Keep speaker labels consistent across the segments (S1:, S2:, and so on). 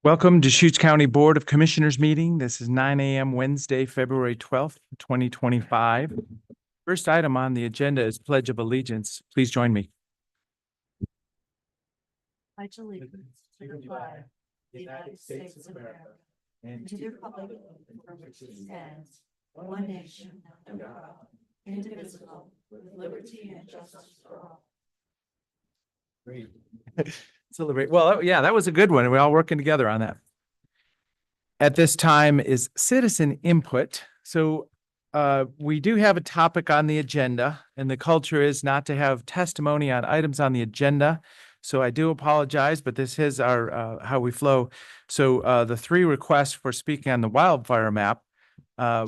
S1: Welcome to Deschutes County Board of Commissioners meeting. This is 9 a.m. Wednesday, February 12th, 2025. First item on the agenda is Pledge of Allegiance. Please join me.
S2: Pledge allegiance to the flag of the United States of America and to the republic for which it stands, one nation under God, indivisible, with liberty and justice for all.
S1: Great. Celebrate. Well, yeah, that was a good one. We're all working together on that. At this time is citizen input. So we do have a topic on the agenda, and the culture is not to have testimony on items on the agenda. So I do apologize, but this is our how we flow. So the three requests for speaking on the wildfire map,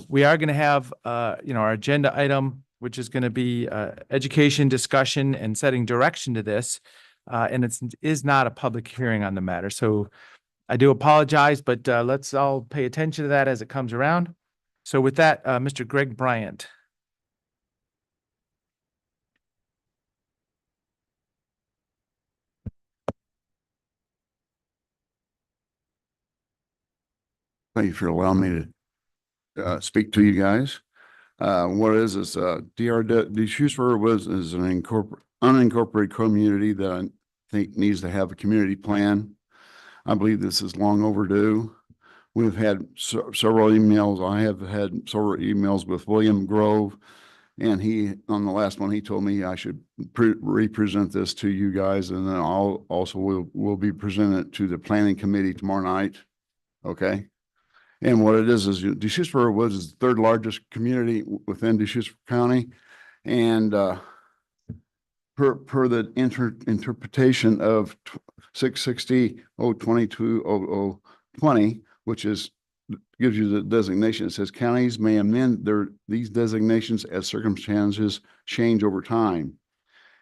S1: we are going to have our agenda item, which is going to be education, discussion, and setting direction to this. And it is not a public hearing on the matter. So I do apologize, but let's all pay attention to that as it comes around. So with that, Mr. Greg Bryant.
S3: Thank you for allowing me to speak to you guys. What is this? Deschutes is an unincorporated community that I think needs to have a community plan. I believe this is long overdue. We've had several emails. I have had several emails with William Grove, and on the last one, he told me I should represent this to you guys, and then we'll be presenting it to the planning committee tomorrow night. Okay. And what it is Deschutes Woods is the third largest community within Deschutes County. And per the interpretation of 660-022-0020, which gives you the designation, it says counties may amend these designations as circumstances change over time.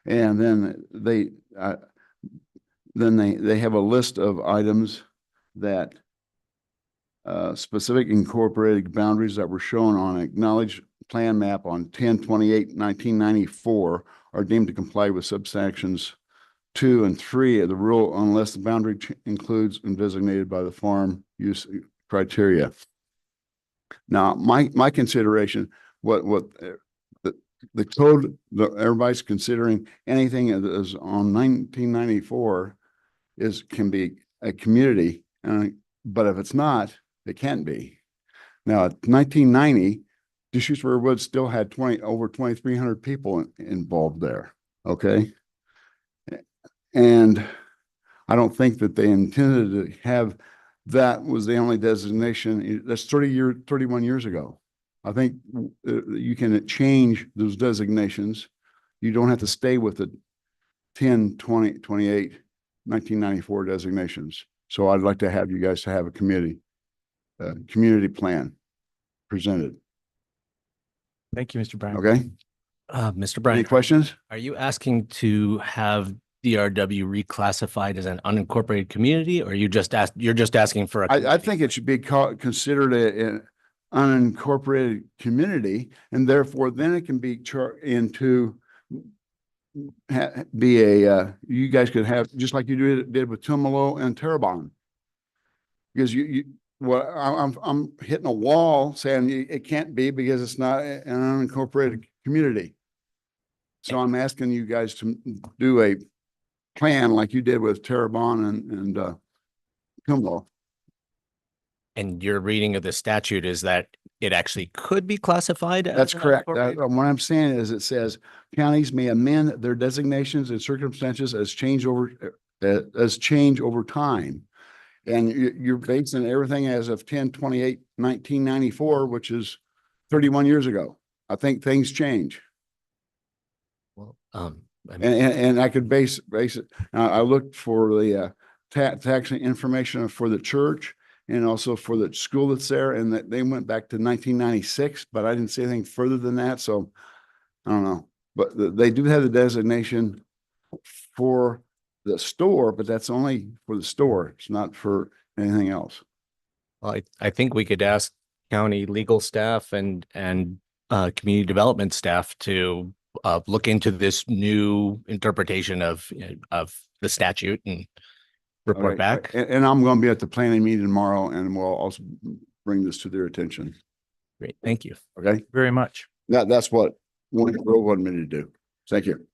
S3: And then they have a list of items that specific incorporated boundaries that were shown on an acknowledged plan map on 10/28/1994 are deemed to comply with subsections 2 and 3 of the rule unless the boundary includes and designated by the farm use criteria. Now, my consideration, what the code that everybody's considering, anything that is on 1994 can be a community, but if it's not, it can't be. Now, 1990, Deschutes River Woods still had over 2,300 people involved there. Okay. And I don't think that they intended to have that was the only designation. That's 31 years ago. I think you can change those designations. You don't have to stay with the 10/20/28/1994 designations. So I'd like to have you guys to have a community plan presented.
S1: Thank you, Mr. Bryant.
S3: Okay.
S4: Mr. Bryant,
S3: Any questions?
S4: are you asking to have DRW reclassified as an unincorporated community, or you're just asking for a?
S3: I think it should be considered an unincorporated community, and therefore then it can be you guys could have, just like you did with Tumalo and Terrebonne, because I'm hitting a wall saying it can't be because it's not an unincorporated community. So I'm asking you guys to do a plan like you did with Terrebonne and Tumalo.
S4: And your reading of the statute is that it actually could be classified as
S3: That's correct. What
S4: unincorporated?
S3: I'm saying is it says counties may amend their designations and circumstances as change over time. And you're basing everything as of 10/28/1994, which is 31 years ago. I think things change.
S4: Well,
S3: And I could base it. I looked for the tax information for the church and also for the school that's there, and that they went back to 1996, but I didn't see anything further than that. So I don't know, but they do have the designation for the store, but that's only for the store. It's not for anything else.
S4: well, I think we could ask county legal staff and community development staff to look into this new interpretation of the statute and report
S3: Okay,
S4: back.
S3: And I'm going to be at the planning meeting tomorrow and we'll also bring this to their attention.
S4: Great, thank you.
S3: Okay,
S1: Very much.
S3: that's what Will wanted me to do. Thank you.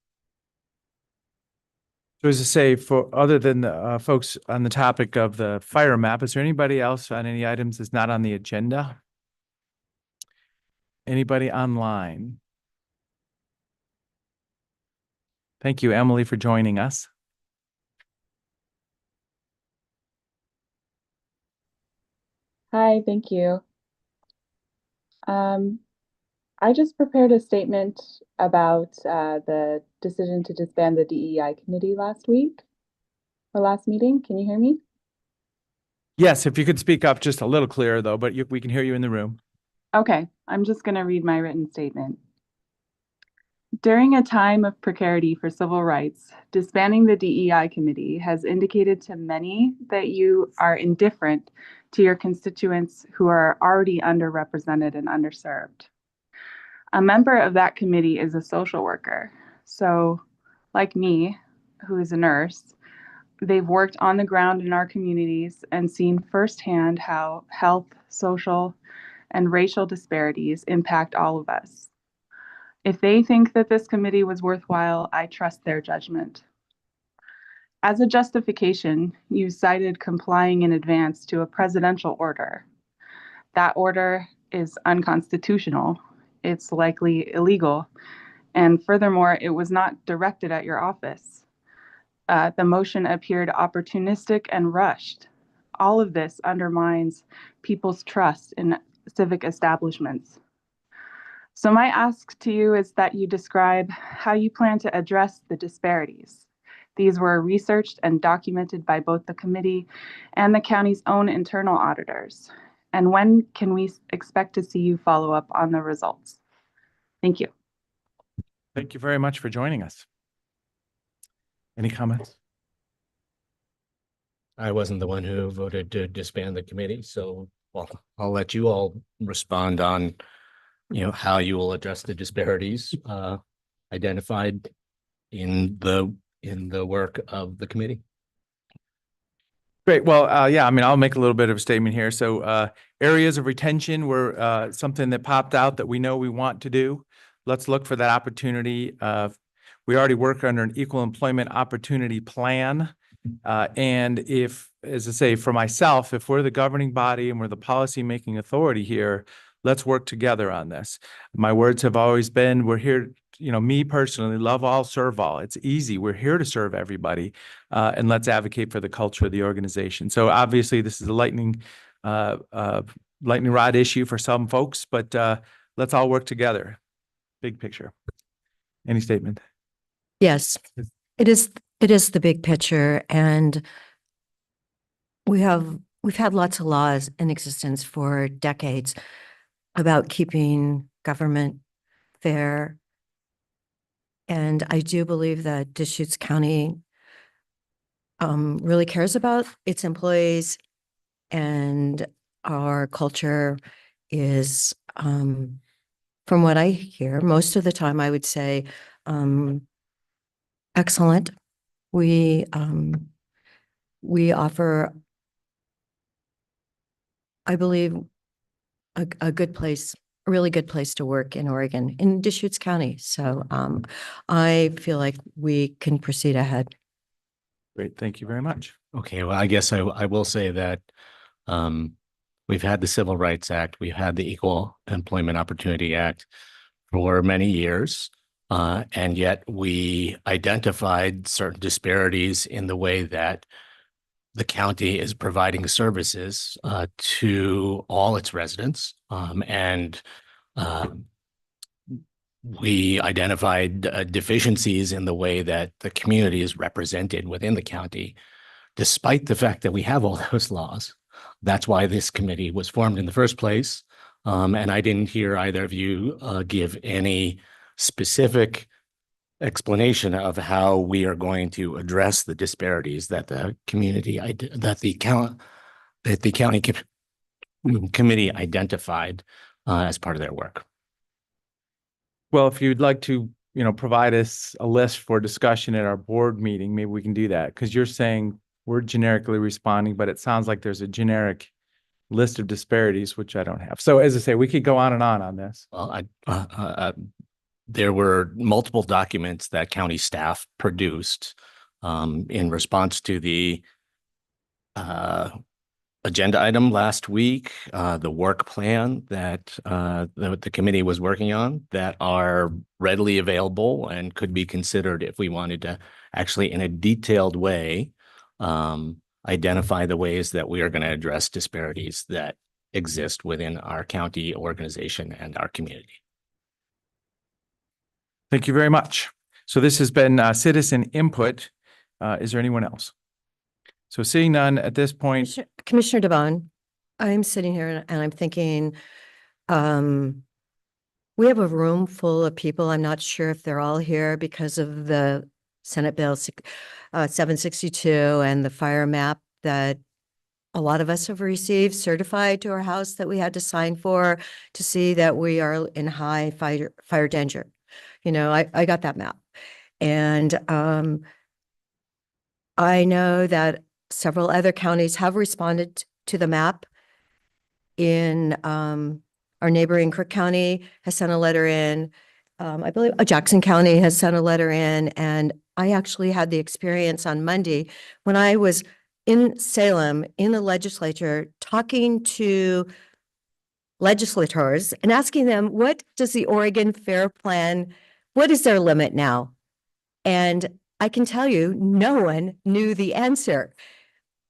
S1: So as I say, for other than the folks on the topic of the fire map, is there anybody else on any items that's not on the agenda? Anybody online? Thank you, Emily, for joining us.
S5: Hi, thank you. I just prepared a statement about the decision to disband the DEI committee last week or last meeting. Can you hear me?
S1: Yes, if you could speak up just a little clearer though, but we can hear you in the room.
S5: Okay, I'm just going to read my written statement. During a time of precarity for civil rights, disbanding the DEI committee has indicated to many that you are indifferent to your constituents who are already underrepresented and underserved. A member of that committee is a social worker. So, like me, who is a nurse, they've worked on the ground in our communities and seen firsthand how health, social, and racial disparities impact all of us. If they think that this committee was worthwhile, I trust their judgment. As a justification, you cited complying in advance to a presidential order. That order is unconstitutional. It's likely illegal. And furthermore, it was not directed at your office. The motion appeared opportunistic and rushed. All of this undermines people's trust in civic establishments. So my ask to you is that you describe how you plan to address the disparities. These were researched and documented by both the committee and the county's own internal auditors. And when can we expect to see you follow up on the results? Thank you.
S1: Thank you very much for joining us. Any comments?
S4: I wasn't the one who voted to disband the committee, so I'll let you all respond on, how you will address the disparities identified in the work of the committee.
S1: Great. Well, yeah, I mean, I'll make a little bit of a statement here. So areas of retention were something that popped out that we know we want to do. Let's look for that opportunity. We already work under an equal employment opportunity plan. And if, as I say, for myself, if we're the governing body and we're the policy-making authority here, let's work together on this. My words have always been, we're here, me personally, love all, serve all. It's easy. We're here to serve everybody. And let's advocate for the culture of the organization. So obviously this is a lightning rod issue for some folks, but let's all work together. Big picture. Any statement?
S2: Yes, it is the big picture, and we've had lots of laws in existence for decades about keeping government fair. And I do believe that Deschutes County really cares about its employees, and our culture is, from what I hear, most of the time, I would say, excellent. We offer, I believe, a good place, a really good place to work in Oregon, in Deschutes County. So I feel like we can proceed ahead.
S1: Great. Thank you very much.
S4: Okay, well, I guess I will say that we've had the Civil Rights Act, we've had the Equal Employment Opportunity Act for many years, and yet we identified certain disparities in the way that the county is providing services to all its residents, and we identified deficiencies in the way that the community is represented within the county, despite the fact that we have all those laws. That's why this committee was formed in the first place. And I didn't hear either of you give any specific explanation of how we are going to address the disparities that the county committee identified as part of their work.
S1: Well, if you'd like to, provide us a list for discussion at our board meeting, maybe we can do that. Because you're saying we're generically responding, but it sounds like there's a generic list of disparities, which I don't have. So as I say, we could go on this.
S4: Well, there were multiple documents that county staff produced in response to the agenda item last week, the work plan that the committee was working on that are readily available and could be considered if we wanted to actually in a detailed way identify the ways that we are going to address disparities that exist within our county organization and our community.
S1: Thank you very much. So this has been citizen input. Is there anyone else? So seeing none at this point,
S2: Commissioner DeBon, I'm sitting here and I'm thinking, we have a room full of people. I'm not sure if they're all here because of the Senate Bill 762 and the fire map that a lot of us have received certified to our house that we had to sign for to see that we are in high fire danger. You know, I got that map. And I know that several other counties have responded to the map. In our neighboring Crook County has sent a letter in. I believe Jackson County has sent a letter in. And I actually had the experience on Monday when I was in Salem in the legislature talking to legislators and asking them, what does the Oregon Fair Plan, what is their limit now? And I can tell you, no one knew the answer.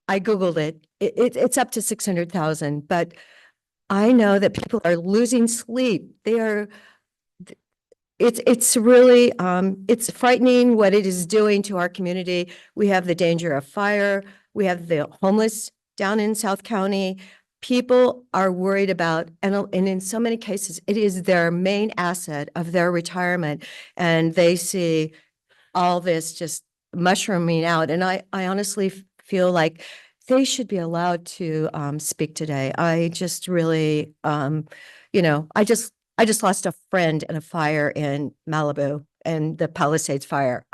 S2: I Googled it. It's up to 600,000, but I know that people are losing sleep. It's really, it's frightening what it is doing to our community. We have the danger of fire. We have the homeless down in South County. People are worried about, and in so many cases, it is their main asset of their retirement. And they see all this just mushrooming out. And I honestly feel like they should be allowed to speak today. I just really, you know, I just lost a friend in a fire in Malibu and the Palisades fire.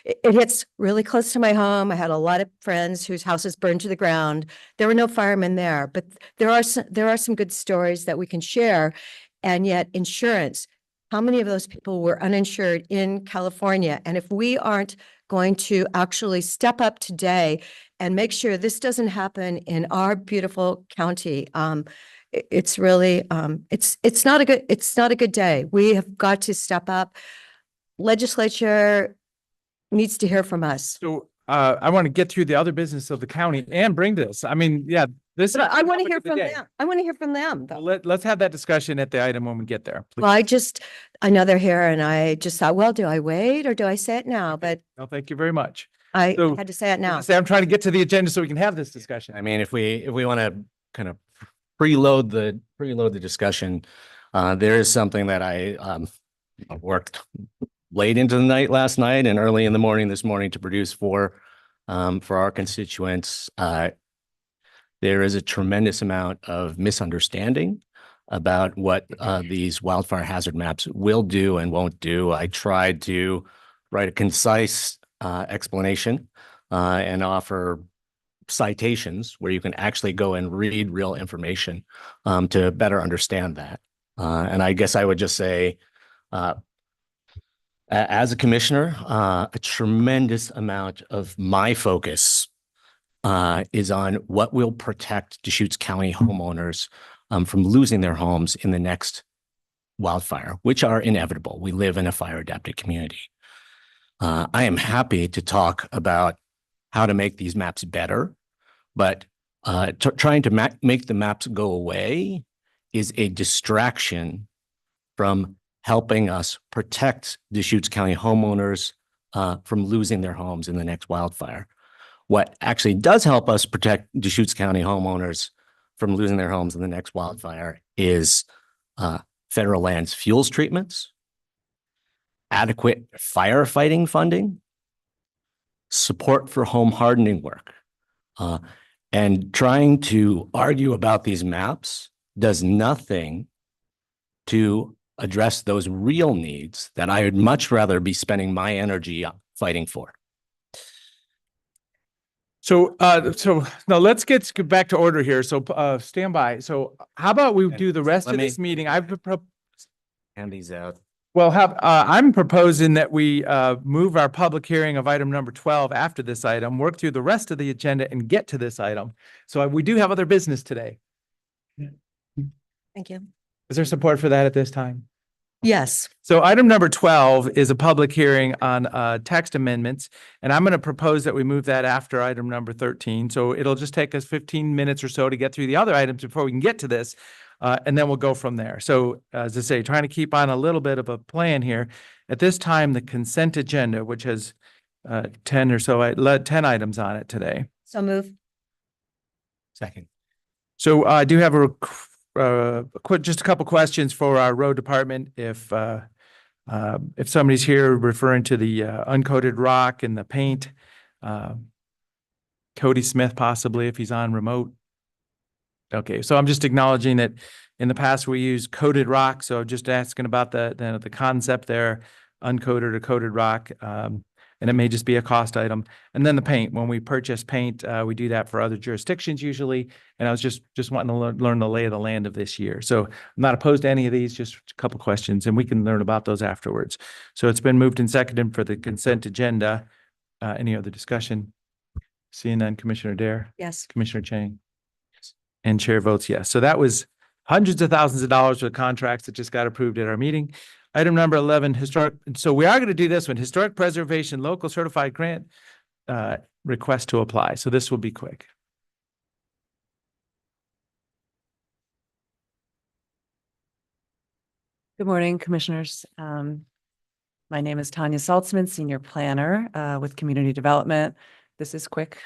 S2: It hits really close to my home. I had a lot of friends whose houses burned to the ground. There were no firemen there, but there are some good stories that we can share. And yet insurance, how many of those people were uninsured in California? And if we aren't going to actually step up today and make sure this doesn't happen in our beautiful county, it's really, it's not a good day. We have got to step up. Legislature needs to hear from us.
S1: so I want to get through the other business of the county and bring this. I mean, yeah, this.
S2: But I
S1: is
S2: want to
S1: the
S2: hear
S1: topic of the
S2: from
S1: day.
S2: them. I want to hear from them, though.
S1: Well, let's have that discussion at the item when we get there. please.
S2: Well, I know they're here and I just thought, well, do I wait or do I say it now? But
S1: No, thank you very much.
S2: I
S1: So,
S2: had to say it now.
S1: I'm trying to get to the agenda so we can have this discussion.
S4: I mean, if we want to kind of preload the discussion, there is something that I worked late into the night last night and early in the morning this morning to produce for our constituents. There is a tremendous amount of misunderstanding about what these wildfire hazard maps will do and won't do. I tried to write a concise explanation and offer citations where you can actually go and read real information to better understand that. And I guess I would just say, as a commissioner, a tremendous amount of my focus is on what will protect Deschutes County homeowners from losing their homes in the next wildfire, which are inevitable. We live in a fire-adapted community. I am happy to talk about how to make these maps better, but trying to make the maps go away is a distraction from helping us protect Deschutes County homeowners from losing their homes in the next wildfire. What actually does help us protect Deschutes County homeowners from losing their homes in the next wildfire is federal lands fuels treatments, adequate firefighting funding, support for home hardening work. And trying to argue about these maps does nothing to address those real needs that I would much rather be spending my energy fighting for.
S1: So now let's get back to order here. So, stand by. So how about we do the rest
S4: Let
S1: of
S4: me-
S1: this meeting?
S4: Hand these out.
S1: Well, I'm proposing that we, move our public hearing of item number 12 after this item, work through the rest of the agenda and get to this item. So we do have other business today.
S2: Thank you.
S1: Is there support for that at this time?
S2: Yes.
S1: So item number 12 is a public hearing on text amendments, and I'm going to propose that we move that after item number 13. So it'll just take us 15 minutes or so to get through the other items before we can get to this, and then we'll go from there. So as I say, trying to keep on a little bit of a plan here. At this time, the consent agenda, which has 10 or so, 10 items on it today.
S2: So move.
S4: Second.
S1: So I do have just a couple questions for our road department. If somebody's here referring to the uncoated rock and the paint, Cody Smith possibly, if he's on remote. Okay, so I'm just acknowledging that in the past we used coated rock, so just asking about the concept there, uncoated or coated rock. And it may just be a cost item. And then the paint, when we purchase paint, we do that for other jurisdictions usually. And I was just wanting to learn the lay of the land of this year. So I'm not opposed to any of these, just a couple questions, and we can learn about those afterwards. So it's been moved and seconded for the consent agenda. Any other discussion? Seeing none, Commissioner Dare,
S2: Yes.
S1: Commissioner Chang, and Chair votes yes. So that was hundreds of thousands of dollars for contracts that just got approved at our meeting. Item number 11, historic. So we are going to do this one, historic preservation, local certified grant request to apply. So this will be quick.
S6: Good morning, Commissioners. My name is Tanya Saltzman, Senior Planner with Community Development. This is quick.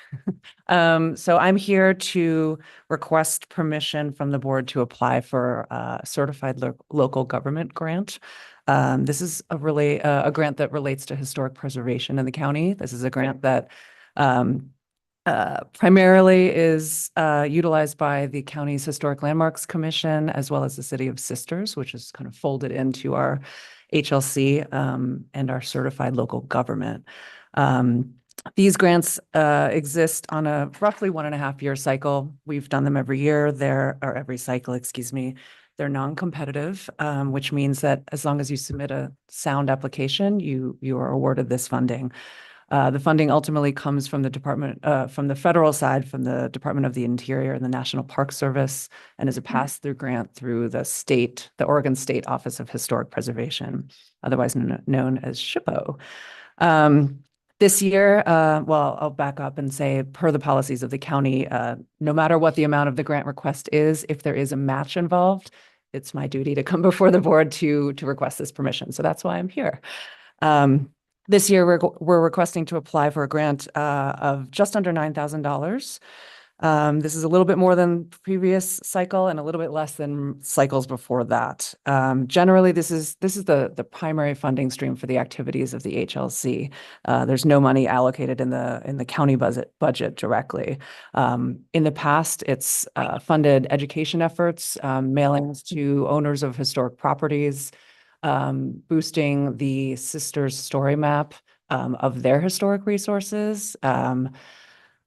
S6: So I'm here to request permission from the board to apply for a certified local government grant. This is a grant that relates to historic preservation in the county. This is a grant that primarily is utilized by the county's Historic Landmarks Commission, as well as the City of Sisters, which is kind of folded into our HLC and our certified local government. These grants exist on a roughly 1.5-year cycle. We've done them every year. Or every cycle, excuse me. They're non-competitive, which means that as long as you submit a sound application, you are awarded this funding. The funding ultimately comes from the department, from the federal side, from the Department of the Interior and the National Park Service, and is a pass-through grant through the Oregon State Office of Historic Preservation, otherwise known as SHPO. This year, well, I'll back up and say, per the policies of the county, no matter what the amount of the grant request is, if there is a match involved, it's my duty to come before the board to request this permission. So that's why I'm here. This year, we're requesting to apply for a grant of just under $9,000. This is a little bit more than previous cycle and a little bit less than cycles before that. Generally, this is the primary funding stream for the activities of the HLC. There's no money allocated in the county budget directly. In the past, it's funded education efforts, mailings to owners of historic properties, boosting the Sisters story map of their historic resources.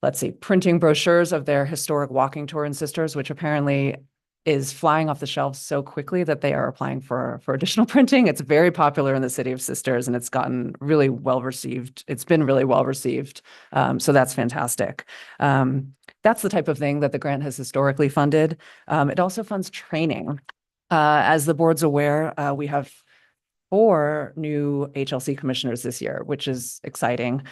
S6: Let's see, printing brochures of their historic walking tour in Sisters, which apparently is flying off the shelves so quickly that they are applying for additional printing. It's very popular in the City of Sisters, and it's gotten really well received. It's been really well received. So that's fantastic. That's the type of thing that the grant has historically funded. It also funds training. As the board's aware, we have 4 new HLC commissioners this year, which is exciting.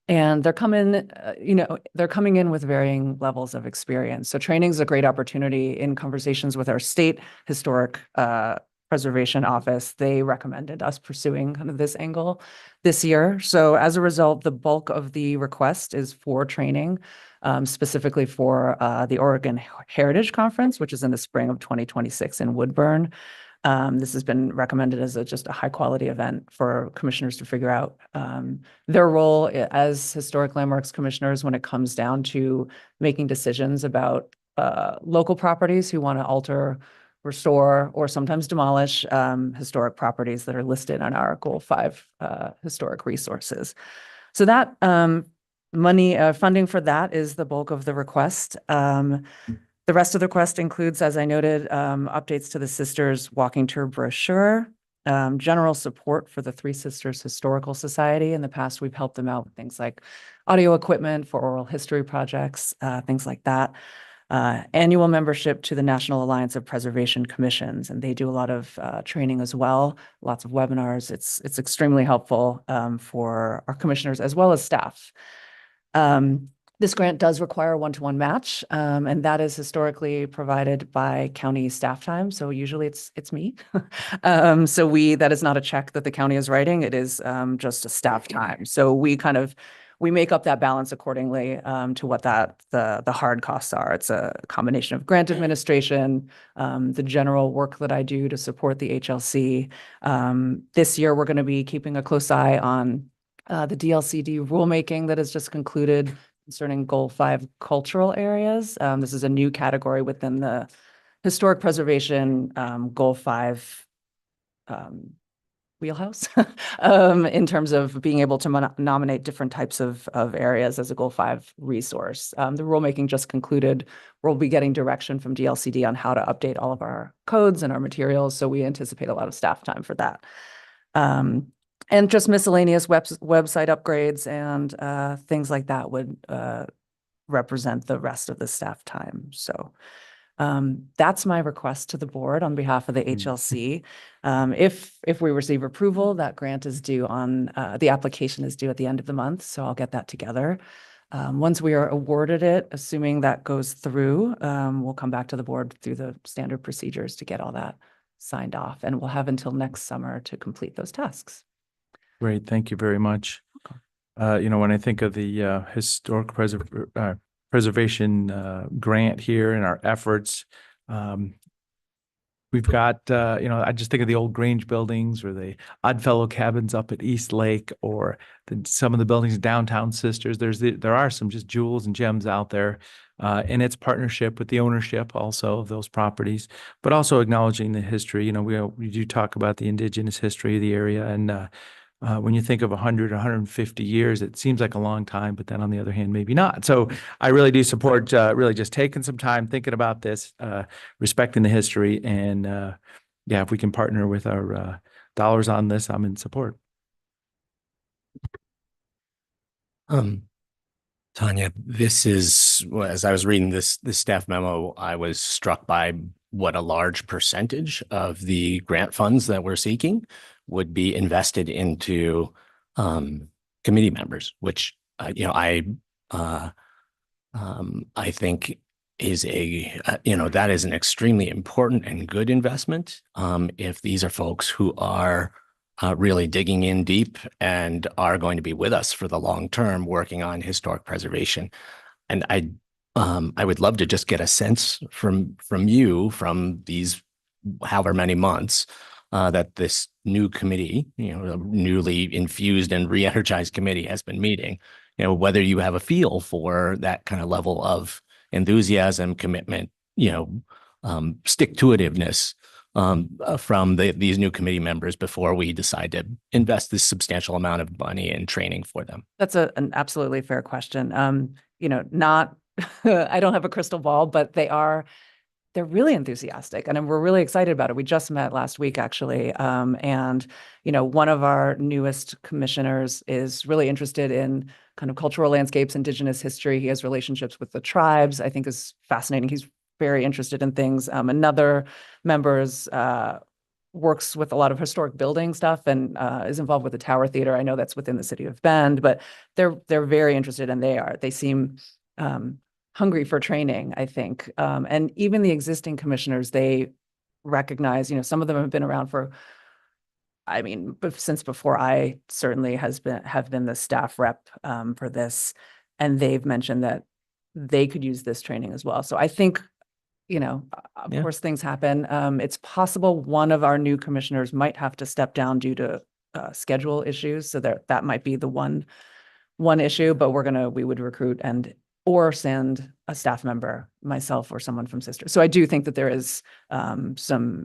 S6: And they're coming in with varying levels of experience. So training is a great opportunity. In conversations with our state historic preservation office, they recommended us pursuing kind of this angle this year. So as a result, the bulk of the request is for training, specifically for the Oregon Heritage Conference, which is in the spring of 2026 in Woodburn. This has been recommended as just a high quality event for commissioners to figure out their role as historic landmarks commissioners when it comes down to making decisions about local properties who want to alter, restore, or sometimes demolish historic properties that are listed on our Goal 5 historic resources. So that money, funding for that is the bulk of the request. The rest of the request includes, as I noted, updates to the Sisters Walking Tour brochure, general support for the Three Sisters Historical Society. In the past, we've helped them out with things like audio equipment for oral history projects, things like that. Annual membership to the National Alliance of Preservation Commissions, and they do a lot of training as well, lots of webinars. It's extremely helpful for our commissioners as well as staff. This grant does require a one-to-one match, and that is historically provided by county staff time. So usually it's me. So that is not a check that the county is writing. It is just a staff time. So we make up that balance accordingly to what the hard costs are. It's a combination of grant administration, the general work that I do to support the HLC. This year, we're going to be keeping a close eye on the DLCD rulemaking that has just concluded concerning Goal 5 cultural areas. This is a new category within the historic preservation Goal 5 wheelhouse in terms of being able to nominate different types of areas as a Goal 5 resource. The rulemaking just concluded. We'll be getting direction from DLCD on how to update all of our codes and our materials. So we anticipate a lot of staff time for that. And just miscellaneous website upgrades and things like that would represent the rest of the staff time. So that's my request to the board on behalf of the HLC. If we receive approval, that grant is due on, the application is due at the end of the month. So I'll get that together. Once we are awarded it, assuming that goes through, we'll come back to the board through the standard procedures to get all that signed off. And we'll have until next summer to complete those tasks.
S1: Great, thank you very much. When I think of the historic preservation grant here and our efforts, we've got, I just think of the old Grange buildings or the Oddfellow cabins up at East Lake, or some of the buildings downtown Sisters. There are some just jewels and gems out there, and its partnership with the ownership also of those properties, but also acknowledging the history. We do talk about the indigenous history of the area, and when you think of 100, 150 years, it seems like a long time, but then on the other hand, maybe not. So I really do support really just taking some time, thinking about this, respecting the history. And if we can partner with our dollars on this, I'm in support.
S4: Tanya, this is, as I was reading this staff memo, I was struck by what a large percentage of the grant funds that we're seeking would be invested into committee members, which I think is that is an extremely important and good investment. If these are folks who are really digging in deep and are going to be with us for the long term, working on historic preservation, and I would love to just get a sense from you from these however many months that this new committee, newly infused and re-energized committee has been meeting, whether you have a feel for that kind of level of enthusiasm, commitment, stick-to-itiveness from these new committee members before we decide to invest this substantial amount of money in training for them.
S6: That's an absolutely fair question. Not, I don't have a crystal ball, but they're really enthusiastic and we're really excited about it. We just met last week, actually. And one of our newest commissioners is really interested in kind of cultural landscapes, indigenous history. He has relationships with the tribes, I think is fascinating. He's very interested in things. Another member's works with a lot of historic building stuff and is involved with the Tower Theater. I know that's within the city of Bend, but they're very interested, and they seem hungry for training, I think. And even the existing commissioners, they recognize, some of them have been around since before I certainly have been the staff rep for this, and they've mentioned that they could use this training as well. So I think, of course things happen. It's possible one of our new commissioners might have to step down due to schedule issues. So that might be the one issue, but we would recruit or send a staff member, myself or someone from Sisters. So I do think that there is some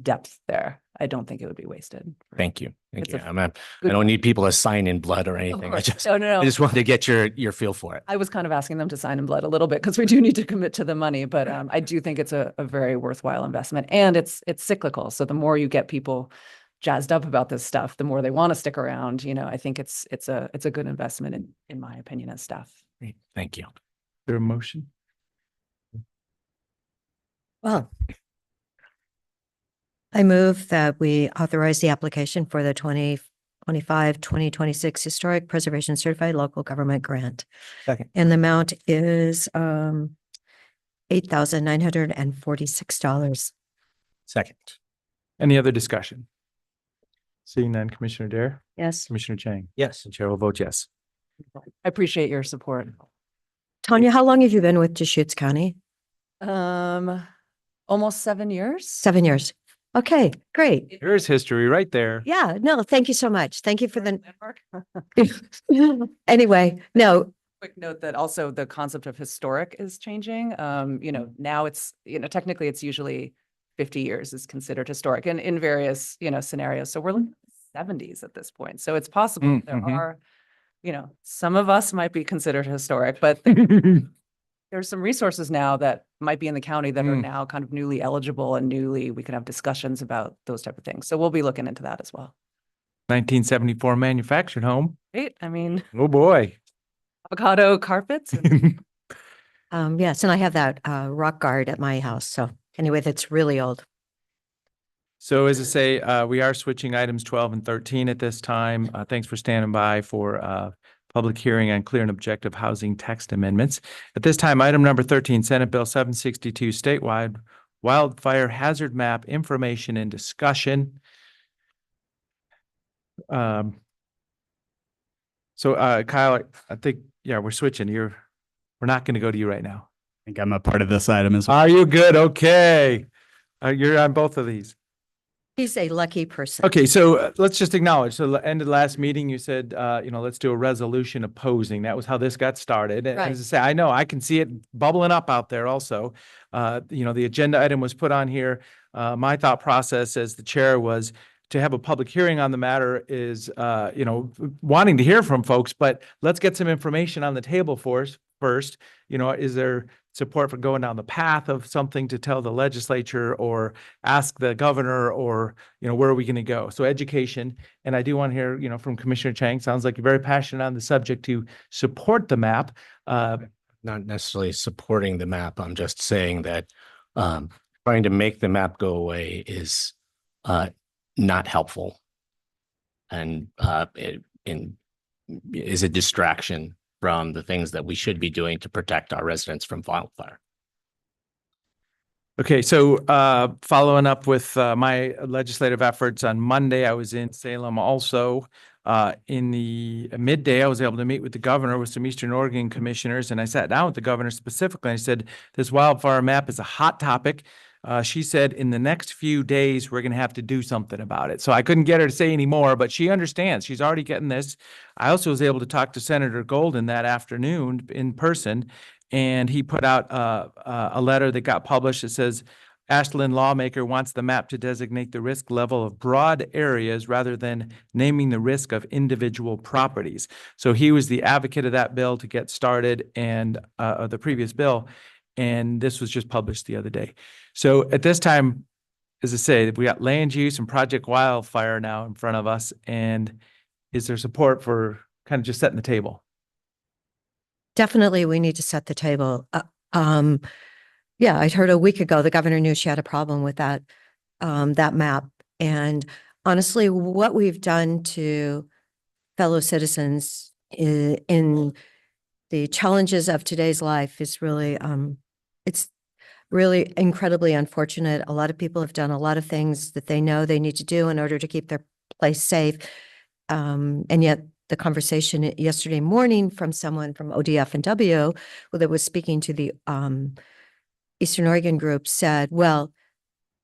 S6: depth there. I don't think it would be wasted.
S4: Thank you. Thank
S6: It's
S4: you.
S6: a
S4: I
S6: good-
S4: don't need people to sign in blood or
S6: Of
S4: anything.
S6: course. No, no,
S4: I
S6: no.
S4: just wanted to get your feel for it.
S6: I was kind of asking them to sign in blood a little bit because we do need to commit to the money, but I do think it's a very worthwhile investment, and it's cyclical. So the more you get people jazzed up about this stuff, the more they want to stick around. You know, I think it's a good investment in my opinion as staff.
S4: Great. Thank you.
S1: There a motion?
S2: Well, I move that we authorize the application for the 2025-2026 Historic Preservation Certified Local Government Grant.
S1: Second.
S2: And the amount is $8,946.
S4: Second.
S1: Any other discussion? Seeing none, Commissioner Dare,
S2: Yes.
S1: Commissioner Chang,
S4: Yes.
S1: the chair will vote yes.
S6: I appreciate your support.
S2: Tanya, how long have you been with Deschutes County?
S6: Almost 7 years.
S2: 7 years. Okay, great.
S1: Here's history right there.
S2: Yeah, no, thank you so much. Thank you for the, anyway, no,
S6: Quick note that also the concept of historic is changing. You know, now it's, you know, technically it's usually 50 years is considered historic and in various, you know, scenarios. So we're looking at the 70s at this point. So it's possible there
S1: mhm.
S6: are, you know, some of us might be considered historic, but there's some resources now that might be in the county that are
S1: Mm.
S6: now kind of newly eligible and we can have discussions about those type of things. So we'll be looking into that as well.
S1: 1974 manufactured home.
S6: Right? I mean,
S1: Oh, boy.
S6: avocado carpets. and-
S2: yes, and I have that rock guard at my house. So anyway, that's really old.
S1: So as I say, we are switching items 12 and 13 at this time. Thanks for standing by for public hearing on clear and objective housing text amendments. At this time, item number 13, Senate Bill 762, statewide wildfire hazard map information and discussion. So Kyle, I think, yeah, we're switching. We're not going to go to you right now.
S7: I think I'm a part of this item as well.
S1: Are you good? Okay. You're on both of these.
S2: He's a lucky person.
S1: Okay, so let's just acknowledge. So the end of the last meeting, you said, let's do a resolution opposing. That was how this got started. And
S2: Right.
S1: as I say, I know I can see it bubbling up out there also. The agenda item was put on here. My thought process as the chair was to have a public hearing on the matter is, wanting to hear from folks, but let's get some information on the table for us first. Is there support for going down the path of something to tell the legislature or ask the governor or, where are we going to go? So education. And I do want to hear, from Commissioner Chang, sounds like you're very passionate on the subject to support the map.
S4: Not necessarily supporting the map. I'm just saying that trying to make the map go away is not helpful and is a distraction from the things that we should be doing to protect our residents from wildfire.
S1: Okay, so following up with my legislative efforts on Monday, I was in Salem also. In the midday, I was able to meet with the governor with some Eastern Oregon commissioners, and I sat down with the governor specifically. And I said, this wildfire map is a hot topic. She said, in the next few days, we're going to have to do something about it. So I couldn't get her to say any more, but she understands. She's already getting this. I also was able to talk to Senator Golden that afternoon in person, and he put out a letter that got published that says, Ashland lawmaker wants the map to designate the risk level of broad areas rather than naming the risk of individual properties. So he was the advocate of that bill to get started and the previous bill. And this was just published the other day. So at this time, as I say, we got land use and Project Wildfire now in front of us. And is there support for kind of just setting the table?
S2: Definitely, we need to set the table. Yeah, I heard a week ago, the governor knew she had a problem with that map. And honestly, what we've done to fellow citizens in the challenges of today's life is really, it's really incredibly unfortunate. A lot of people have done a lot of things that they know they need to do in order to keep their place safe. And yet the conversation yesterday morning from someone from ODF and W that was speaking to the Eastern Oregon group said, well,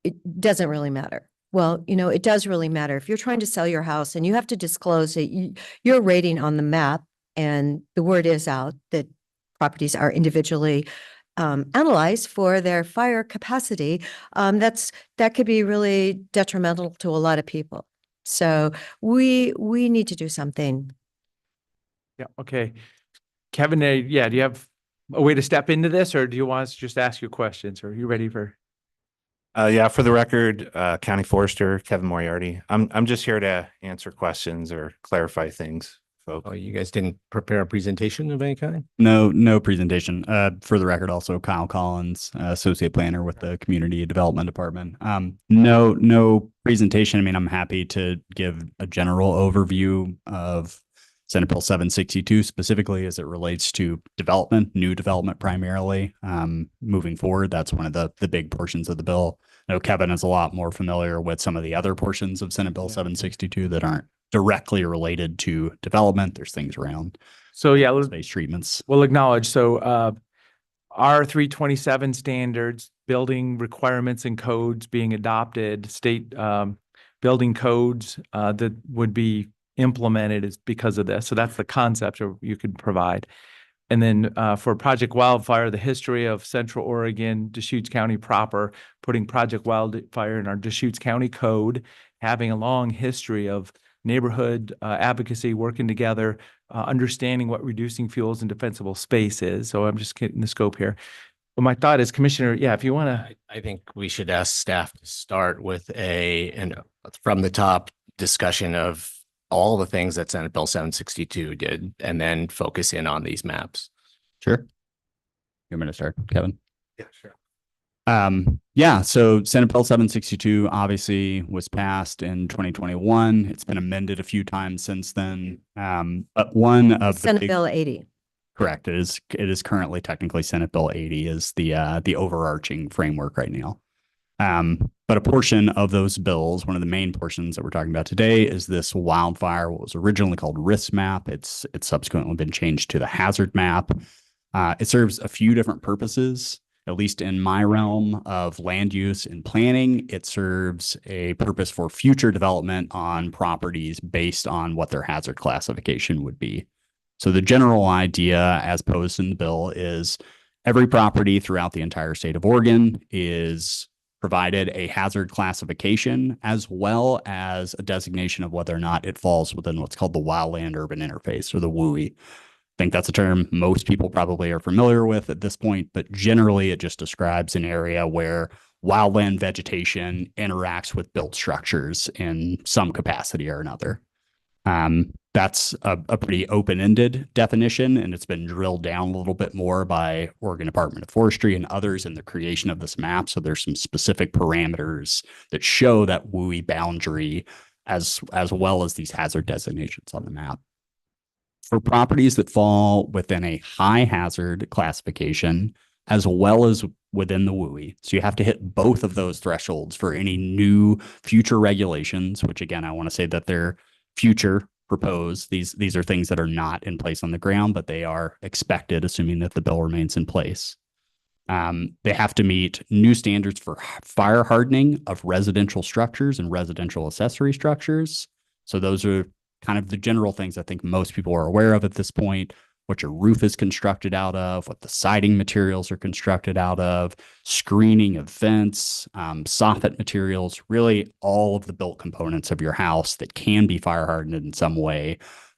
S2: it doesn't really matter. Well, it does really matter. If you're trying to sell your house and you have to disclose that your rating on the map, and the word is out that properties are individually analyzed for their fire capacity, that could be really detrimental to a lot of people. So we need to do something.
S1: Yeah, okay. Kevin, yeah, do you have a way to step into this, or do you want us to just ask you questions, or are you ready for?
S8: Yeah, for the record, County Forester Kevin Moriarty. I'm just here to answer questions or clarify things, folks.
S4: Oh, you guys didn't prepare a presentation of any kind?
S7: No presentation. For the record, also Kyle Collins, associate planner with the Community Development Department. No presentation. I mean, I'm happy to give a general overview of Senate Bill 762 specifically as it relates to development, new development primarily. Moving forward, that's one of the big portions of the bill. I know Kevin is a lot more familiar with some of the other portions of Senate Bill 762 that aren't directly related to development. There's things around
S1: So yeah,
S7: space treatments.
S1: we'll acknowledge. So R327 standards, building requirements and codes being adopted, state building codes that would be implemented is because of this. So that's the concept you could provide. And then for Project Wildfire, the history of Central Oregon, Deschutes County proper, putting Project Wildfire in our Deschutes County code, having a long history of neighborhood advocacy, working together, understanding what reducing fuels and defensible space is. So I'm just getting the scope here. But my thought is, Commissioner, yeah, if you want to.
S4: I think we should ask staff to start with from the top discussion of all the things that Senate Bill 762 did, and then focus in on these maps.
S7: Sure. You want me to start, Kevin?
S1: Yeah, sure.
S7: Yeah, so Senate Bill 762 obviously was passed in 2021. It's been amended a few times since then. But one of
S2: Senate Bill 80.
S7: Correct. It is currently technically Senate Bill 80 is the overarching framework right now. But a portion of those bills, one of the main portions that we're talking about today, is this wildfire, what was originally called risk map. It's subsequently been changed to the hazard map. It serves a few different purposes. At least in my realm of land use and planning, it serves a purpose for future development on properties based on what their hazard classification would be. So the general idea as posed in the bill is every property throughout the entire state of Oregon is provided a hazard classification as well as a designation of whether or not it falls within what's called the wildland urban interface, or the WUI. I think that's a term most people probably are familiar with at this point, but generally it just describes an area where wildland vegetation interacts with built structures in some capacity or another. That's a pretty open-ended definition, and it's been drilled down a little bit more by Oregon Department of Forestry and others in the creation of this map. So there's some specific parameters that show that WUI boundary as well as these hazard designations on the map. For properties that fall within a high hazard classification, as well as within the WUI. So you have to hit both of those thresholds for any new future regulations, which again, I want to say that they're future proposed. These are things that are not in place on the ground, but they are expected, assuming that the bill remains in place. They have to meet new standards for fire hardening of residential structures and residential accessory structures. So those are kind of the general things I think most people are aware of at this point, what your roof is constructed out of, what the siding materials are constructed out of, screening of vents, soffit materials, really all of the built components of your house that can be fire hardened in some way.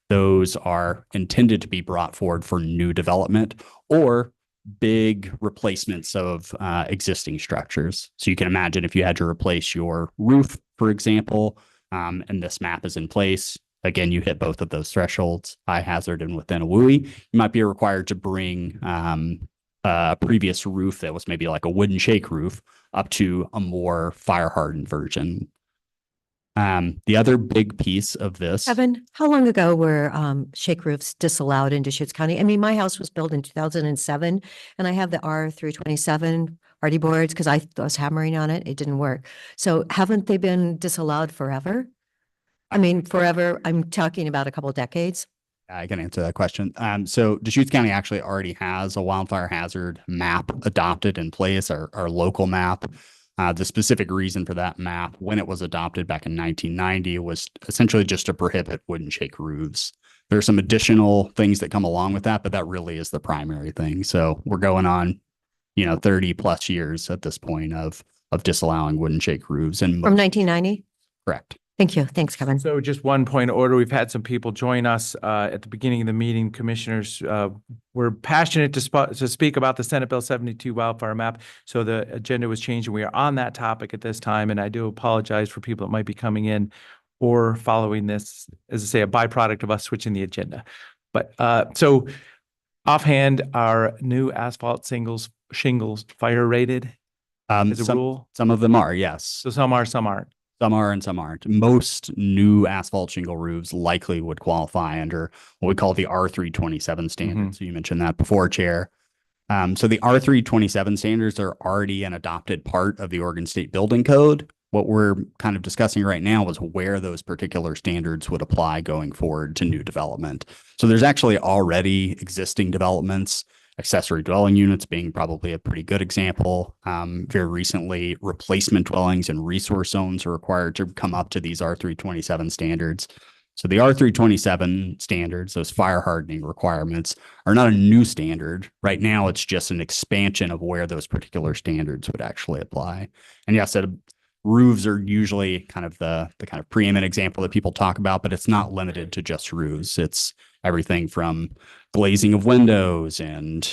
S7: Those are intended to be brought forward for new development or big replacements of existing structures. So you can imagine if you had to replace your roof, for example, and this map is in place. Again, you hit both of those thresholds, high hazard and within a WUI, you might be required to bring a previous roof that was maybe like a wooden shake roof up to a more fire hardened version. The other big piece of this.
S2: Kevin, how long ago were shake roofs disallowed in Deschutes County? I mean, my house was built in 2007 and I have the R327 hardy boards because I was hammering on it. It didn't work. So haven't they been disallowed forever? I mean, forever, I'm talking about a couple of decades.
S7: I can answer that question. So Deschutes County actually already has a wildfire hazard map adopted in place, our local map. The specific reason for that map when it was adopted back in 1990 was essentially just to prohibit wooden shake roofs. There are some additional things that come along with that, but that really is the primary thing. So we're going on 30 plus years at this point of disallowing wooden shake roofs and
S2: From 1990?
S7: correct.
S2: Thank you. Thanks, Kevin.
S1: So just one point of order. We've had some people join us at the beginning of the meeting. Commissioners, we're passionate to speak about the Senate Bill 72 wildfire map. So the agenda was changed and we are on that topic at this time. And I do apologize for people that might be coming in or following this, as I say, a byproduct of us switching the agenda. But so offhand, are new asphalt shingles fire rated as a rule?
S7: Some of them are, yes.
S1: So some are, some aren't.
S7: Some are and some aren't. Most new asphalt shingle roofs likely would qualify under what we call the R327 standard. So you mentioned that before, Chair. So the R327 standards are already an adopted part of the Oregon State Building Code. What we're kind of discussing right now is where those particular standards would apply going forward to new development. So there's actually already existing developments, accessory dwelling units being probably a pretty good example. Very recently, replacement dwellings and resource zones are required to come up to these R327 standards. So the R327 standards, those fire hardening requirements, are not a new standard. Right now, it's just an expansion of where those particular standards would actually apply. And yes, roofs are usually kind of the kind of preeminent example that people talk about, but it's not limited to just roofs. It's everything from glazing of windows and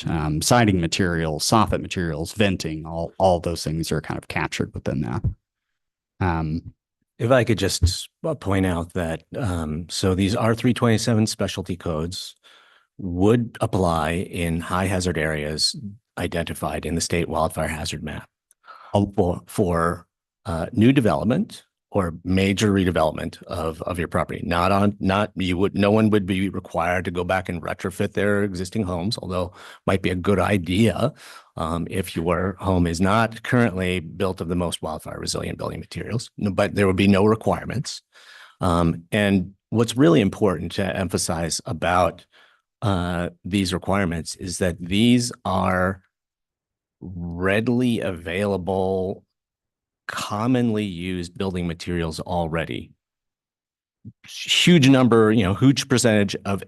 S7: siding materials, soffit materials, venting, all those things are kind of captured within that.
S4: If I could just point out that, so these R327 specialty codes would apply in high hazard areas identified in the state wildfire hazard map for new development or major redevelopment of your property. No one would be required to go back and retrofit their existing homes, although might be a good idea if your home is not currently built of the most wildfire resilient building materials, but there would be no requirements. And what's really important to emphasize about these requirements is that these are readily available, commonly used building materials already. Huge number, huge percentage of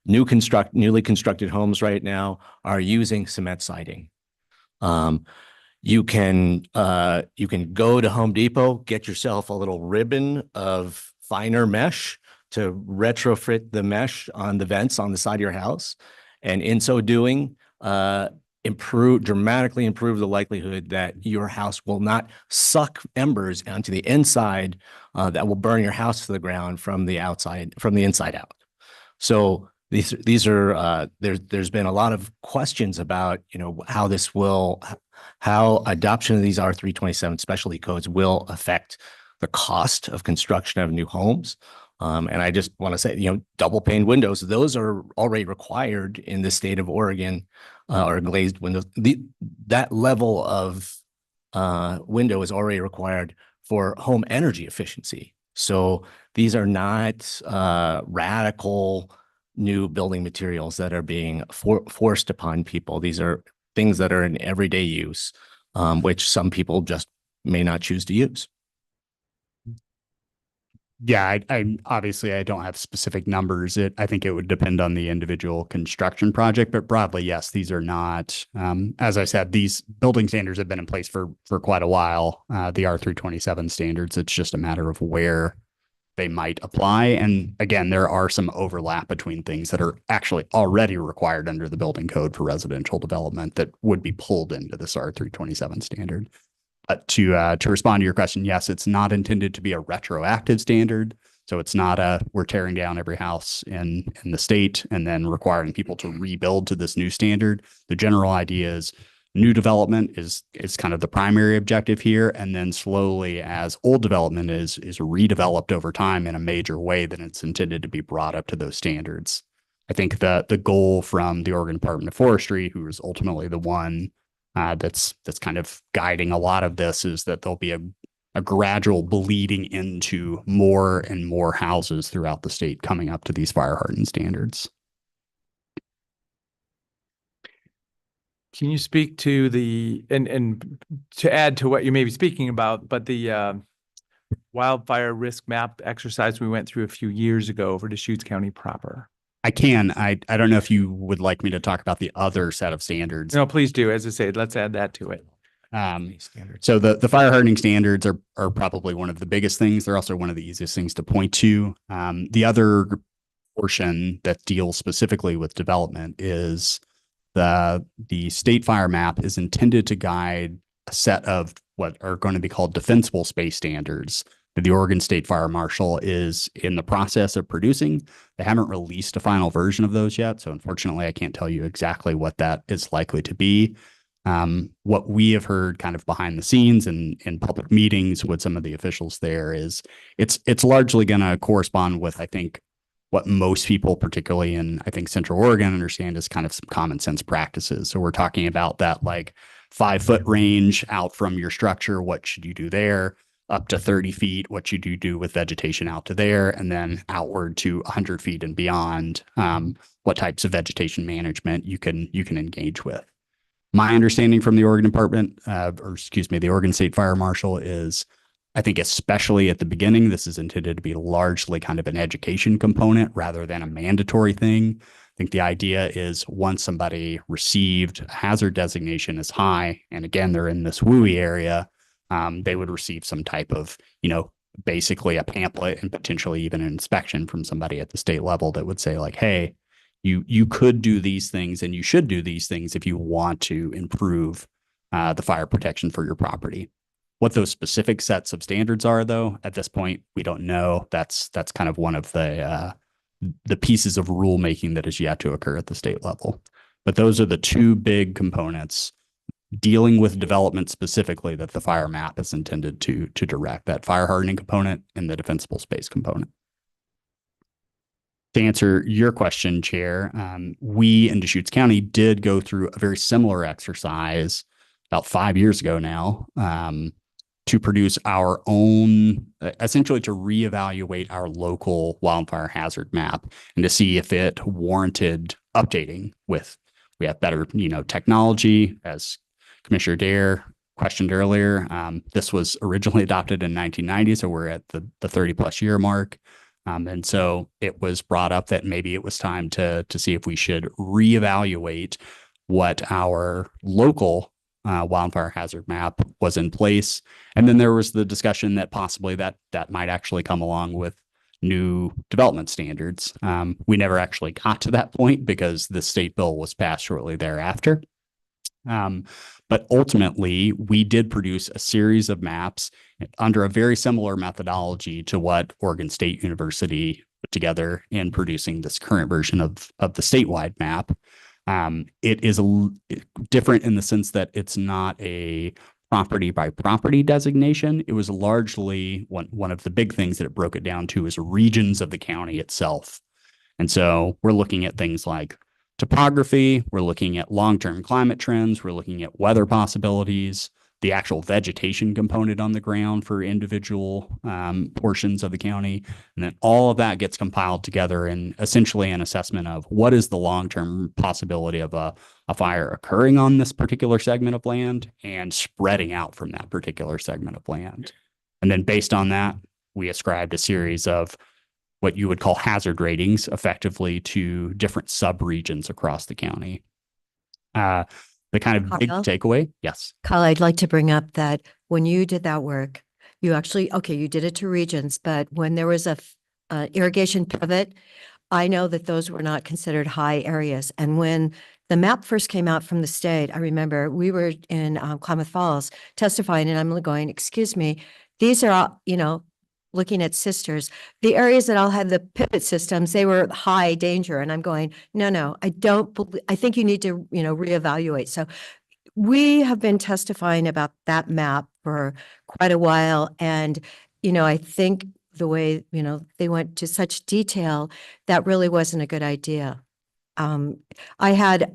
S4: newly constructed homes right now are using cement siding. You can go to Home Depot, get yourself a little ribbon of finer mesh to retrofit the mesh on the vents on the side of your house, and in so doing, dramatically improve the likelihood that your house will not suck embers onto the inside that will burn your house to the ground from the inside out. So these are there's been a lot of questions about how adoption of these R327 specialty codes will affect the cost of construction of new homes. And I just want to say, double pane windows, those are already required in the state of Oregon, or glazed windows. That level of window is already required for home energy efficiency. So these are not radical new building materials that are being forced upon people. These are things that are in everyday use, which some people just may not choose to use.
S7: Yeah, I obviously I don't have specific numbers. I think it would depend on the individual construction project, but broadly, yes, these are not. As I said, these building standards have been in place for quite a while. The R327 standards, it's just a matter of where they might apply. And again, there are some overlap between things that are actually already required under the building code for residential development that would be pulled into this R327 standard. But to respond to your question, yes, it's not intended to be a retroactive standard. So it's not we're tearing down every house in the state and then requiring people to rebuild to this new standard. The general idea is new development is kind of the primary objective here. And then slowly, as old development is redeveloped over time in a major way, then it's intended to be brought up to those standards. I think the goal from the Oregon Department of Forestry, who is ultimately the one that's kind of guiding a lot of this, is that there'll be a gradual bleeding into more and more houses throughout the state coming up to these fire hardened standards.
S1: Can you speak to and to add to what you may be speaking about, but the wildfire risk map exercise we went through a few years ago over Deschutes County proper?
S7: I can. I don't know if you would like me to talk about the other set of standards.
S1: No, please do. As I said, let's add that to it.
S7: So the fire hardening standards are probably one of the biggest things. They're also one of the easiest things to point to. The other portion that deals specifically with development is the state fire map is intended to guide a set of what are going to be called defensible space standards that the Oregon State Fire Marshal is in the process of producing. They haven't released a final version of those yet, so unfortunately I can't tell you exactly what that is likely to be. What we have heard kind of behind the scenes and in public meetings with some of the officials there is it's largely going to correspond with, I think, what most people, particularly in, I think, Central Oregon, understand as kind of some common sense practices. So we're talking about that like 5-foot range out from your structure. What should you do there? Up to 30 feet. What should you do with vegetation out to there? And then outward to 100 feet and beyond. What types of vegetation management you can engage with. My understanding from the Oregon the Oregon State Fire Marshal is, I think especially at the beginning, this is intended to be largely kind of an education component rather than a mandatory thing. I think the idea is once somebody received a hazard designation as high, and again, they're in this WUI area, they would receive some type of, basically a pamphlet and potentially even an inspection from somebody at the state level that would say like, hey, you could do these things and you should do these things if you want to improve the fire protection for your property. What those specific sets of standards are, though, at this point, we don't know. That's kind of one of the pieces of rulemaking that is yet to occur at the state level. But those are the two big components dealing with development specifically that the fire map is intended to direct, that fire hardening component and the defensible space component. To answer your question, Chair, we in Deschutes County did go through a very similar exercise about 5 years ago now to produce our own, essentially to reevaluate our local wildfire hazard map and to see if it warranted updating with, we have better, technology, as Commissioner Dare questioned earlier. This was originally adopted in 1990, so we're at the 30 plus year mark. And so it was brought up that maybe it was time to see if we should reevaluate what our local wildfire hazard map was in place. And then there was the discussion that possibly that might actually come along with new development standards. We never actually got to that point because the state bill was passed shortly thereafter. But ultimately, we did produce a series of maps under a very similar methodology to what Oregon State University put together in producing this current version of the statewide map. It is different in the sense that it's not a property by property designation. It was largely one of the big things that it broke it down to is regions of the county itself. And so we're looking at things like topography, we're looking at long-term climate trends, we're looking at weather possibilities, the actual vegetation component on the ground for individual portions of the county. And then all of that gets compiled together in essentially an assessment of what is the long-term possibility of a fire occurring on this particular segment of land and spreading out from that particular segment of land. And then based on that, we ascribed a series of what you would call hazard ratings effectively to different sub-regions across the county. The kind of big
S2: Kyle?
S7: takeaway, yes.
S2: Kyle, I'd like to bring up that when you did that work, you actually, you did it to regions, but when there was a irrigation pivot, I know that those were not considered high areas. And when the map first came out from the state, I remember we were in Klamath Falls testifying and I'm going, excuse me, these are all, looking at sisters, the areas that all had the pivot systems, they were high danger. And I'm going, no, I don't believe, I think you need to, reevaluate. So we have been testifying about that map for quite a while. And, I think the way, they went to such detail, that really wasn't a good idea. I had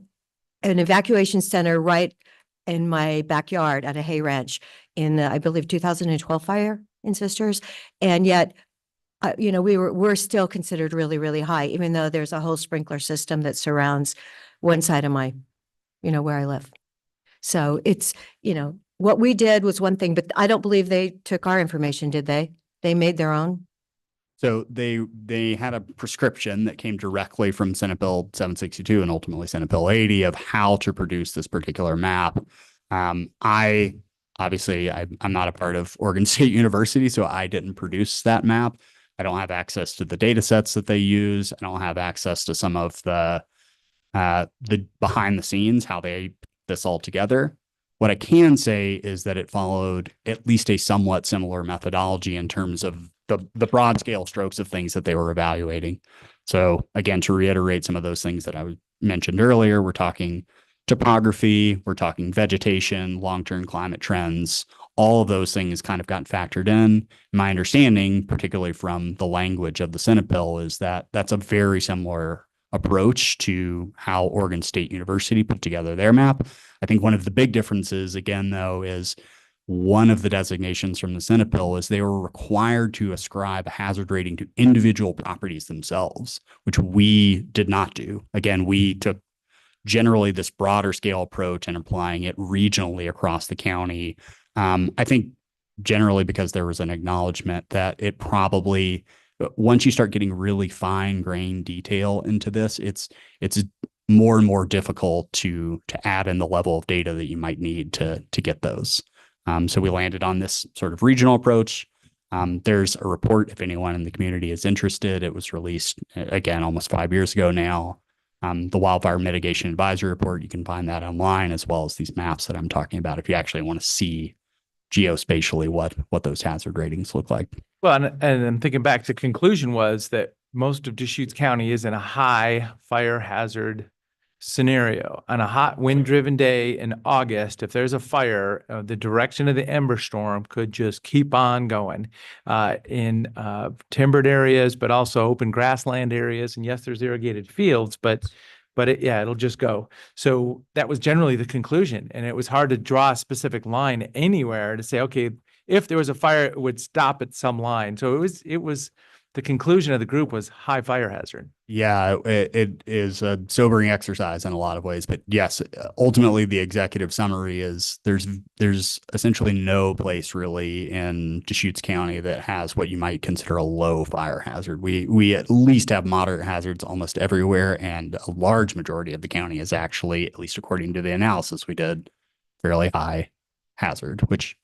S2: an evacuation center right in my backyard at a hay ranch in, I believe, 2012 fire in Sisters. And yet, we're still considered really, really high, even though there's a whole sprinkler system that surrounds one side of my, where I live. So it's, what we did was one thing, but I don't believe they took our information, did they? They made their own?
S7: So they had a prescription that came directly from Senate Bill 762 and ultimately Senate Bill 80 of how to produce this particular map. I obviously I'm not a part of Oregon State University, so I didn't produce that map. I don't have access to the data sets that they use. I don't have access to some of the behind the scenes, how they put this all together. What I can say is that it followed at least a somewhat similar methodology in terms of the broad scale strokes of things that they were evaluating. So again, to reiterate some of those things that I mentioned earlier, we're talking topography, we're talking vegetation, long-term climate trends, all of those things kind of got factored in. My understanding, particularly from the language of the Senate bill, is that that's a very similar approach to how Oregon State University put together their map. I think one of the big differences, again, though, is one of the designations from the Senate bill is they were required to ascribe a hazard rating to individual properties themselves, which we did not do. Again, we took generally this broader scale approach and applying it regionally across the county. I think generally because there was an acknowledgement that it probably, once you start getting really fine grained detail into this, it's more and more difficult to add in the level of data that you might need to get those. So we landed on this sort of regional approach. There's a report if anyone in the community is interested. It was released again almost 5 years ago now. The Wildfire Mitigation Advisory Report, you can find that online, as well as these maps that I'm talking about if you actually want to see geospatially what those hazard ratings look like.
S1: Well, and I'm thinking back, the conclusion was that most of Deschutes County is in a high fire hazard scenario. On a hot wind-driven day in August, if there's a fire, the direction of the ember storm could just keep on going in timbered areas, but also open grassland areas. And yes, there's irrigated fields, but it'll just go. So that was generally the conclusion. And it was hard to draw a specific line anywhere to say, okay, if there was a fire, it would stop at some line. So it was the conclusion of the group was high fire hazard.
S7: Yeah, it is a sobering exercise in a lot of ways, but yes, ultimately the executive summary is there's essentially no place really in Deschutes County that has what you might consider a low fire hazard. We at least have moderate hazards almost everywhere, and a large majority of the county is actually, at least according to the analysis we did, fairly high hazard, which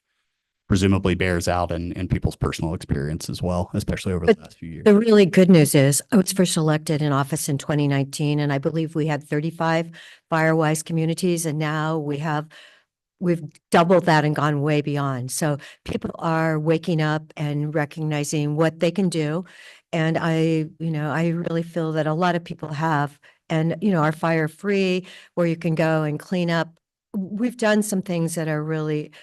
S7: presumably bears out in people's personal experience as well, especially over the last few years.
S2: The really good news is I was first elected in office in 2019, and I believe we had 35 fire-wise communities, and now we've doubled that and gone way beyond. So people are waking up and recognizing what they can do. And I really feel that a lot of people have, and, are fire free, where you can go and clean up. We've done some things that are really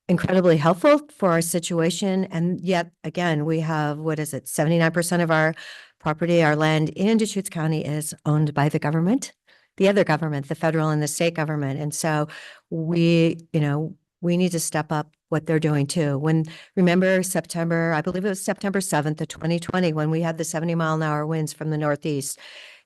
S2: incredibly helpful for our situation. And yet again, we have, 79% of our property, our land in Deschutes County is owned by the government, the other government, the federal and the state government. And so we need to step up what they're doing too. Remember September, I believe it was September 7th of 2020, when we had the 70-mile-an-hour winds from the Northeast.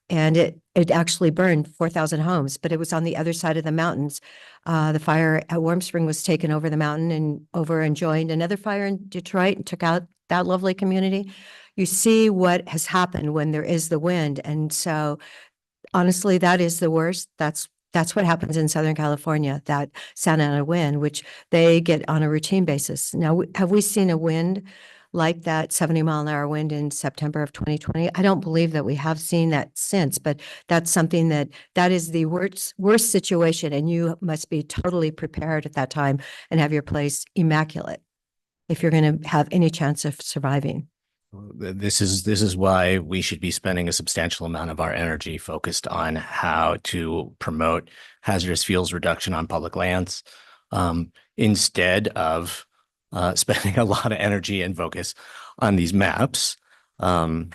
S2: And it actually burned 4,000 homes, but it was on the other side of the mountains. The fire at Warm Spring was taken over the mountain and joined another fire in Detroit and took out that lovely community. You see what has happened when there is the wind. And so honestly, that is the worst. That's what happens in Southern California, that Santa Ana wind, which they get on a routine basis. Now, have we seen a wind like that 70-mile-an-hour wind in September of 2020? I don't believe that we have seen that since, but that's something that is the worst situation. And you must be totally prepared at that time and have your place immaculate if you're going to have any chance of surviving.
S4: This is why we should be spending a substantial amount of our energy focused on how to promote hazardous fuels reduction on public lands, instead of spending a lot of energy and focus on these maps. But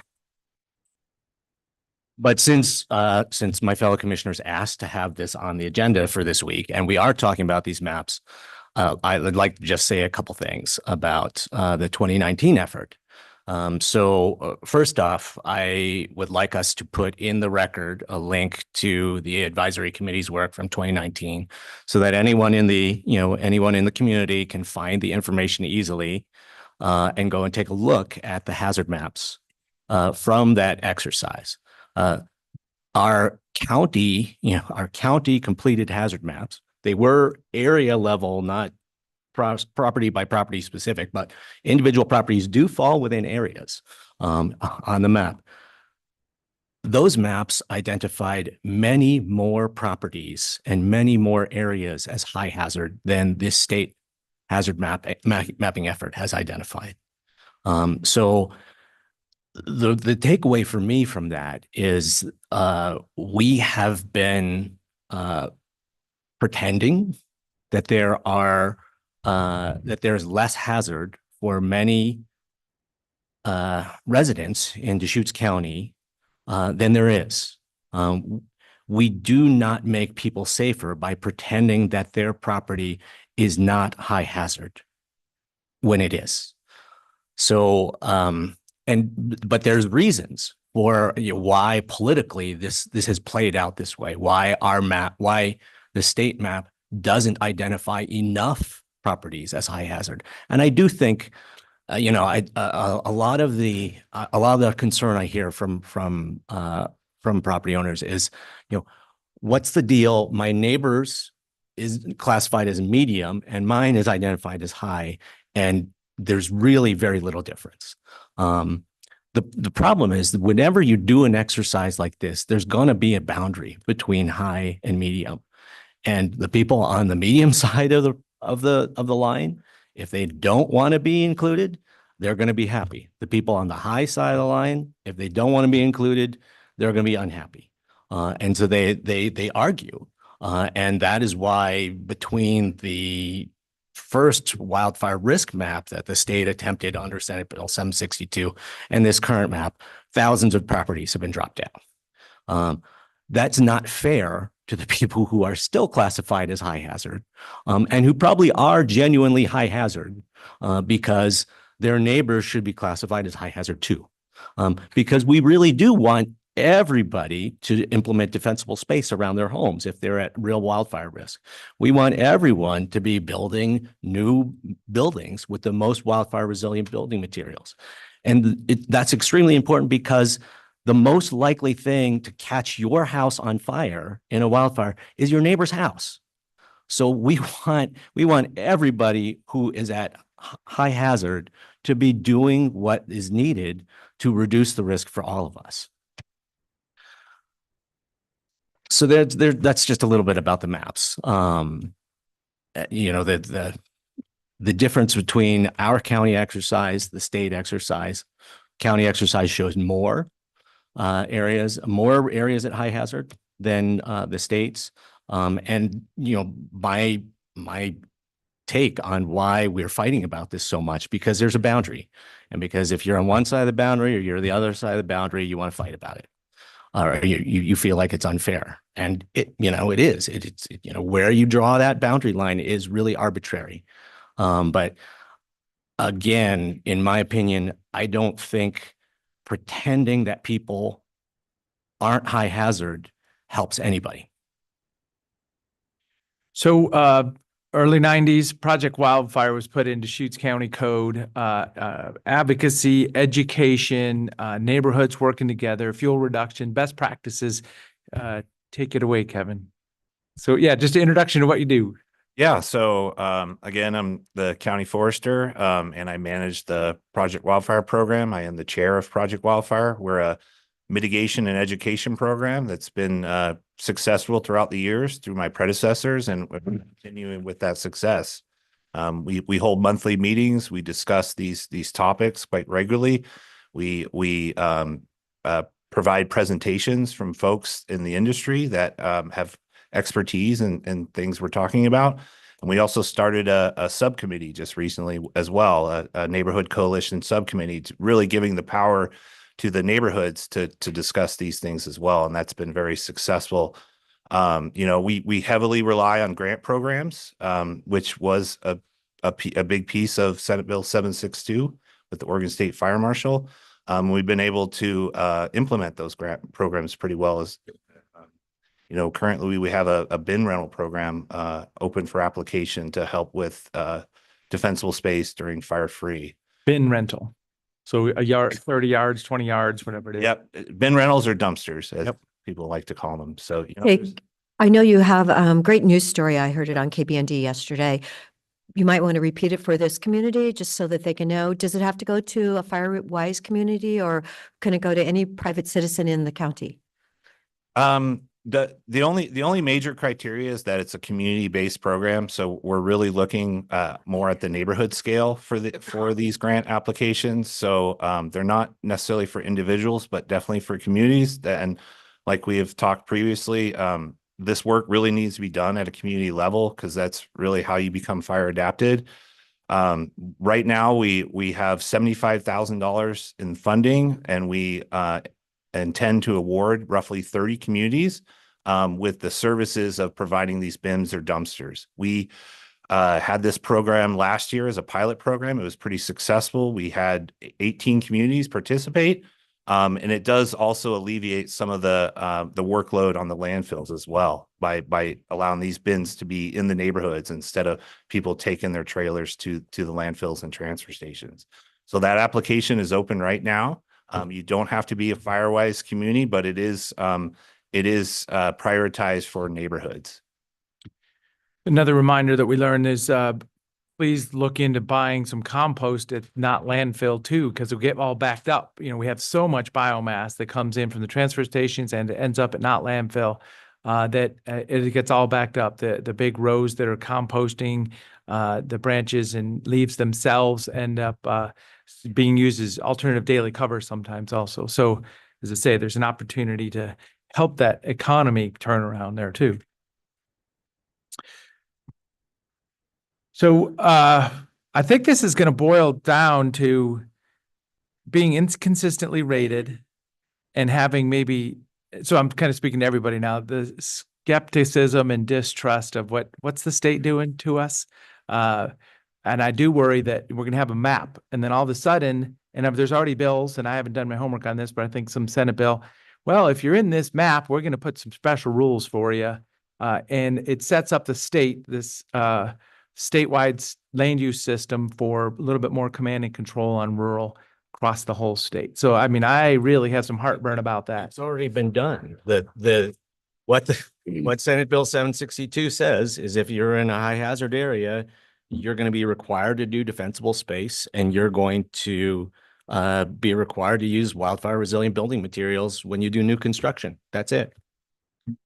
S4: since my fellow commissioners asked to have this on the agenda for this week, and we are talking about these maps, I would like to just say a couple things about the 2019 effort. First off, I would like us to put in the record a link to the advisory committee's work from 2019, so that anyone in the community can find the information easily and go and take a look at the hazard maps from that exercise. Our county, our county completed hazard maps, they were area level, not property by property specific, but individual properties do fall within areas on the map. Those maps identified many more properties and many more areas as high hazard than this state hazard mapping effort has identified. So the takeaway for me from that is we have been pretending that there's less hazard for many residents in Deschutes County than there is. We do not make people safer by pretending that their property is not high hazard when it is. So, but there's reasons for why politically this has played out this way. Why the state map doesn't identify enough properties as high hazard. And I do think, a lot of the concern I hear from property owners is, what's the deal? My neighbor's is classified as medium and mine is identified as high, and there's really very little difference. The problem is that whenever you do an exercise like this, there's going to be a boundary between high and medium, and the people on the medium side of the line, if they don't want to be included, they're going to be happy. The people on the high side of the line, if they don't want to be included, they're going to be unhappy. And so they argue. And that is why between the first wildfire risk map that the state attempted under Senate Bill 762 and this current map, thousands of properties have been dropped down. That's not fair to the people who are still classified as high hazard, and who probably are genuinely high hazard because their neighbors should be classified as high hazard too. Because we really do want everybody to implement defensible space around their homes if they're at real wildfire risk. We want everyone to be building new buildings with the most wildfire resilient building materials. And that's extremely important because the most likely thing to catch your house on fire in a wildfire is your neighbor's house. So we want everybody who is at high hazard to be doing what is needed to reduce the risk for all of us. So that's just a little bit about the maps. The difference between our county exercise, the state exercise. County exercise shows more areas at high hazard than the states. And my take on why we're fighting about this so much, because there's a boundary, and because if you're on one side of the boundary or you're the other side of the boundary, you want to fight about it. Or you feel like it's unfair, and it is. It's where you draw that boundary line is really arbitrary. But again, in my opinion, I don't think pretending that people aren't high hazard helps anybody.
S1: So early 90s, Project Wildfire was put into Deschutes County Code, advocacy, education, neighborhoods working together, fuel reduction, best practices. Take it away, Kevin. So yeah, just an introduction to what you do.
S8: Yeah. So again, I'm the county forester, and I manage the Project Wildfire program. I am the chair of Project Wildfire. We're a mitigation and education program that's been successful throughout the years through my predecessors, and we're continuing with that success. We hold monthly meetings. We discuss these topics quite regularly. We provide presentations from folks in the industry that have expertise in things we're talking about. And we also started a subcommittee just recently as well, a neighborhood coalition subcommittee, really giving the power to the neighborhoods to discuss these things as well. And that's been very successful. We heavily rely on grant programs, which was a big piece of Senate Bill 762 with the Oregon State Fire Marshal. We've been able to implement those grant programs pretty well. As currently we have a bin rental program open for application to help with defensible space during fire free.
S1: Bin rental. So a yard, 30 yards, 20 yards, whatever it is.
S8: Yep. Bin rentals or dumpsters, as
S1: Yep.
S8: people like to call them. So,
S2: Hey, I know you have great news story. I heard it on KBND yesterday. You might want to repeat it for this community just so that they can know. Does it have to go to a FireWise community or can it go to any private citizen in the county?
S8: The only major criteria is that it's a community-based program. So we're really looking more at the neighborhood scale for these grant applications. So they're not necessarily for individuals, but definitely for communities. And like we have talked previously, this work really needs to be done at a community level because that's really how you become fire adapted. Right now, we have $75,000 in funding, and we intend to award roughly 30 communities with the services of providing these bins or dumpsters. We had this program last year as a pilot program. It was pretty successful. We had 18 communities participate. And it does also alleviate some of the workload on the landfills as well by allowing these bins to be in the neighborhoods instead of people taking their trailers to the landfills and transfer stations. So that application is open right now. You don't have to be a FireWise community, but it is prioritized for neighborhoods.
S1: Another reminder that we learned is please look into buying some compost at not landfill too, because it'll get all backed up. You know, we have so much biomass that comes in from the transfer stations and it ends up at not landfill that it gets all backed up. The big rows that are composting, the branches and leaves themselves end up being used as alternative daily cover sometimes also. So as I say, there's an opportunity to help that economy turn around there too. So I think this is going to boil down to being inconsistently rated and having maybe, so I'm kind of speaking to everybody now, the skepticism and distrust of what's the state doing to us. And I do worry that we're going to have a map and then all of a sudden, and if there's already bills, and I haven't done my homework on this, but I think some Senate bill, well, if you're in this map, we're going to put some special rules for you. And it sets up the state, this statewide land use system for a little bit more command and control on rural across the whole state. So, I mean, I really have some heartburn about that.
S4: It's already been done. What Senate Bill 762 says is if you're in a high hazard area, you're going to be required to do defensible space and you're going to be required to use wildfire resilient building materials when you do new construction. That's it.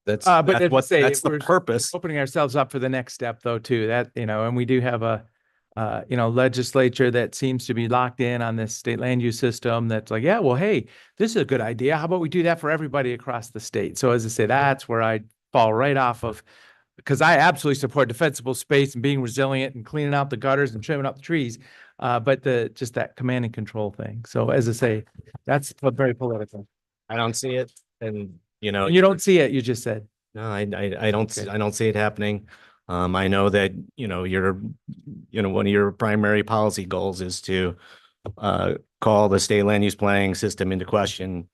S4: That's the purpose.
S1: Opening ourselves up for the next step though, too, that, you know, and we do have a, legislature that seems to be locked in on this state land use system. That's like, yeah, well, hey, this is a good idea. How about we do that for everybody across the state? So as I say, that's where I fall right off of, because I absolutely support defensible space and being resilient and cleaning out the gutters and trimming up the trees. But just that command and control thing. So as I say, that's very political.
S4: I don't see it. And
S1: you don't see it, you just said.
S4: No, I don't
S1: Okay.
S4: I don't see it happening. I know that, one of your primary policy goals is to call the state land use planning system into question.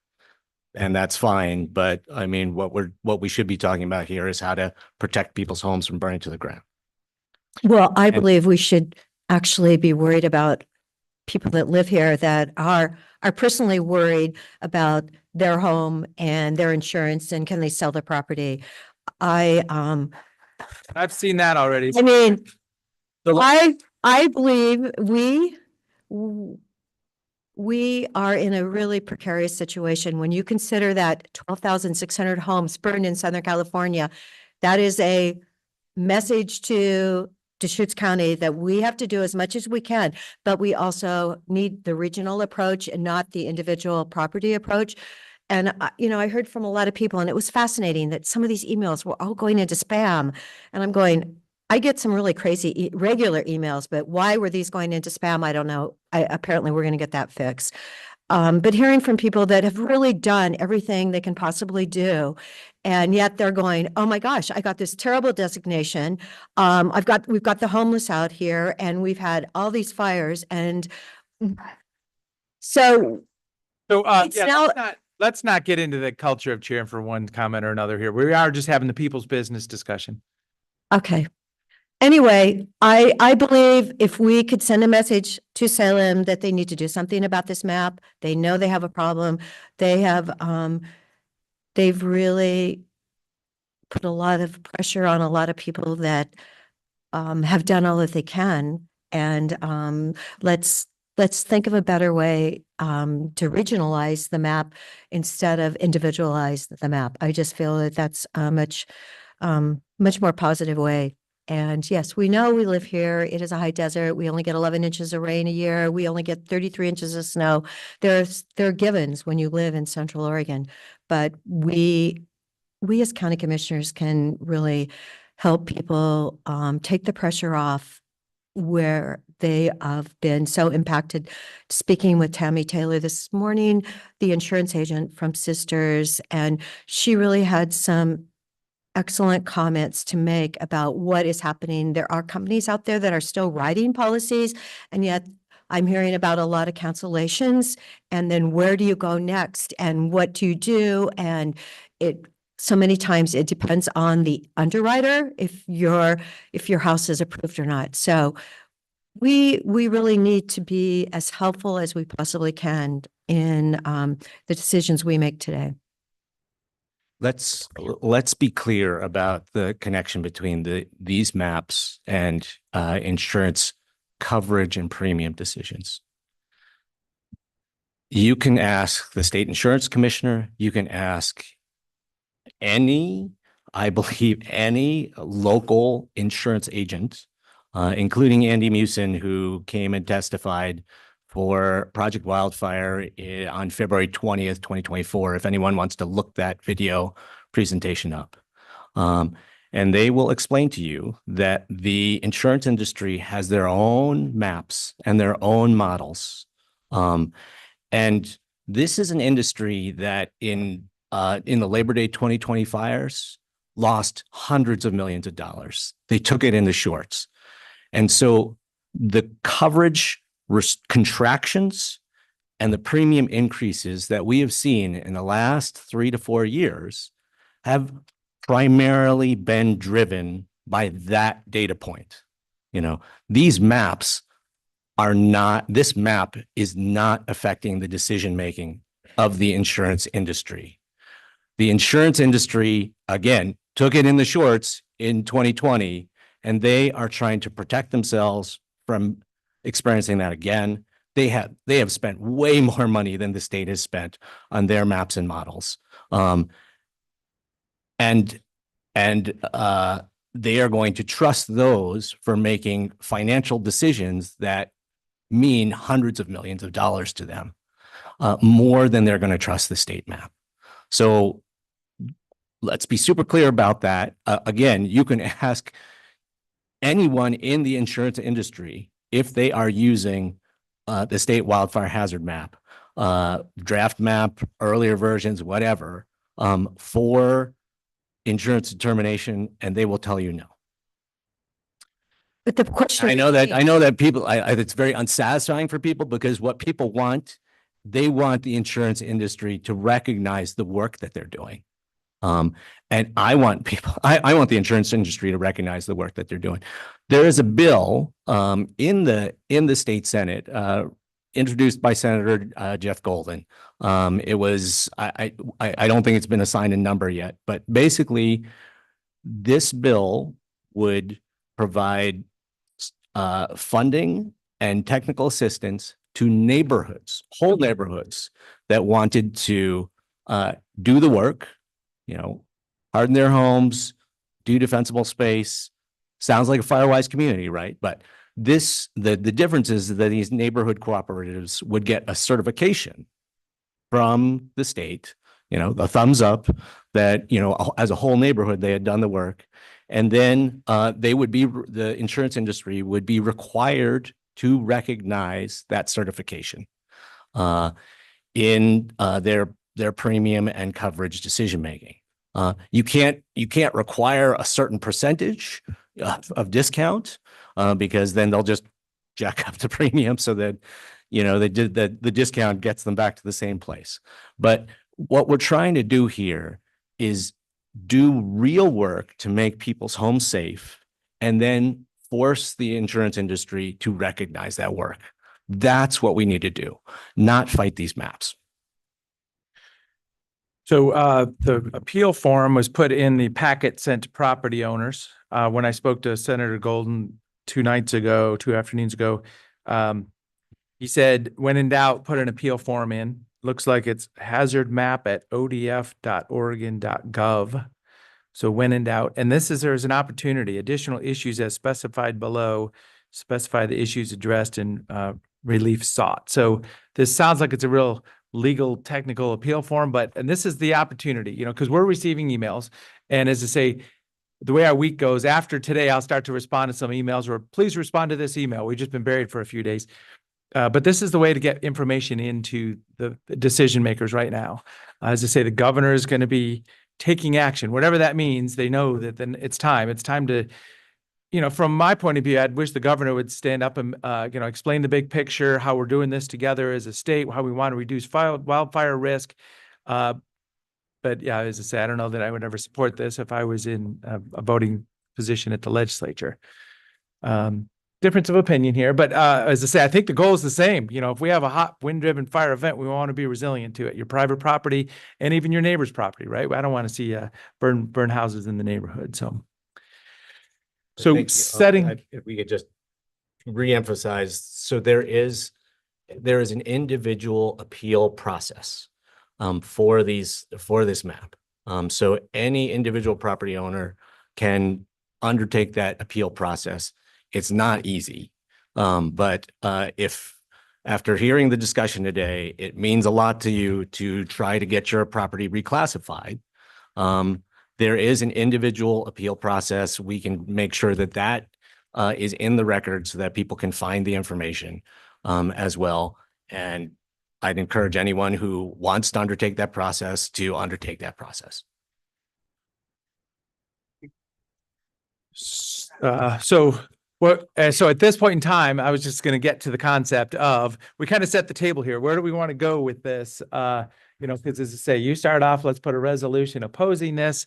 S4: And that's fine. But I mean, what we should be talking about here is how to protect people's homes from burning to the ground.
S2: Well, I believe we should actually be worried about people that live here that are personally worried about their home and their insurance and can they sell their property.
S1: I've seen that already.
S2: I mean, I believe we are in a really precarious situation when you consider that 12,600 homes burned in Southern California. That is a message to Deschutes County that we have to do as much as we can, but we also need the regional approach and not the individual property approach. And, I heard from a lot of people, and it was fascinating that some of these emails were all going into spam. And I'm going, I get some really crazy regular emails, but why were these going into spam? I don't know. Apparently we're going to get that fixed. But hearing from people that have really done everything they can possibly do, and yet they're going, oh my gosh, I got this terrible designation. We've got the homeless out here and we've had all these fires. And so it's now,
S1: let's not get into the culture of cheering for one comment or another here. We are just having the people's business discussion.
S2: okay. Anyway, I believe if we could send a message to Salem that they need to do something about this map, they know they have a problem. They have, they've really put a lot of pressure on a lot of people that have done all that they can. And let's think of a better way to regionalize the map instead of individualize the map. I just feel that that's a much more positive way. And yes, we know we live here. It is a high desert. We only get 11 inches of rain a year. We only there 33 inches of snow. There are givens when you live in Central Oregon, but we as county commissioners can really help people take the pressure off where they have been so impacted. Speaking with Tammy Taylor this morning, the insurance agent from Sisters, and she really had some excellent comments to make about what is happening. There are companies out there that are still writing policies, and yet I'm hearing about a lot of cancellations. And then where do you go next? And what do you do? And so many times it depends on the underwriter if your house is approved or not. So we really need to be as helpful as we possibly can in the decisions we make today.
S4: Let's be clear about the connection between these maps and insurance coverage and premium decisions. You can ask the state insurance commissioner, you can ask I believe any local insurance agent, including Andy Musin, who came and testified for Project Wildfire on February 20th, 2024, if anyone wants to look that video presentation up. And they will explain to you that the insurance industry has their own maps and their own models. And this is an industry that in the Labor Day 2020 fires lost hundreds of millions of dollars. They took it in the shorts. And so the coverage contractions and the premium increases that we have seen in the last 3 to 4 years have primarily been driven by that data point. These maps this map is not affecting the decision-making of the insurance industry. The insurance industry, again, took it in the shorts in 2020, and they are trying to protect themselves from experiencing that again. They have spent way more money than the state has spent on their maps and models. And they are going to trust those for making financial decisions that mean hundreds of millions of dollars to them, more than they're going to trust the state map. So let's be super clear about that. Again, you can ask anyone in the insurance industry if they are using the state wildfire hazard map, draft map, earlier versions, whatever, for insurance determination, and they will tell you no.
S2: But the question
S4: I know that people, it's very unsatisfying for people, because what people want, they want the insurance industry to recognize the work that they're doing. And I want I want the insurance industry to recognize the work that they're doing. There is a bill in the state Senate introduced by Senator Jeff Golden. It was, I don't think it's been assigned a number yet, but basically this bill would provide funding and technical assistance to whole neighborhoods that wanted to do the work, harden their homes, do defensible space. Sounds like a Firewise community, right? But the difference is that these neighborhood cooperatives would get a certification from the state, the thumbs up that, as a whole neighborhood, they had done the work. And then the insurance industry would be required to recognize that certification in their premium and coverage decision-making. You can't require a certain percentage of discount because then they'll just jack up the premium so that, the discount gets them back to the same place. But what we're trying to do here is do real work to make people's homes safe, and then force the insurance industry to recognize that work. That's what we need to do, not fight these maps.
S1: So the appeal form was put in the packet sent to property owners. When I spoke to Senator Golden 2 afternoons ago, he said, when in doubt, put an appeal form in. Looks like it's hazardmap@odf.oregon.gov. So when in doubt, and there's an opportunity, additional issues as specified below, specify the issues addressed and relief sought. So this sounds like it's a real legal technical appeal form, and this is the opportunity, because we're receiving emails. And as I say, the way our week goes, after today, I'll start to respond to some emails or please respond to this email. We've just been buried for a few days. But this is the way to get information into the decision makers right now. As I say, the governor is going to be taking action, whatever that means. They know that then it's time. It's time to, from my point of view, I'd wish the governor would stand up and, explain the big picture, how we're doing this together as a state, how we want to reduce wildfire risk. But yeah, as I say, I don't know that I would ever support this if I was in a voting position at the legislature. Difference of opinion here, but as I say, I think the goal is the same. If we have a hot wind-driven fire event, we want to be resilient to it. Your private property and even your neighbor's property, right? I don't want to see burn houses in the neighborhood. So setting.
S4: If we could just reemphasize, so there is an individual appeal process for this map. So any individual property owner can undertake that appeal process. It's not easy, but if after hearing the discussion today, it means a lot to you to try to get your property reclassified. There is an individual appeal process. We can make sure that is in the record so that people can find the information as well. And I'd encourage anyone who wants to undertake that process to undertake that process.
S1: So at this point in time, I was just going to get to the concept of, we kind of set the table here. Where do we want to go with this? Because as I say, you start off, let's put a resolution opposing this.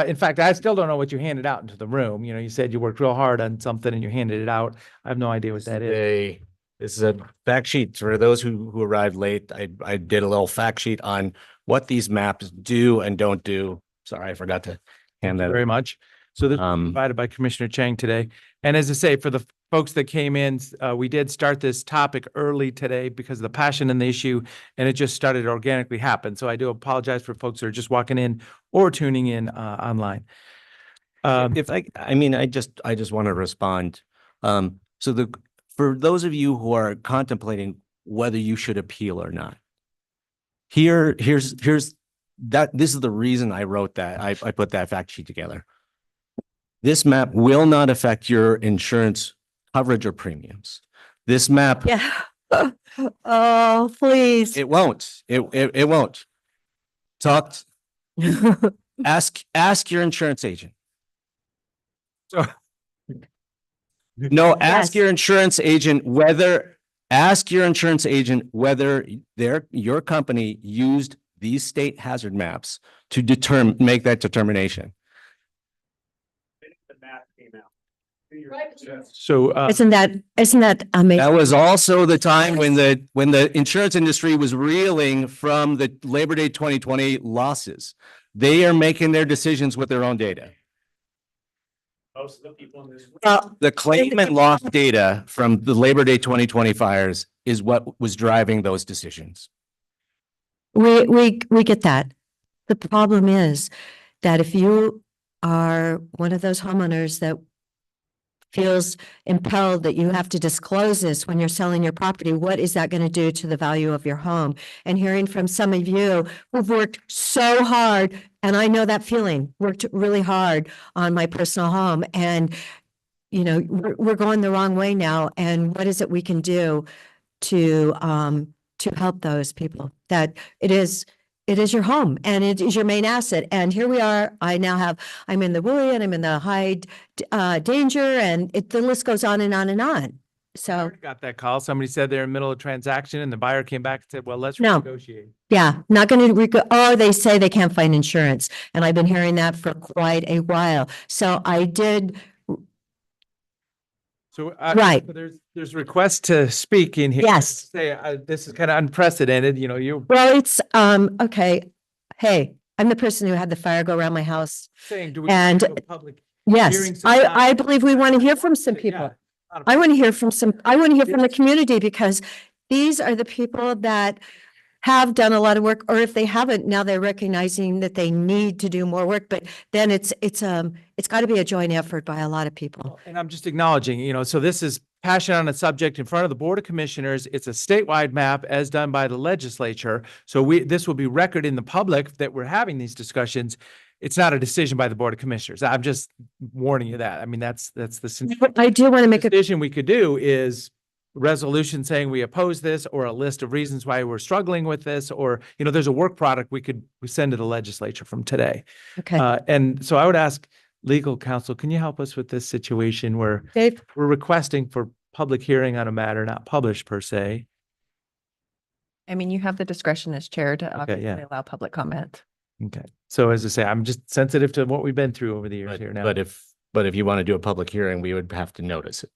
S1: In fact, I still don't know what you handed out into the room. You said you worked real hard on something and you handed it out. I have no idea what that is.
S4: This is a fact sheet for those who arrived late. I did a little fact sheet on what these maps do and don't do. Sorry, I forgot to hand that.
S1: Very much. So this was provided by Commissioner Chang today. And as I say, for the folks that came in, we did start this topic early today because of the passion in the issue, and it just started to organically happen. So I do apologize for folks that are just walking in or tuning in online.
S4: I just want to respond. For those of you who are contemplating whether you should appeal or not, here's that. This is the reason I wrote that. I put that fact sheet together. This map will not affect your insurance coverage or premiums. This map.
S2: Yeah. Oh, please.
S4: It won't. It won't. Ask your insurance agent. No, ask your insurance agent whether your company used these state hazard maps to make that determination.
S1: So
S2: Isn't that amazing?
S4: That was also the time when the insurance industry was reeling from the Labor Day 2020 losses. They are making their decisions with their own data.
S8: Most of the people in this room.
S2: Well,
S4: The claimant lost data from the Labor Day 2020 fires is what was driving those decisions.
S2: we get that. The problem is that if you are one of those homeowners that feels impelled that you have to disclose this when you're selling your property, what is that going to do to the value of your home? And hearing from some of you who've worked so hard, and I know that feeling, worked really hard on my personal home, and we're going the wrong way now. And what is it we can do to help those people? That it is your home and it is your main asset. And here we are. I'm in the woolly and I'm in the high danger, and the list goes on and on and on.
S1: I
S2: So,
S1: already got that call. Somebody said they're in the middle of a transaction and the buyer came back and said, well, let's
S2: No.
S1: negotiate.
S2: yeah, not going to, they say they can't find insurance. And I've been hearing that for quite a while. So I did
S1: So,
S2: Right.
S1: so there's requests to speak in here.
S2: Yes.
S1: Say, this is kind of unprecedented, you
S2: Well, it's, okay. Hey, I'm the person who had the fire go around my house.
S1: saying, do we?
S2: And-
S1: do a public
S2: Yes,
S1: hearing some
S2: I
S1: time?
S2: believe we want to hear from some
S1: Yeah,
S2: people.
S1: not a
S2: I want to hear from I want to hear from the
S1: Yes.
S2: community because these are the people that have done a lot of work, or if they haven't, now they're recognizing that they need to do more work, but then it's got to be a joint effort by a lot of people.
S1: And I'm just acknowledging, so this is passion on a subject in front of the Board of Commissioners. It's a statewide map as done by the legislature. So this will be record in the public that we're having these discussions. It's not a decision by the Board of Commissioners. I'm just warning you that. I mean, that's the
S2: But I do want to make a,
S1: decision we could do is resolution saying we oppose this, or a list of reasons why we're struggling with this, or, there's a work product we send to the legislature from today.
S2: okay,
S1: And so I would ask legal counsel, can you help us with this situation where
S2: Dave,
S1: we're requesting for public hearing on a matter not published per se?
S6: I mean, you have the discretion as chair to
S1: yeah.
S6: obviously allow public comment.
S1: Okay. So as I say, I'm just sensitive to what we've been through over the years
S4: But,
S1: here now.
S4: but if you want to do a public hearing, we would have to notice it.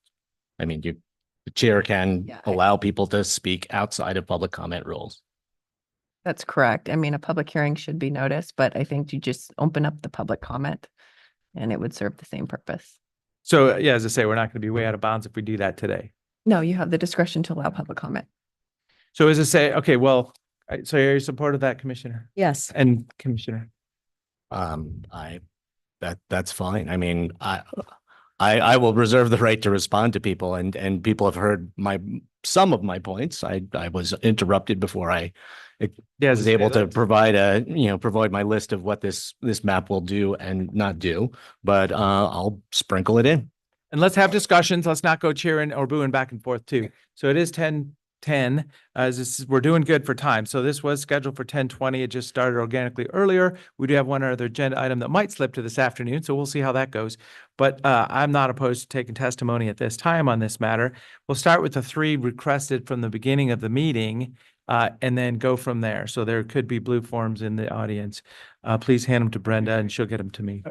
S4: I mean, the chair can
S6: Yeah,
S4: allow people to speak outside of public comment rules.
S6: That's correct. I mean, a public hearing should be noticed, but I think you just open up the public comment and it would serve the same purpose.
S1: So yeah, as I say, we're not going to be way out of bounds if we do that today.
S6: No, you have the discretion to allow public comment.
S1: So as I say, okay, well, so are you supportive of that, Commissioner
S2: yes,
S1: and Commissioner?
S4: That's fine. I mean, I will reserve the right to respond to people, and people have heard some of my points. I was interrupted before I
S1: Yeah, as I
S4: was
S1: say,
S4: able to
S1: let's-
S4: provide my list of what this map will do and not do, but I'll sprinkle it in.
S1: And let's have discussions. Let's not go cheering or booing back and forth too. So it is 10:10. We're doing good for time. So this was scheduled for 10:20. It just started organically earlier. We do have one other agenda item that might slip to this afternoon, so we'll see how that goes. But I'm not opposed to taking testimony at this time on this matter. We'll start with the three requested from the beginning of the meeting, and then go from there. So there could be blue forms in the audience. Please hand them to Brenda and she'll get them to me.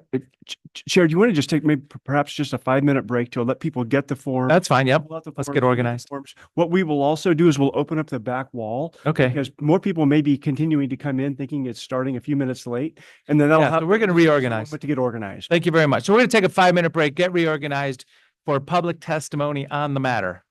S9: Chair, do you want to just take maybe perhaps just a 5-minute break to let people get the form?
S1: That's fine. Yep.
S9: fill out the
S1: Let's
S9: forms,
S1: get
S9: fill out the
S1: organized.
S9: forms. What we will also do is we'll open up the back wall
S1: Okay.
S9: because more people may be continuing to come in thinking it's starting a few minutes late. And then that'll
S1: Yeah, so
S9: help.
S1: we're gonna reorganize.
S9: But to get organized.
S1: Thank you very much. So we're going to take a 5-minute break, get reorganized for public testimony on the matter.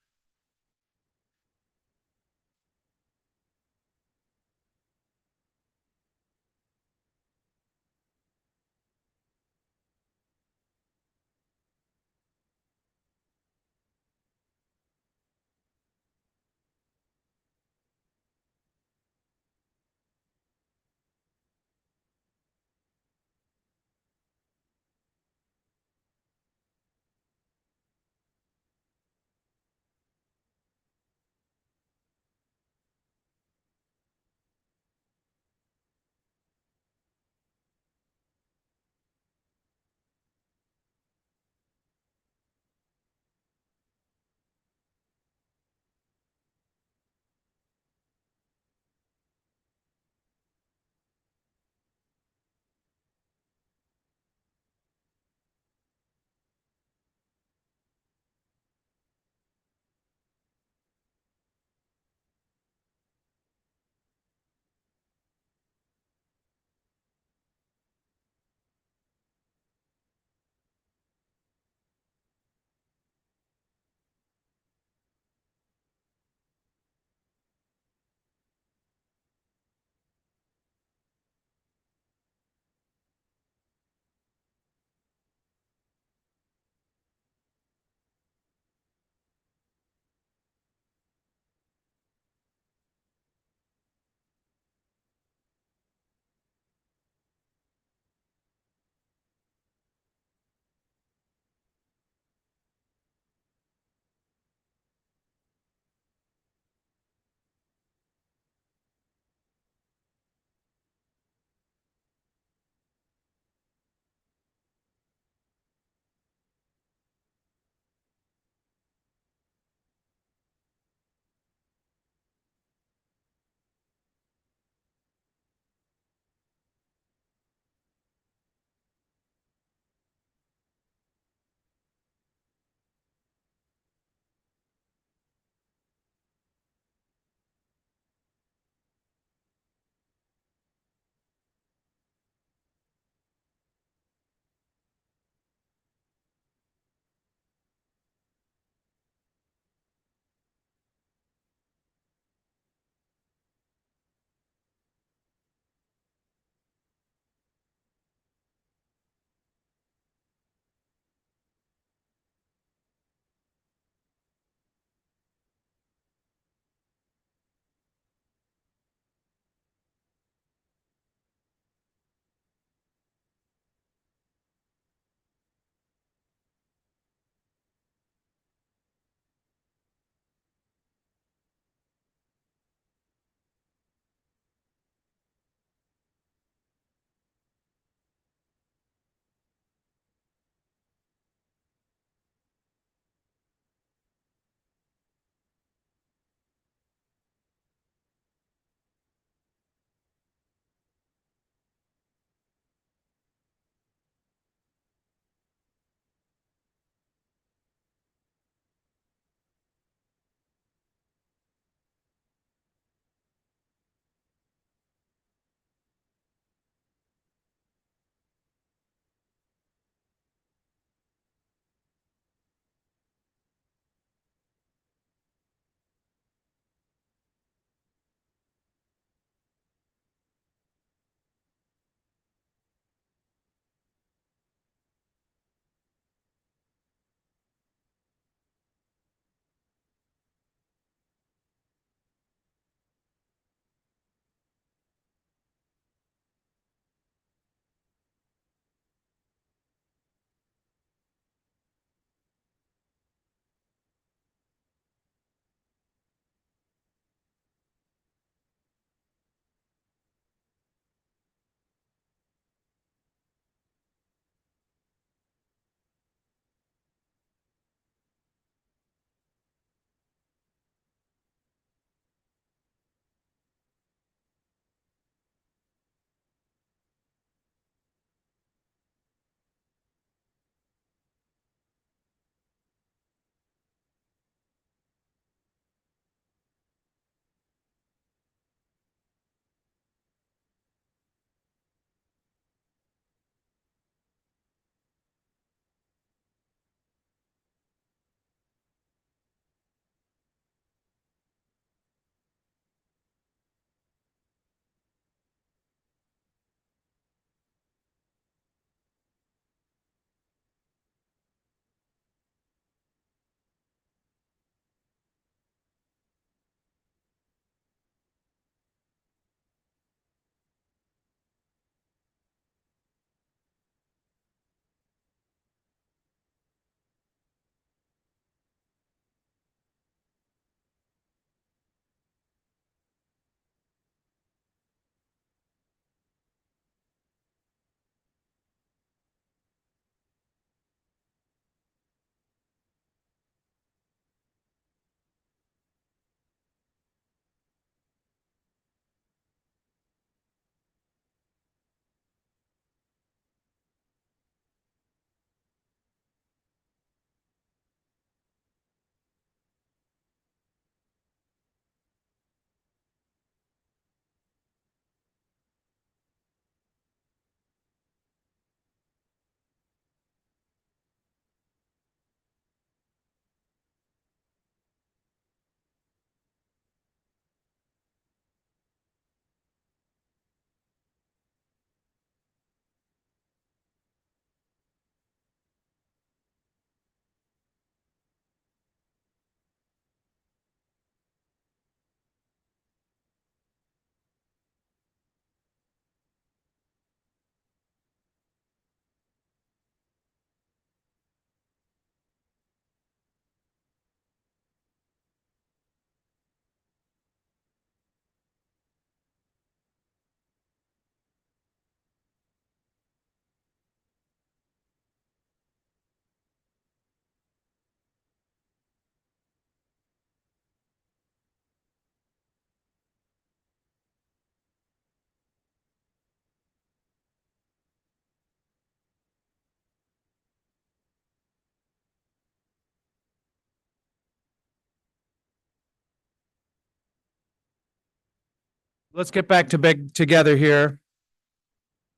S1: Let's get back to big together here.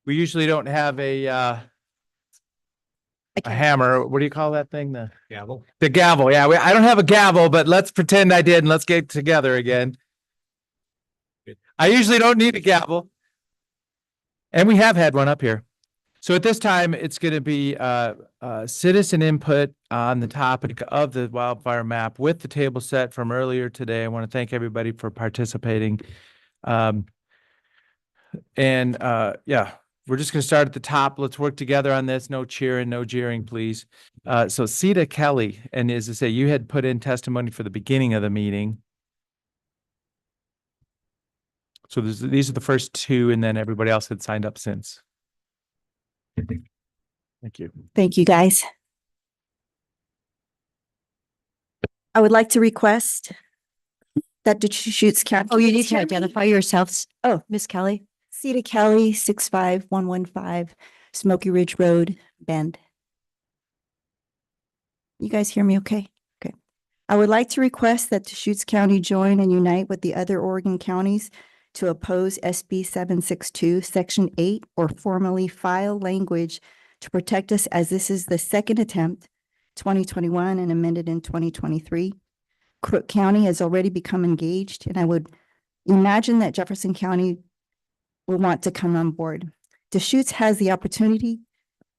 S1: We usually don't have a hammer. What do you call that thing? The
S4: Gavel.
S1: The gavel. Yeah, I don't have a gavel, but let's pretend I did and let's get together again. I usually don't need a gavel. And we have had one up here. So at this time, it's going to be citizen input on the topic of the wildfire map with the table set from earlier today. I want to thank everybody for participating. Yeah, we're just going to start at the top. Let's work together on this. No cheering, no jeering, please. So Sita Kelly, and as I say, you had put in testimony for the beginning of the meeting. So these are the first two, and then everybody else had signed up since. Thank you.
S2: Thank you, guys. I would like to request that Deschutes County. Oh, you need to identify yourselves. Oh, Miss Kelly. Sita Kelly, 65115 Smoky Ridge Road, Bend. You guys hear me okay? Okay. I would like to request that Deschutes County join and unite with the other Oregon counties to oppose SB 762, Section 8, or formally file language to protect us, as this is the second attempt, 2021 and amended in 2023. Crook County has already become engaged, and I would imagine that Jefferson County will want to come on board. Deschutes has the opportunity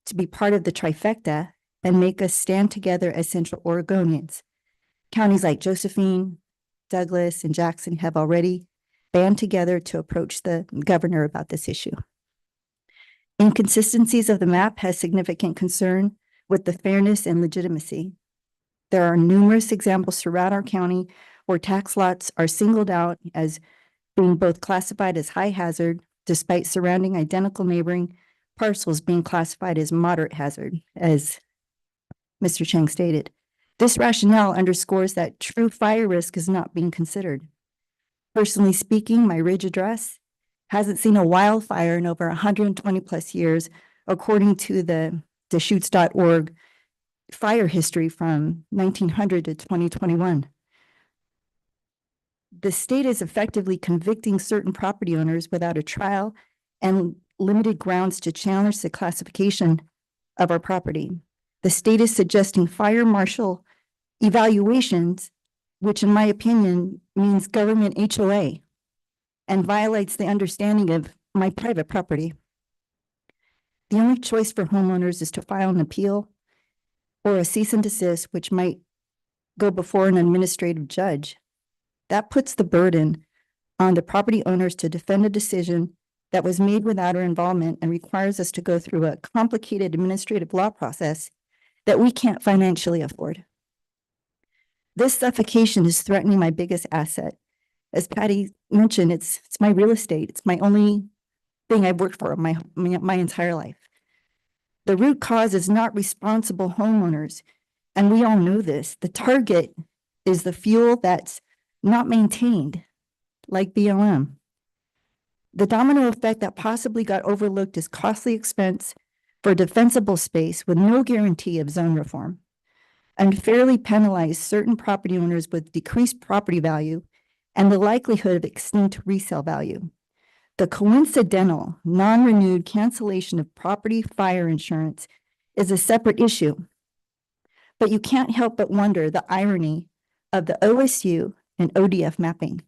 S2: to be part of the trifecta and make us stand together as Central Oregonians. Counties like Josephine, Douglas, and Jackson have already band together to approach the governor about this issue. Inconsistencies of the map has significant concern with the fairness and legitimacy. There are numerous examples throughout our county where tax lots are singled out as being both classified as high hazard, despite surrounding identical neighboring parcels being classified as moderate hazard, as Mr. Chang stated. This rationale underscores that true fire risk is not being considered. Personally speaking, my Ridge address hasn't seen a wildfire in over 120 plus years, according to the Deschutes.org fire history from 1900 to 2021. The state is effectively convicting certain property owners without a trial and limited grounds to challenge the classification of our property. The state is suggesting fire marshal evaluations, which in my opinion means government HOA, and violates the understanding of my private property. The only choice for homeowners is to file an appeal or a cease and desist, which might go before an administrative judge. That puts the burden on the property owners to defend a decision that was made without our involvement and requires us to go through a complicated administrative law process that we can't financially afford. This suffocation is threatening my biggest asset. As Patty mentioned, it's my real estate. It's my only thing I've worked for my entire life. The root cause is not responsible homeowners, and we all know this. The target is the fuel that's not maintained, like BLM. The domino effect that possibly got overlooked is costly expense for defensible space with no guarantee of zone reform. Unfairly penalize certain property owners with decreased property value and the likelihood of extinct resale value. The coincidental, non-renewed cancellation of property fire insurance is a separate issue. But you can't help but wonder the irony of the OSU and ODF mapping.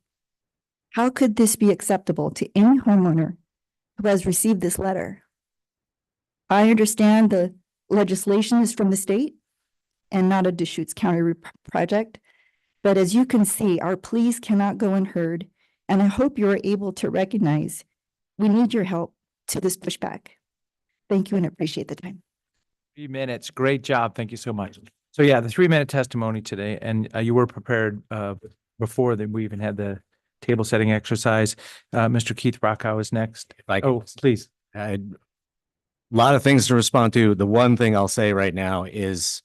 S2: How could this be acceptable to any homeowner who has received this letter? I understand the legislation is from the state and not a Deschutes County project, but as you can see, our pleas cannot go unheard, and I hope you are able to recognize we need your help to this pushback. Thank you and I appreciate the time.
S1: 3 minutes. Great job. Thank you so much. So yeah, the 3-minute testimony today, and you were prepared before we even had the table setting exercise. Mr. Keith Brockow is next. Oh, please.
S4: A lot of things to respond to. The one thing I'll say right now is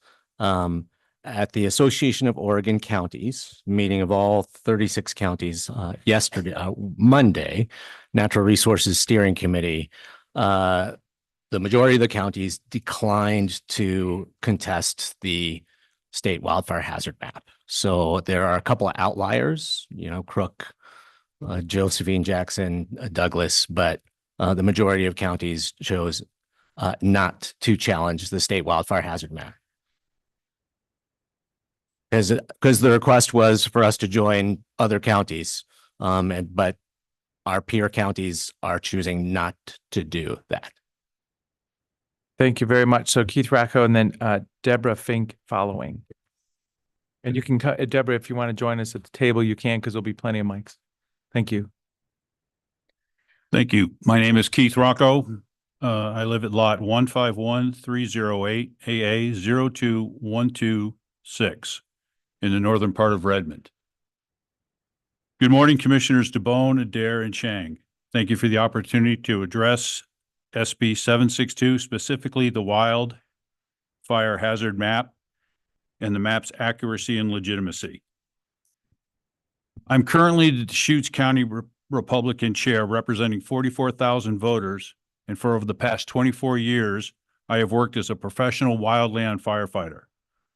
S4: at the Association of Oregon Counties, meeting of all 36 counties yesterday, Monday, Natural Resources Steering Committee, the majority of the counties declined to contest the state wildfire hazard map. So there are a couple of outliers, Crook, Josephine, Jackson, Douglas, but the majority of counties chose not to challenge the state wildfire hazard map. Because the request was for us to join other counties, but our peer counties are choosing not to do that.
S1: Thank you very much. So Keith Racco and then Deborah Fink following. And you can, Deborah, if you want to join us at the table, you can, because there'll be plenty of mics. Thank you.
S10: Thank you. My name is Keith Rocco. I live at lot 151308 AA 02126 in the northern part of Redmond. Good morning, Commissioners DeBone, Adair, and Chang. Thank you for the opportunity to address SB 762, specifically the wildfire hazard map and the map's accuracy and legitimacy. I'm currently the Deschutes County Republican chair representing 44,000 voters, and for over the past 24 years, I have worked as a professional wildland firefighter.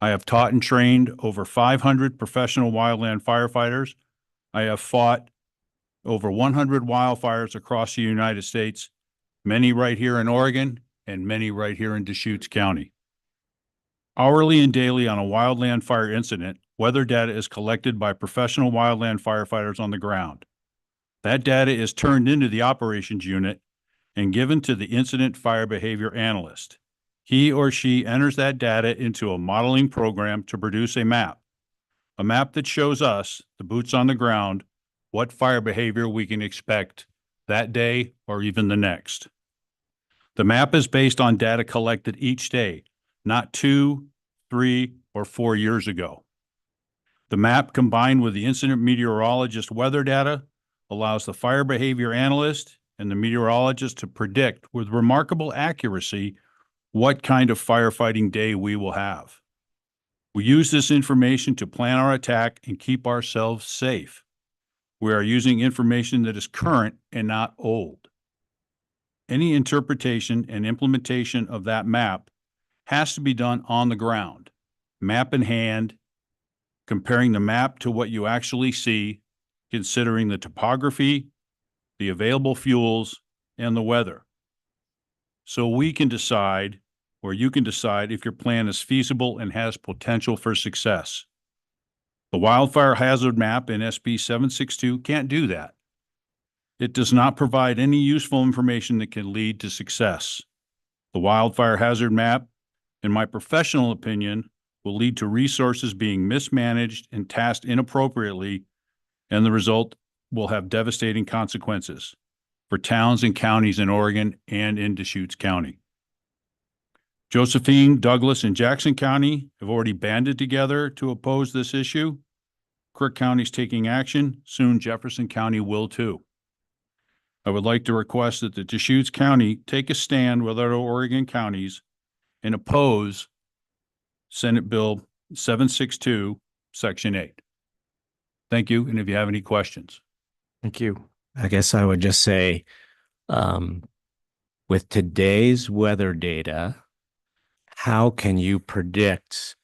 S10: I have taught and trained over 500 professional wildland firefighters. I have fought over 100 wildfires across the United States, many right here in Oregon and many right here in Deschutes County. Hourly and daily on a wildland fire incident, weather data is collected by professional wildland firefighters on the ground. That data is turned into the operations unit and given to the incident fire behavior analyst. He or she enters that data into a modeling program to produce a map that shows us, the boots on the ground, what fire behavior we can expect that day or even the next. The map is based on data collected each day, not 2, 3, or 4 years ago. The map, combined with the incident meteorologist weather data, allows the fire behavior analyst and the meteorologist to predict with remarkable accuracy what kind of firefighting day we will have. We use this information to plan our attack and keep ourselves safe. We are using information that is current and not old. Any interpretation and implementation of that map has to be done on the ground, map in hand, comparing the map to what you actually see, considering the topography, the available fuels, and the weather. So we can decide, or you can decide, if your plan is feasible and has potential for success. The wildfire hazard map in SB 762 can't do that. It does not provide any useful information that can lead to success. The wildfire hazard map, in my professional opinion, will lead to resources being mismanaged and tasked inappropriately, and the result will have devastating consequences for towns and counties in Oregon and in Deschutes County. Josephine, Douglas, and Jackson County have already banded together to oppose this issue. Crook County is taking action. Soon Jefferson County will too. I would like to request that the Deschutes County take a stand with other Oregon counties and oppose Senate Bill 762, Section 8. Thank you. And if you have any questions.
S1: Thank you.
S4: I guess I would just say, with today's weather data, how can you predict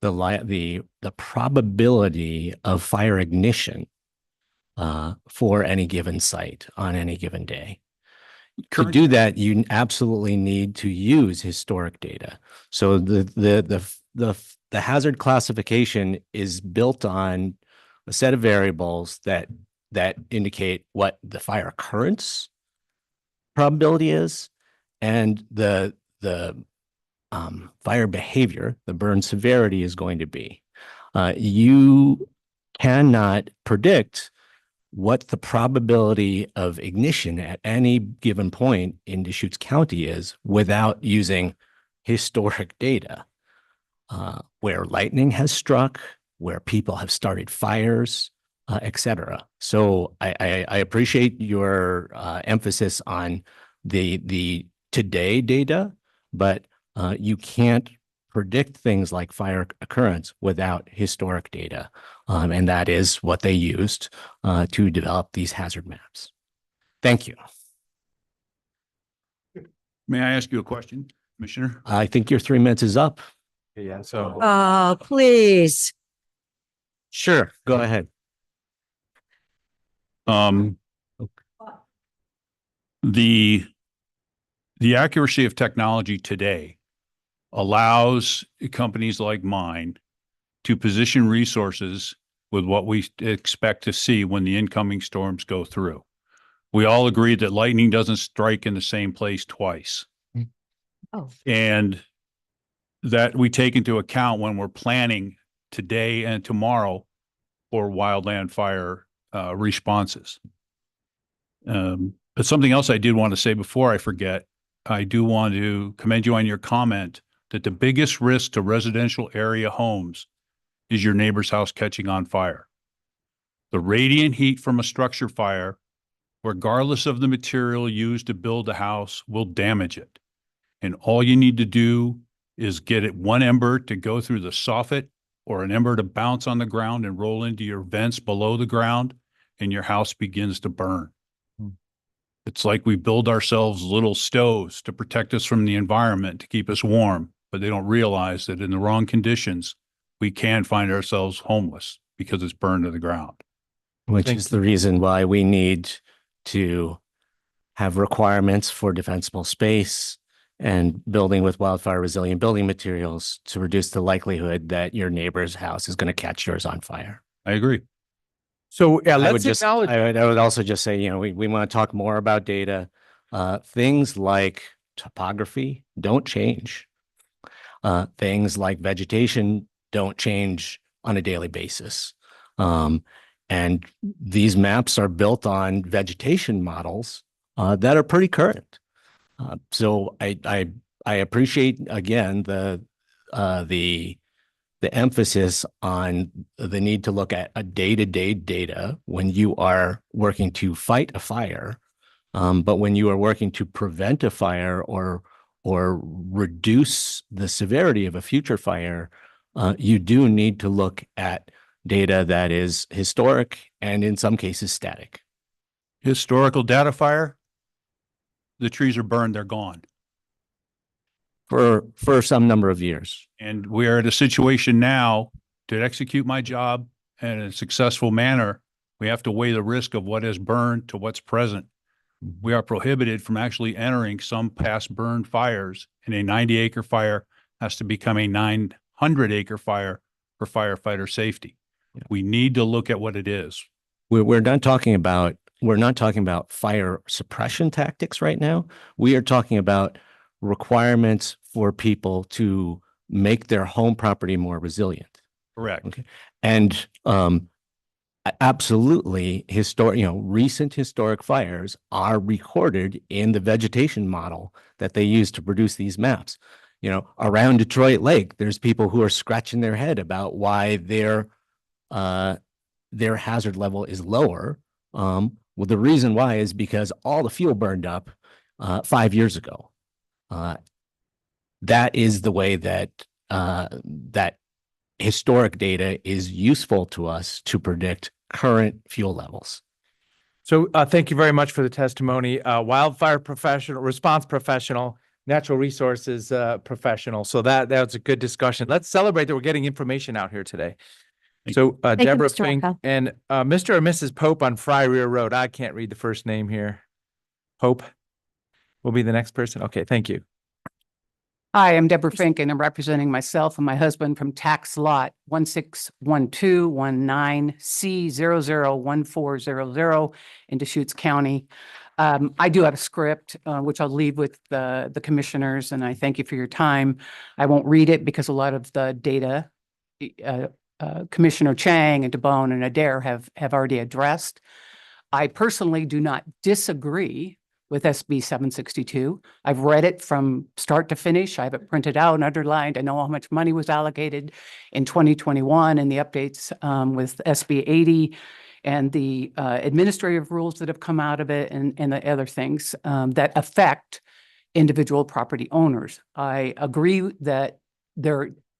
S4: the probability of fire ignition for any given site on any given day? To do that, you absolutely need to use historic data. So the hazard classification is built on a set of variables that indicate what the fire occurrence probability is and the fire behavior, the burn severity is going to be. You cannot predict what the probability of ignition at any given point in Deschutes County is without using historic data, where lightning has struck, where people have started fires, et cetera. So I appreciate your emphasis on the today data, but you can't predict things like fire occurrence without historic data. And that is what they used to develop these hazard maps. Thank you.
S10: May I ask you a question, Commissioner?
S4: I think your 3 minutes is up.
S1: Yeah, so
S2: Oh, please.
S4: Sure, go ahead.
S10: Um, the accuracy of technology today allows companies like mine to position resources with what we expect to see when the incoming storms go through. We all agree that lightning doesn't strike in the same place twice.
S6: Oh.
S10: And that we take into account when we're planning today and tomorrow for wildland fire responses. But something else I did want to say before I forget, I do want to commend you on your comment that the biggest risk to residential area homes is your neighbor's house catching on fire. The radiant heat from a structure fire, regardless of the material used to build the house, will damage it. And all you need to do is get it one ember to go through the soffit or an ember to bounce on the ground and roll into your vents below the ground, and your house begins to burn. It's like we build ourselves little stoves to protect us from the environment, to keep us warm, but they don't realize that in the wrong conditions, we can find ourselves homeless because it's burned to the ground.
S4: Which
S1: Thank
S4: is the reason why we need to have requirements for defensible space and building with wildfire resilient building materials to reduce the likelihood that your neighbor's house is going to catch yours on fire.
S10: I agree.
S1: So yeah,
S4: I would
S1: let's
S4: just,
S1: acknowledge.
S4: I would also just say, you know, we want to talk more about data. Things like topography don't change. Things like vegetation don't change on a daily basis. And these maps are built on vegetation models that are pretty current. So I appreciate again the emphasis on the need to look at a day-to-day data when you are working to fight a fire, but when you are working to prevent a fire or reduce the severity of a future fire, you do need to look at data that is historic and in some cases static.
S10: Historical data fire, the trees are burned, they're gone.
S4: For some number of years.
S10: And we are at a situation now to execute my job in a successful manner. We have to weigh the risk of what is burned to what's present. We are prohibited from actually entering some past burned fires, and a 90-acre fire has to become a 900-acre fire for firefighter safety.
S4: Yeah.
S10: We need to look at what it is.
S4: We're not talking about fire suppression tactics right now. We are talking about requirements for people to make their home property more resilient.
S10: Correct.
S4: Okay. And absolutely recent historic fires are recorded in the vegetation model that they use to produce these maps. You know, around Detroit Lake, there's people who are scratching their head about why their hazard level is lower. Well, the reason why is because all the fuel burned up 5 years ago. That is the way that that historic data is useful to us to predict current fuel levels.
S1: So thank you very much for the testimony. Wildfire professional, response professional, natural resources professional. So that was a good discussion. Let's celebrate that we're getting information out here today. So
S2: Thank you,
S1: Deborah
S2: Mr.
S1: Fink
S2: Rocco.
S1: and Mr. or Mrs. Pope on Fry Rear Road. I can't read the first name here. Pope will be the next person. Okay, thank you.
S11: Hi, I'm Deborah Fink, and I'm representing myself and my husband from tax lot 161219C001400 in Deschutes County. I do have a script, which I'll leave with the commissioners, and I thank you for your time. I won't read it because a lot of the data Commissioner Chang and DeBone and Adair have already addressed. I personally do not disagree with SB 762. I've read it from start to finish. I have it printed out and underlined. I know how much money was allocated in 2021 and the updates with SB 80 and the administrative rules that have come out of it and the other things that affect individual property owners. I agree that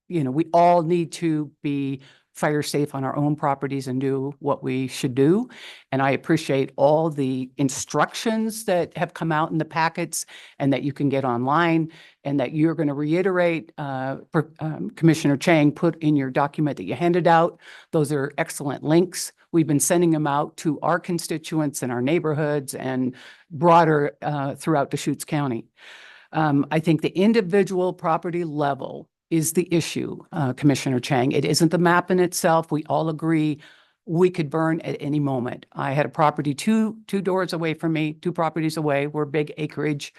S11: we all need to be fire safe on our own properties and do what we should do. And I appreciate all the instructions that have come out in the packets and that you can get online and that you're going to reiterate, Commissioner Chang put in your document that you handed out. Those are excellent links. We've been sending them out to our constituents in our neighborhoods and broader throughout Deschutes County. I think the individual property level is the issue, Commissioner Chang. It isn't the map in itself. We all agree we could burn at any moment. I had a property two doors away from me, 2 properties away. We're big acreage.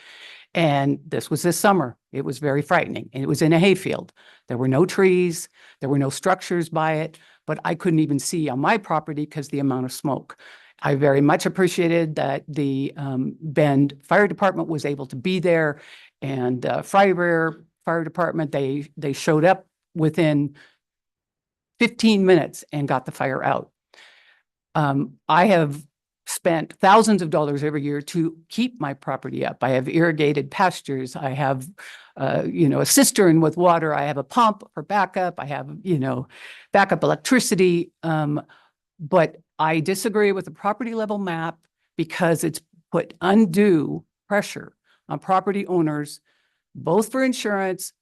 S11: And this was this summer. It was very frightening. And it was in a hayfield. There were no trees. There were no structures by it, but I couldn't even see on my property because the amount of smoke. I very much appreciated that the Bend Fire Department was able to be there, and Fire Department, they showed up within 15 minutes and got the fire out. I have spent thousands of dollars every year to keep my property up. I have irrigated pastures. I have, a cistern with water. I have a pump for backup. I have, backup electricity. But I disagree with the property level map because it's put undue pressure on property owners, both for insurance.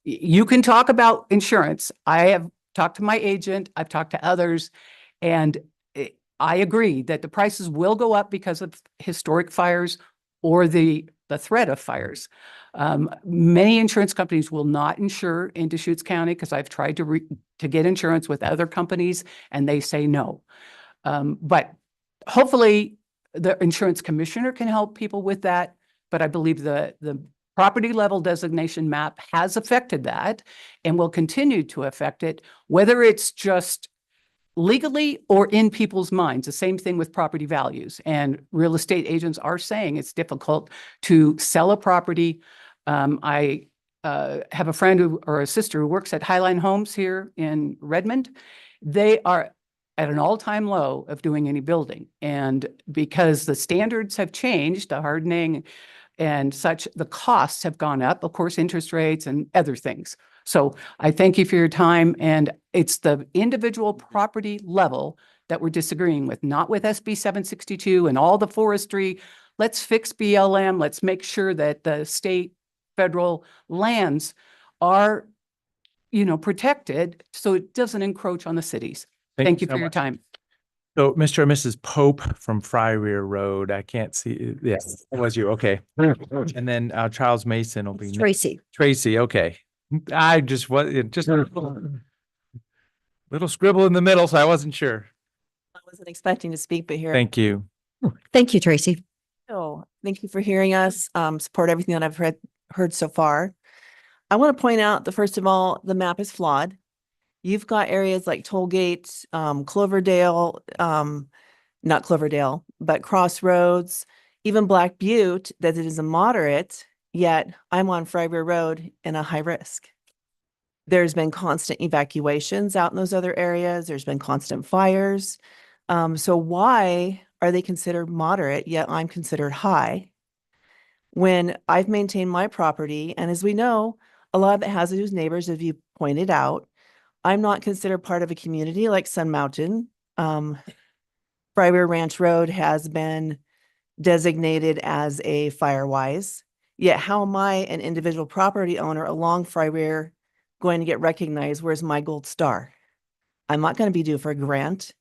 S11: You can talk about insurance. I have talked to my agent. I've talked to others, and I agree that the prices will go up because of historic fires or the threat of fires. Many insurance companies will not insure in Deschutes County because I've tried to get insurance with other companies and they say no. But hopefully the insurance commissioner can help people with that. But I believe the property level designation map has affected that and will continue to affect it, whether it's just legally or in people's minds. The same thing with property values. And real estate agents are saying it's difficult to sell a property. I have a friend or a sister who works at Highline Homes here in Redmond. They are at an all-time low of doing any building. And because the standards have changed, the hardening and such, the costs have gone up, of course, interest rates and other things. So I thank you for your time. And it's the individual property level that we're disagreeing with, not with SB 762 and all the forestry. Let's fix BLM. Let's make sure that the state, federal lands are, protected so it doesn't encroach on the cities. Thank you
S1: so
S11: for your
S1: much.
S11: time.
S1: So Mr. and Mrs. Pope from Fryrear Road, I can't see, yes, that was you, okay. And then Charles Mason will be.
S2: Tracy.
S1: Tracy, okay. I just was, just a little scribble in the middle, so I wasn't sure.
S12: I wasn't expecting to speak, but here.
S1: Thank you.
S2: Thank you, Tracy.
S12: Oh, thank you for hearing us, support everything that I've heard so far. I want to point out that, first of all, the map is flawed. You've got areas like Tollgate, Cloverdale, not Cloverdale, but Crossroads, even Black Butte, that it is a moderate, yet I'm on Fryrear Road in a high risk. There's been constant evacuations out in those other areas. There's been constant fires. So why are they considered moderate, yet I'm considered high? When I've maintained my property, and as we know, a lot of it has to do with neighbors, as you pointed out. I'm not considered part of a community like Sun Mountain. Fryrear Ranch Road has been designated as a Firewise. Yet how am I, an individual property owner along Fryrear, going to get recognized? Where's my gold star? I'm not going to be due for a grant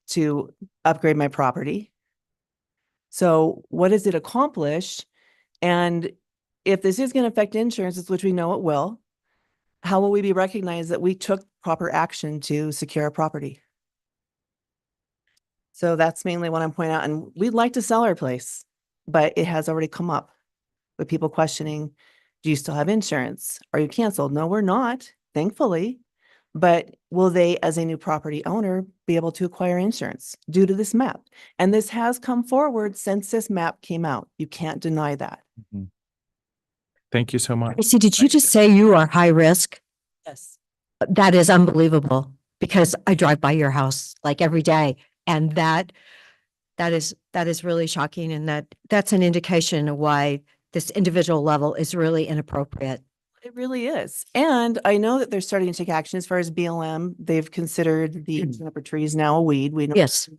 S12: to upgrade my property. So what does it accomplish? And if this is going to affect insurances, which we know it will, how will we be recognized that we took proper action to secure our property? So that's mainly what I'm pointing out. And we'd like to sell our place, but it has already come up with people questioning, do you still have insurance? Are you canceled? No, we're not, thankfully. But will they, as a new property owner, be able to acquire insurance due to this map? And this has come forward since this map came out. You can't deny that.
S1: Mhm. Thank you so much.
S2: Tracy, did you just say you are high risk?
S12: Yes.
S2: That is unbelievable because I drive by your house like every day. And that is really shocking. And that's an indication of why this individual level is really inappropriate.
S12: It really is. And I know that they're starting to take action as far as BLM. They've considered the juniper trees now a weed. We know.
S2: Yes.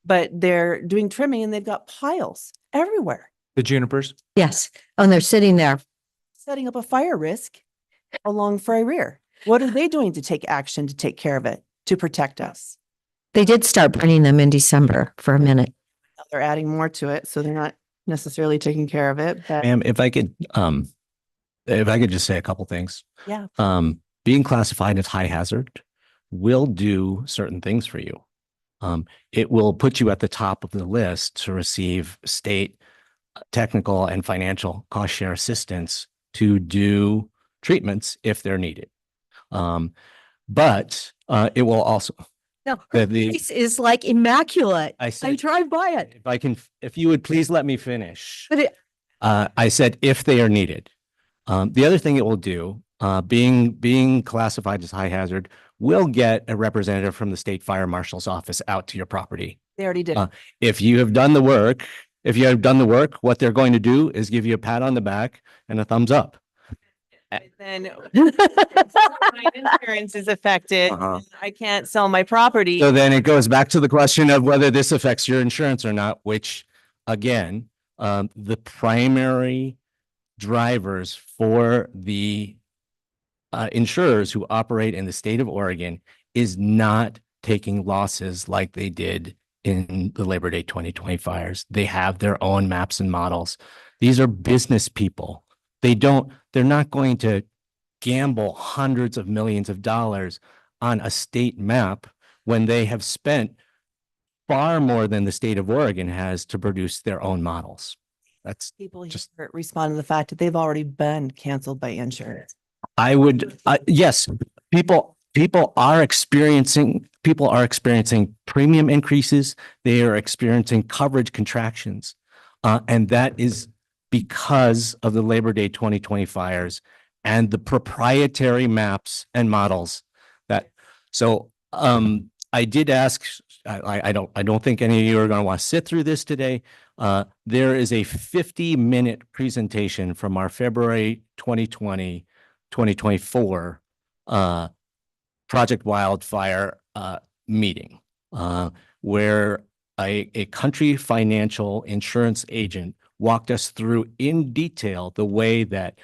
S12: But they're doing trimming and they've got piles everywhere,
S1: The junipers.
S2: Yes. Oh, and they're sitting there.
S12: setting up a fire risk along Fry Rear. What are they doing to take action to take care of it, to protect us?
S2: They did start burning them in December for a minute.
S12: They're adding more to it, so they're not necessarily taking care of it, but
S4: Ma'am, if I could just say a couple things.
S12: yeah.
S4: Being classified as high hazard will do certain things for you. It will put you at the top of the list to receive state technical and financial cost share assistance to do treatments if they're needed. But it will also,
S2: No,
S4: The-
S2: the place is like immaculate.
S4: I
S2: I
S4: said,
S2: drive by it.
S4: if you would please let me finish.
S2: But it,
S4: I said, if they are needed. The other thing it will do, being classified as high hazard, will get a representative from the state fire marshal's office out to your property.
S12: They already did.
S4: If you have done the work, what they're going to do is give you a pat on the back and a thumbs up.
S12: Then my insurance is affected.
S4: Uh-huh.
S12: I can't sell my property.
S4: So then it goes back to the question of whether this affects your insurance or not, which again, the primary drivers for the insurers who operate in the state of Oregon is not taking losses like they did in the Labor Day 2020 fires. They have their own maps and models. These are business people. They're not going to gamble hundreds of millions of dollars on a state map when they have spent far more than the state of Oregon has to produce their own models. That's
S12: People
S4: just-
S12: here respond to the fact that they've already been canceled by insurance.
S4: yes, people are experiencing premium increases. They are experiencing coverage contractions. And that is because of the Labor Day 2020 fires and the proprietary maps and models I did ask, I don't think any of you are going to want to sit through this today. There is a 50-minute presentation from our February 2024 Project Wildfire meeting, where a country financial insurance agent walked us through in detail the way that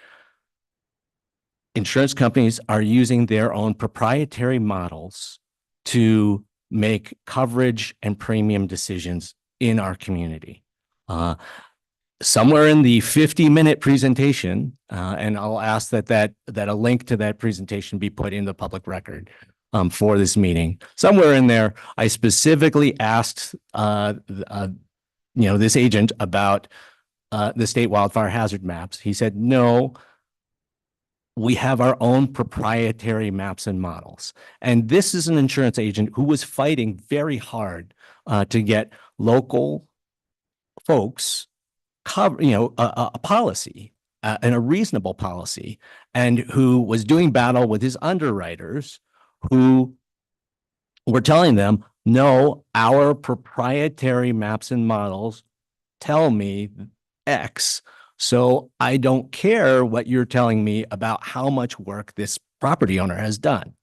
S4: insurance companies are using their own proprietary models to make coverage and premium decisions in our community. Somewhere in the 50-minute presentation, and I'll ask that a link to that presentation be put in the public record for this meeting. Somewhere in there, I specifically asked this agent about the state wildfire hazard maps. He said, no, we have our own proprietary maps and models. And this is an insurance agent who was fighting very hard to get local folks cover, a policy and a reasonable policy, and who was doing battle with his underwriters who were telling them, no, our proprietary maps and models tell me X. So I don't care what you're telling me about how much work this property owner has done.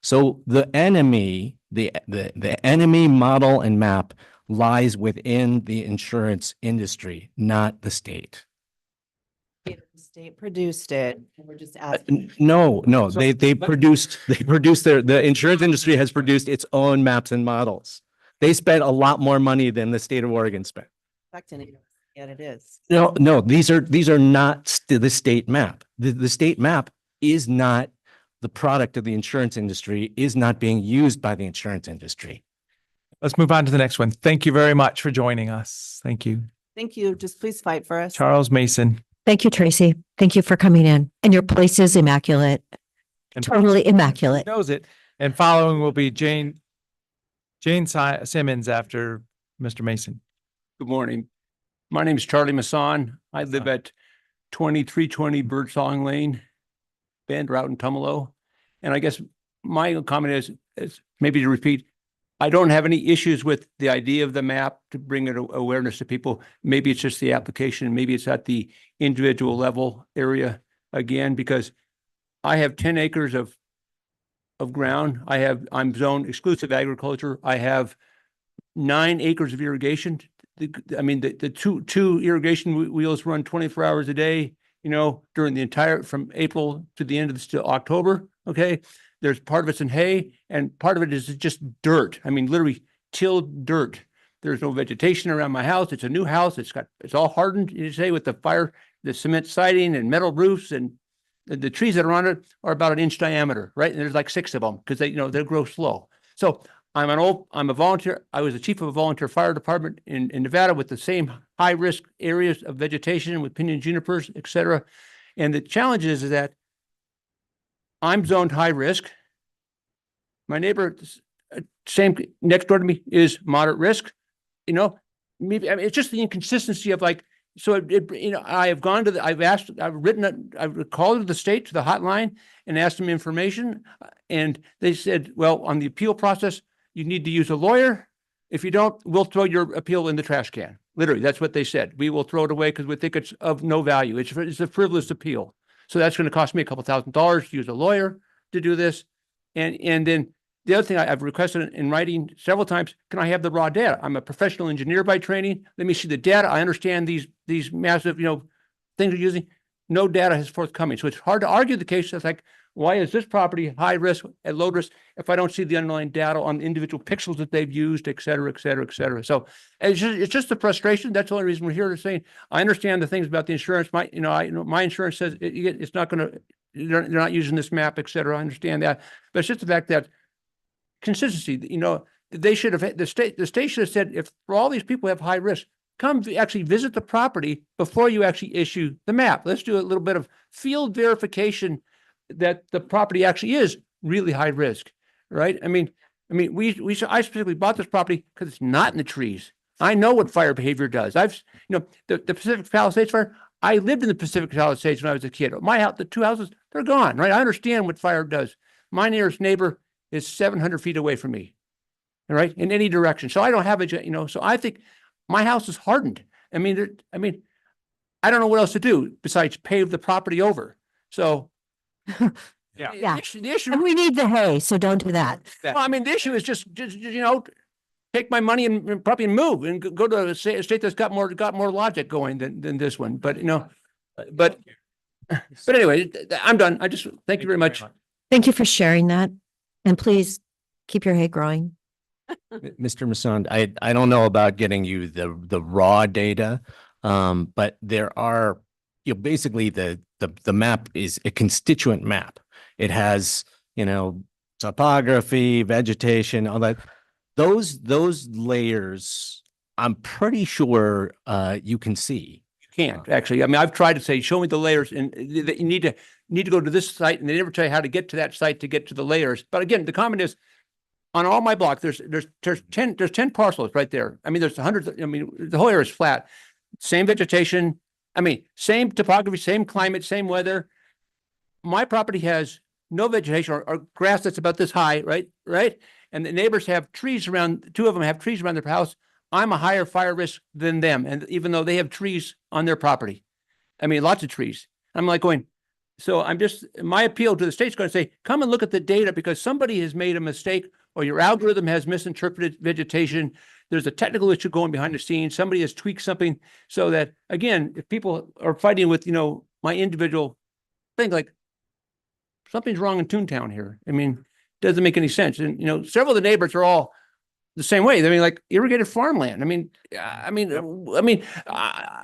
S4: So the enemy model and map lies within the insurance industry, not the state.
S12: The state produced it. And we're just asking.
S4: No, the insurance industry has produced its own maps and models. They spent a lot more money than the state of Oregon spent.
S12: Yet it is.
S4: No, these are not the state map. The state map is not the product of the insurance industry, is not being used by the insurance industry.
S1: Let's move on to the next one. Thank you very much for joining us. Thank you.
S12: Thank you. Just please fight for us.
S1: Charles Mason.
S2: Thank you, Tracy. Thank you for coming in. And your place is immaculate.
S1: And
S2: Totally immaculate.
S1: knows it. And following will be Jane Simmons after Mr. Mason.
S13: Good morning. My name is Charlie Masson. I live at 2320 Birdsong Lane, Bend, Route and Tumalo. And I guess my comment is maybe to repeat, I don't have any issues with the idea of the map to bring it awareness to people. Maybe it's just the application, maybe it's at the individual level area. again, because I have 10 acres of ground. I'm zoned exclusive agriculture. I have 9 acres of irrigation. The two irrigation wheels run 24 hours a day, during the entire, from April to the end of October. Okay. There's part of it's in hay and part of it is just dirt. Literally tilled dirt. There's no vegetation around my house. It's a new house. It's all hardened, you say, with the cement siding and metal roofs, and the trees that are on it are about an inch diameter, right? And there's like 6 of them because they grow slow. So I'm a volunteer. I was the chief of a volunteer fire department in Nevada with the same high risk areas of vegetation with pinyon junipers, et cetera. And the challenge is that I'm zoned high risk. My neighbor, same next door to me, is moderate risk. Maybe it's just the inconsistency of like. So I have gone to I've called to the state, to the hotline, and asked them information, and they said, well, on the appeal process, you need to use a lawyer. If you don't, we'll throw your appeal in the trash can. Literally, that's what they said. We will throw it away because we think it's of no value. It's a frivolous appeal. So that's going to cost me a couple $1,000s to use a lawyer to do this. And then the other thing I've requested in writing several times, can I have the raw data? I'm a professional engineer by training. Let me see the data. I understand these massive, things we're using. No data is forthcoming. So it's hard to argue the case. It's like, why is this property high risk and low risk if I don't see the underlying data on individual pixels that they've used, et cetera, et cetera, et cetera. So it's just the frustration. That's the only reason we're here to say, I understand the things about the insurance. My insurance says it's not going to, they're not using this map, et cetera. I understand that. But it's just the fact that consistency, they should have, the state should have said, if for all these people have high risk, come actually visit the property before you actually issue the map. Let's do a little bit of field verification that the property actually is really high risk, right? I specifically bought this property because it's not in the trees. I know what fire behavior does. The Pacific Palisades fire, I lived in the Pacific Palisades when I was a kid. My house, the 2 houses, they're gone, right? I understand what fire does. My nearest neighbor is 700 feet away from me, right? In any direction. So I don't have so I think my house is hardened. I don't know what else to do besides pave the property over. So
S1: Yeah.
S13: the issue,
S2: And we need the hay, so don't do that.
S13: the issue is just take my money and probably move and go to a state that's got more logic going than this one. But but anyway, I'm done. I just thank you very much.
S2: Thank you for sharing that. And please keep your hay growing.
S4: Mr. Masson, I don't know about getting you the raw data, but there are, basically the map is a constituent map. It has, topography, vegetation, all that. Those layers, I'm pretty sure you can see.
S13: Can't actually. I've tried to say, show me the layers, and you need to go to this site, and they never tell you how to get to that site to get to the layers. But again, the comment is, on all my blocks, there's 10 parcels right there. There's hundreds. The whole area is flat. Same vegetation. Same topography, same climate, same weather. My property has no vegetation or grass that's about this high, right? And the neighbors have trees around. 2 of them have trees around their house. I'm a higher fire risk than them. And even though they have trees on their property, lots of trees. I'm like going, so my appeal to the state's going to say, come and look at the data because somebody has made a mistake or your algorithm has misinterpreted vegetation. There's a technical issue going behind the scenes. Somebody has tweaked something so that, again, if people are fighting with, my individual thing, like something's wrong in Toontown here. Doesn't make any sense. And, several of the neighbors are all the same way. Like irrigated farmland.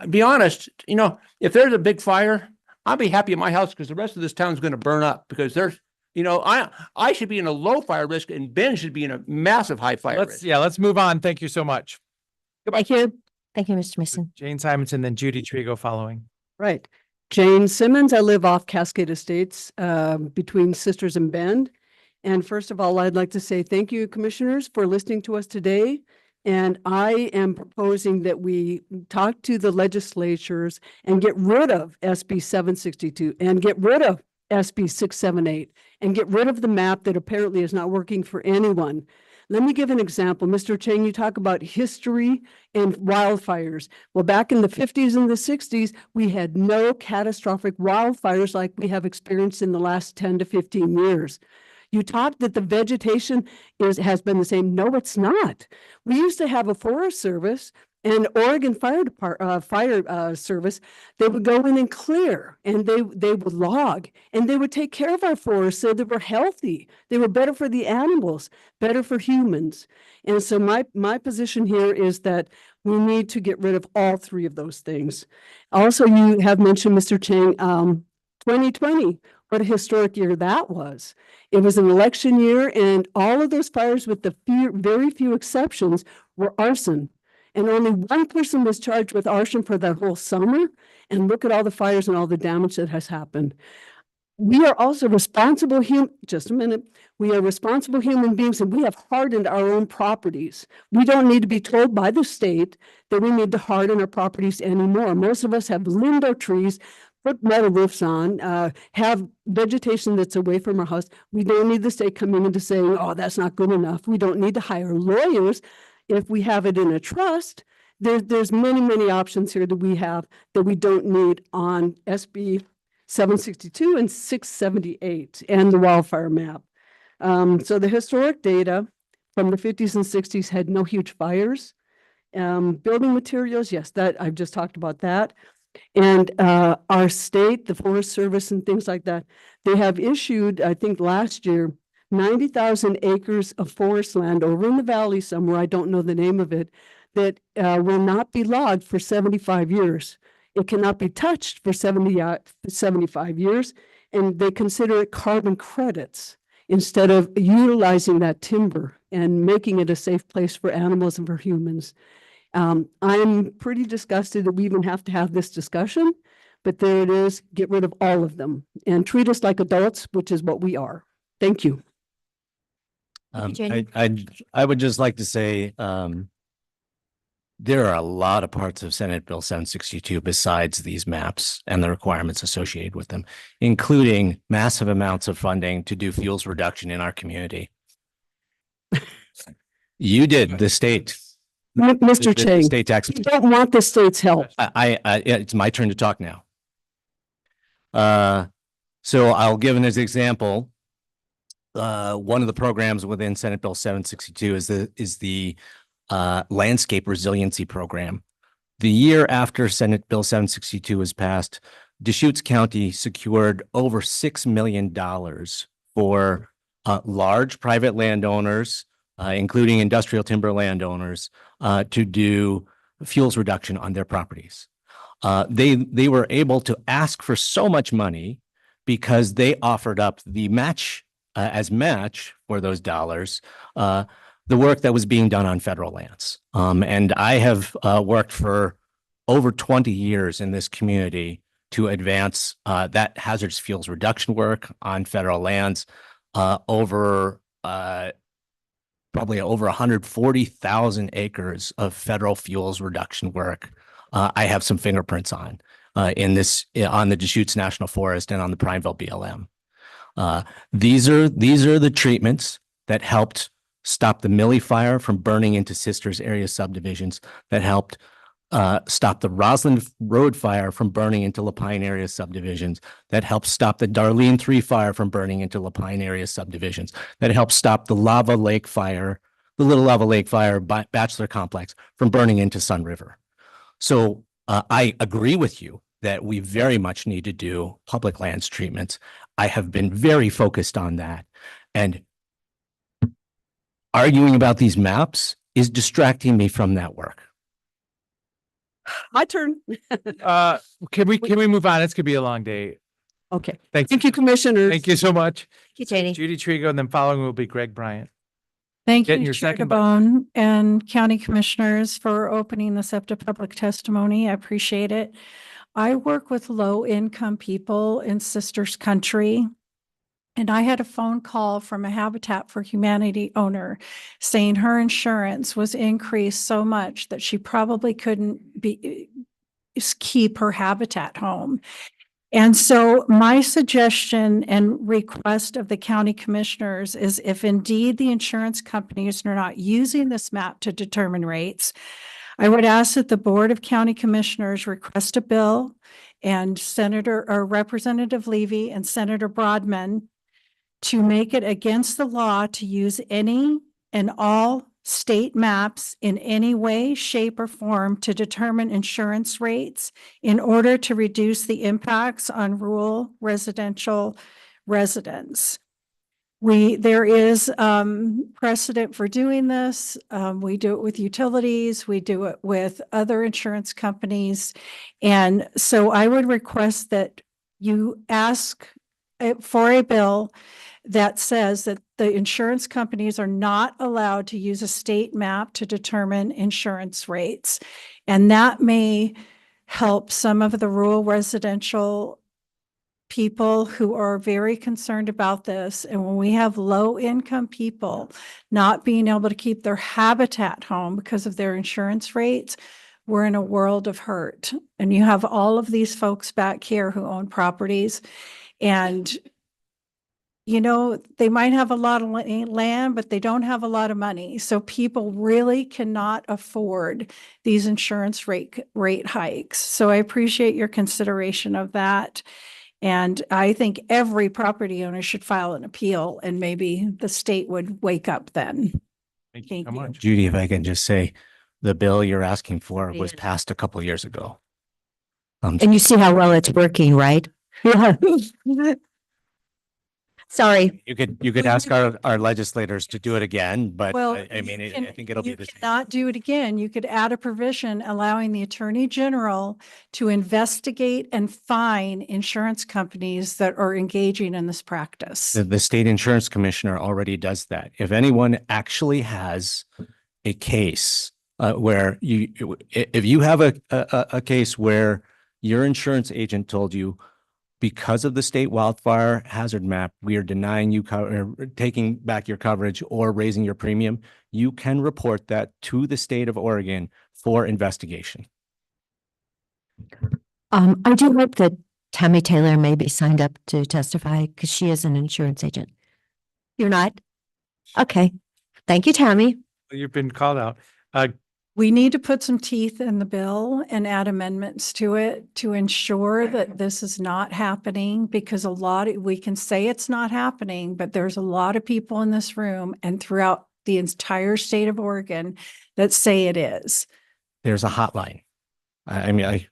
S13: Be honest, if there's a big fire, I'll be happy in my house because the rest of this town's going to burn up because there's, I should be in a low fire risk and Ben should be in a massive high fire risk.
S1: Let's move on. Thank you so much.
S2: Thank you. Thank you, Mr. Mason.
S1: Jane Simonson, then Judy Trigo following.
S14: Right. Jane Simmons. I live off Cascade Estates between Sisters and Bend. And first of all, I'd like to say thank you, commissioners, for listening to us today. And I am proposing that we talk to the legislatures and get rid of SB 762 and get rid of SB 678 and get rid of the map that apparently is not working for anyone. Let me give an example. Mr. Chang, you talk about history and wildfires. Well, back in the 50s and the 60s, we had no catastrophic wildfires like we have experienced in the last 10 to 15 years. You talked that the vegetation has been the same. No, it's not. We used to have a Forest Service and Oregon Fire Service. They would go in and clear, and they would log, and they would take care of our forests so they were healthy. They were better for the animals, better for humans. And so my position here is that we need to get rid of all three of those things. Also, you have mentioned, Mr. Chang, 2020. What a historic year that was. It was an election year, and all of those fires, with the very few exceptions, were arson. And only one person was charged with arson for that whole summer. And look at all the fires and all the damage that has happened. We are also responsible just a minute. We are responsible human beings, and we have hardened our own properties. We don't need to be told by the state that we need to harden our properties anymore. Most of us have limbed our trees, put metal roofs on, have vegetation that's away from our house. We don't need the state coming in to saying, oh, that's not good enough. We don't need to hire lawyers. If we have it in a trust, there's many, many options here that we have that we don't need on SB 762 and 678 and the wildfire map. So the historic data from the 50s and 60s had no huge fires. Building materials, yes, that I've just talked about that. And our state, the Forest Service and things like that, they have issued, I think last year, 90,000 acres of forest land over in the valley somewhere, I don't know the name of it, that will not be logged for 75 years. It cannot be touched for 75 years, and they consider it carbon credits instead of utilizing that timber and making it a safe place for animals and for humans. I'm pretty disgusted that we even have to have this discussion, but there it is. Get rid of all of them and treat us like adults, which is what we are. Thank you.
S4: I would just like to say, there are a lot of parts of Senate Bill 762 besides these maps and the requirements associated with them, including massive amounts of funding to do fuels reduction in our community. You did, the state.
S14: Mr. Chang,
S4: state tax.
S14: you don't want the state's help.
S4: It's my turn to talk now. So I'll give an example. One of the programs within Senate Bill 762 is the landscape resiliency program. The year after Senate Bill 762 was passed, Deschutes County secured over $6 million for large private landowners, including industrial timber landowners, to do fuels reduction on their properties. They were able to ask for so much money because they offered up the match as match for those dollars, the work that was being done on federal lands. And I have worked for over 20 years in this community to advance that hazardous fuels reduction work on federal lands, over probably over 140,000 acres of federal fuels reduction work. I have some fingerprints on the Deschutes National Forest and on the Prineville BLM. These are the treatments that helped stop the Millie Fire from burning into Sisters area subdivisions, that helped stop the Roslyn Road Fire from burning into Lapine area subdivisions, that helped stop the Darlene 3 Fire from burning into Lapine area subdivisions, that helped stop the Lava Lake Fire, the Little Lava Lake Fire Bachelor Complex from burning into Sun River. So I agree with you that we very much need to do public lands treatments. I have been very focused on that. And arguing about these maps is distracting me from that work.
S14: My turn.
S1: Can we move on? It's gonna be a long day.
S14: Okay.
S1: Thank
S14: you, Commissioners.
S1: Thank you so much.
S2: Thank you, Judy.
S1: Judy Trigo, and then following will be Greg Bryant.
S15: Thank
S1: Getting
S15: you,
S1: your
S15: Chair
S1: second
S15: DeBonne and County Commissioners, for opening this up to public testimony. I appreciate it. I work with low-income people in Sisters Country, and I had a phone call from a Habitat for Humanity owner saying her insurance was increased so much that she probably couldn't keep her Habitat home. And so my suggestion and request of the county commissioners is if indeed the insurance companies are not using this map to determine rates, I would ask that the Board of County Commissioners request a bill and Senator or Representative Levy and Senator Broadman to make it against the law to use any and all state maps in any way, shape, or form to determine insurance rates in order to reduce the impacts on rural residential residents. There is precedent for doing this. We do it with utilities. We do it with other insurance companies. And so I would request that you ask for a bill that says that the insurance companies are not allowed to use a state map to determine insurance rates. And that may help some of the rural residential people who are very concerned about this. And when we have low income people not being able to keep their habitat home because of their insurance rates, we're in a world of hurt. And you have all of these folks back here who own properties, and you know, they might have a lot of land, but they don't have a lot of money. So people really cannot afford these insurance rate hikes. So I appreciate your consideration of that. And I think every property owner should file an appeal, and maybe the state would wake up then.
S1: Thank you
S15: Thank
S1: so
S15: you.
S1: much.
S4: Judy, if I can just say, the bill you're asking for was passed a couple of years ago.
S2: And you see how well it's working, right? Yeah. Sorry.
S4: You could ask our legislators to do it again, but
S15: Well,
S4: I mean,
S15: you
S4: I think it'll be
S15: you
S4: the same.
S15: cannot do it again. You could add a provision allowing the Attorney General to investigate and fine insurance companies that are engaging in this practice.
S4: The state insurance commissioner already does that. If anyone actually has a case where if you have a case where your insurance agent told you, because of the state wildfire hazard map, we are denying you taking back your coverage or raising your premium, you can report that to the state of Oregon for investigation.
S2: I do hope that Tammy Taylor may be signed up to testify because she is an insurance agent. You're not? Okay. Thank you, Tammy.
S1: You've been called out.
S15: We need to put some teeth in the bill and add amendments to it to ensure that this is not happening, because we can say it's not happening, but there's a lot of people in this room and throughout the entire state of Oregon that say it is.
S4: There's a hotline. I mean,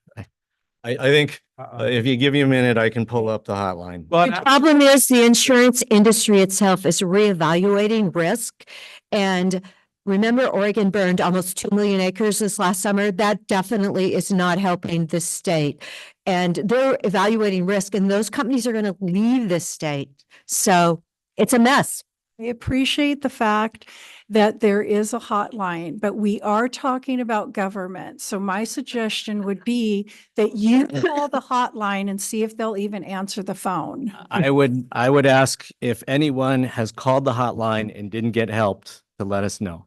S4: I think if you give me a minute, I can pull up the hotline.
S2: The problem is the insurance industry itself is reevaluating risk. And remember, Oregon burned almost 2 million acres this last summer. That definitely is not helping the state. And they're evaluating risk, and those companies are going to leave this state. So it's a mess.
S15: I appreciate the fact that there is a hotline, but we are talking about government. So my suggestion would be that you call the hotline and see if they'll even answer the phone.
S4: I would ask if anyone has called the hotline and didn't get helped to let us know.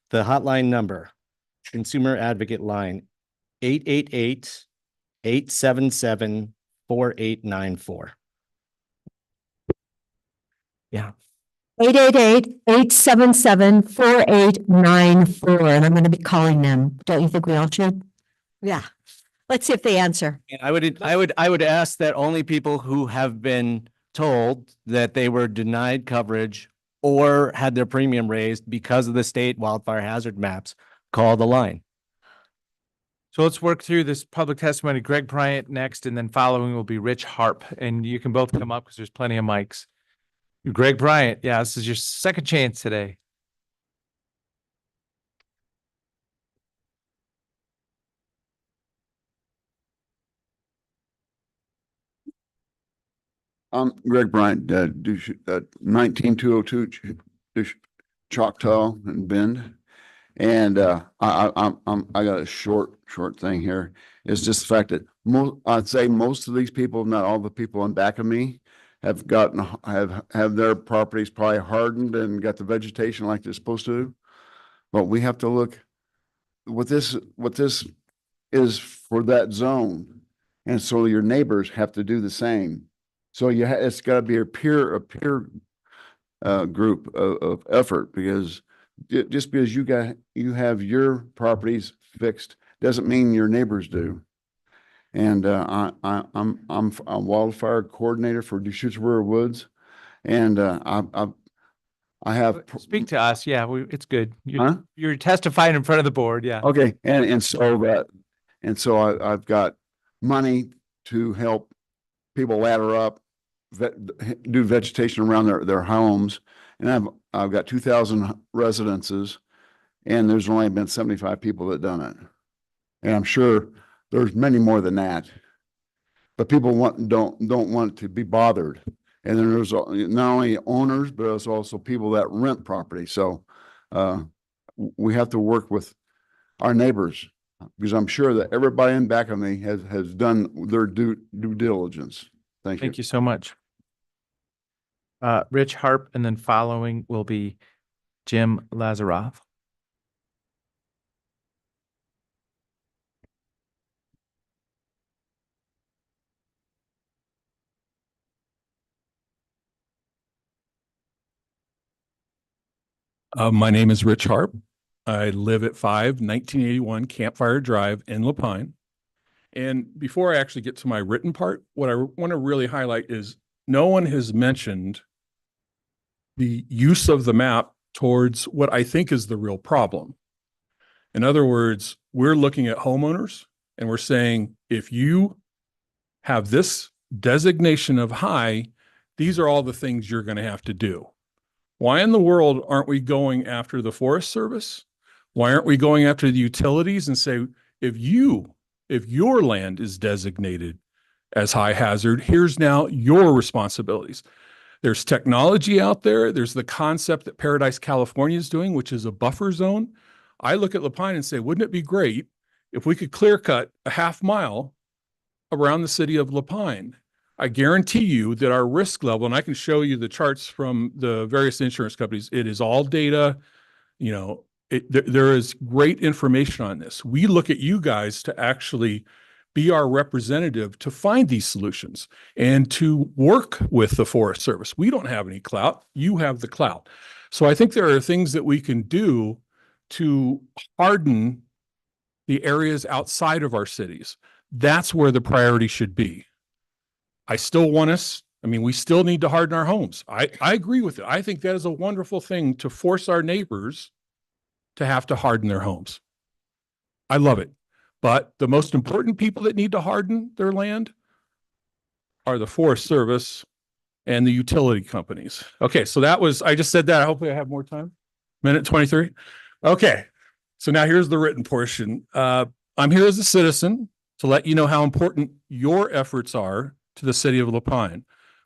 S4: The hotline number, Consumer Advocate Line, 888-877-4894. Yeah.
S2: 888-877-4894. And I'm going to be calling them. Don't you think we all should? Yeah. Let's see if they answer.
S4: And I would ask that only people who have been told that they were denied coverage or had their premium raised because of the state wildfire hazard maps call the line.
S1: So let's work through this public testimony. Greg Bryant next, and then following will be Rich Harp. And you can both come up because there's plenty of mics. Greg Bryant, yeah, this is your second chance today.
S3: I'm Greg Bryant, 19202 Choctaw and Bend. And I got a short thing here. It's just the fact that I'd say most of these people, if not all the people in back of me, have their properties probably hardened and got the vegetation like they're supposed to. But we have to look what this is for that zone. And so your neighbors have to do the same. So it's got to be a peer group of effort, because just because you have your properties fixed doesn't mean your neighbors do. And I'm a wildfire coordinator for Deschutes River Woods, and I have
S1: Speak to us. Yeah, it's good.
S3: Huh?
S1: You're testifying in front of the board. Yeah.
S3: Okay, and so I've got money to help people ladder up, do vegetation around their homes, and I've got 2,000 residences, and there's only been 75 people that done it, and I'm sure there's many more than that, but people don't want to be bothered, and then there's not only owners, but there's also people that rent property. So we have to work with our neighbors, because I'm sure that everybody in back of me has done their due diligence. Thank you.
S1: Thank you so much. Rich Harp, and then following will be Jim Lazaroff.
S16: My name is Rich Harp. I live at 1981 Campfire Drive in Lapine. And before I actually get to my written part, what I want to really highlight is no one has mentioned the use of the map towards what I think is the real problem. In other words, we're looking at homeowners and we're saying, if you have this designation of high, these are all the things you're going to have to do. Why in the world aren't we going after the Forest Service? Why aren't we going after the utilities and say, if your land is designated as high hazard, here's now your responsibilities. There's technology out there. There's the concept that Paradise, California is doing, which is a buffer zone. I look at Lapine and say, wouldn't it be great if we could clear cut a half mile around the city of Lapine? I guarantee you that our risk level, and I can show you the charts from the various insurance companies, it is all data, there is great information on this. We look at you guys to actually be our representative to find these solutions and to work with the Forest Service. We don't have any clout. You have the clout. So I think there are things that we can do to harden the areas outside of our cities. That's where the priority should be. I still want us, we still need to harden our homes. I agree with it. I think that is a wonderful thing to force our neighbors to have to harden their homes. I love it. But the most important people that need to harden their land are the Forest Service and the utility companies. Okay, so I just said that. Hopefully I have more time. Minute 23. Okay, so now here's the written portion. I'm here as a citizen to let you know how important your efforts are to the city of Lapine.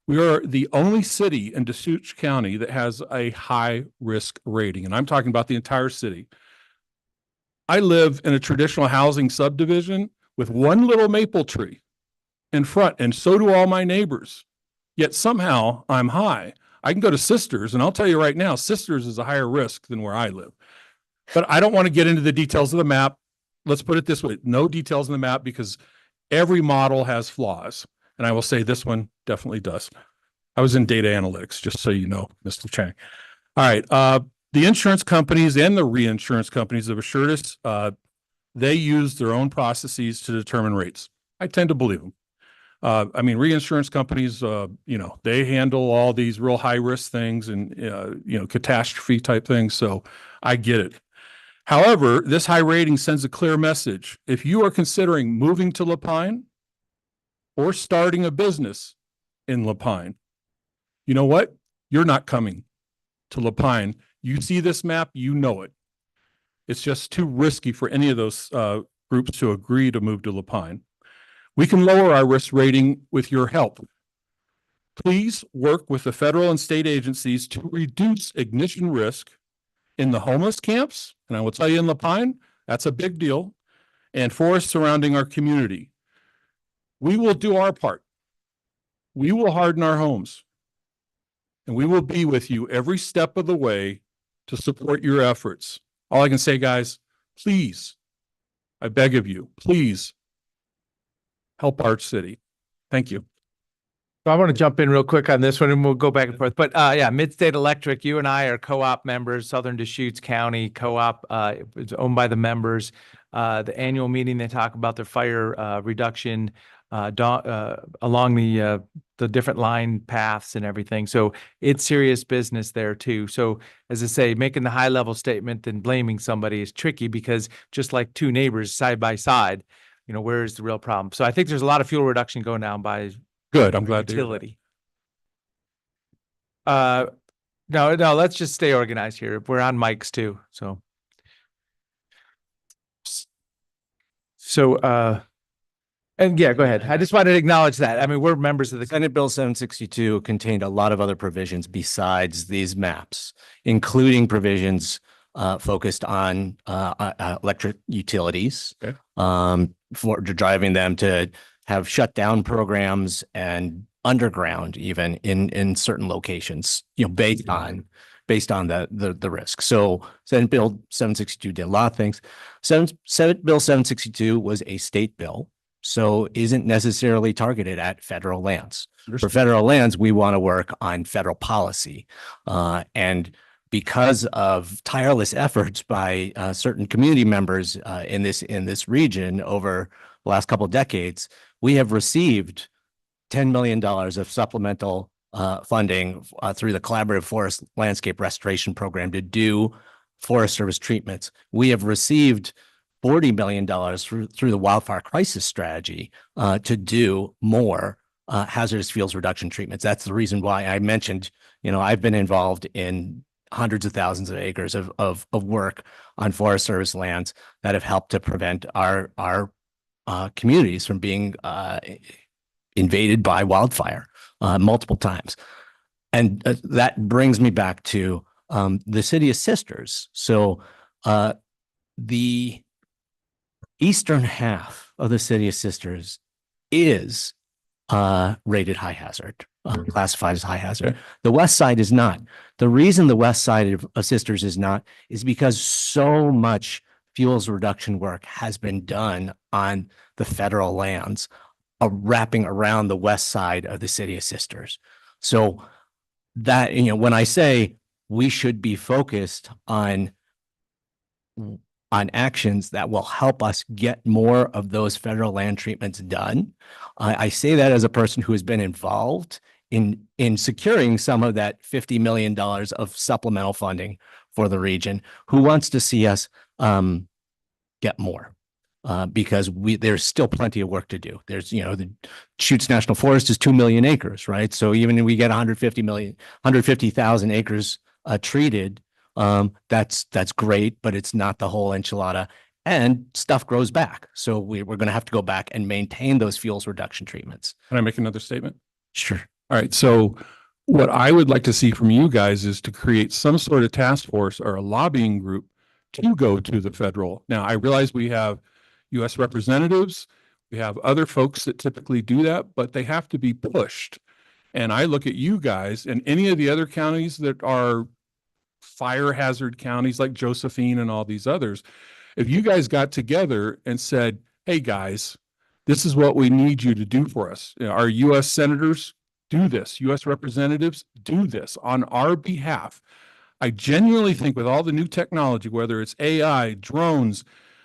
S16: We are the only city in Deschutes County that has a high risk rating, and I'm talking about the entire city. I live in a traditional housing subdivision with one little maple tree in front, and so do all my neighbors. Yet somehow I'm high. I can go to Sisters, and I'll tell you right now, Sisters is a higher risk than where I live. But I don't want to get into the details of the map. Let's put it this way, no details in the map, because every model has flaws. And I will say this one definitely does. I was in data analytics, just so you know, Mr. Chang. All right. The insurance companies and the reinsurance companies have assured us they use their own processes to determine rates. I tend to believe them. Reinsurance companies, they handle all these real high risk things and, catastrophe type things. So I get it. However, this high rating sends a clear message. If you are considering moving to Lapine or starting a business in Lapine, you know what? You're not coming to Lapine. You see this map, you know it. It's just too risky for any of those groups to agree to move to Lapine. We can lower our risk rating with your help. Please work with the federal and state agencies to reduce ignition risk in the homeless camps. And I will tell you in Lapine, that's a big deal. And forests surrounding our community. We will do our part. We will harden our homes. And we will be with you every step of the way to support your efforts. All I can say, guys, please, I beg of you, please help our city. Thank you.
S1: So I want to jump in real quick on this one and we'll go back and forth. But yeah, Midstate Electric, you and I are co-op members, Southern Deschutes County co-op. It's owned by the members. The annual meeting, they talk about their fire reduction along the different line paths and everything. So it's serious business there too. So as I say, making the high level statement and blaming somebody is tricky because just like two neighbors side by side, you know, where is the real problem? So I think there's a lot of fuel reduction going down by
S16: Good. I'm glad to hear that.
S1: utility. No, let's just stay organized here. We're on mics too. And yeah, go ahead. I just wanted to acknowledge that. I mean, we're members of the
S4: Senate Bill 762 contained a lot of other provisions besides these maps, including provisions focused on electric utilities,
S16: Okay.
S4: For driving them to have shutdown programs and underground even in certain locations, you know, based on the risk. So Senate Bill 762 did a lot of things. Senate Bill 762 was a state bill, so isn't necessarily targeted at federal lands. For federal lands, we want to work on federal policy. And because of tireless efforts by certain community members in this region over the last couple of decades, we have received $10 million of supplemental funding through the Collaborative Forest Landscape Restoration Program to do Forest Service treatments. We have received $40 million through the Wildfire Crisis Strategy to do more hazardous fuels reduction treatments. That's the reason why I mentioned, you know, I've been involved in hundreds of thousands of acres of work on Forest Service lands that have helped to prevent our communities from being invaded by wildfire multiple times. And that brings me back to the City of Sisters. So the eastern half of the City of Sisters is rated high hazard, classified as high hazard.
S16: Okay.
S4: The west side is not. The reason the west side of Sisters is not is because so much fuels reduction work has been done on the federal lands wrapping around the west side of the City of Sisters. So that, you know, when I say we should be focused on actions that will help us get more of those federal land treatments done, I say that as a person who has been involved in securing some of that $50 million of supplemental funding for the region, who wants to see us get more. Because there's still plenty of work to do. There's, you know, the Chutes National Forest is 2 million acres, right? So even if we get 150,000 acres treated, that's great, but it's not the whole enchilada, and stuff grows back. So we're going to have to go back and maintain those fuels reduction treatments.
S16: Can I make another statement?
S4: Sure.
S16: All right. So what I would like to see from you guys is to create some sort of task force or a lobbying group to go to the federal. Now, I realize we have U.S. representatives, we have other folks that typically do that, but they have to be pushed. And I look at you guys and any of the other counties that are fire hazard counties like Josephine and all these others, if you guys got together and said, hey guys, this is what we need you to do for us. You know, our U.S. senators do this, U.S. representatives do this on our behalf. I genuinely think with all the new technology, whether it's AI, drones,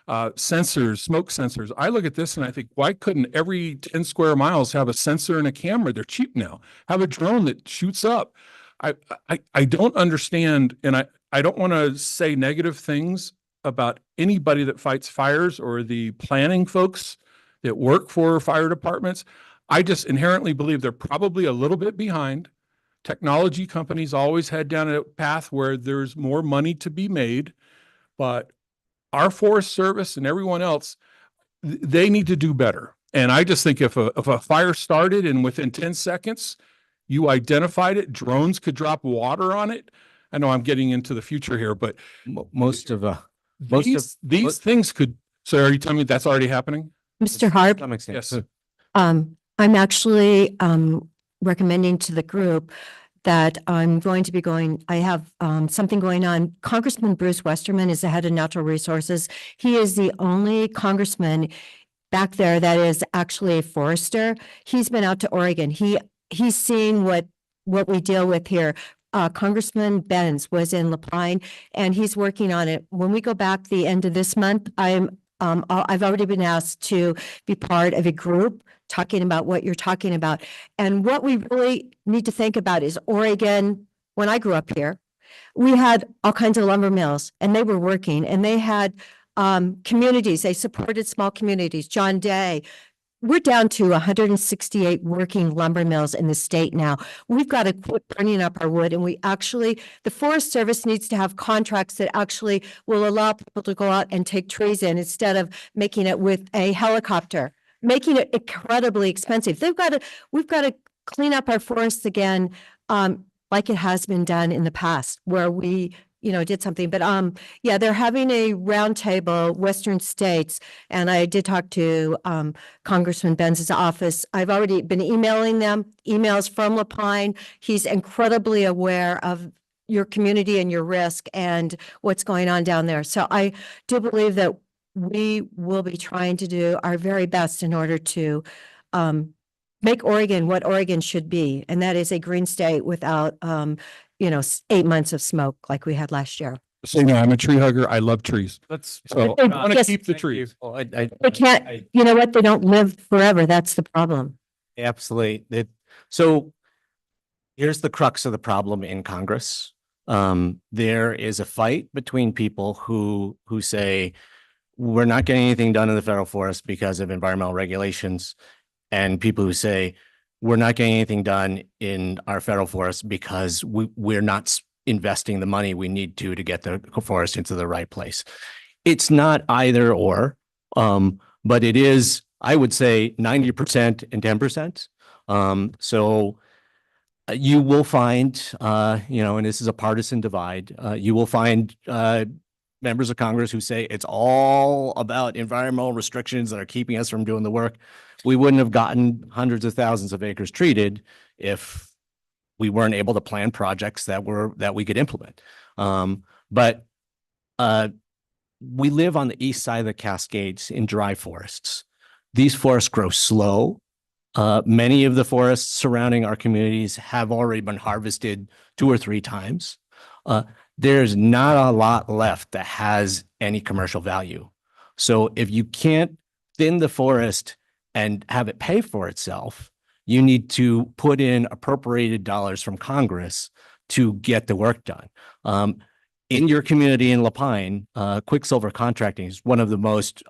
S16: sensors, smoke sensors, I look at this and I think, why couldn't every 10 square miles have a sensor and a camera? They're cheap now. Have a drone that shoots up. I don't understand, and I don't want to say negative things about anybody that fights fires or the planning folks that work for fire departments. I just inherently believe they're probably a little bit behind. Technology companies always head down a path where there's more money to be made, but our Forest Service and everyone else, they need to do better. And I just think if a fire started and within 10 seconds, you identified it, drones could drop water on it. I know I'm getting into the future here, but these things could, so are you telling me that's already happening?
S2: Mr. Harp,
S16: Yes.
S2: I'm actually recommending to the group that I'm going to be going, I have something going on. Congressman Bruce Westerman is the head of natural resources. He is the only congressman back there that is actually a forester. He's been out to Oregon. He's seen what we deal with here. Congressman Benz was in La Pine and he's working on it. When we go back the end of this month, I've already been asked to be part of a group talking about what you're talking about. And what we really need to think about is Oregon. When I grew up here, we had all kinds of lumber mills and they were working and they had communities. They supported small communities. John Day. We're down to 168 working lumber mills in the state now. We've got to quit burning up our wood, and the Forest Service needs to have contracts that actually will allow people to go out and take trees in instead of making it with a helicopter, making it incredibly expensive. We've got to clean up our forests again, like it has been done in the past, where we did something. But yeah, they're having a roundtable, Western states, and I did talk to Congressman Benz's office. I've already been emailing them, emails from La Pine. He's incredibly aware of your community and your risk and what's going on down there. So I do believe that we will be trying to do our very best in order to make Oregon what Oregon should be, and that is a green state without 8 months of smoke like we had last year.
S16: So, I'm a tree hugger. I love trees. So I want to
S2: Yes.
S16: keep the trees.
S4: Well,
S2: They can't, you know what? They don't live forever. That's the problem.
S4: Absolutely. So here's the crux of the problem in Congress. There is a fight between people who say we're not getting anything done in the federal forest because of environmental regulations, and people who say we're not getting anything done in our federal forest because we're not investing the money we need to get the forest into the right place. It's not either or, but it is, I would say, 90% and 10%. So you will find, and this is a partisan divide, you will find members of Congress who say it's all about environmental restrictions that are keeping us from doing the work. We wouldn't have gotten hundreds of thousands of acres treated if we weren't able to plan projects that we could implement. But we live on the east side of the Cascades in dry forests. These forests grow slow. Many of the forests surrounding our communities have already been harvested 2 or 3 times. There's not a lot left that has any commercial value. So if you can't thin the forest and have it pay for itself, you need to put in appropriated dollars from Congress to get the work done. In your community in La Pine, Quicksilver Contracting is one of the most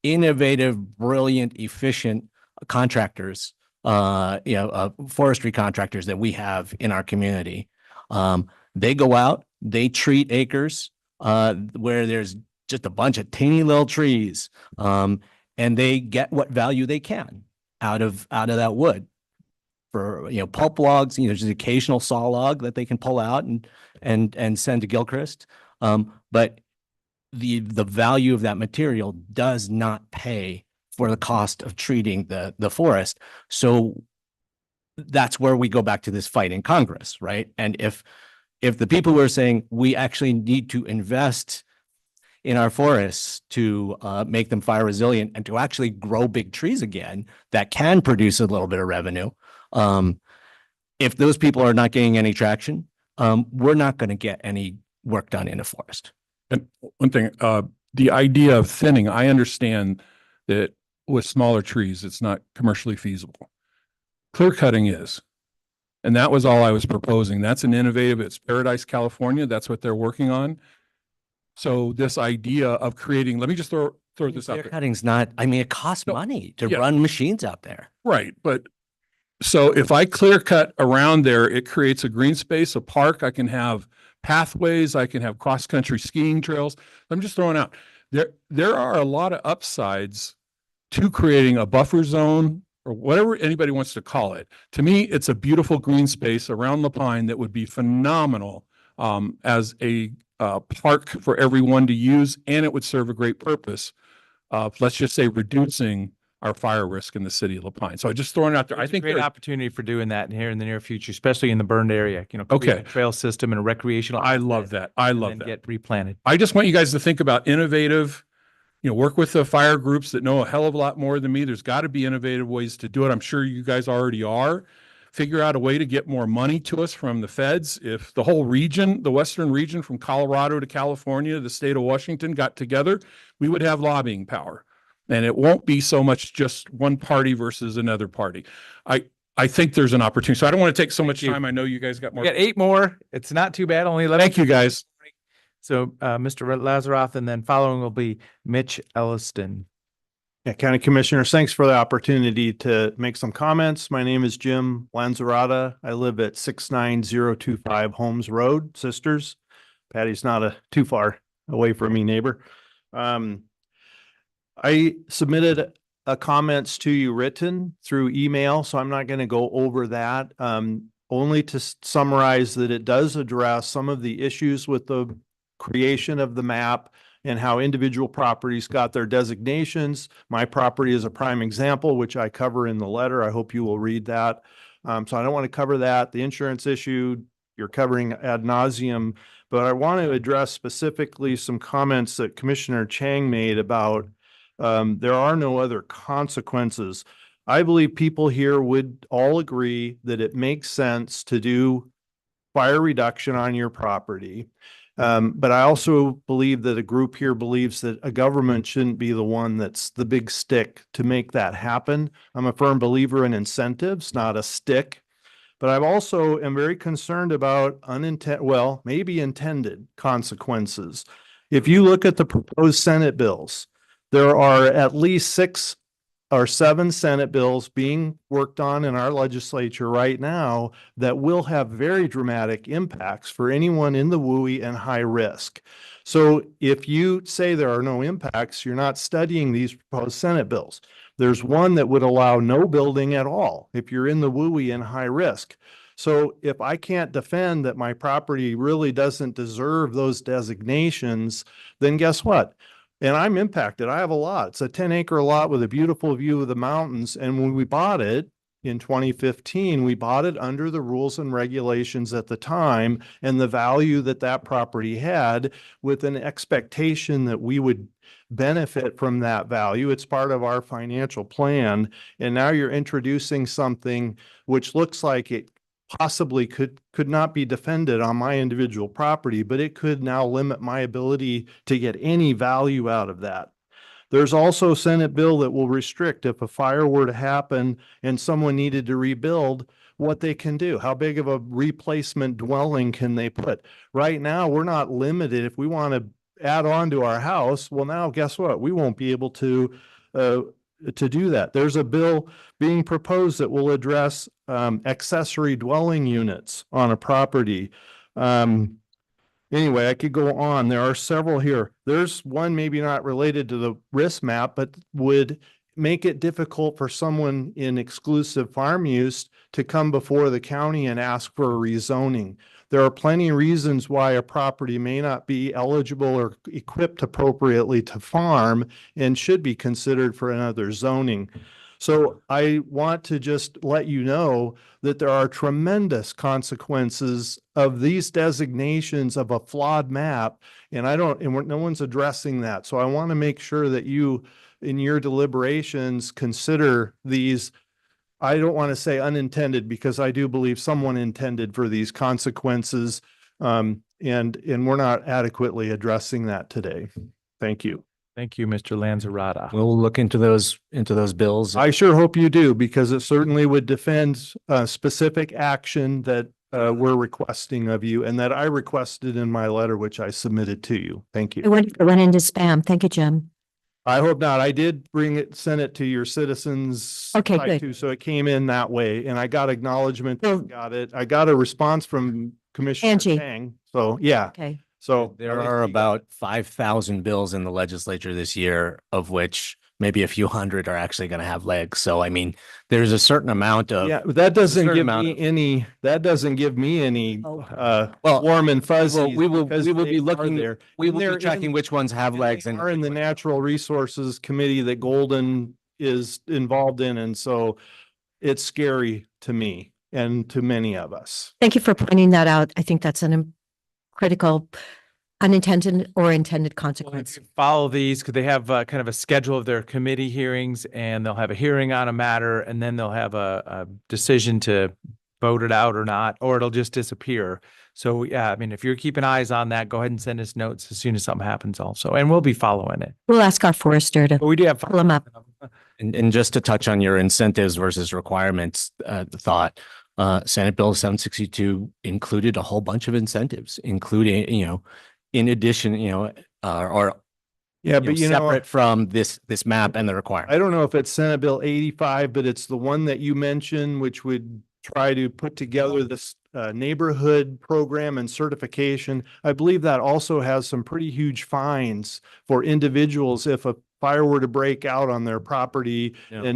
S4: innovative, brilliant, efficient contractors, forestry contractors that we have in our community. They go out, they treat acres where there's just a bunch of teeny little trees, and they get what value they can out of that wood for pulp logs. There's an occasional saw log that they can pull out and send to Gilchrist, but the value of that material does not pay for the cost of treating the forest. So that's where we go back to this fight in Congress, right? And if the people who are saying we actually need to invest in our forests to make them fire resilient and to actually grow big trees again that can produce a little bit of revenue, if those people are not getting any traction, we're not going to get any work done in a forest.
S16: And one thing, the idea of thinning, I understand that with smaller trees, it's not commercially feasible. Clear cutting is. And that was all I was proposing. That's an innovative, it's Paradise, California. That's what they're working on. So this idea of creating, let me just throw this out there.
S4: Clear cutting's not, it costs money to run machines out there.
S16: Right. But so if I clear cut around there, it creates a green space, a park. I can have pathways. I can have cross-country skiing trails. I'm just throwing out there are a lot of upsides to creating a buffer zone or whatever anybody wants to call it. To me, it's a beautiful green space around La Pine that would be phenomenal as a park for everyone to use, and it would serve a great purpose of, let's just say, reducing our fire risk in the city of La Pine. So I just throwing it out there.
S1: There's
S16: I think
S1: a great opportunity for doing that here in the near future, especially in the burned area. Create a trail system and a recreational.
S16: I love that. I love that.
S1: Get replanted.
S16: I just want you guys to think about innovative work with the fire groups that know a hell of a lot more than me. There's got to be innovative ways to do it. I'm sure you guys already are. Figure out a way to get more money to us from the feds. If the whole region, the Western region from Colorado to California, the state of Washington got together, we would have lobbying power. And it won't be so much just one party versus another party. I think there's an opportunity. So I don't want to take so much time. I know you guys got more.
S1: We got 8 more. It's not too bad. Only 11.
S16: Thank you, guys.
S1: So Mr. Lazaroff, and then following will be Mitch Elliston.
S17: Yeah, County Commissioners, thanks for the opportunity to make some comments. My name is Jim Lanzarata. I live at 69025 Holmes Road, Sisters. Patty's not too far away from me, neighbor. I submitted comments to you written through email, so I'm not going to go over that. Only to summarize that it does address some of the issues with the creation of the map and how individual properties got their designations. My property is a prime example, which I cover in the letter. I hope you will read that. So I don't want to cover that. The insurance issue you're covering ad nauseum, but I want to address specifically some comments that Commissioner Chang made about there are no other consequences. I believe people here would all agree that it makes sense to do fire reduction on your property. But I also believe that a group here believes that a government shouldn't be the one that's the big stick to make that happen. I'm a firm believer in incentives, not a stick. But I also am very concerned about maybe intended consequences. If you look at the proposed Senate bills, there are at least 6 or 7 Senate bills being worked on in our legislature right now that will have very dramatic impacts for anyone in the WUI and high risk. So if you say there are no impacts, you're not studying these proposed Senate bills. There's one that would allow no building at all if you're in the WUI and high risk. So if I can't defend that my property really doesn't deserve those designations, then guess what? And I'm impacted. I have a lot. It's a 10-acre lot with a beautiful view of the mountains. And when we bought it in 2015, we bought it under the rules and regulations at the time and the value that that property had, with an expectation that we would benefit from that value. It's part of our financial plan. And now you're introducing something which looks like it possibly could not be defended on my individual property, but it could now limit my ability to get any value out of that. There's also a Senate bill that will restrict, if a fire were to happen and someone needed to rebuild, what they can do. How big of a replacement dwelling can they put? Right now, we're not limited. If we want to add on to our house, well, now guess what? We won't be able to do that. There's a bill being proposed that will address accessory dwelling units on a property. Anyway, I could go on. There are several here. There's one maybe not related to the risk map, but would make it difficult for someone in exclusive farm use to come before the county and ask for a rezoning. There are plenty of reasons why a property may not be eligible or equipped appropriately to farm and should be considered for another zoning. So I want to just let you know that there are tremendous consequences of these designations of a flawed map, and no one's addressing that. So I want to make sure that you, in your deliberations, consider these. I don't want to say unintended, because I do believe someone intended for these consequences, and we're not adequately addressing that today. Thank you.
S1: Thank you, Mr. Lanzarata.
S4: We'll look into those bills.
S17: I sure hope you do, because it certainly would defend specific action that we're requesting of you and that I requested in my letter, which I submitted to you. Thank you.
S2: It went into spam. Thank you, Jim.
S17: I hope not. I did send it to your citizens.
S2: Okay,
S17: site
S2: good.
S17: too, so it came in that way, and I got acknowledgement that you got it. I got a response from Commissioner
S2: Angie.
S17: Chang. So yeah.
S2: Okay.
S17: So
S4: There are about 5,000 bills in the legislature this year, of which maybe a few hundred are actually going to have legs. So, I mean, there's a certain amount of.
S17: yeah, but that doesn't
S4: certain
S17: give
S4: amount
S17: me
S4: of-
S17: any. That doesn't give me any
S4: Well,
S17: warm and fuzzy.
S4: we will be looking
S17: there.
S4: We
S17: And
S4: will
S17: they're
S4: be tracking
S17: in-
S4: which ones have
S17: and
S4: legs
S17: they
S4: and
S17: are in the Natural Resources Committee that Golden is involved in, and so it's scary to me and to many of us.
S2: Thank you for pointing that out. I think that's critical. unintended or intended
S1: Well, if
S2: consequence.
S1: you follow these, because they have kind of a schedule of their committee hearings, and they'll have a hearing on a matter, and then they'll have a decision to vote it out or not, or it'll just disappear. So yeah, I mean, if you're keeping eyes on that, go ahead and send us notes as soon as something happens also, and we'll be following it.
S2: We'll ask our forester to
S1: But we do have.
S2: pull them up.
S4: And just to touch on your incentives versus requirements, thought, Senate Bill 762 included a whole bunch of incentives, including, in addition, or
S17: Yeah, but
S4: separate from this map and the requirement.
S17: I don't know if it's Senate Bill 85, but it's the one that you mentioned, which would try to put together this neighborhood program and certification. I believe that also has some pretty huge fines for individuals if a fire were to break out on their property.
S4: Yeah.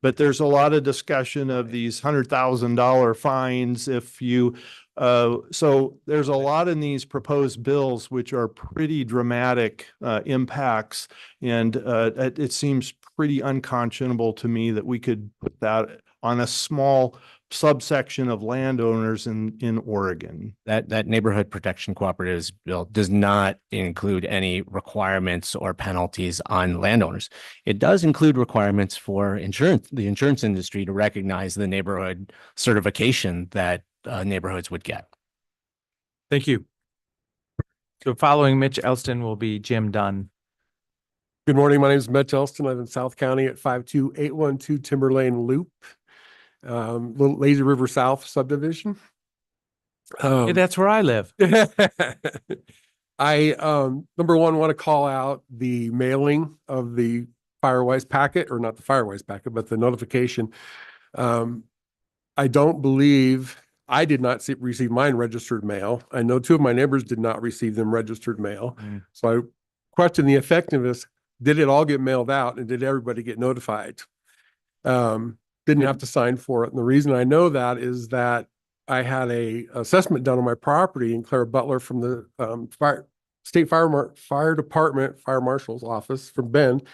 S17: But there's a lot of discussion of these $100,000 fines if you, so there's a lot in these proposed bills which are pretty dramatic impacts. And it seems pretty unconscionable to me that we could put that on a small subsection of landowners in Oregon.
S4: That neighborhood protection cooperatives bill does not include any requirements or penalties on landowners. It does include requirements for the insurance industry to recognize the neighborhood certification that neighborhoods would get.
S1: Thank you. So following Mitch Elston will be Jim Dunn.
S18: Good morning. My name is Mitch Elston. I live in South County at 52812 Timber Lane Loop, little Lazy River South subdivision.
S1: Hey, that's where I live.
S18: I, number one, want to call out the mailing of the Firewise packet, or not the Firewise packet, but the notification. I don't believe I did not receive mine registered mail. I know two of my neighbors did not receive them registered mail. So I question the effectiveness. Did it all get mailed out, and did everybody get notified? Didn't have to sign for it. And the reason I know that is that I had a assessment done on my property, and Claire Butler from the State Fire Department, Fire Marshal's office from Bend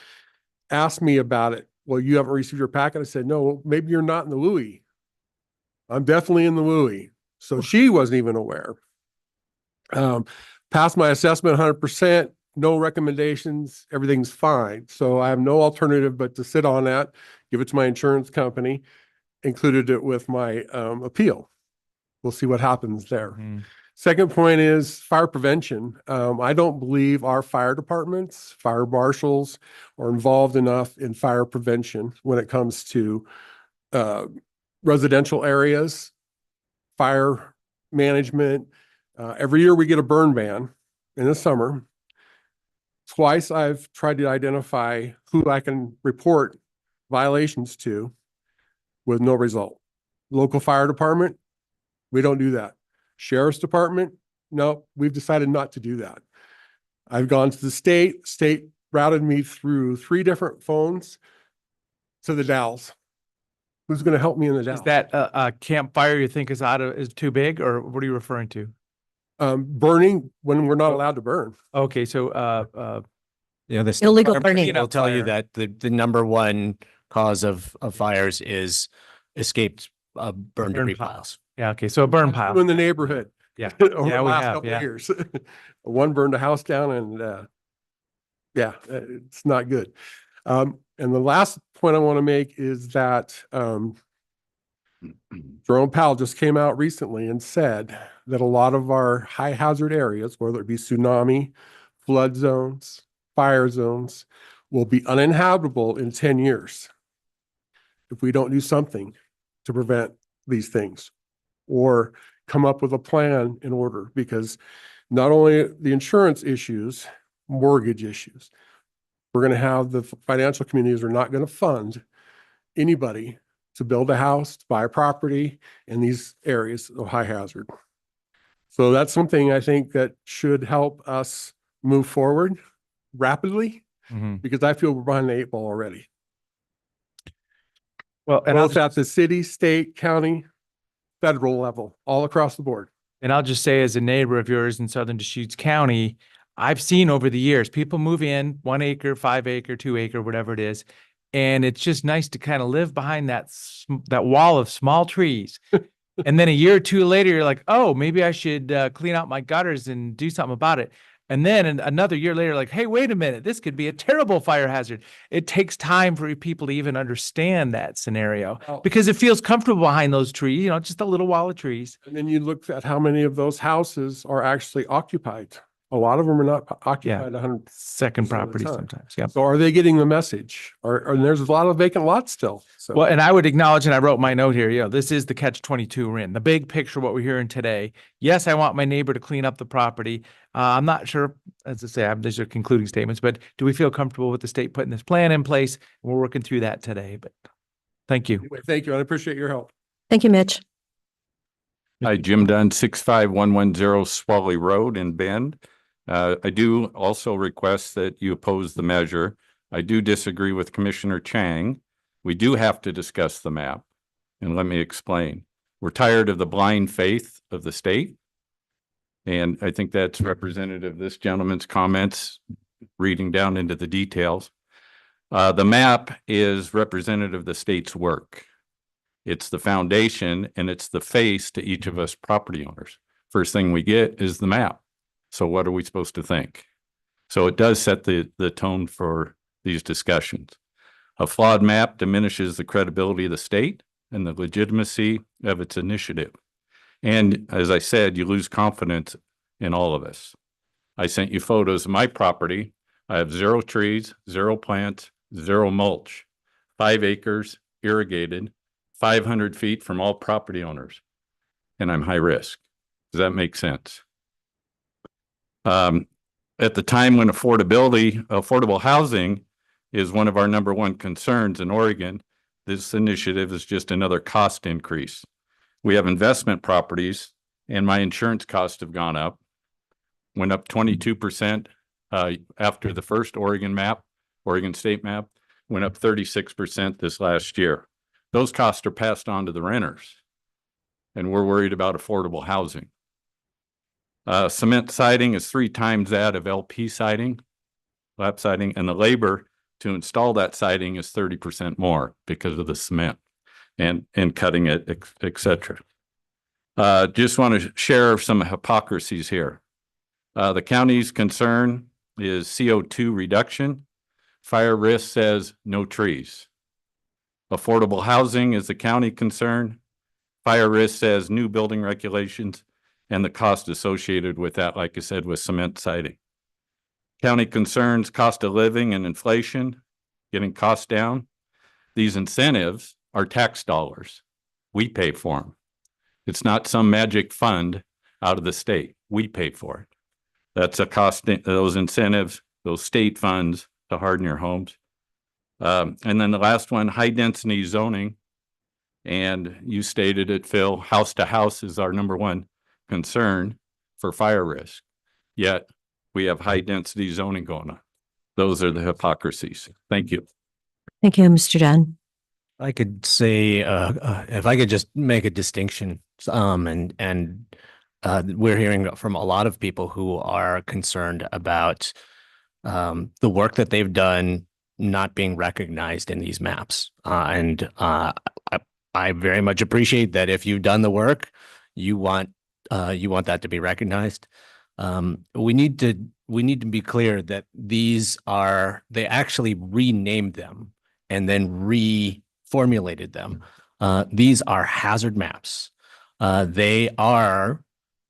S18: asked me about it. Well, you haven't received your packet. I said, no, maybe you're not in the Louis. I'm definitely in the Louis. So she wasn't even aware. Passed my assessment 100%. No recommendations, everything's fine. So I have no alternative but to sit on that, give it to my insurance company, included it with my appeal. We'll see what happens there. Second point is fire prevention. I don't believe our fire departments, fire marshals are involved enough in fire prevention when it comes to residential areas, fire management. Every year we get a burn ban in the summer. Twice I've tried to identify who I can report violations to with no result. Local fire department, we don't do that. Sheriff's department, no, we've decided not to do that. I've gone to the state routed me through 3 different phones to the Dalles. Who's going to help me in the Dalles?
S1: Is that a campfire you think is too big, or what are you referring to?
S18: Burning when we're not allowed to burn.
S1: Okay, so
S4: the
S2: Illegal
S4: department
S2: burning.
S4: will tell you that the number one cause of fires is escaped burn debris piles.
S1: Yeah, okay, so a burn pile
S18: in the neighborhood.
S1: Yeah,
S18: over
S1: yeah,
S18: the
S1: we
S18: last
S1: have,
S18: couple
S1: yeah.
S18: of years. One burned a house down, and it's not good. And the last point I want to make is that Jerome Powell just came out recently and said that a lot of our high hazard areas, whether it be tsunami, flood zones, fire zones, will be uninhabitable in 10 years if we don't do something to prevent these things or come up with a plan in order, because not only the insurance issues, mortgage issues, we're going to have the financial communities are not going to fund anybody to build a house, to buy a property in these areas of high hazard. So that's something I think that should help us move forward rapidly, because I feel we're behind the 8 ball already.
S1: Well, and
S18: both at the city, state, county, federal level, all across the board.
S1: And I'll just say, as a neighbor of yours in Southern Deschutes County, I've seen over the years, people move in 1 acre, 5 acre, 2 acre, whatever it is. And it's just nice to kind of live behind that wall of small trees. And then a year or two later, you're like, oh, maybe I should clean out my gutters and do something about it. And then another year later, like, hey, wait a minute, this could be a terrible fire hazard. It takes time for people to even understand that scenario because it feels comfortable behind those trees, you know, just a little wall of trees.
S18: And then you look at how many of those houses are actually occupied. A lot of them are not occupied 100%.
S1: Second
S18: of the
S1: property
S18: time.
S1: sometimes. Yeah.
S18: So are they getting the message? And there's a lot of vacant lots still. So
S1: Well, and I would acknowledge, and I wrote my note here, you know, this is the catch-22 we're in. The big picture, what we're hearing today. Yes, I want my neighbor to clean up the property. I'm not sure, as I say, these are concluding statements, but do we feel comfortable with the state putting this plan in place? We're working through that today, but thank you.
S18: anyway, thank you. I appreciate your help.
S2: Thank you, Mitch.
S19: Hi, Jim Dunn, 65110 Swally Road in Bend. I do also request that you oppose the measure. I do disagree with Commissioner Chang. We do have to discuss the map, and let me explain. We're tired of the blind faith of the state, and I think that's representative of this gentleman's comments, reading down into the details. The map is representative of the state's work. It's the foundation and it's the face to each of us property owners. First thing we get is the map. So what are we supposed to think? So it does set the tone for these discussions. A flawed map diminishes the credibility of the state and the legitimacy of its initiative. And as I said, you lose confidence in all of us. I sent you photos of my property. I have 0 trees, 0 plants, 0 mulch, 5 acres, irrigated, 500 feet from all property owners, and I'm high risk. Does that make sense? At the time when affordable housing is one of our #1 concerns in Oregon, this initiative is just another cost increase. We have investment properties, and my insurance costs have gone up, went up 22% after the first Oregon State map, went up 36% this last year. Those costs are passed on to the renters, and we're worried about affordable housing. Cement siding is 3 times that of LP siding, lap siding, and the labor to install that siding is 30% more because of the cement and cutting it, et cetera. Just want to share some hypocrisies here. The county's concern is CO2 reduction. Fire risk says no trees. Affordable housing is the county concern. Fire risk says new building regulations and the cost associated with that, like I said, with cement siding. County concerns cost of living and inflation, getting costs down. These incentives are tax dollars. We pay for them. It's not some magic fund out of the state. We pay for it. That's a cost, those incentives, those state funds to harden your homes. And then the last one, high density zoning. And you stated it, Phil, house to house is our #1 concern for fire risk. Yet we have high density zoning going on. Those are the hypocrisies. Thank you.
S2: Thank you, Mr. Dunn.
S4: I could say, if I could just make a distinction, we're hearing from a lot of people who are concerned about the work that they've done not being recognized in these maps. I very much appreciate that if you've done the work, you want that to be recognized. We need to be clear that they actually renamed them and then reformulated them. These are hazard maps. They are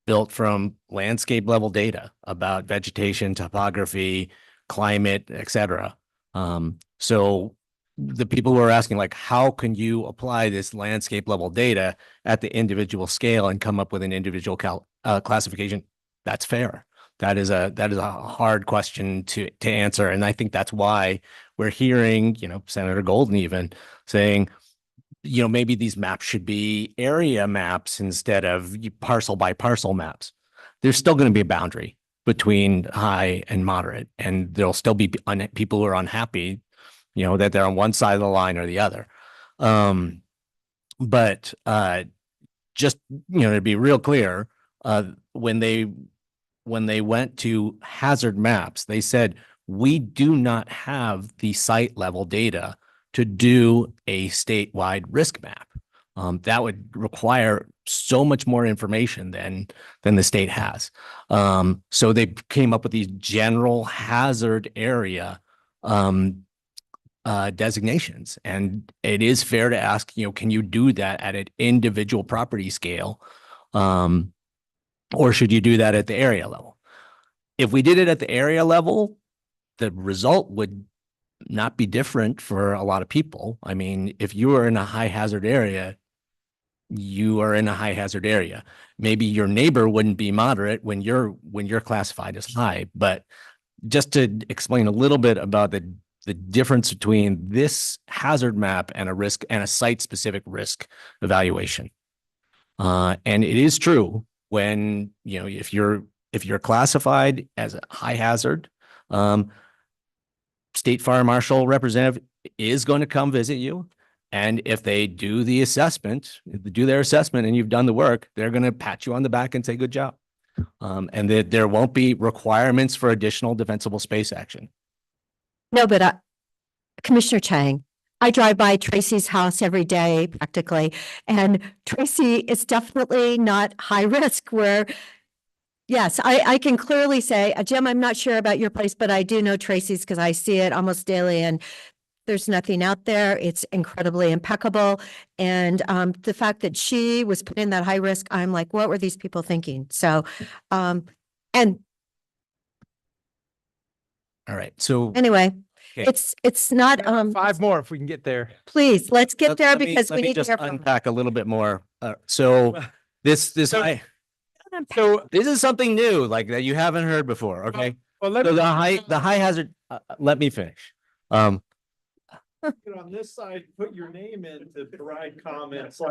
S4: built from landscape level data about vegetation, topography, climate, etc. So the people who are asking, like, how can you apply this landscape level data at the individual scale and come up with an individual classification? That's fair. That is a hard question to answer. And I think that's why we're hearing, Senator Golden even saying, maybe these maps should be area maps instead of parcel by parcel maps. There's still going to be a boundary between high and moderate, and there'll still be people who are unhappy, that they're on one side of the line or the other. But just, to be real clear, when they went to hazard maps, they said, we do not have the site level data to do a statewide risk map. That would require so much more information than the state has. So they came up with these general hazard area designations, and it is fair to ask, can you do that at an individual property scale, or should you do that at the area level? If we did it at the area level, the result would not be different for a lot of people. I mean, if you are in a high hazard area, you are in a high hazard area. Maybe your neighbor wouldn't be moderate when you're classified as high. But just to explain a little bit about the difference between this hazard map and a risk and a site specific risk evaluation. And it is true when, if you're classified as a high hazard, state fire marshal representative is going to come visit you. And if they do their assessment and you've done the work, they're going to pat you on the back and say, good job. And that there won't be requirements for additional defensible space action.
S2: No, but Commissioner Chang, I drive by Tracy's house every day practically, and Tracy is definitely not high risk where, yes, I can clearly say, Jim, I'm not sure about your place, but I do know Tracy's because I see it almost daily, and there's nothing out there. It's incredibly impeccable. And the fact that she was put in that high risk, I'm like, what were these people thinking? So, and
S4: all right. So
S2: anyway,
S4: okay.
S2: it's not
S1: 5 more if we can get there.
S2: Please, let's get there because
S4: let
S2: we
S4: me
S2: need to
S4: just
S2: hear from
S4: unpack a little bit more. So this is something new, like that you haven't heard before. Okay.
S1: Well,
S4: so the high hazard. Let me finish.
S17: On this side, put your name in to provide comments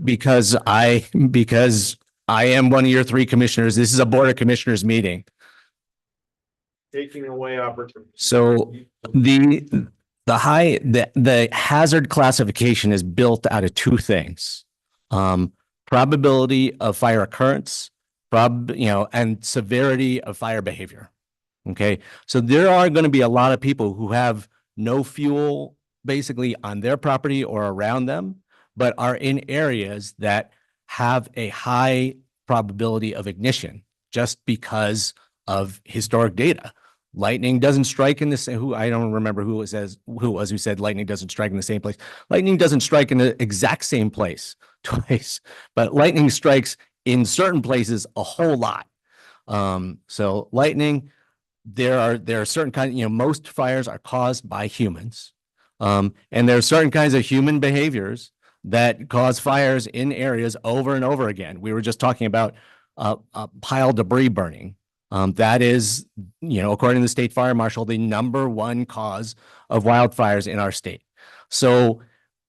S4: Because I am one of your 3 commissioners. This is a board of commissioners meeting.
S17: Taking away opportunity.
S4: So the hazard classification is built out of 2 things. Probability of fire occurrence, and severity of fire behavior. Okay. So there are going to be a lot of people who have no fuel basically on their property or around them, but are in areas that have a high probability of ignition just because of historic data. Lightning doesn't strike in the same, I don't remember who said lightning doesn't strike in the same place. Lightning doesn't strike in the exact same place twice, but lightning strikes in certain places a whole lot. So lightning, there are certain kinds, most fires are caused by humans. And there are certain kinds of human behaviors that cause fires in areas over and over again. We were just talking about pile debris burning. That is, according to the state fire marshal, the #1 cause of wildfires in our state. So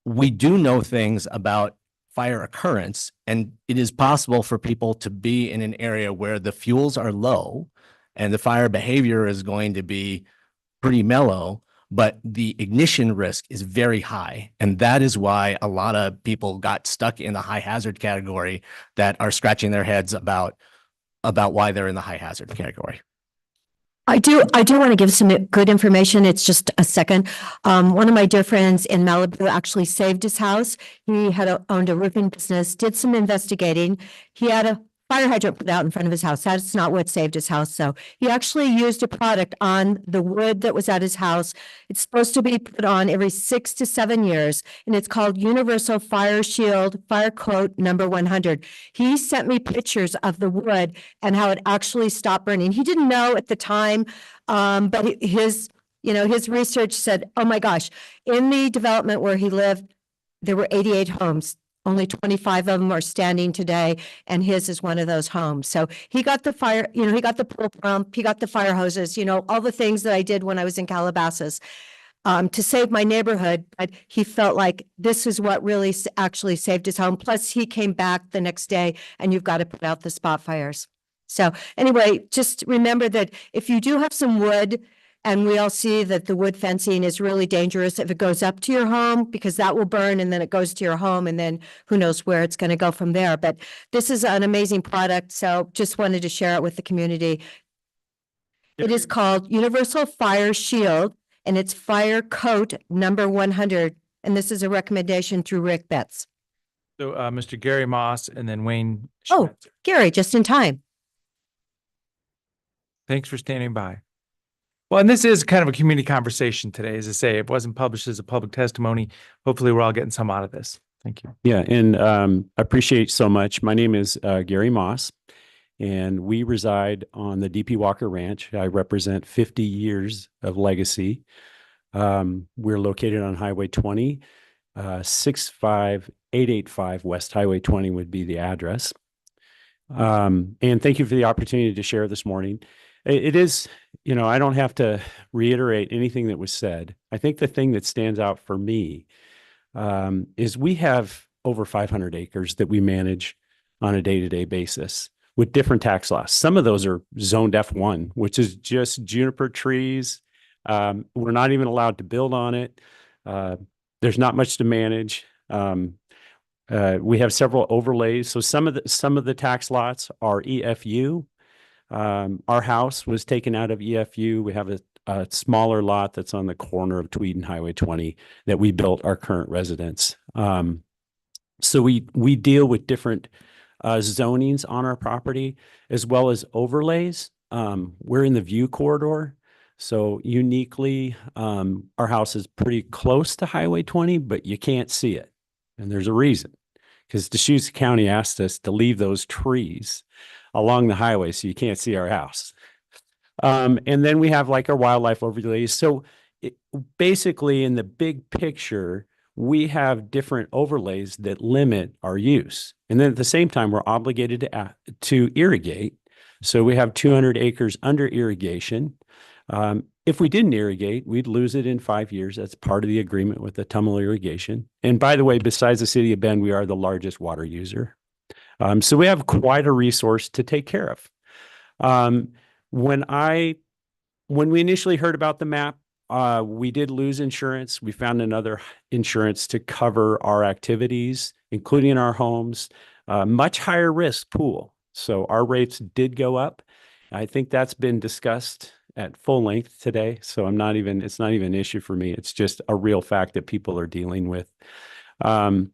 S4: we do know things about fire occurrence, and it is possible for people to be in an area where the fuels are low and the fire behavior is going to be pretty mellow, but the ignition risk is very high. And that is why a lot of people got stuck in the high hazard category that are scratching their heads about why they're in the high hazard category.
S2: I do want to give some good information. It's just a second. One of my dear friends in Malibu actually saved his house. He had owned a roofing business, did some investigating. He had a fire hydrant put out in front of his house. That's not what saved his house. So he actually used a product on the wood that was at his house. It's supposed to be put on every 6 to 7 years, and it's called Universal Fire Shield Fire Coat #100. He sent me pictures of the wood and how it actually stopped burning. He didn't know at the time, but his research said, oh my gosh, in the development where he lived, there were 88 homes. Only 25 of them are standing today, and his is one of those homes. So he got the fire, he got the pool pump, he got the fire hoses, all the things that I did when I was in Calabasas to save my neighborhood. But he felt like this is what really actually saved his home. Plus, he came back the next day, and you've got to put out the spot fires. So anyway, just remember that if you do have some wood, and we all see that the wood fencing is really dangerous if it goes up to your home, because that will burn and then it goes to your home, and then who knows where it's going to go from there. But this is an amazing product. So just wanted to share it with the community. It is called Universal Fire Shield, and it's Fire Coat #100. and this is a recommendation through Rick Betts.
S1: So, Mr. Gary Moss and then Wayne.
S2: Oh,
S1: Schmetzer.
S2: Gary, just in time.
S1: Thanks for standing by. Well, and this is kind of a community conversation today. As I say, it wasn't published as a public testimony. Hopefully we're all getting some out of this. Thank you.
S20: Yeah, and I appreciate so much. My name is Gary Moss, and we reside on the DP Walker Ranch. I represent 50 years of legacy. We're located on Highway 20, 65885 West Highway 20 would be the address. And thank you for the opportunity to share this morning. It is, you know, I don't have to reiterate anything that was said. I think the thing that stands out for me is we have over 500 acres that we manage on a day-to-day basis with different tax laws. Some of those are zoned F1, which is just juniper trees. We're not even allowed to build on it. There's not much to manage. We have several overlays. So some of the tax lots are EFU. Our house was taken out of EFU. We have a smaller lot that's on the corner of Tweed and Highway 20 that we built our current residence. So we deal with different zonings on our property as well as overlays. We're in the view corridor. So uniquely, our house is pretty close to Highway 20, but you can't see it. And there's a reason, because Deschutes County asked us to leave those trees along the highway so you can't see our house. And then we have like our wildlife overlays. So basically in the big picture, we have different overlays that limit our use. And then at the same time, we're obligated to irrigate. So we have 200 acres under irrigation. If we didn't irrigate, we'd lose it in 5 years. That's part of the agreement with the Tumalo Irrigation. And by the way, besides the city of Bend, we are the largest water user. So we have quite a resource to take care of. When we initially heard about the map, we did lose insurance. We found another insurance to cover our activities, including our homes, much higher risk pool. So our rates did go up. I think that's been discussed at full length today. So it's not even an issue for me. It's just a real fact that people are dealing with. So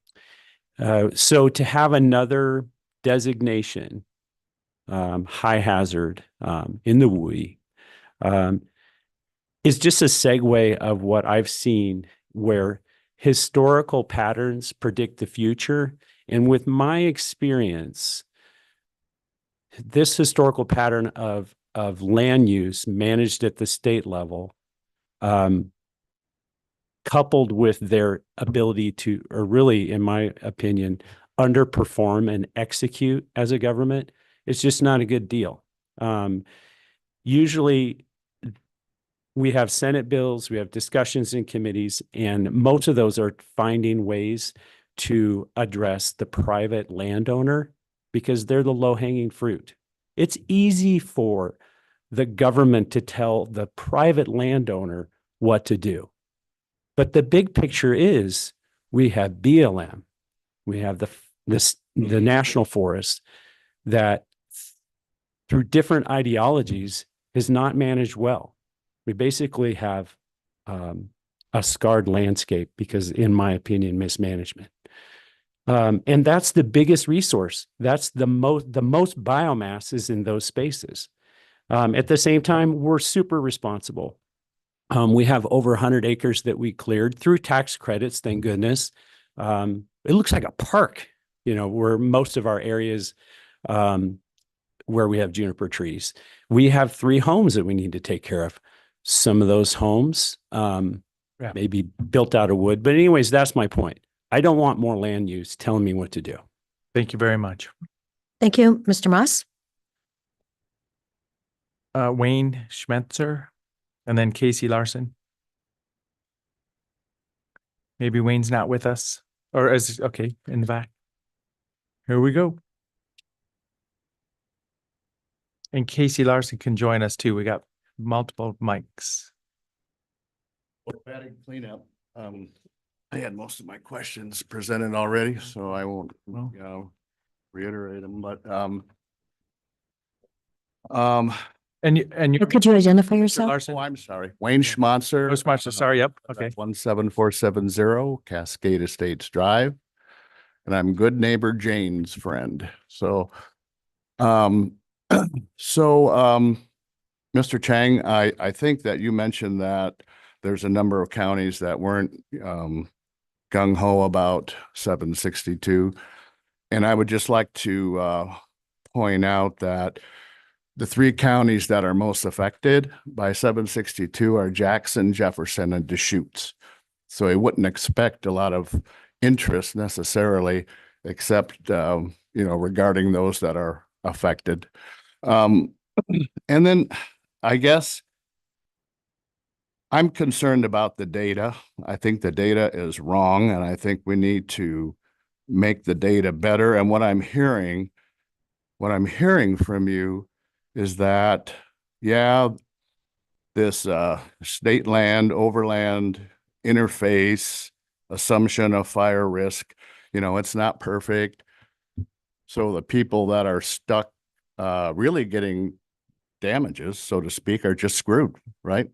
S20: to have another designation, high hazard, in the WUI, is just a segue of what I've seen where historical patterns predict the future. And with my experience, this historical pattern of land use managed at the state level, coupled with their ability to, or really, in my opinion, underperform and execute as a government, it's just not a good deal. Usually we have Senate bills, we have discussions in committees, and most of those are finding ways to address the private landowner because they're the low-hanging fruit. It's easy for the government to tell the private landowner what to do. But the big picture is we have BLM, we have the national forest that through different ideologies is not managed well. We basically have a scarred landscape because, in my opinion, mismanagement. And that's the biggest resource. That's the most biomass is in those spaces. At the same time, we're super responsible. We have over 100 acres that we cleared through tax credits, thank goodness. It looks like a park, you know, where most of our areas where we have juniper trees. We have 3 homes that we need to take care of. Some of those homes may be built out of wood. But anyways, that's my point. I don't want more land use telling me what to do.
S1: Thank you very much.
S2: Thank you, Mr. Moss.
S1: Wayne Schmetzer and then Casey Larson. Maybe Wayne's not with us okay, in the back. Here we go. And Casey Larson can join us too. We got multiple mics.
S21: Automatic cleanup. I had most of my questions presented already, so I won't reiterate them, but
S1: And you.
S2: Could you identify yourself?
S1: Larson?
S3: Oh, I'm sorry. Wayne Schmonzer.
S1: Oh, Schmonzer, sorry, yep, okay.
S3: 17470 Cascade Estates Drive. And I'm good neighbor Jane's friend. So, Mr. Chang, I think that you mentioned that there's a number of counties that weren't, gung ho about 762. And I would just like to, point out that the three counties that are most affected by 762 are Jackson, Jefferson, and Deschutes. So I wouldn't expect a lot of interest necessarily, except, regarding those that are affected. And then I guess I'm concerned about the data. I think the data is wrong, and I think we need to make the data better. And what I'm hearing from you is that, yeah, this state land, overland interface, assumption of fire risk, it's not perfect. So the people that are stuck really getting damages, so to speak, are just screwed, right?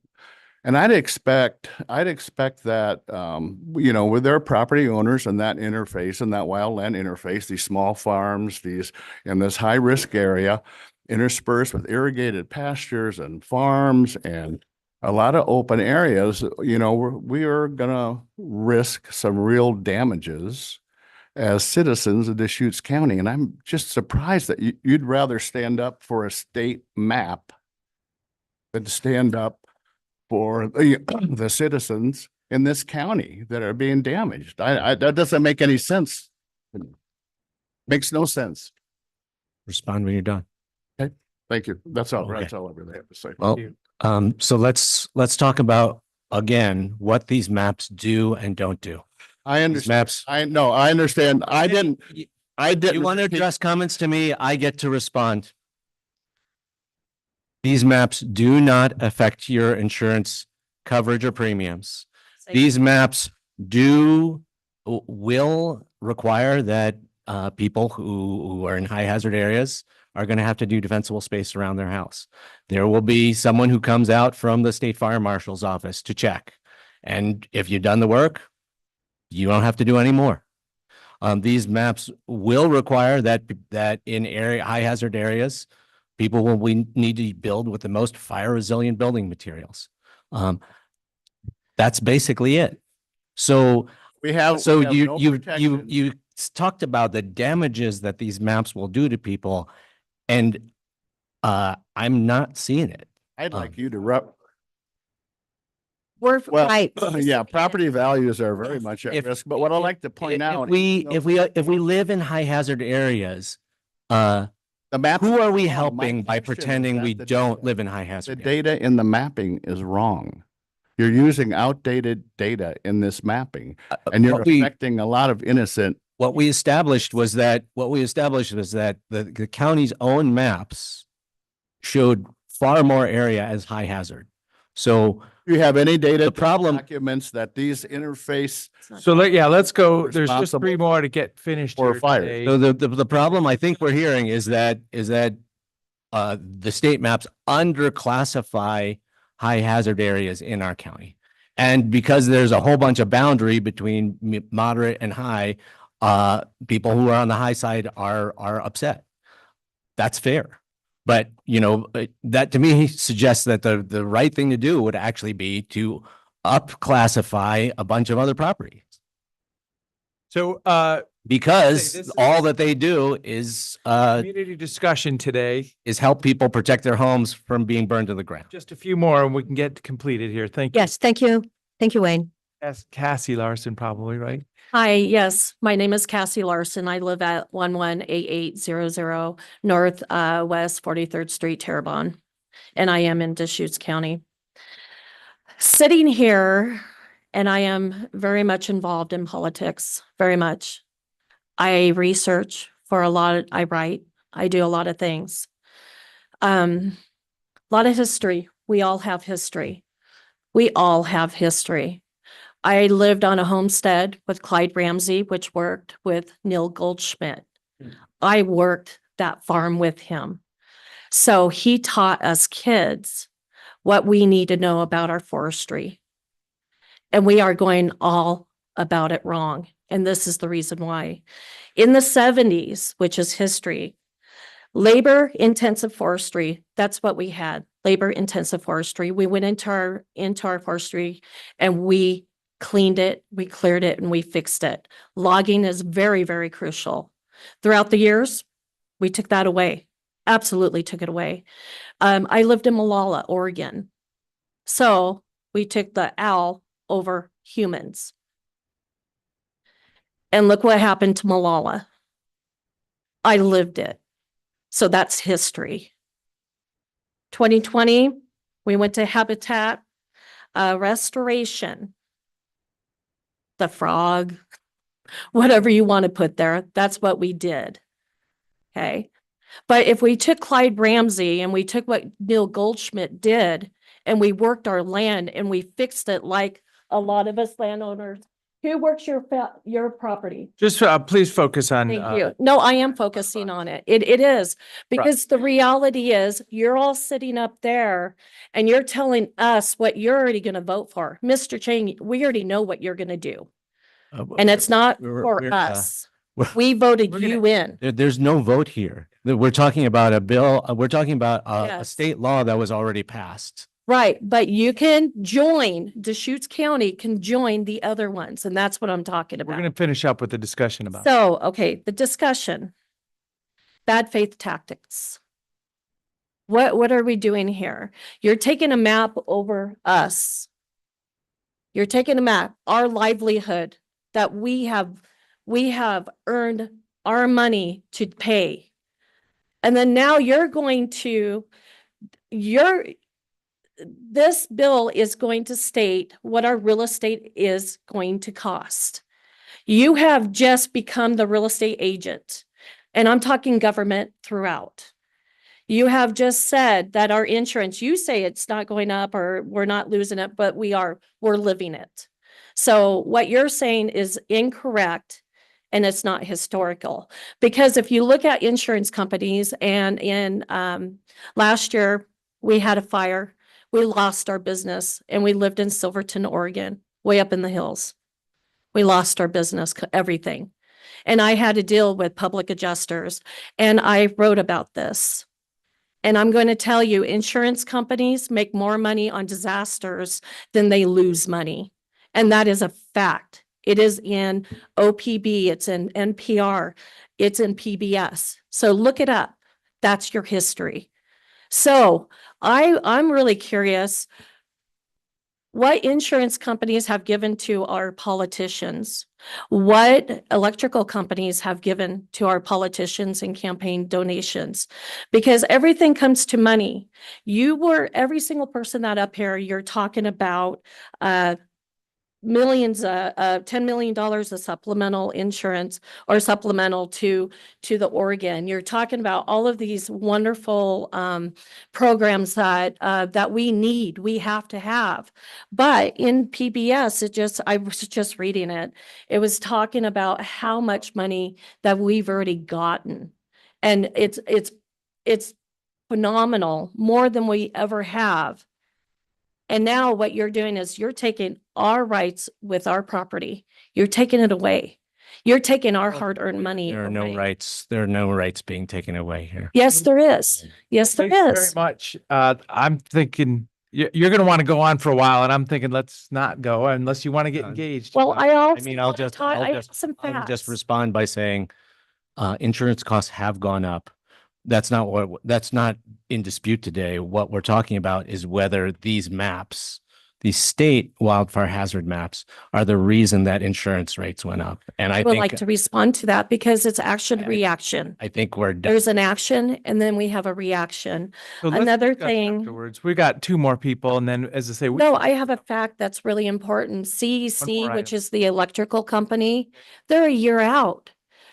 S3: And I'd expect that, with their property owners and that interface and that wildland interface, these small farms, in this high risk area, interspersed with irrigated pastures and farms and a lot of open areas, we are gonna risk some real damages as citizens of Deschutes County. And I'm just surprised that you'd rather stand up for a state map than stand up for the citizens in this county that are being damaged. That doesn't make any sense. Makes no sense.
S4: Respond when you're done.
S3: Okay, thank you. That's all.
S4: Okay.
S3: That's all I really have to say.
S4: Well, so let's talk about again what these maps do and don't do.
S3: I understand.
S4: Maps.
S3: I understand. I didn't.
S4: You want to address comments to me? I get to respond. These maps do not affect your insurance coverage or premiums. These maps will require that people who are in high hazard areas are going to have to do defensible space around their house. There will be someone who comes out from the state fire marshal's office to check. And if you've done the work, you don't have to do any more. These maps will require that in high hazard areas, people will need to build with the most fire resilient building materials. That's basically it. So you talked about the damages that these maps will do to people, and I'm not seeing it.
S3: I'd like you to
S2: We're right.
S3: Yeah, property values are very much at risk, but what I like to point out.
S4: If we live in high hazard areas,
S3: the map.
S4: Who are we helping by pretending we don't live in high hazard?
S3: The data in the mapping is wrong. You're using outdated data in this mapping, and you're affecting a lot of innocent.
S4: What we established was that the county's own maps showed far more area as high hazard. So
S3: do you have any data?
S4: The problem
S3: documents that these interface.
S1: So let's go. There's just three more to get finished.
S3: For
S1: here
S3: fire.
S1: today.
S4: So the problem I think we're hearing is that the state maps underclassify high hazard areas in our county. And because there's a whole bunch of boundary between moderate and high, people who are on the high side are upset. That's fair. But, that to me suggests that the right thing to do would actually be to up-classify a bunch of other properties.
S1: So,
S4: because all that they do is
S1: community discussion today
S4: is help people protect their homes from being burned to the ground.
S1: Just a few more and we can get completed here. Thank you.
S2: Yes, thank you. Thank you, Wayne.
S1: That's Cassie Larson, probably, right?
S5: Hi, yes, my name is Cassie Larson. I live at 118800 North West 43rd Street, Terrebonne, and I am in Deschutes County. Sitting here, and I am very much involved in politics, very much. I research for I write, I do a lot of things. A lot of history. We all have history. We all have history. I lived on a homestead with Clyde Ramsey, which worked with Neil Goldschmidt. I worked that farm with him. So he taught us kids what we need to know about our forestry. And we are going all about it wrong. And this is the reason why. In the 70s, which is history, labor intensive forestry, that's what we had. Labor intensive forestry. We went into our forestry and we cleaned it, we cleared it, and we fixed it. Logging is very, very crucial. Throughout the years, we took that away. Absolutely took it away. I lived in Malala, Oregon. So we took the owl over humans. And look what happened to Malala. I lived it. So that's history. 2020, we went to habitat restoration. The frog, whatever you want to put there, that's what we did. Okay. But if we took Clyde Ramsey and we took what Neil Goldschmidt did and we worked our land and we fixed it like a lot of us landowners, who works your property?
S1: Just please focus on.
S5: Thank you. No, I am focusing on it. It is because the reality is you're all sitting up there and you're telling us what you're already going to vote for. Mr. Chang, we already know what you're going to do. And it's not for us. We voted you in.
S4: There's no vote here. We're talking about a bill. We're talking about a
S5: Yes.
S4: state law that was already passed.
S5: Right, but you can join, Deschutes County can join the other ones, and that's what I'm talking
S1: We're
S5: about.
S1: going to finish up with the discussion about.
S5: So, okay, the discussion. Bad faith tactics. What are we doing here? You're taking a map over us. You're taking a map, our livelihood that we have earned our money to pay. And then now you're going to, this bill is going to state what our real estate is going to cost. You have just become the real estate agent, and I'm talking government throughout. You have just said that our insurance, you say it's not going up or we're not losing it, but we're living it. So what you're saying is incorrect and it's not historical. Because if you look at insurance companies and in last year we had a fire, we lost our business and we lived in Silverton, Oregon, way up in the hills. We lost our business, everything. And I had to deal with public adjusters and I wrote about this. And I'm going to tell you, insurance companies make more money on disasters than they lose money. And that is a fact. It is in OPB, it's in NPR, it's in PBS. So look it up. That's your history. So I'm really curious what insurance companies have given to our politicians, what electrical companies have given to our politicians in campaign donations, because everything comes to money. Every single person that up here, you're talking about millions, $10 million of supplemental insurance or supplemental to the Oregon. You're talking about all of these wonderful programs that we have to have. But in PBS, I was just reading it. It was talking about how much money that we've already gotten. And it's phenomenal, more than we ever have. And now what you're doing is you're taking our rights with our property. You're taking it away. You're taking our hard-earned money
S4: There are no
S5: away.
S4: rights. There are no rights being taken away here.
S5: Yes, there is. Yes, there
S1: Thanks
S5: is.
S1: very much. I'm thinking you're going to want to go on for a while, and I'm thinking let's not go unless you want to get engaged.
S5: Well, I also
S4: mean, I'll
S5: want to
S4: just-
S5: talk,
S4: I'll
S5: I
S4: just-
S5: have some
S4: I would just
S5: facts.
S4: respond by saying, insurance costs have gone up. That's not in dispute today. What we're talking about is whether these maps, these state wildfire hazard maps, are the reason that insurance rates went up. And
S5: I
S4: I
S5: would
S4: think,
S5: like to respond to that because it's action reaction.
S4: I think we're done.
S5: There's an action and then we have a reaction.
S1: So let's
S5: Another
S1: discuss
S5: thing.
S1: afterwards. We got two more people, and then as I say,
S5: No, I have a fact that's really important. CEC, which is the electrical company, they're a year out.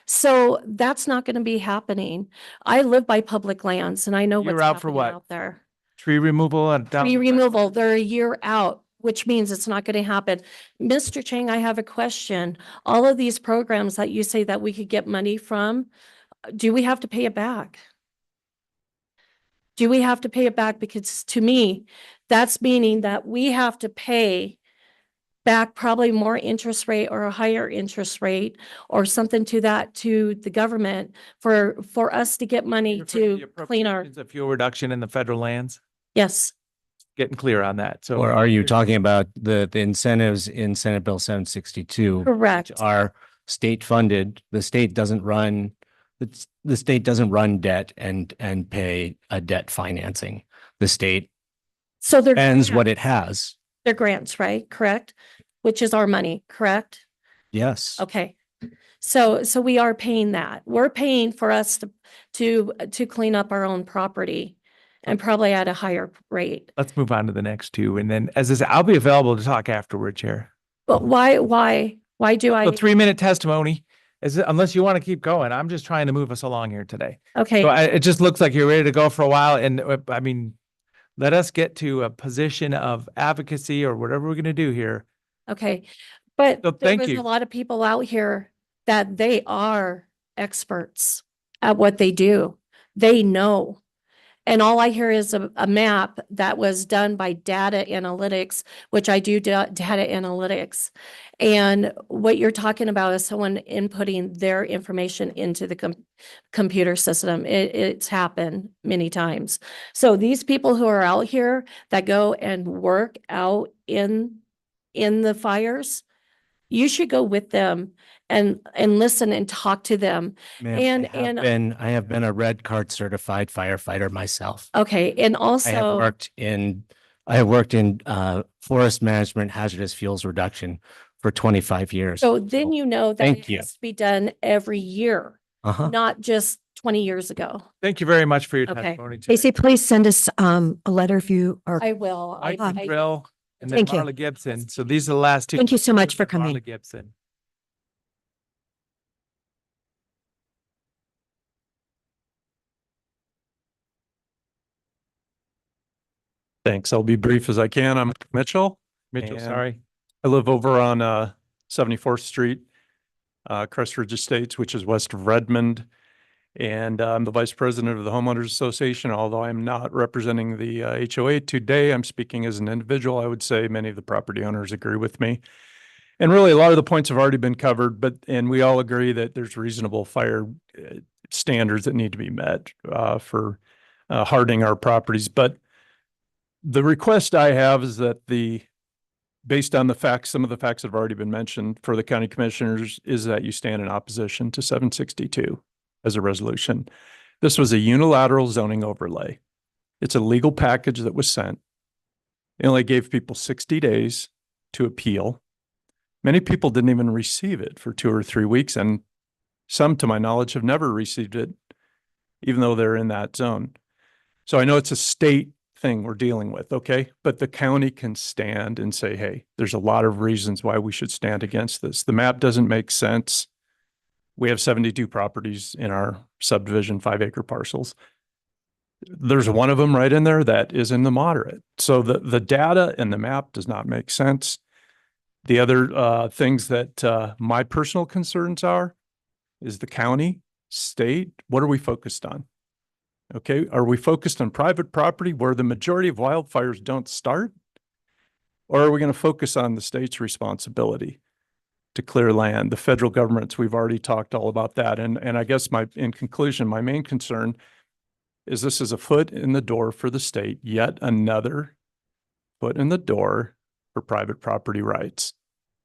S5: So that's not going to be happening. I live by public lands and I know
S1: Year
S5: what's
S1: out for
S5: happening
S1: what?
S5: out there.
S1: tree removal and down.
S5: Tree removal, they're a year out, which means it's not going to happen. Mr. Chang, I have a question. All of these programs that you say that we could get money from, do we have to pay it back? Do we have to pay it back? Because to me, that's meaning that we have to pay back probably more interest rate or a higher interest rate or something to that to the government for us to get money to clean our,
S1: Is a fuel reduction in the federal lands?
S5: yes.
S1: Getting clear on that. So
S4: Or are you talking about the incentives in Senate Bill 762?
S5: Correct.
S4: Which are state funded. The state doesn't run, the state doesn't run debt and pay a debt financing. The state
S5: So they're
S4: spends what
S5: grants.
S4: it has.
S5: They're grants, right? Correct? Which is our money, correct?
S4: Yes.
S5: Okay. So we are paying that. We're paying for us to clean up our own property and probably at a higher rate.
S1: let's move on to the next two. And then as I said, I'll be available to talk afterward, Chair.
S5: But why do I?
S1: A 3-minute testimony, unless you want to keep going. I'm just trying to move us along here today.
S5: Okay.
S1: So it just looks like you're ready to go for a while. And I mean, let us get to a position of advocacy or whatever we're going to do here.
S5: Okay. But
S1: So
S5: there
S1: thank
S5: was
S1: you.
S5: a lot of people out here that they are experts at what they do. They know. And all I hear is a map that was done by data analytics, which I do data analytics. And what you're talking about is someone inputting their information into the computer system. It's happened many times. So these people who are out here that go and work out in the fires, you should go with them and listen and talk to them.
S4: Ma'am, I have been a red card certified firefighter myself.
S5: Okay, and also
S4: I have worked in forest management, hazardous fuels reduction for 25 years.
S5: so then you know that
S4: thank
S5: it
S4: you.
S5: has to be done every year,
S4: Uh-huh.
S5: not just 20 years ago.
S1: Thank you very much for your
S5: Okay.
S1: testimony today.
S2: Casey, please send us a letter if you are.
S5: I will.
S1: Mike Drill and then
S2: Thank you.
S1: Marla Gibson. So these are the last two.
S2: Thank you so much for
S1: Marla
S2: coming.
S1: Gibson.
S17: Thanks. I'll be brief as I can. I'm Mitchell.
S1: Mitchell,
S17: and
S1: sorry.
S17: I live over on 74th Street, Crestridge Estates, which is west of Redmond. And I'm the vice president of the Homeowners Association. Although I'm not representing the HOA today, I'm speaking as an individual. I would say many of the property owners agree with me. And really, a lot of the points have already been covered, and we all agree that there's reasonable fire standards that need to be met for hardening our properties. But the request I have is that based on the facts, some of the facts have already been mentioned for the county commissioners, is that you stand in opposition to 762 as a resolution. This was a unilateral zoning overlay. It's a legal package that was sent. It only gave people 60 days to appeal. Many people didn't even receive it for 2 or 3 weeks, and some, to my knowledge, have never received it, even though they're in that zone. So I know it's a state thing we're dealing with, okay? But the county can stand and say, hey, there's a lot of reasons why we should stand against this. The map doesn't make sense. We have 72 properties in our subdivision, 5-acre parcels. There's one of them right in there that is in the moderate. So the data and the map does not make sense. The other things that my personal concerns is the county, state, what are we focused on? Okay, are we focused on private property where the majority of wildfires don't start? Or are we going to focus on the state's responsibility to clear land? The federal governments, we've already talked all about that. And I guess in conclusion, my main concern is this is a foot in the door for the state, yet another foot in the door for private property rights.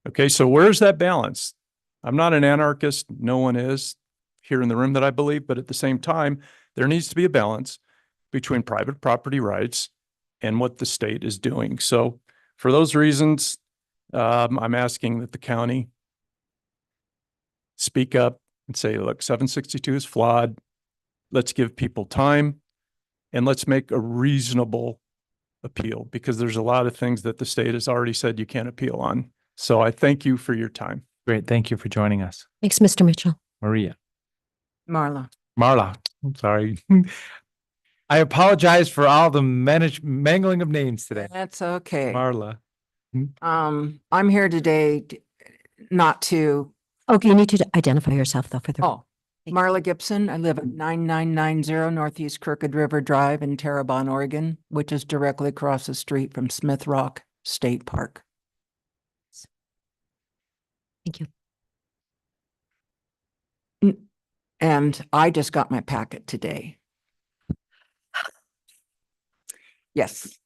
S17: Okay, so where's that balance? I'm not an anarchist. No one is here in the room that I believe, but at the same time, there needs to be a balance between private property rights and what the state is doing. So for those reasons, I'm asking that the county speak up and say, look, 762 is flawed. Let's give people time and let's make a reasonable appeal, because there's a lot of things that the state has already said you can't appeal on. So I thank you for your time.
S1: Great. Thank you for joining us.
S2: Thanks, Mr. Mitchell.
S1: Maria.
S12: Marla.
S1: Marla. I'm sorry. I apologize for all the mangling of names today.
S7: That's okay.
S1: Marla.
S7: I'm here today not to,
S2: Okay, you need to identify yourself though for the.
S7: oh, Marla Gibson. I live at 9990 Northeast Crooked River Drive in Terrebonne, Oregon, which is directly across the street from Smith Rock State Park.
S2: Thank you.
S7: And I just got my packet today. Yes.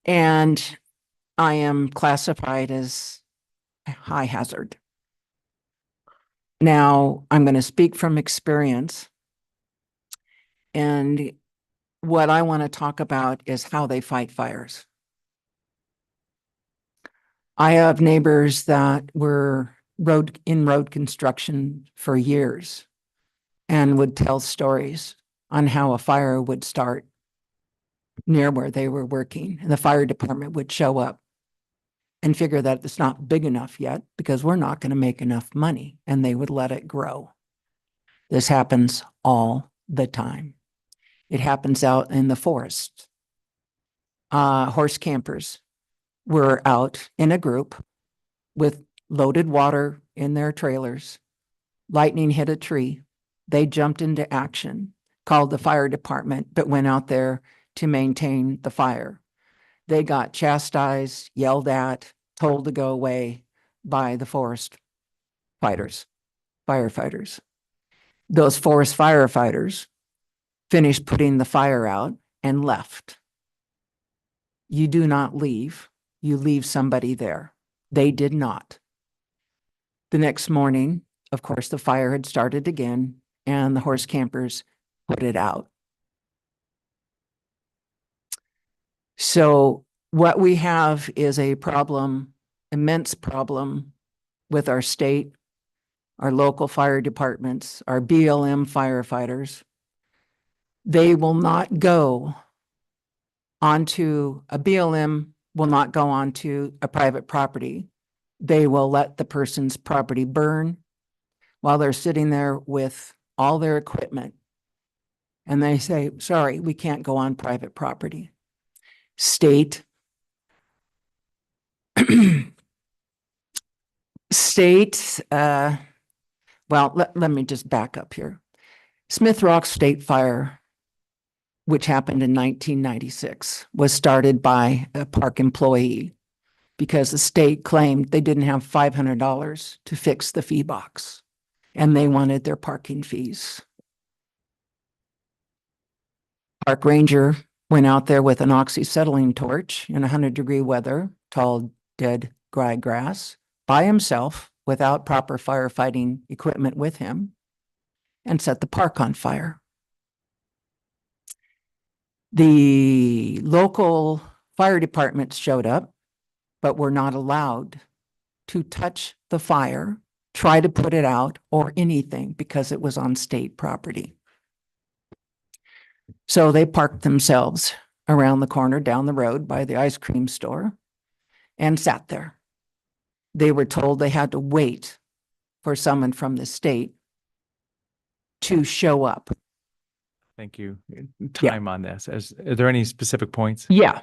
S7: And I am classified as high hazard. Now, I'm going to speak from experience. And what I want to talk about is how they fight fires. I have neighbors that were in road construction for years and would tell stories on how a fire would start near where they were working, and the fire department would show up and figure that it's not big enough yet because we're not going to make enough money, and they would let it grow. This happens all the time. It happens out in the forest. Horse campers were out in a group with loaded water in their trailers. Lightning hit a tree. They jumped into action, called the fire department, but went out there to maintain the fire. They got chastised, yelled at, told to go away by the forest firefighters. Those forest firefighters finished putting the fire out and left. You do not leave. You leave somebody there. They did not. The next morning, of course, the fire had started again, and the horse campers put it out. So what we have is a problem, immense problem with our state, our local fire departments, our BLM firefighters. They will not go onto, a BLM will not go onto a private property. They will let the person's property burn while they're sitting there with all their equipment. And they say, sorry, we can't go on private property. State, well, let me just back up here. Smith Rock State Fire, which happened in 1996, was started by a park employee because the state claimed they didn't have $500 to fix the fee box, and they wanted their parking fees. Park ranger went out there with an oxyacetylene torch in 100-degree weather, tall, dead, dry grass, by himself without proper firefighting equipment with him, and set the park on fire. The local fire departments showed up, but were not allowed to touch the fire, try to put it out, or anything because it was on state property. So they parked themselves around the corner down the road by the ice cream store and sat there. They were told they had to wait for someone from the state to show up.
S1: Thank you. Time on this. Are there any specific points?
S7: Yeah.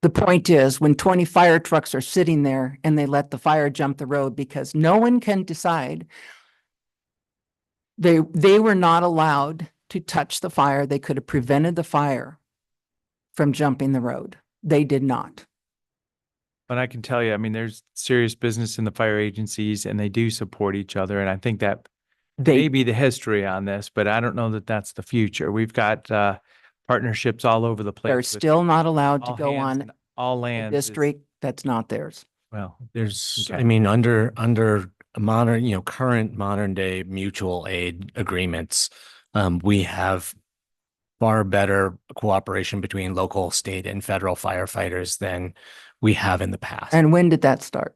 S7: The point is, when 20 fire trucks are sitting there and they let the fire jump the road because no one can decide, they were not allowed to touch the fire. They could have prevented the fire from jumping the road. They did not.
S1: But I can tell you, I mean, there's serious business in the fire agencies and they do support each other. And I think that may be the history on this, but I don't know that that's the future. We've got partnerships all over the place.
S7: They're
S1: with
S7: still not allowed to
S1: all
S7: go
S1: hands
S7: on
S1: and all
S7: a
S1: lands.
S7: district that's not theirs.
S1: Well,
S4: There's,
S1: Okay.
S4: I mean, under modern, current modern day mutual aid agreements, we have far better cooperation between local, state, and federal firefighters than we have in the past.
S7: And when did that start?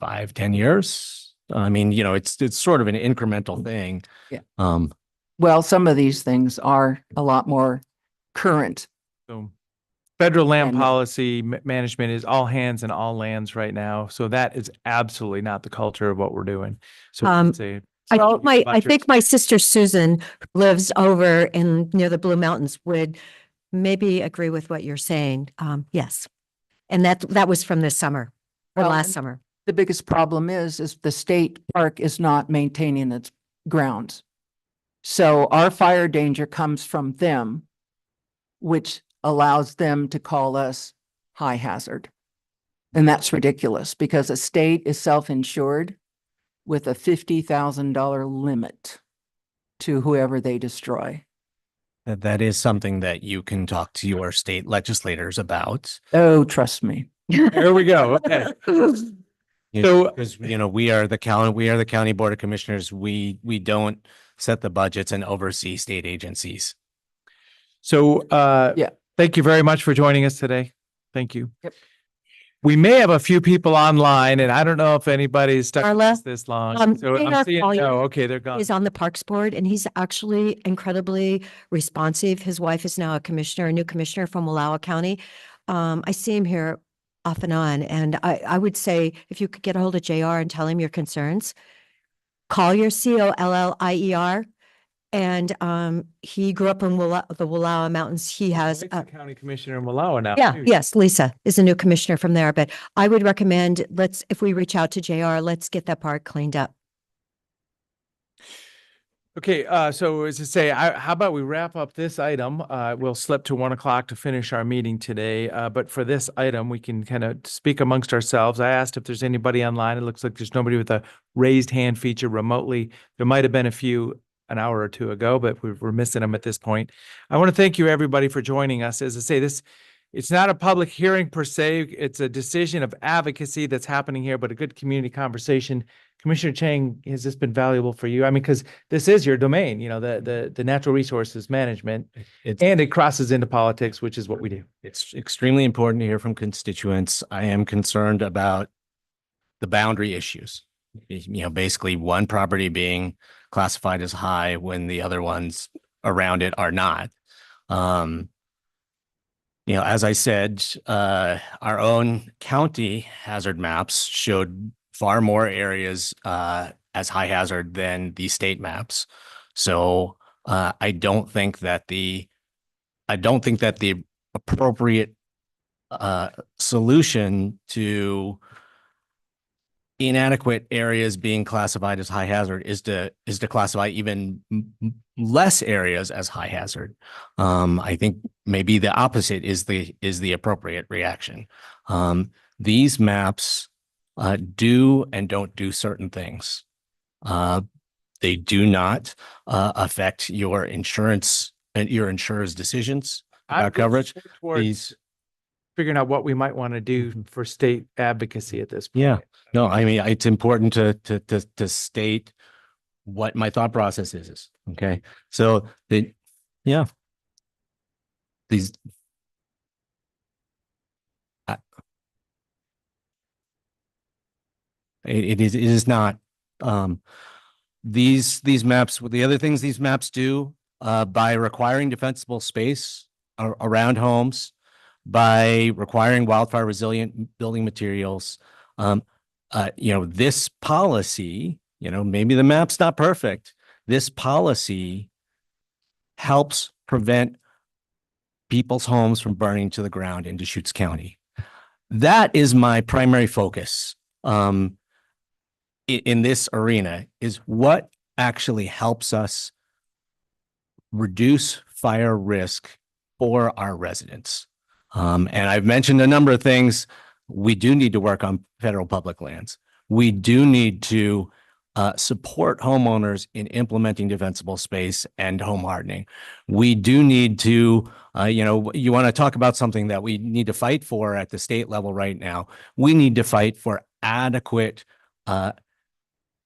S4: 5-10 years. I mean, it's sort of an incremental thing.
S7: Yeah. Well, some of these things are a lot more current.
S1: So federal land
S7: And-
S1: policy management is all hands and all lands right now. So that is absolutely not the culture of what we're doing. So it's a
S2: I think my sister Susan, who lives over near the Blue Mountains, would maybe agree with what you're saying. Yes. And that was from this summer or
S7: Well,
S2: last
S7: and-
S2: summer.
S7: The biggest problem is the state park is not maintaining its grounds. So our fire danger comes from them, which allows them to call us high hazard. And that's ridiculous because a state is self-insured with a $50,000 limit to whoever they destroy.
S4: That is something that you can talk to your state legislators about.
S7: Oh, trust me.
S1: There we go. Okay. So,
S4: Because, we are the county board of commissioners. We don't set the budgets and oversee state agencies.
S1: So,
S7: Yeah.
S1: thank you very much for joining us today. Thank you.
S7: Yep.
S1: We may have a few people online, and I don't know if anybody's stuck with
S2: Carla,
S1: us this long. So I'm
S2: J.R.
S1: seeing,
S2: Collier
S1: oh, okay, they're gone.
S2: is on the Parks Board, and he's actually incredibly responsive. His wife is now a new commissioner from Wallowa County. I see him here off and on, and I would say if you could get a hold of JR and tell him your concerns, Collier, Collier, and he grew up in the Wallowa Mountains. He has
S1: Lisa County Commissioner in Wallowa now.
S2: yeah,
S1: too.
S2: yes, Lisa is a new commissioner from there, but I would recommend if we reach out to JR, let's get that park cleaned up.
S1: Okay, so as I say, how about we wrap up this item? We'll slip to 1 o'clock to finish our meeting today. But for this item, we can kind of speak amongst ourselves. I asked if there's anybody online. It looks like there's nobody with a raised hand feature remotely. There might have been a few an hour or two ago, but we're missing them at this point. I want to thank you, everybody, for joining us. As I say, it's not a public hearing per se. It's a decision of advocacy that's happening here, but a good community conversation. Commissioner Chang, has this been valuable for you? I mean, because this is your domain, the natural resources management, and it crosses into politics, which is what we do.
S4: It's extremely important to hear from constituents. I am concerned about the boundary issues. Basically one property being classified as high when the other ones around it are not. As I said, our own county hazard maps showed far more areas as high hazard than the state maps. So I don't think that the appropriate solution to inadequate areas being classified as high hazard is to classify even less areas as high hazard. I think maybe the opposite is the appropriate reaction. These maps do and don't do certain things. They do not affect your insurance and your insurer's decisions about coverage. These
S1: figuring out what we might want to do for state advocacy at this point.
S4: Yeah, no, I mean, it's important to state what my thought process is. Okay. So these, it is not, these maps, the other things these maps do, by requiring defensible space around homes, by requiring wildfire resilient building materials, this policy, maybe the map's not perfect. This policy helps prevent people's homes from burning to the ground in Deschutes County. That is my primary focus in this arena, is what actually helps us reduce fire risk for our residents. And I've mentioned a number of things. We do need to work on federal public lands. We do need to support homeowners in implementing defensible space and home hardening. We do need to, you want to talk about something that we need to fight for at the state level right now. We need to fight for adequate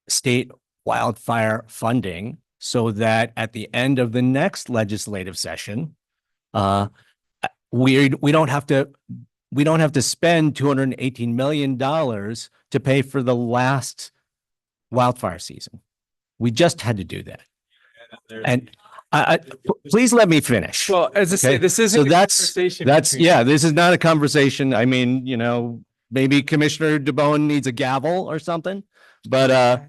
S4: state wildfire funding so that at the end of the next legislative session, we don't have to spend $218 million to pay for the last wildfire season. We just had to do that. And please let me finish.
S1: Well, as I say, this isn't
S4: so that's this is not a conversation. I mean, maybe Commissioner DeBone needs a gavel or something, but
S2: I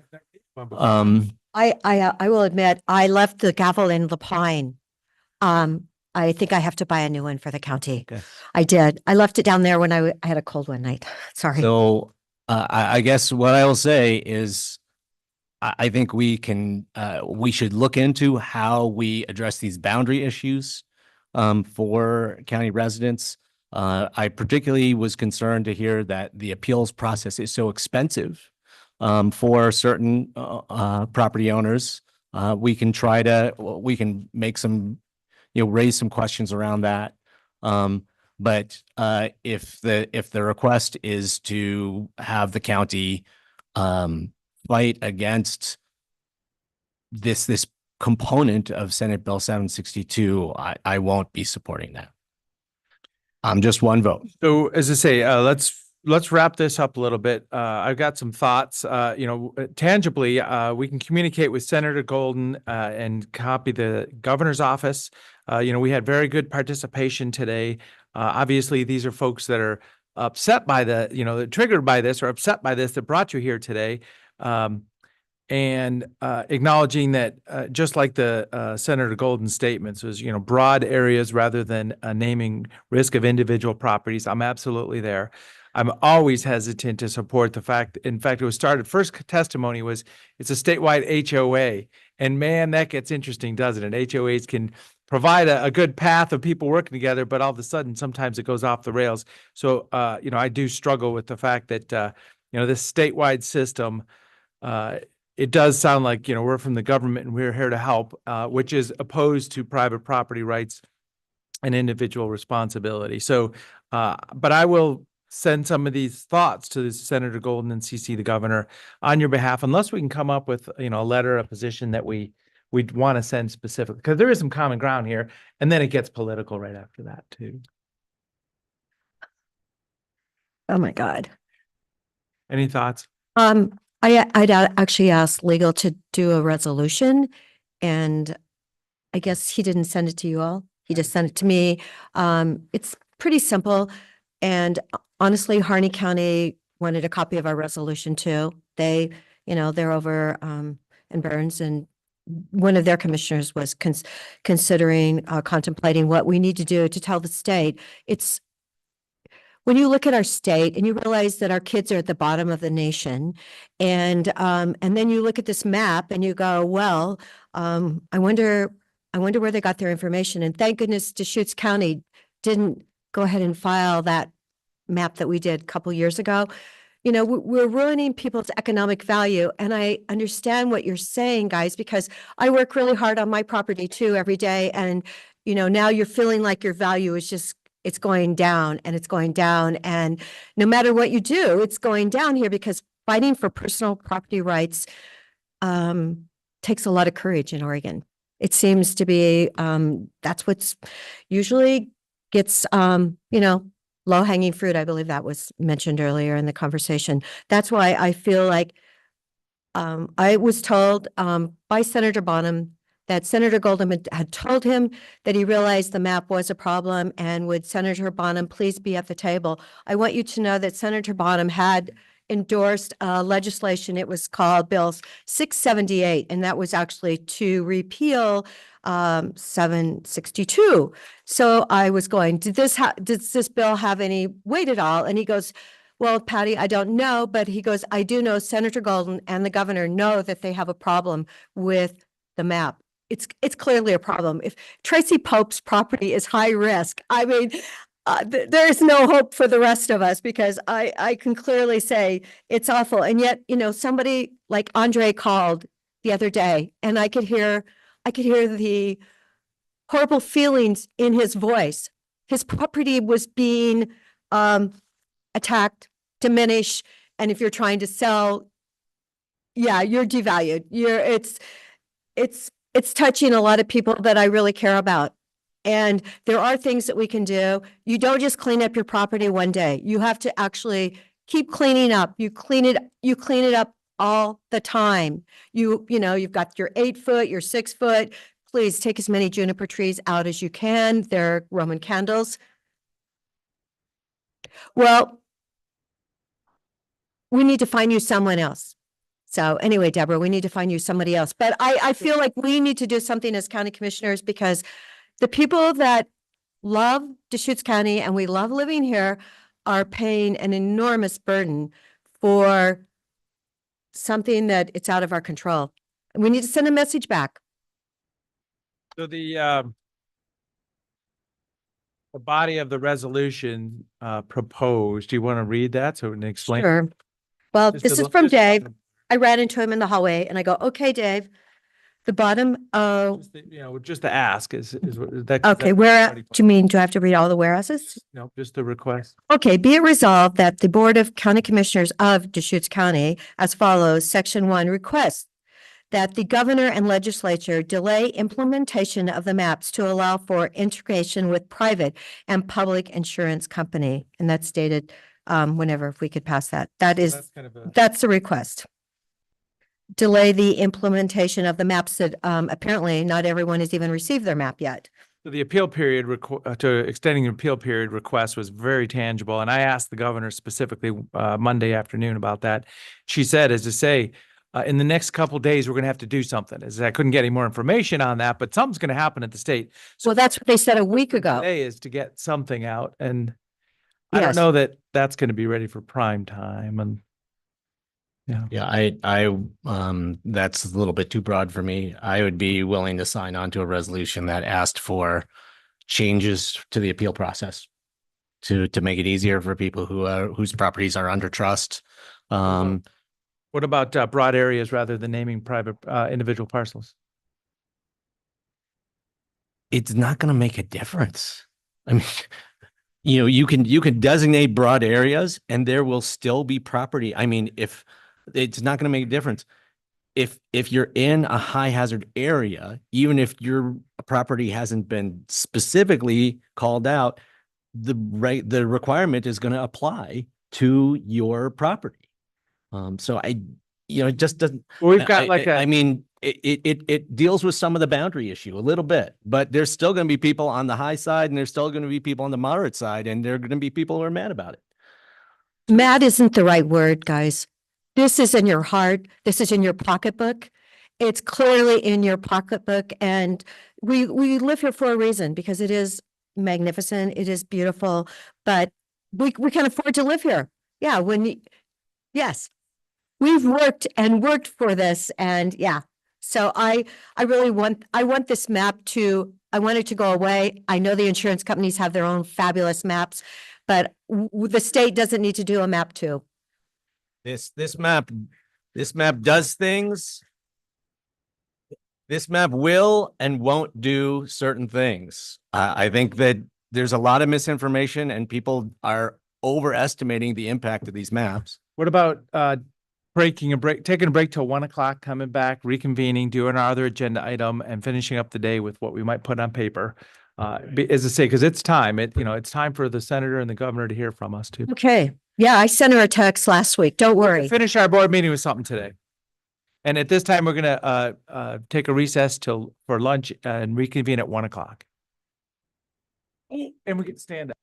S2: will admit, I left the gavel in the pine. I think I have to buy a new one for the county.
S4: Okay.
S2: I did. I left it down there when I had a cold one night. Sorry.
S4: So I guess what I will say is I think we should look into how we address these boundary issues for county residents. I particularly was concerned to hear that the appeals process is so expensive for certain property owners. We can make some, raise some questions around that. But if the request is to have the county fight against this component of Senate Bill 762, I won't be supporting that. I'm just one vote.
S1: So as I say, let's wrap this up a little bit. I've got some thoughts. Tangibly, we can communicate with Senator Golden and copy the governor's office. We had very good participation today. Obviously, these are folks that are upset by triggered by this or upset by this that brought you here today. And acknowledging that just like the Senator Golden statements was, broad areas rather than naming risk of individual properties. I'm absolutely there. I'm always hesitant to support the fact, in fact, it was started, first testimony was, it's a statewide HOA. And man, that gets interesting, doesn't it? HOAs can provide a good path of people working together, but all of a sudden, sometimes it goes off the rails. So, I do struggle with the fact that, this statewide system, it does sound like, we're from the government and we're here to help, which is opposed to private property rights and individual responsibility. So, but I will send some of these thoughts to Senator Golden and CC the governor on your behalf, unless we can come up with, a letter, a position that we'd want to send specifically, because there is some common ground here, and then it gets political right after that too.
S2: Oh my God.
S1: Any thoughts?
S2: I'd actually asked legal to do a resolution, and I guess he didn't send it to you all. He just sent it to me. It's pretty simple. And honestly, Harney County wanted a copy of our resolution too. They're over in Burns, and one of their commissioners was considering contemplating what we need to do to tell the state. It's when you look at our state and you realize that our kids are at the bottom of the nation, and then you look at this map and you go, well, I wonder where they got their information. And thank goodness Deschutes County didn't go ahead and file that map that we did a couple years ago. We're ruining people's economic value. And I understand what you're saying, guys, because I work really hard on my property too every day. And, now you're feeling like your value is just, it's going down and it's going down. And no matter what you do, it's going down here, because fighting for personal property rights takes a lot of courage in Oregon. It seems to be, that's what's usually gets, low-hanging fruit. I believe that was mentioned earlier in the conversation. That's why I feel like I was told by Senator Bonham that Senator Golden had told him that he realized the map was a problem, and would Senator Bonham please be at the table. I want you to know that Senator Bonham had endorsed legislation. It was called Bill 678, and that was actually to repeal 762. So I was going, does this bill have any weight at all? And he goes, well, Patty, I don't know, but he goes, I do know Senator Golden and the governor know that they have a problem with the map. It's clearly a problem. If Tracy Pope's property is high risk, I mean, there's no hope for the rest of us, because I can clearly say it's awful. And yet, somebody like Andre called the other day, and I could hear the horrible feelings in his voice. His property was being attacked, diminished, and if you're trying to sell, yeah, you're devalued. It's touching a lot of people that I really care about. And there are things that we can do. You don't just clean up your property one day. You have to actually keep cleaning up. You clean it up all the time. You've got your 8-foot, your 6-foot. Please take as many juniper trees out as you can. They're Roman candles. Well, we need to find you someone else. So anyway, Deborah, we need to find you somebody else. But I feel like we need to do something as county commissioners, because the people that love Deschutes County and we love living here are paying an enormous burden for something that it's out of our control. We need to send a message back.
S1: So the body of the resolution proposed, do you want to read that so we can explain?
S2: Sure. Well,
S1: Just
S2: this
S1: a
S2: is
S1: little-
S2: from
S1: just-
S2: Dave. I ran into him in the hallway and I go, okay, Dave. The bottom of,
S1: Just to ask is what that.
S2: okay, where, do you mean, do I have to read all the whereases?
S1: No, just the request.
S2: Okay, be it resolved that the Board of County Commissioners of Deschutes County as follows, Section 1 requests that the governor and legislature delay implementation of the maps to allow for integration with private and public insurance company. And that's stated whenever, if we could pass that.
S1: That's kind of a.
S2: That's the request. Delay the implementation of the maps that apparently not everyone has even received their map yet.
S1: So the appeal period to extending the appeal period request was very tangible. And I asked the governor specifically Monday afternoon about that. She said, as to say, in the next couple days, we're going to have to do something. As I couldn't get any more information on that, but something's going to happen at the state. So
S2: Well, that's what they said a week ago.
S1: today is to get something out. And I don't
S2: Yes.
S1: know that that's going to be ready for prime time. And
S4: Yeah, that's a little bit too broad for me. I would be willing to sign on to a resolution that asked for changes to the appeal process to make it easier for people whose properties are under trust.
S1: What about broad areas rather than naming private individual parcels?
S4: It's not going to make a difference. I mean, you can designate broad areas and there will still be property. I mean, if it's not going to make a difference. If you're in a high hazard area, even if your property hasn't been specifically called out, the requirement is going to apply to your property. So it just doesn't.
S1: Well, we've got
S4: I mean, it deals with some of the boundary issue a little bit, but there's still going to be people on the high side and there's still going to be people on the moderate side, and there are going to be people who are mad about it.
S2: Mad isn't the right word, guys. This is in your heart. This is in your pocketbook. It's clearly in your pocketbook. And we live here for a reason because it is magnificent. It is beautiful, but we can afford to live here. Yeah. Yes, we've worked for this. And yeah, so I want this map I want it to go away. I know the insurance companies have their own fabulous maps, but the state doesn't need to do a map too.
S4: This map does things. This map will and won't do certain things. I think that there's a lot of misinformation and people are overestimating the impact of these maps.
S1: What about taking a break till 1 o'clock, coming back, reconvening, doing our other agenda item and finishing up the day with what we might put on paper? As I say, because it's time, it's time for the senator and the governor to hear from us too.
S2: Okay. Yeah, I sent her a text last week. Don't worry.
S1: Finish our board meeting with something today. And at this time, we're gonna take a recess for lunch and reconvene at 1 o'clock. And we can stand up.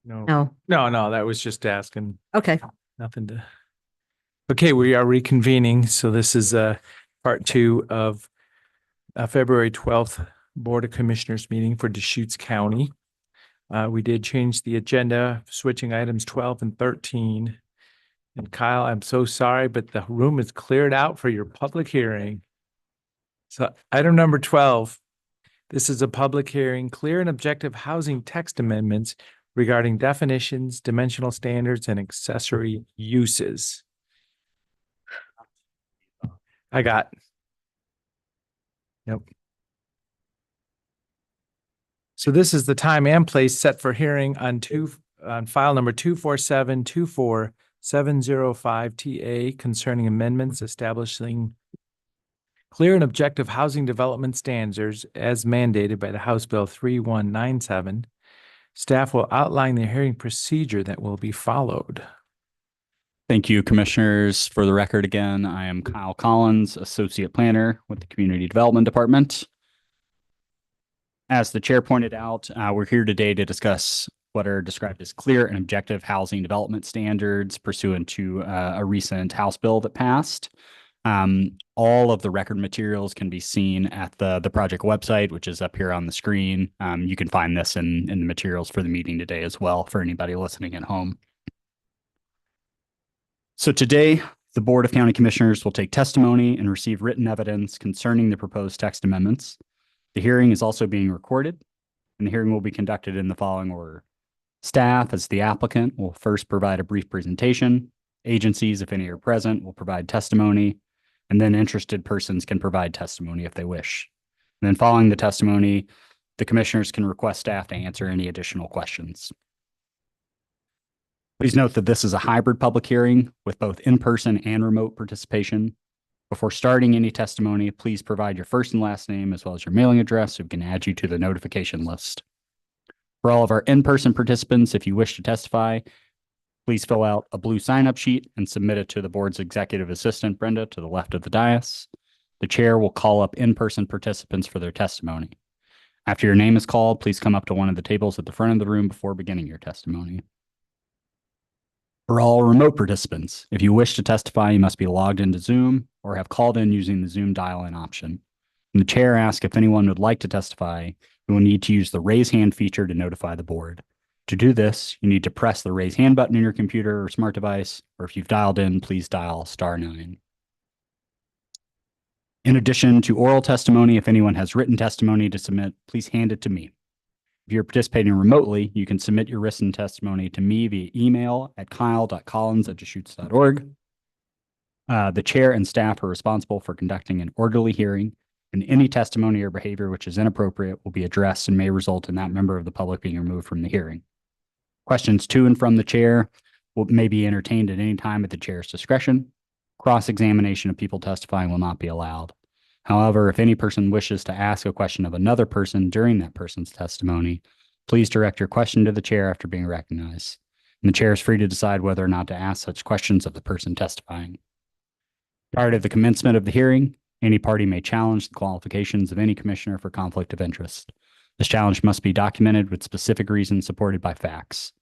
S5: No.
S1: No, that was just asking.
S5: Okay.
S1: Nothing to. Okay, we are reconvening. So this is part 2 of February 12th Board of Commissioners meeting for Deschutes County. We did change the agenda, switching items 12 and 13. And Kyle, I'm so sorry, but the room is cleared out for your public hearing. So item number 12, this is a public hearing, clear and objective housing text amendments regarding definitions, dimensional standards, and accessory uses. Yep. So this is the time and place set for hearing on file number 247-24705 TA concerning amendments establishing clear and objective housing development standards as mandated by the House Bill 3197. Staff will outline the hearing procedure that will be followed.
S8: Thank you, Commissioners. For the record again, I am Kyle Collins, Associate Planner with the Community Development Department. As the chair pointed out, we're here today to discuss what are described as clear and objective housing development standards pursuant to a recent House bill that passed. All of the record materials can be seen at the project website, which is up here on the screen. You can find this in the materials for the meeting today as well for anybody listening at home. So today, the Board of County Commissioners will take testimony and receive written evidence concerning the proposed text amendments. The hearing is also being recorded, and the hearing will be conducted in the following order. Staff, as the applicant, will first provide a brief presentation. Agencies, if any are present, will provide testimony, and then interested persons can provide testimony if they wish. And then following the testimony, the commissioners can request staff to answer any additional questions. Please note that this is a hybrid public hearing with both in-person and remote participation. Before starting any testimony, please provide your first and last name as well as your mailing address so we can add you to the notification list. For all of our in-person participants, if you wish to testify, please fill out a blue sign-up sheet and submit it to the board's executive assistant, Brenda, to the left of the dais. The chair will call up in-person participants for their testimony. After your name is called, please come up to one of the tables at the front of the room before beginning your testimony. For all remote participants, if you wish to testify, you must be logged into Zoom or have called in using the Zoom dial-in option. When the chair asks if anyone would like to testify, you will need to use the raise hand feature to notify the board. To do this, you need to press the raise hand button on your computer or smart device, or if you've dialed in, please dial *9. In addition to oral testimony, if anyone has written testimony to submit, please hand it to me. If you're participating remotely, you can submit your written testimony to me via email at kyle.collins@deschutes.org. The chair and staff are responsible for conducting an orderly hearing, and any testimony or behavior which is inappropriate will be addressed and may result in that member of the public being removed from the hearing. Questions to and from the chair may be entertained at any time at the chair's discretion. Cross-examination of people testifying will not be allowed. However, if any person wishes to ask a question of another person during that person's testimony, please direct your question to the chair after being recognized. And the chair is free to decide whether or not to ask such questions of the person testifying. Prior to the commencement of the hearing, any party may challenge the qualifications of any commissioner for conflict of interest. This challenge must be documented with specific reasons supported by facts.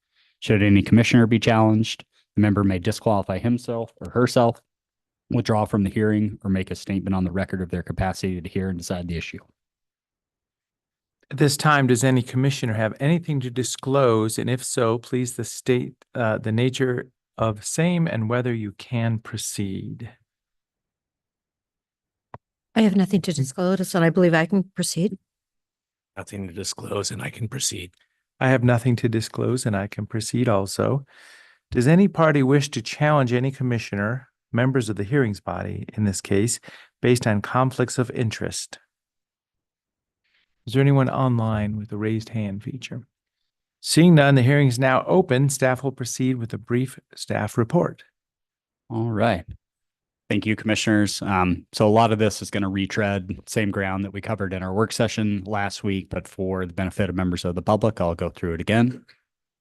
S8: Should any commissioner be challenged, the member may disqualify himself or herself, withdraw from the hearing, or make a statement on the record of their capacity to hear and decide the issue.
S1: At this time, does any commissioner have anything to disclose? And if so, please state the nature of same and whether you can proceed.
S5: I have nothing to disclose, so I believe I can proceed.
S4: Nothing to disclose, and I can proceed.
S1: I have nothing to disclose and I can proceed also. Does any party wish to challenge any commissioner, members of the hearings body in this case, based on conflicts of interest? Is there anyone online with the raised hand feature? Seeing none, the hearing is now open. Staff will proceed with a brief staff report.
S8: All right. Thank you, commissioners. So a lot of this is going to retread same ground that we covered in our work session last week, but for the benefit of members of the public, I'll go through it again.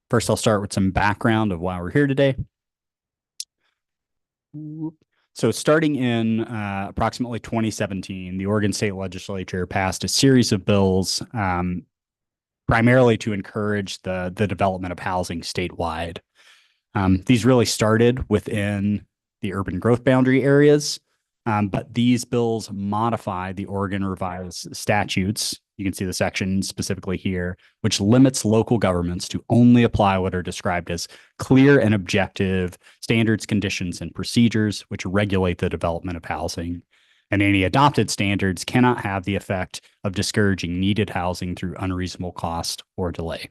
S8: First, I'll start with some background of why we're here today. So starting in approximately 2017, the Oregon State Legislature passed a series of bills primarily to encourage the development of housing statewide. These really started within the urban growth boundary areas, but these bills modify the Oregon revised statutes. You can see the section specifically here, which limits local governments to only apply what are described as clear and objective standards, conditions, and procedures which regulate the development of housing. And any adopted standards cannot have the effect of discouraging needed housing through unreasonable cost or delay.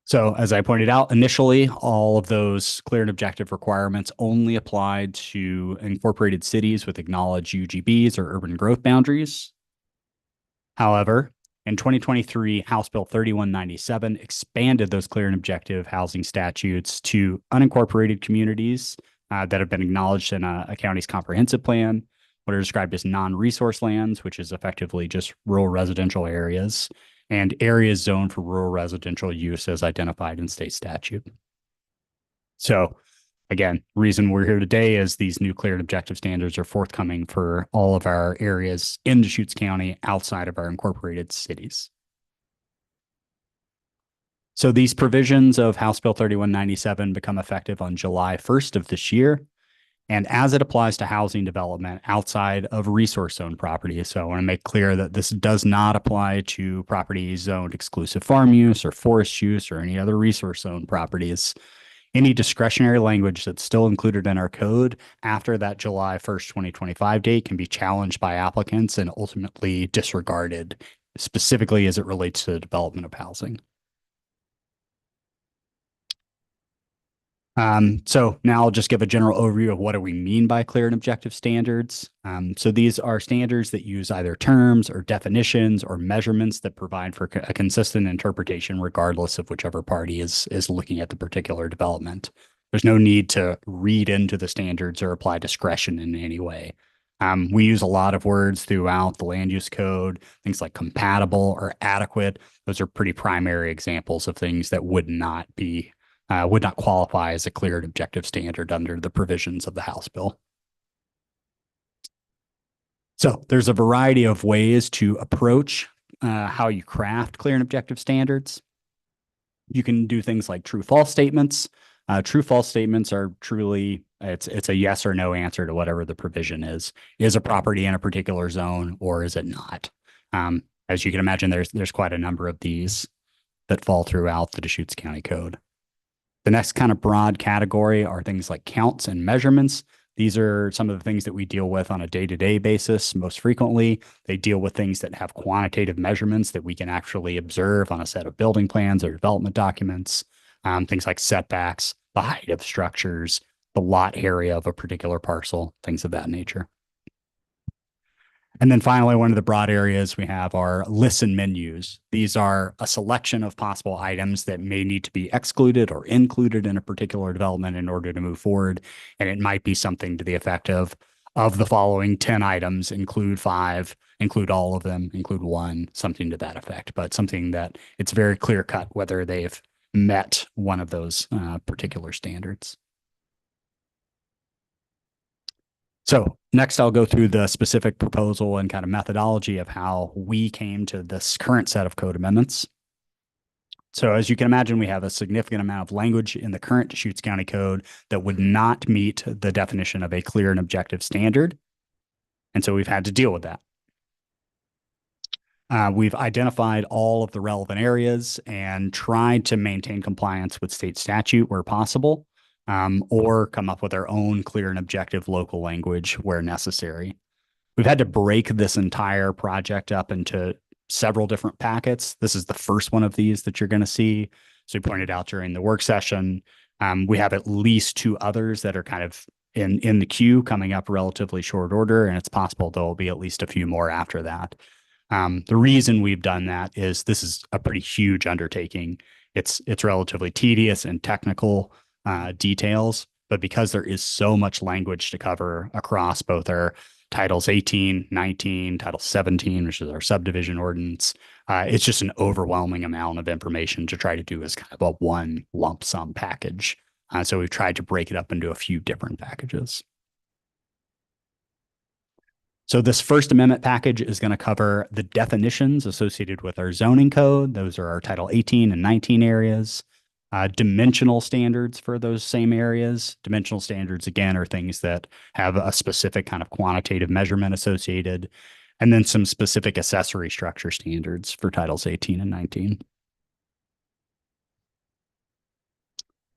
S8: So as I pointed out, initially, all of those clear and objective requirements only applied to incorporated cities with acknowledged UGBs or urban growth boundaries. However, in 2023, House Bill 3197 expanded those clear and objective housing statutes to unincorporated communities that have been acknowledged in a county's comprehensive plan, what are described as non-resource lands, which is effectively just rural residential areas, and areas zoned for rural residential use as identified in state statute. So again, reason we're here today is these new clear and objective standards are forthcoming for all of our areas in Deschutes County outside of our incorporated cities. So these provisions of House Bill 3197 become effective on July 1st of this year. And as it applies to housing development outside of resource zone properties, so I want to make clear that this does not apply to properties zoned exclusive farm use or forest use or any other resource zone properties. Any discretionary language that's still included in our code after that July 1st, 2025 date can be challenged by applicants and ultimately disregarded, specifically as it relates to the development of housing. So now I'll just give a general overview of what do we mean by clear and objective standards. So these are standards that use either terms or definitions or measurements that provide for a consistent interpretation regardless of whichever party is looking at the particular development. There's no need to read into the standards or apply discretion in any way. We use a lot of words throughout the land use code, things like compatible or adequate. Those are pretty primary examples of things that would not qualify as a clear and objective standard under the provisions of the House bill. So there's a variety of ways to approach how you craft clear and objective standards. You can do things like true-false statements. True-false statements are truly, it's a yes or no answer to whatever the provision is. Is a property in a particular zone or is it not? As you can imagine, there's quite a number of these that fall throughout the Deschutes County Code. The next kind of broad category are things like counts and measurements. These are some of the things that we deal with on a day-to-day basis. Most frequently, they deal with things that have quantitative measurements that we can actually observe on a set of building plans or development documents. Things like setbacks, the height of structures, the lot area of a particular parcel, things of that nature. And then finally, one of the broad areas we have are lists and menus. These are a selection of possible items that may need to be excluded or included in a particular development in order to move forward. And it might be something to the effect of the following 10 items, include 5, include all of them, include 1, something to that effect, but something that it's very clear cut whether they've met one of those particular standards. So next, I'll go through the specific proposal and kind of methodology of how we came to this current set of code amendments. So as you can imagine, we have a significant amount of language in the current Deschutes County Code that would not meet the definition of a clear and objective standard. And so we've had to deal with that. We've identified all of the relevant areas and tried to maintain compliance with state statute where possible. Or come up with our own clear and objective local language where necessary. We've had to break this entire project up into several different packets. This is the first one of these that you're going to see. So we pointed out during the work session, we have at least 2 others that are kind of in the queue coming up relatively short order, and it's possible there will be at least a few more after that. The reason we've done that is this is a pretty huge undertaking. It's relatively tedious and technical details, but because there is so much language to cover across both our titles 18, 19, title 17, which is our subdivision ordinance, it's just an overwhelming amount of information to try to do as kind of a one lump sum package. So we've tried to break it up into a few different packages. So this First Amendment package is going to cover the definitions associated with our zoning code. Those are our Title 18 and 19 areas. Dimensional standards for those same areas. Dimensional standards, again, are things that have a specific kind of quantitative measurement associated, and then some specific accessory structure standards for Titles 18 and 19.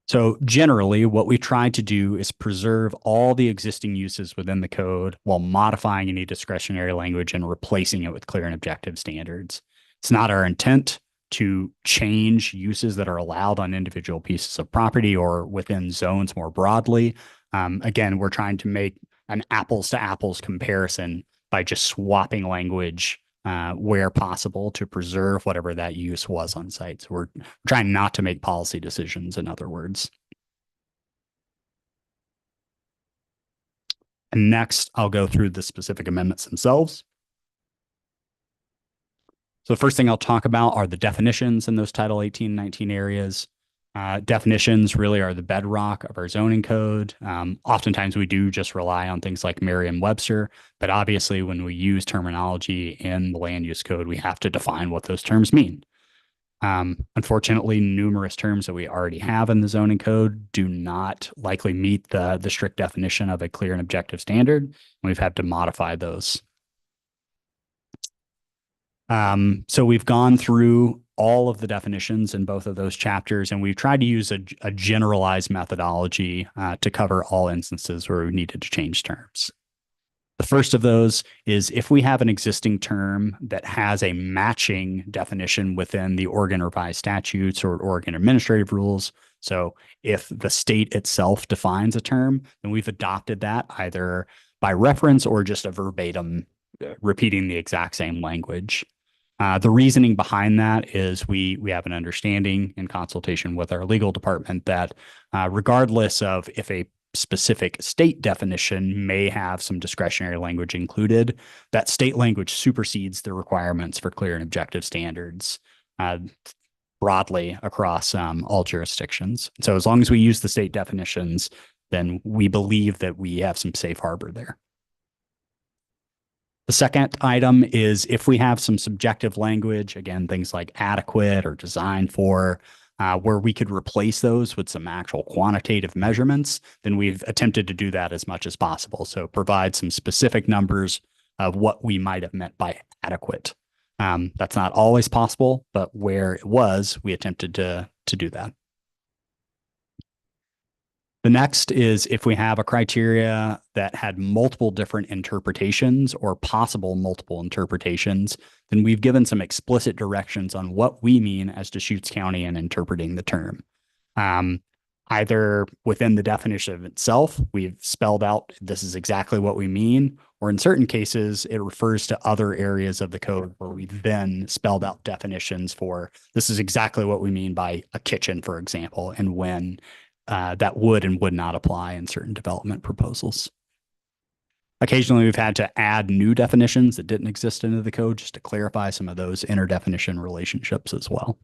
S8: So generally, what we tried to do is preserve all the existing uses within the code while modifying any discretionary language and replacing it with clear and objective standards. It's not our intent to change uses that are allowed on individual pieces of property or within zones more broadly. Again, we're trying to make an apples to apples comparison by just swapping language where possible to preserve whatever that use was on site. So we're trying not to make policy decisions, in other words. And next, I'll go through the specific amendments themselves. So the first thing I'll talk about are the definitions in those Title 18, 19 areas. Definitions really are the bedrock of our zoning code. Oftentimes we do just rely on things like Merriam-Webster, but obviously when we use terminology in the land use code, we have to define what those terms mean. Unfortunately, numerous terms that we already have in the zoning code do not likely meet the strict definition of a clear and objective standard. We've had to modify those. So we've gone through all of the definitions in both of those chapters, and we've tried to use a generalized methodology to cover all instances where we needed to change terms. The first of those is if we have an existing term that has a matching definition within the Oregon revised statutes or Oregon administrative rules. So if the state itself defines a term, then we've adopted that either by reference or just a verbatim repeating the exact same language. The reasoning behind that is we have an understanding in consultation with our legal department that regardless of if a specific state definition may have some discretionary language included, that state language supersedes the requirements for clear and objective standards broadly across all jurisdictions. So as long as we use the state definitions, then we believe that we have some safe harbor there. The second item is if we have some subjective language, again, things like adequate or designed for, where we could replace those with some actual quantitative measurements, then we've attempted to do that as much as possible. So provide some specific numbers of what we might have meant by adequate. That's not always possible, but where it was, we attempted to do that. The next is if we have a criteria that had multiple different interpretations or possible multiple interpretations, then we've given some explicit directions on what we mean as Deschutes County in interpreting the term. Either within the definition itself, we've spelled out this is exactly what we mean, or in certain cases, it refers to other areas of the code where we've then spelled out definitions for this is exactly what we mean by a kitchen, for example, and when that would and would not apply in certain development proposals. Occasionally, we've had to add new definitions that didn't exist into the code just to clarify some of those interdefinition relationships as well.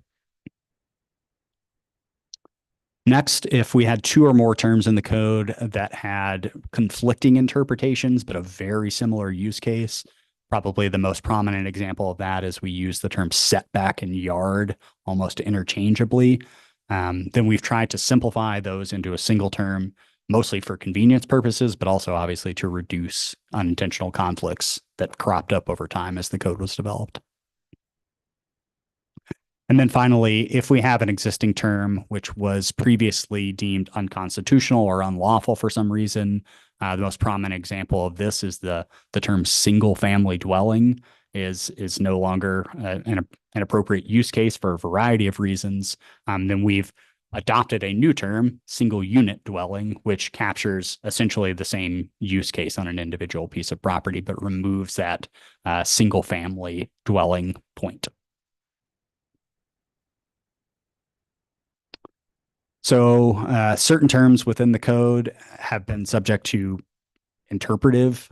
S8: Next, if we had two or more terms in the code that had conflicting interpretations, but a very similar use case, probably the most prominent example of that is we use the term setback and yard almost interchangeably. Then we've tried to simplify those into a single term, mostly for convenience purposes, but also obviously to reduce unintentional conflicts that cropped up over time as the code was developed. And then finally, if we have an existing term which was previously deemed unconstitutional or unlawful for some reason, the most prominent example of this is the term single family dwelling is no longer an appropriate use case for a variety of reasons. Then we've adopted a new term, single unit dwelling, which captures essentially the same use case on an individual piece of property, but removes that single family dwelling point. So certain terms within the code have been subject to interpretive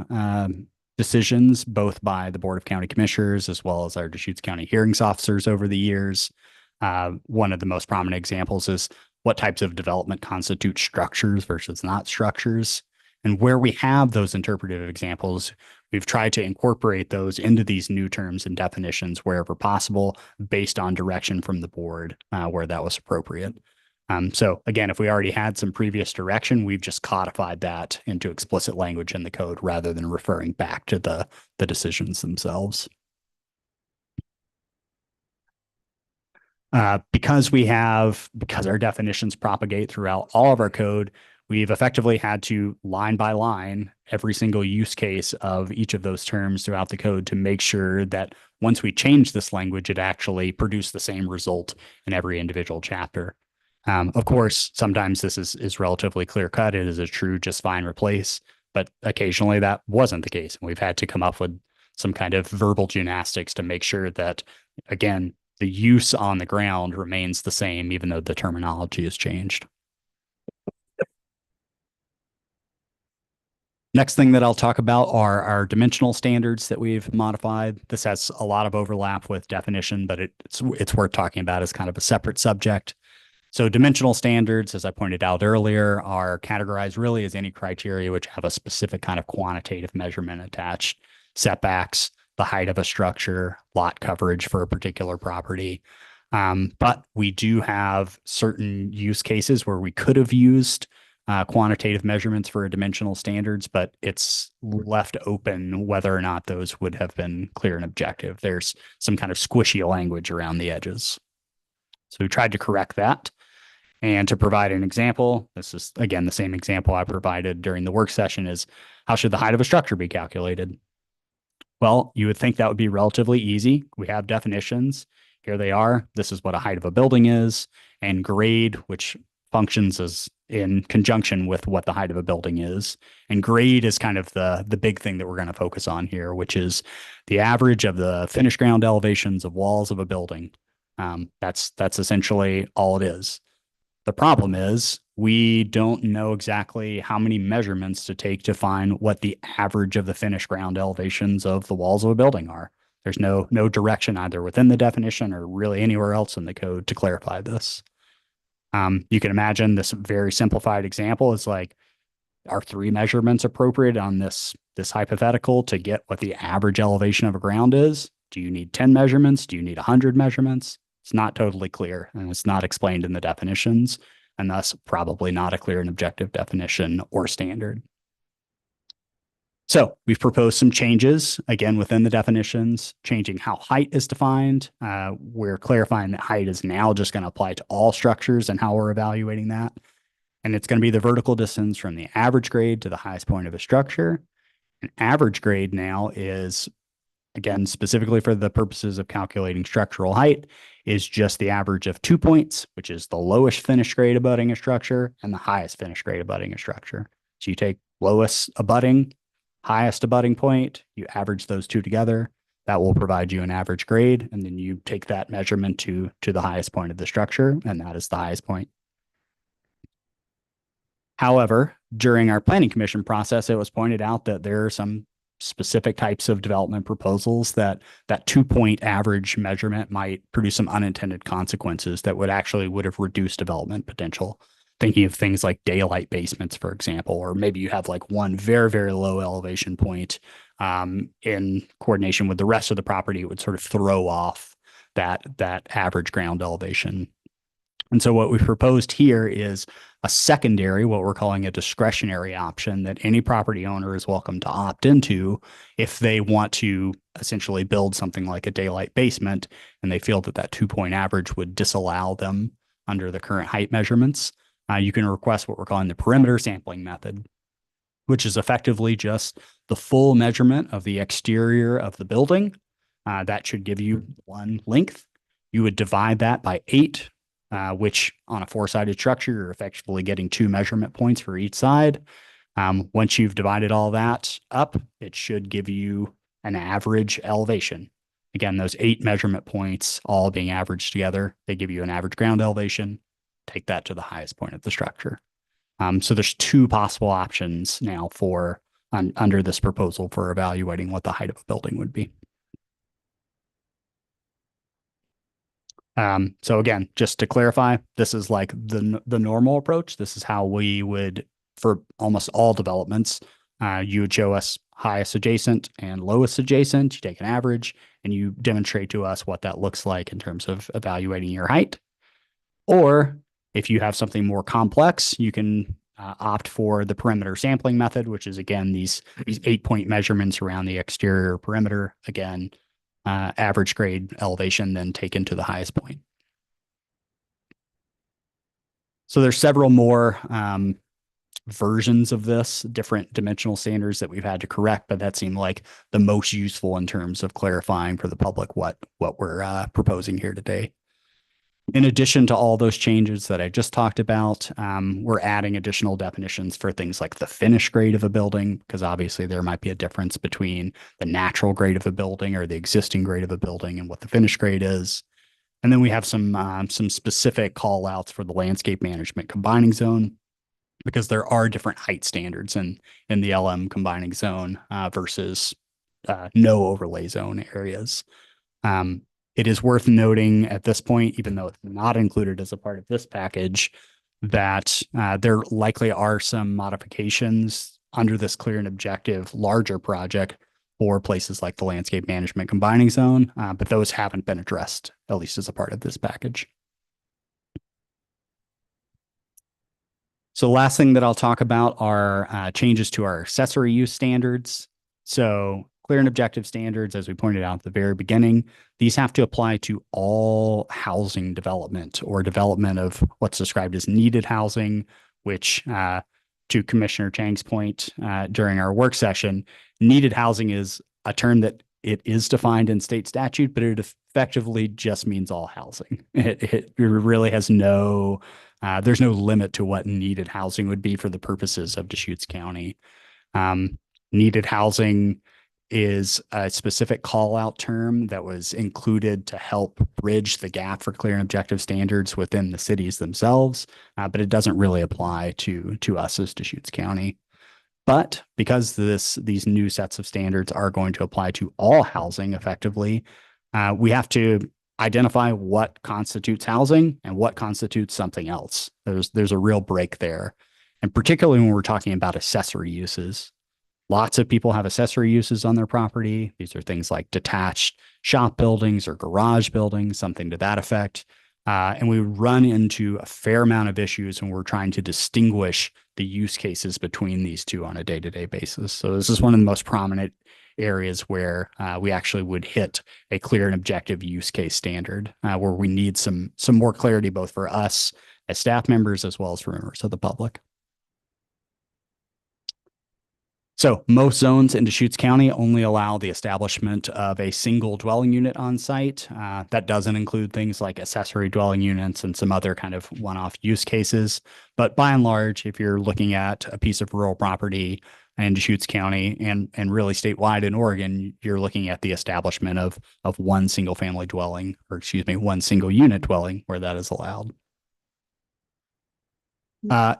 S8: decisions, both by the Board of County Commissioners as well as our Deschutes County hearings officers over the years. One of the most prominent examples is what types of development constitute structures versus not structures. And where we have those interpretive examples, we've tried to incorporate those into these new terms and definitions wherever possible, based on direction from the board where that was appropriate. So again, if we already had some previous direction, we've just codified that into explicit language in the code rather than referring back to the decisions themselves. Because our definitions propagate throughout all of our code, we've effectively had to line by line every single use case of each of those terms throughout the code to make sure that once we change this language, it actually produced the same result in every individual chapter. Of course, sometimes this is relatively clear cut. It is a true just fine replace, but occasionally that wasn't the case. And we've had to come up with some kind of verbal gymnastics to make sure that, again, the use on the ground remains the same, even though the terminology has changed. Next thing that I'll talk about are our dimensional standards that we've modified. This has a lot of overlap with definition, but it's worth talking about as kind of a separate subject. So dimensional standards, as I pointed out earlier, are categorized really as any criteria which have a specific kind of quantitative measurement attached. Setbacks, the height of a structure, lot coverage for a particular property. But we do have certain use cases where we could have used quantitative measurements for dimensional standards, but it's left open whether or not those would have been clear and objective. There's some kind of squishy language around the edges. So we tried to correct that. And to provide an example, this is, again, the same example I provided during the work session, is how should the height of a structure be calculated? Well, you would think that would be relatively easy. We have definitions. Here they are. This is what a height of a building is, and grade, which functions as in conjunction with what the height of a building is. And grade is kind of the big thing that we're going to focus on here, which is the average of the finished ground elevations of walls of a building. That's essentially all it is. The problem is we don't know exactly how many measurements to take to find what the average of the finished ground elevations of the walls of a building are. There's no direction either within the definition or really anywhere else in the code to clarify this. You can imagine this very simplified example is like, are 3 measurements appropriate on this hypothetical to get what the average elevation of a ground is? Do you need 10 measurements? Do you need 100 measurements? It's not totally clear, and it's not explained in the definitions, and thus probably not a clear and objective definition or standard. So we've proposed some changes, again, within the definitions, changing how height is defined. We're clarifying that height is now just going to apply to all structures and how we're evaluating that. And it's going to be the vertical distance from the average grade to the highest point of a structure. An average grade now is, again, specifically for the purposes of calculating structural height, is just the average of 2 points, which is the lowest finished grade abutting a structure and the highest finished grade abutting a structure. So you take lowest abutting, highest abutting point, you average those two together, that will provide you an average grade, and then you take that measurement to the highest point of the structure, and that is the highest point. However, during our planning commission process, it was pointed out that there are some specific types of development proposals that 2 point average measurement might produce some unintended consequences that would have reduced development potential. Thinking of things like daylight basements, for example, or maybe you have like one very, very low elevation point in coordination with the rest of the property, it would sort of throw off that average ground elevation. And so what we've proposed here is a secondary, what we're calling a discretionary option that any property owner is welcome to opt into if they want to essentially build something like a daylight basement and they feel that 2 point average would disallow them under the current height measurements. You can request what we're calling the perimeter sampling method, which is effectively just the full measurement of the exterior of the building. That should give you one length. You would divide that by 8, which on a 4-sided structure, you're effectively getting 2 measurement points for each side. Once you've divided all that up, it should give you an average elevation. Again, those 8 measurement points all being averaged together, they give you an average ground elevation. Take that to the highest point of the structure. So there's 2 possible options now for under this proposal for evaluating what the height of a building would be. So again, just to clarify, this is like the normal approach. This is how we would for almost all developments, you would show us highest adjacent and lowest adjacent. You take an average and you demonstrate to us what that looks like in terms of evaluating your height. Or if you have something more complex, you can opt for the perimeter sampling method, which is again these 8-point measurements around the exterior perimeter. Again, average grade elevation, then taken to the highest point. So there's several more versions of this, different dimensional standards that we've had to correct, but that seemed like the most useful in terms of clarifying for the public what we're proposing here today. In addition to all those changes that I just talked about, we're adding additional definitions for things like the finished grade of a building, because obviously there might be a difference between the natural grade of a building or the existing grade of a building and what the finished grade is. And then we have some specific call outs for the landscape management combining zone, because there are different height standards in the LM combining zone versus no overlay zone areas. It is worth noting at this point, even though it's not included as a part of this package, that there likely are some modifications under this clear and objective larger project for places like the landscape management combining zone, but those haven't been addressed, at least as a part of this package. So the last thing that I'll talk about are changes to our accessory use standards. So clear and objective standards, as we pointed out at the very beginning, these have to apply to all housing development or development of what's described as needed housing, which to Commissioner Chang's point during our work session, needed housing is a term that it is defined in state statute, but it effectively just means all housing. It really has no, there's no limit to what needed housing would be for the purposes of Deschutes County. Needed housing is a specific call out term that was included to help bridge the gap for clear and objective standards within the cities themselves, but it doesn't really apply to us as Deschutes County. But because these new sets of standards are going to apply to all housing effectively, we have to identify what constitutes housing and what constitutes something else. There's a real break there. And particularly when we're talking about accessory uses. Lots of people have accessory uses on their property. These are things like detached shop buildings or garage buildings, something to that effect. And we run into a fair amount of issues when we're trying to distinguish the use cases between these two on a day-to-day basis. So this is one of the most prominent areas where we actually would hit a clear and objective use case standard, where we need some more clarity both for us as staff members as well as for members of the public. So most zones in Deschutes County only allow the establishment of a single dwelling unit on site. That doesn't include things like accessory dwelling units and some other kind of one-off use cases. But by and large, if you're looking at a piece of rural property in Deschutes County and really statewide in Oregon, you're looking at the establishment of one single family dwelling, or excuse me, one single unit dwelling where that is allowed.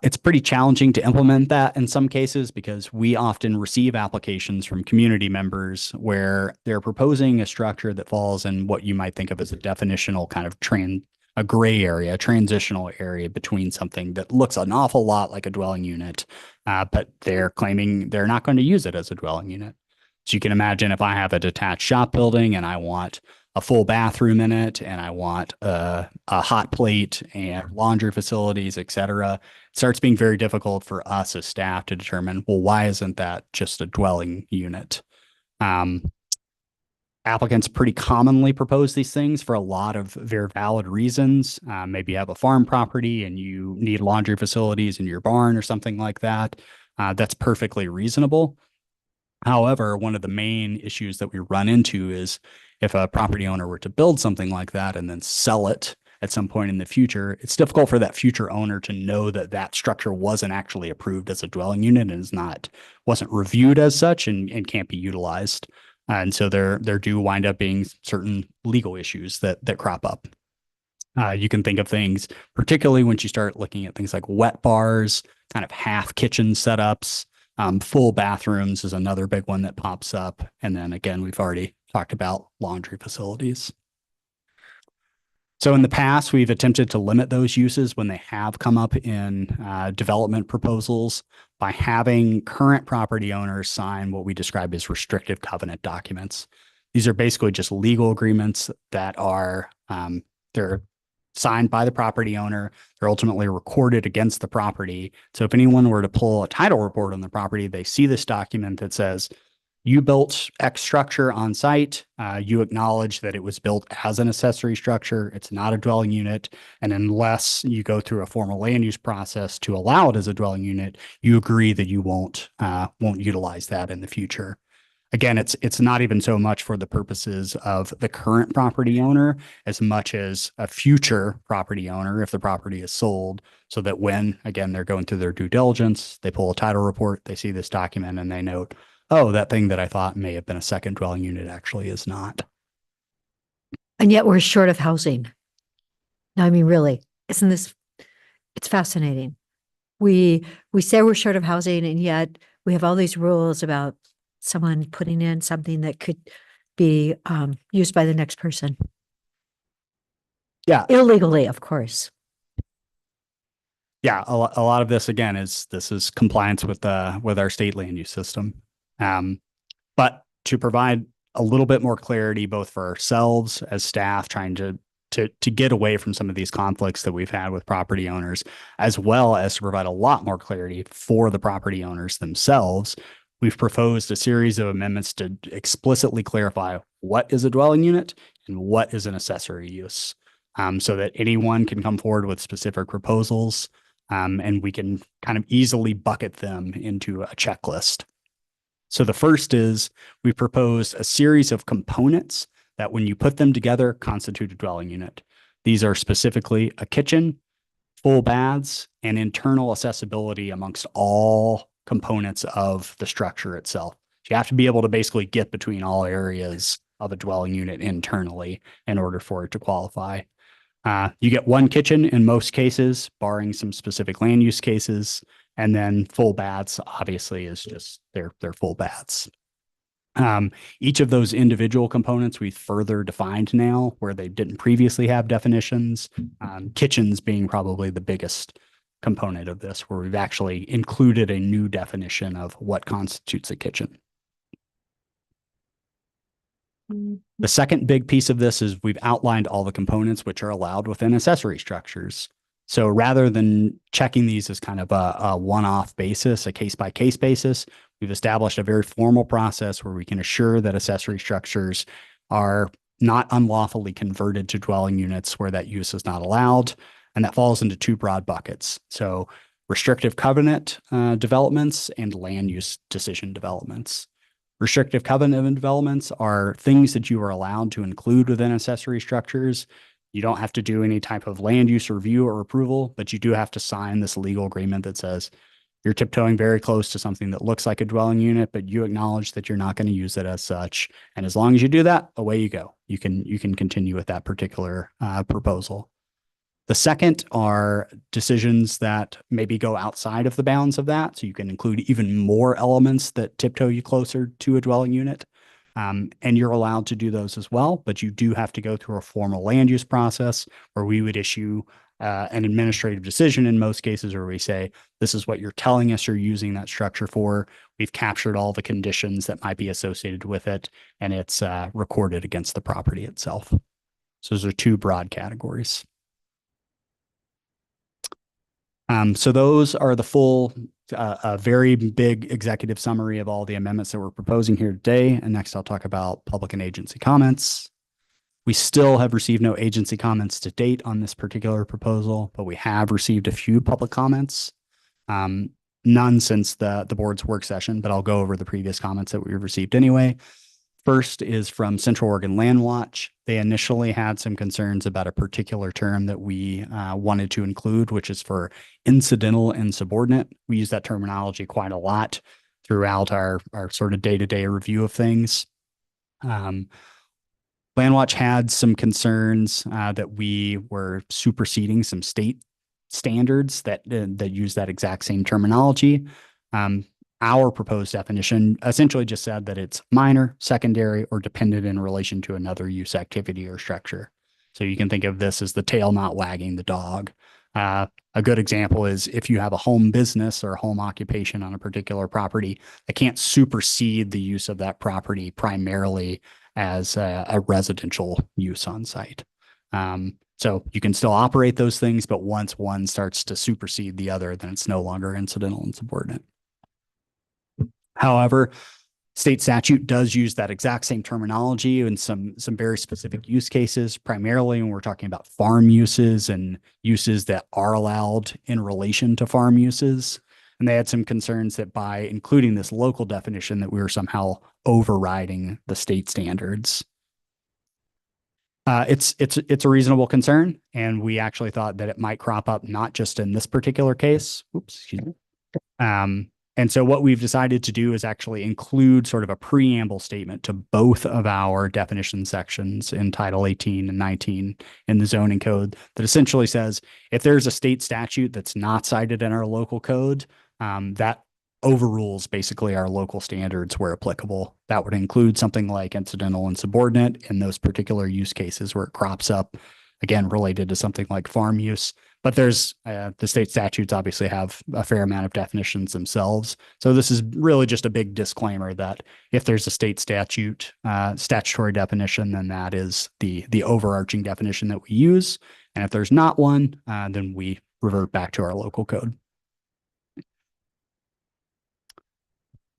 S8: It's pretty challenging to implement that in some cases because we often receive applications from community members where they're proposing a structure that falls in what you might think of as a definitional kind of a gray area, a transitional area between something that looks an awful lot like a dwelling unit, but they're claiming they're not going to use it as a dwelling unit. So you can imagine if I have a detached shop building and I want a full bathroom in it, and I want a hot plate and laundry facilities, et cetera, it starts being very difficult for us as staff to determine, well, why isn't that just a dwelling unit? Applicants pretty commonly propose these things for a lot of very valid reasons. Maybe you have a farm property and you need laundry facilities in your barn or something like that. That's perfectly reasonable. However, one of the main issues that we run into is if a property owner were to build something like that and then sell it at some point in the future, it's difficult for that future owner to know that that structure wasn't actually approved as a dwelling unit and wasn't reviewed as such and can't be utilized. And so there do wind up being certain legal issues that crop up. You can think of things, particularly when you start looking at things like wet bars, kind of half kitchen setups. Full bathrooms is another big one that pops up. And then again, we've already talked about laundry facilities. So in the past, we've attempted to limit those uses when they have come up in development proposals by having current property owners sign what we describe as restrictive covenant documents. These are basically just legal agreements that are they're signed by the property owner. They're ultimately recorded against the property. So if anyone were to pull a title report on the property, they see this document that says, you built X structure on site. You acknowledge that it was built as an accessory structure. It's not a dwelling unit. And unless you go through a formal land use process to allow it as a dwelling unit, you agree that you won't utilize that in the future. Again, it's not even so much for the purposes of the current property owner as much as a future property owner if the property is sold, so that when, again, they're going through their due diligence, they pull a title report, they see this document and they note, oh, that thing that I thought may have been a second dwelling unit actually is not.
S2: And yet we're short of housing. No, I mean, really, isn't this, it's fascinating. We say we're short of housing, and yet we have all these rules about someone putting in something that could be used by the next person.
S8: Yeah.
S2: Illegally, of course.
S8: Yeah, a lot of this, again, is compliance with our state land use system. But to provide a little bit more clarity, both for ourselves as staff trying to get away from some of these conflicts that we've had with property owners, as well as to provide a lot more clarity for the property owners themselves, we've proposed a series of amendments to explicitly clarify what is a dwelling unit and what is an accessory use, so that anyone can come forward with specific proposals, and we can kind of easily bucket them into a checklist. So the first is we proposed a series of components that when you put them together constitute a dwelling unit. These are specifically a kitchen, full baths, and internal accessibility amongst all components of the structure itself. So you have to be able to basically get between all areas of a dwelling unit internally in order for it to qualify. You get one kitchen in most cases, barring some specific land use cases. And then full baths, obviously, is just they're full baths. Each of those individual components we've further defined now where they didn't previously have definitions, kitchens being probably the biggest component of this, where we've actually included a new definition of what constitutes a kitchen. The second big piece of this is we've outlined all the components which are allowed within accessory structures. So rather than checking these as kind of a one-off basis, a case-by-case basis, we've established a very formal process where we can assure that accessory structures are not unlawfully converted to dwelling units where that use is not allowed. And that falls into two broad buckets. So restrictive covenant developments and land use decision developments. Restrictive covenant developments are things that you are allowed to include within accessory structures. You don't have to do any type of land use review or approval, but you do have to sign this legal agreement that says you're tiptoeing very close to something that looks like a dwelling unit, but you acknowledge that you're not going to use it as such. And as long as you do that, away you go. You can continue with that particular proposal. The second are decisions that maybe go outside of the bounds of that. So you can include even more elements that tiptoe you closer to a dwelling unit. And you're allowed to do those as well, but you do have to go through a formal land use process where we would issue an administrative decision in most cases where we say, this is what you're telling us you're using that structure for. We've captured all the conditions that might be associated with it, and it's recorded against the property itself. So those are two broad categories. So those are the full, a very big executive summary of all the amendments that we're proposing here today. And next I'll talk about public and agency comments. We still have received no agency comments to date on this particular proposal, but we have received a few public comments. None since the board's work session, but I'll go over the previous comments that we've received anyway. First is from Central Oregon Land Watch. They initially had some concerns about a particular term that we wanted to include, which is for incidental and subordinate. We use that terminology quite a lot throughout our sort of day-to-day review of things. Land Watch had some concerns that we were superseding some state standards that use that exact same terminology. Our proposed definition essentially just said that it's minor, secondary, or dependent in relation to another use, activity, or structure. So you can think of this as the tail not wagging the dog. A good example is if you have a home business or home occupation on a particular property, it can't supersede the use of that property primarily as a residential use on site. So you can still operate those things, but once one starts to supersede the other, then it's no longer incidental and subordinate. However, state statute does use that exact same terminology in some very specific use cases, primarily when we're talking about farm uses and uses that are allowed in relation to farm uses. And they had some concerns that by including this local definition that we were somehow overriding the state standards. It's a reasonable concern, and we actually thought that it might crop up not just in this particular case. Oops, excuse me. And so what we've decided to do is actually include sort of a preamble statement to both of our definition sections in Title 18 and 19 in the zoning code that essentially says if there's a state statute that's not cited in our local code, that overrules basically our local standards where applicable. That would include something like incidental and subordinate in those particular use cases where it crops up, again, related to something like farm use. But there's the state statutes obviously have a fair amount of definitions themselves. So this is really just a big disclaimer that if there's a state statute, statutory definition, then that is the overarching definition that we use. And if there's not one, then we revert back to our local code.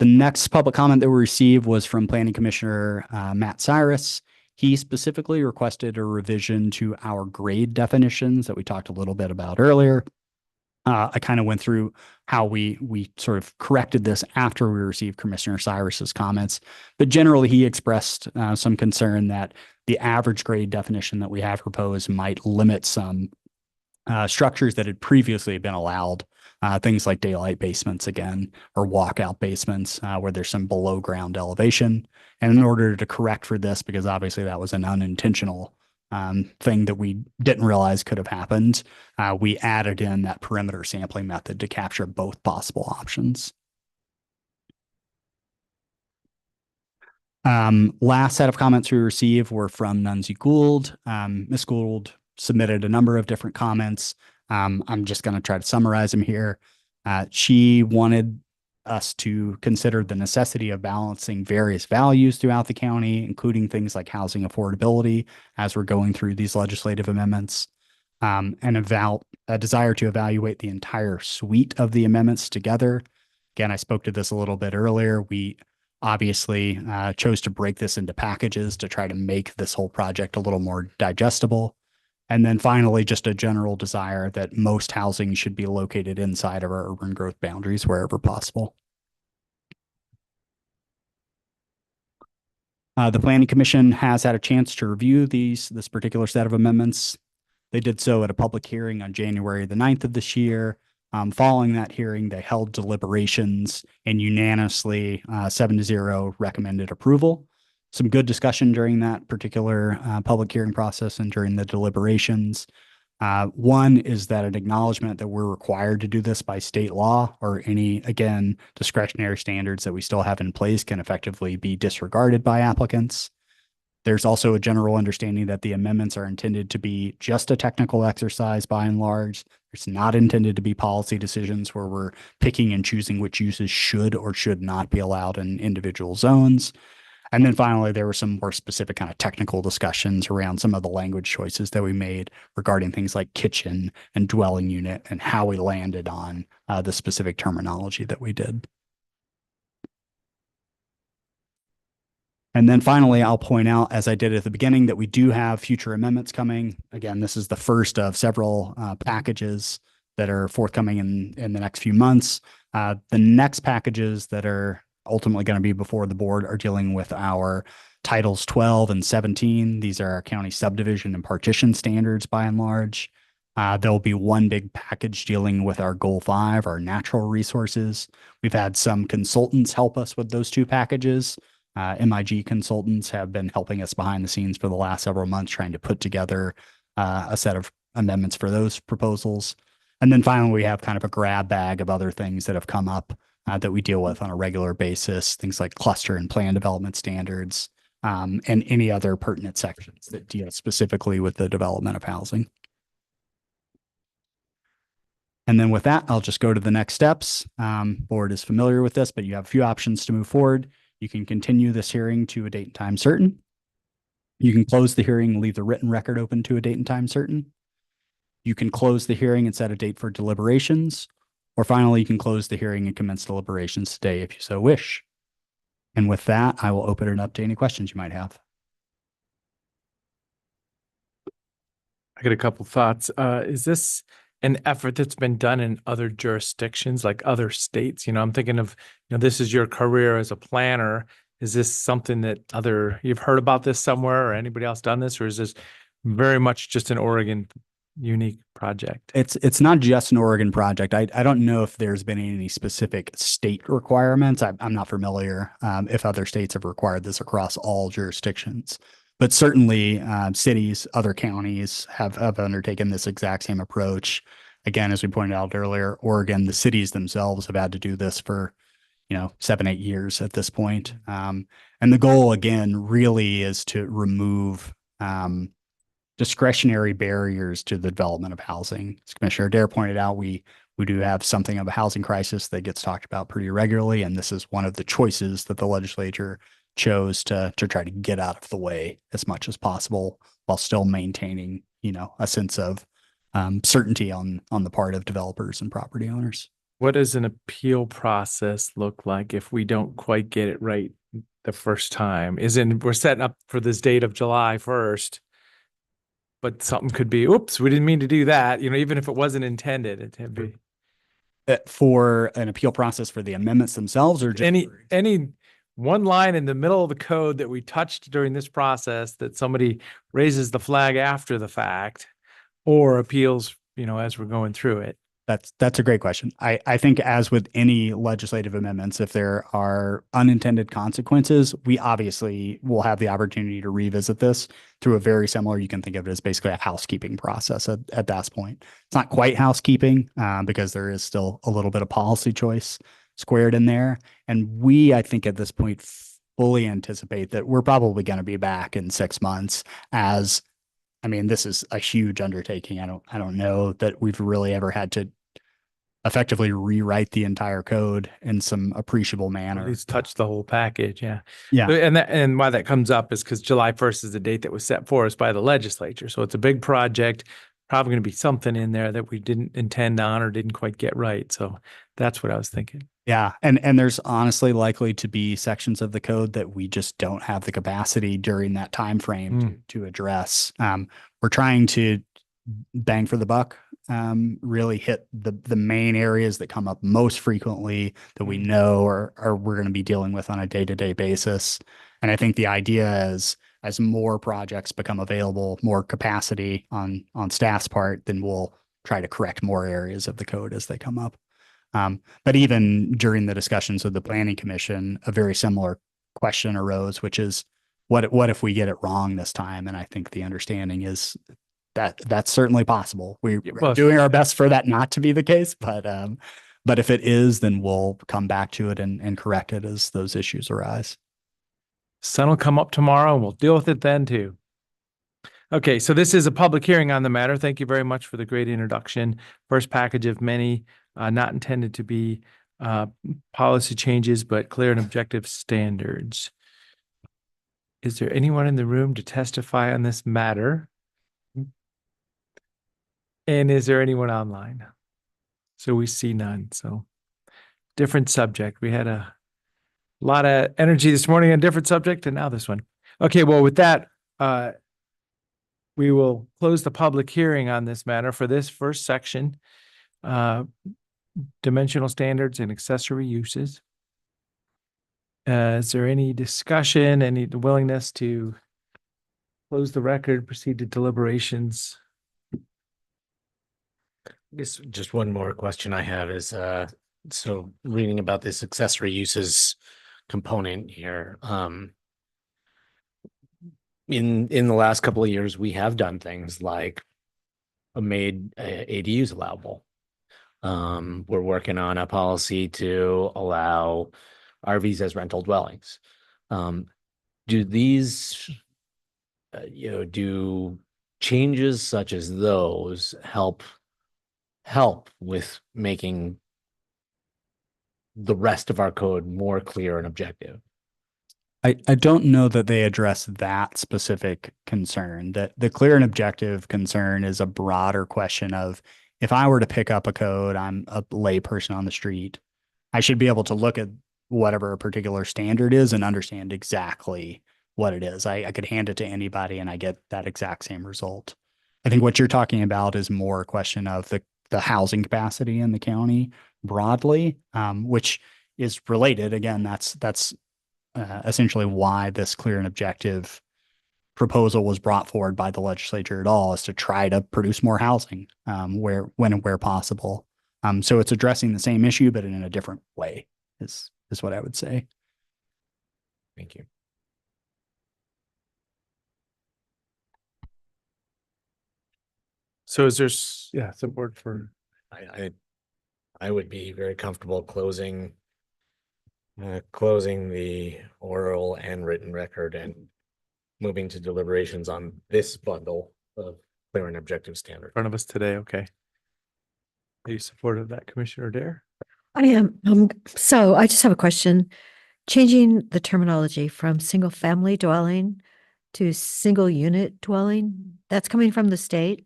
S8: The next public comment that we received was from Planning Commissioner Matt Cyrus. He specifically requested a revision to our grade definitions that we talked a little bit about earlier. I kind of went through how we sort of corrected this after we received Commissioner Cyrus's comments, but generally he expressed some concern that the average grade definition that we have proposed might limit some structures that had previously been allowed. Things like daylight basements again, or walkout basements where there's some below ground elevation. And in order to correct for this, because obviously that was an unintentional thing that we didn't realize could have happened, we added in that perimeter sampling method to capture both possible options. Last set of comments we received were from Nunzi Gould. Ms. Gould submitted a number of different comments. I'm just going to try to summarize them here. She wanted us to consider the necessity of balancing various values throughout the county, including things like housing affordability as we're going through these legislative amendments, and a desire to evaluate the entire suite of the amendments together. Again, I spoke to this a little bit earlier. We obviously chose to break this into packages to try to make this whole project a little more digestible. And then finally, just a general desire that most housing should be located inside of our urban growth boundaries wherever possible. The Planning Commission has had a chance to review this particular set of amendments. They did so at a public hearing on January the 9th of this year. Following that hearing, they held deliberations and unanimously 7-0 recommended approval. Some good discussion during that particular public hearing process and during the deliberations. One is that an acknowledgement that we're required to do this by state law, or any, again, discretionary standards that we still have in place can effectively be disregarded by applicants. There's also a general understanding that the amendments are intended to be just a technical exercise by and large. It's not intended to be policy decisions where we're picking and choosing which uses should or should not be allowed in individual zones. And then finally, there were some more specific kind of technical discussions around some of the language choices that we made regarding things like kitchen and dwelling unit and how we landed on the specific terminology that we did. And then finally, I'll point out, as I did at the beginning, that we do have future amendments coming. Again, this is the first of several packages that are forthcoming in the next few months. The next packages that are ultimately going to be before the board are dealing with our titles 12 and 17. These are our county subdivision and partition standards by and large. There'll be one big package dealing with our goal 5, our natural resources. We've had some consultants help us with those two packages. MIG consultants have been helping us behind the scenes for the last several months trying to put together a set of amendments for those proposals. And then finally, we have kind of a grab bag of other things that have come up that we deal with on a regular basis, things like cluster and plan development standards, and any other pertinent sections that deal specifically with the development of housing. And then with that, I'll just go to the next steps. Board is familiar with this, but you have a few options to move forward. You can continue this hearing to a date and time certain. You can close the hearing and leave the written record open to a date and time certain. You can close the hearing and set a date for deliberations. Or finally, you can close the hearing and commence deliberations today if you so wish. And with that, I will open it up to any questions you might have.
S1: I got a couple thoughts. Is this an effort that's been done in other jurisdictions, like other states? You know, I'm thinking of, this is your career as a planner. Is this something that you've heard about this somewhere, or anybody else done this, or is this very much just an Oregon unique project?
S8: It's not just an Oregon project. I don't know if there's been any specific state requirements. I'm not familiar if other states have required this across all jurisdictions, but certainly cities, other counties have undertaken this exact same approach. Again, as we pointed out earlier, Oregon, the cities themselves have had to do this for 7-8 years at this point. And the goal, again, really is to remove discretionary barriers to the development of housing. As Commissioner Adair pointed out, we do have something of a housing crisis that gets talked about pretty regularly, and this is one of the choices that the legislature chose to try to get out of the way as much as possible while still maintaining, a sense of certainty on the part of developers and property owners.
S1: What does an appeal process look like if we don't quite get it right the first time? We're setting up for this date of July 1st, but something could be, oops, we didn't mean to do that. Even if it wasn't intended, it'd be.
S8: For an appeal process for the amendments themselves, or just
S1: any one line in the middle of the code that we touched during this process that somebody raises the flag after the fact, or appeals, as we're going through it?
S8: That's a great question. I think, as with any legislative amendments, if there are unintended consequences, we obviously will have the opportunity to revisit this through a very similar, you can think of it as basically a housekeeping process at that point. It's not quite housekeeping because there is still a little bit of policy choice squared in there. And I think at this point, fully anticipate that we're probably going to be back in 6 months this is a huge undertaking. I don't know that we've really ever had to effectively rewrite the entire code in some appreciable manner.
S1: At least touch the whole package. Yeah.
S8: Yeah.
S1: And why that comes up is because July 1st is the date that was set for us by the legislature. So it's a big project, probably going to be something in there that we didn't intend on or didn't quite get right. So that's what I was thinking.
S8: Yeah. And there's honestly likely to be sections of the code that we just don't have the capacity during that time frame to address. We're trying to bang for the buck, really hit the main areas that come up most frequently that we know or we're going to be dealing with on a day-to-day basis. And I think the idea is, as more projects become available, more capacity on staff's part, then we'll try to correct more areas of the code as they come up. But even during the discussions with the Planning Commission, a very similar question arose, which is, what if we get it wrong this time? And I think the understanding is that that's certainly possible. We're doing our best for that not to be the case, but if it is, then we'll come back to it and correct it as those issues arise.
S1: Sun will come up tomorrow and we'll deal with it then too. Okay, so this is a public hearing on the matter. Thank you very much for the great introduction. First package of many, not intended to be policy changes, but clear and objective standards. Is there anyone in the room to testify on this matter? And is there anyone online? So we see none. So different subject. We had a lot of energy this morning on a different subject, and now this one. Okay, well, with that, we will close the public hearing on this matter for this first section, dimensional standards and accessory uses. Is there any discussion, any willingness to close the record, proceed to deliberations?
S4: Just one more question I have is, so reading about this accessory uses component here, in the last couple of years, we have done things like made ADUs allowable. We're working on a policy to allow RVs as rental dwellings. do these, do changes such as those help with making the rest of our code more clear and objective?
S8: I don't know that they address that specific concern. That the clear and objective concern is a broader question of, if I were to pick up a code, I'm a lay person on the street, I should be able to look at whatever a particular standard is and understand exactly what it is. I could hand it to anybody and I get that exact same result. I think what you're talking about is more a question of the housing capacity in the county broadly, which is related. Again, that's essentially why this clear and objective proposal was brought forward by the legislature at all, is to try to produce more housing when and where possible. So it's addressing the same issue, but in a different way is what I would say.
S4: Thank you.
S1: So is there, support for?
S4: I would be very comfortable closing the oral and written record and moving to deliberations on this bundle of clear and objective standard.
S1: In front of us today, okay. Are you supportive of that, Commissioner Dare?
S2: I am. So I just have a question. Changing the terminology from single family dwelling to single unit dwelling, that's coming from the state?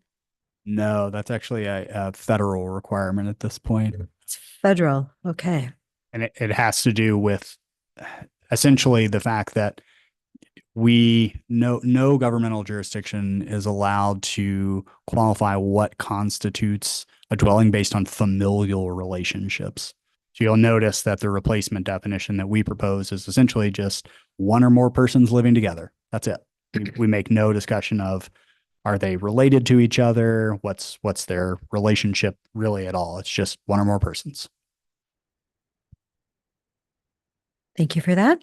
S8: No, that's actually a federal requirement at this point.
S2: It's federal. Okay.
S8: And it has to do with essentially the fact that no governmental jurisdiction is allowed to qualify what constitutes a dwelling based on familial relationships. So you'll notice that the replacement definition that we propose is essentially just one or more persons living together. That's it. We make no discussion of, are they related to each other? What's their relationship really at all? It's just one or more persons.
S2: Thank you for that.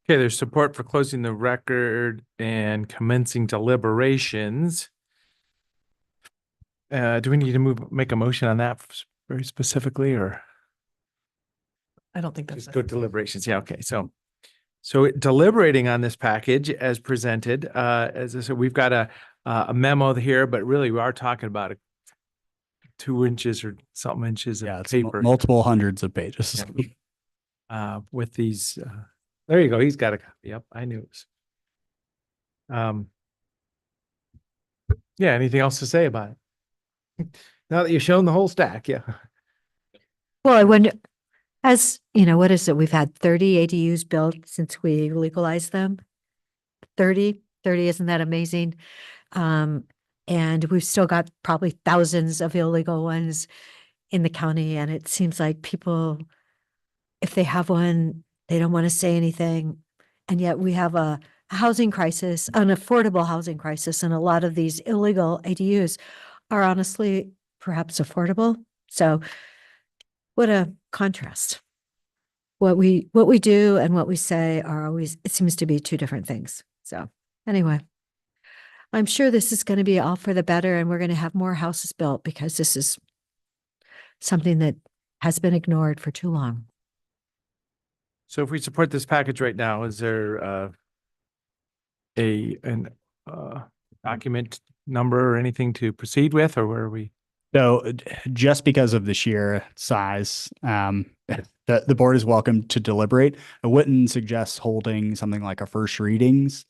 S1: Okay, there's support for closing the record and commencing deliberations. Do we need to make a motion on that very specifically, or?
S12: I don't think that's.
S1: Just go deliberations. Yeah, okay. So deliberating on this package as presented, as I said, we've got a memo here, but really we are talking about 2 inches or something inches of paper.
S8: Multiple hundreds of pages.
S1: With these, there you go. He's got a copy. Yep, I knew it was. Yeah, anything else to say about it? Now that you've shown the whole stack, yeah.
S2: Well, I wonder, as you know, what is it? We've had 30 ADUs built since we legalized them. 30, isn't that amazing? And we've still got probably thousands of illegal ones in the county. And it seems like people, if they have one, they don't want to say anything. And yet we have a housing crisis, an affordable housing crisis. And a lot of these illegal ADUs are honestly perhaps affordable. So what a contrast. What we do and what we say are always, it seems to be two different things. So anyway, I'm sure this is going to be all for the better, and we're going to have more houses built because this is something that has been ignored for too long.
S1: So if we support this package right now, is there a document number or anything to proceed with, or where are we?
S8: So just because of the sheer size, the board is welcome to deliberate. I wouldn't suggest holding something like a first readings,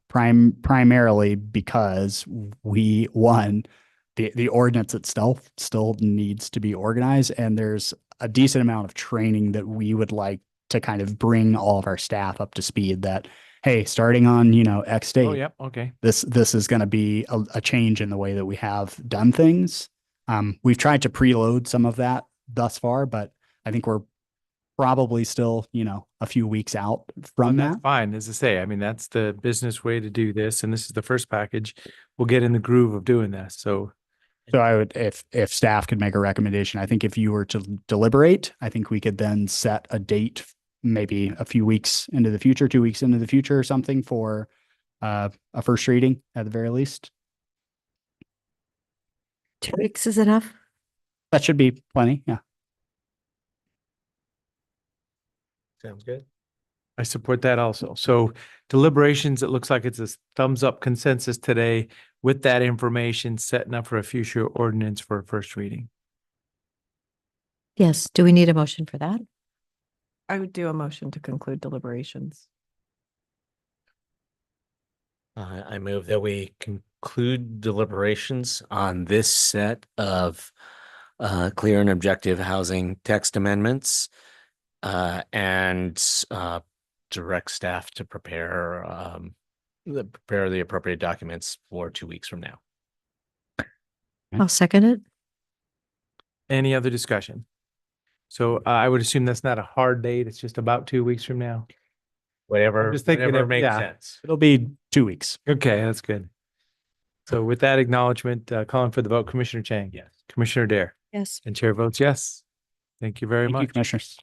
S8: primarily because the ordinance itself still needs to be organized, and there's a decent amount of training that we would like to kind of bring all of our staff up to speed that, hey, starting on, X date.
S1: Oh, yep. Okay.
S8: This is going to be a change in the way that we have done things. We've tried to preload some of that thus far, but I think we're probably still, a few weeks out from that.
S1: That's fine. As I say, I mean, that's the business way to do this. And this is the first package. We'll get in the groove of doing this. So
S8: I would, if staff could make a recommendation, I think if you were to deliberate, I think we could then set a date, maybe a few weeks into the future, 2 weeks into the future or something for a first reading at the very least.
S2: 2 weeks is enough?
S8: That should be plenty. Yeah.
S4: Sounds good.
S1: I support that also. So deliberations, it looks like it's a thumbs up consensus today with that information setting up for a future ordinance for a first reading.
S2: Yes. Do we need a motion for that?
S12: I would do a motion to conclude deliberations.
S4: I move that we conclude deliberations on this set of clear and objective housing text amendments and direct staff to prepare the appropriate documents for 2 weeks from now.
S2: I'll second it.
S1: Any other discussion? So I would assume that's not a hard date. It's just about 2 weeks from now.
S4: Whatever,
S1: Just thinking
S4: whatever
S1: of-
S4: makes
S1: yeah.
S4: sense.
S8: It'll be 2 weeks.
S1: Okay, that's good. So with that acknowledgement, calling for the vote, Commissioner Chang.
S4: Yes.
S1: Commissioner Dare.
S2: Yes.
S1: And Chair votes yes. Thank you very
S8: Thank you,
S1: much.
S8: Commissioners.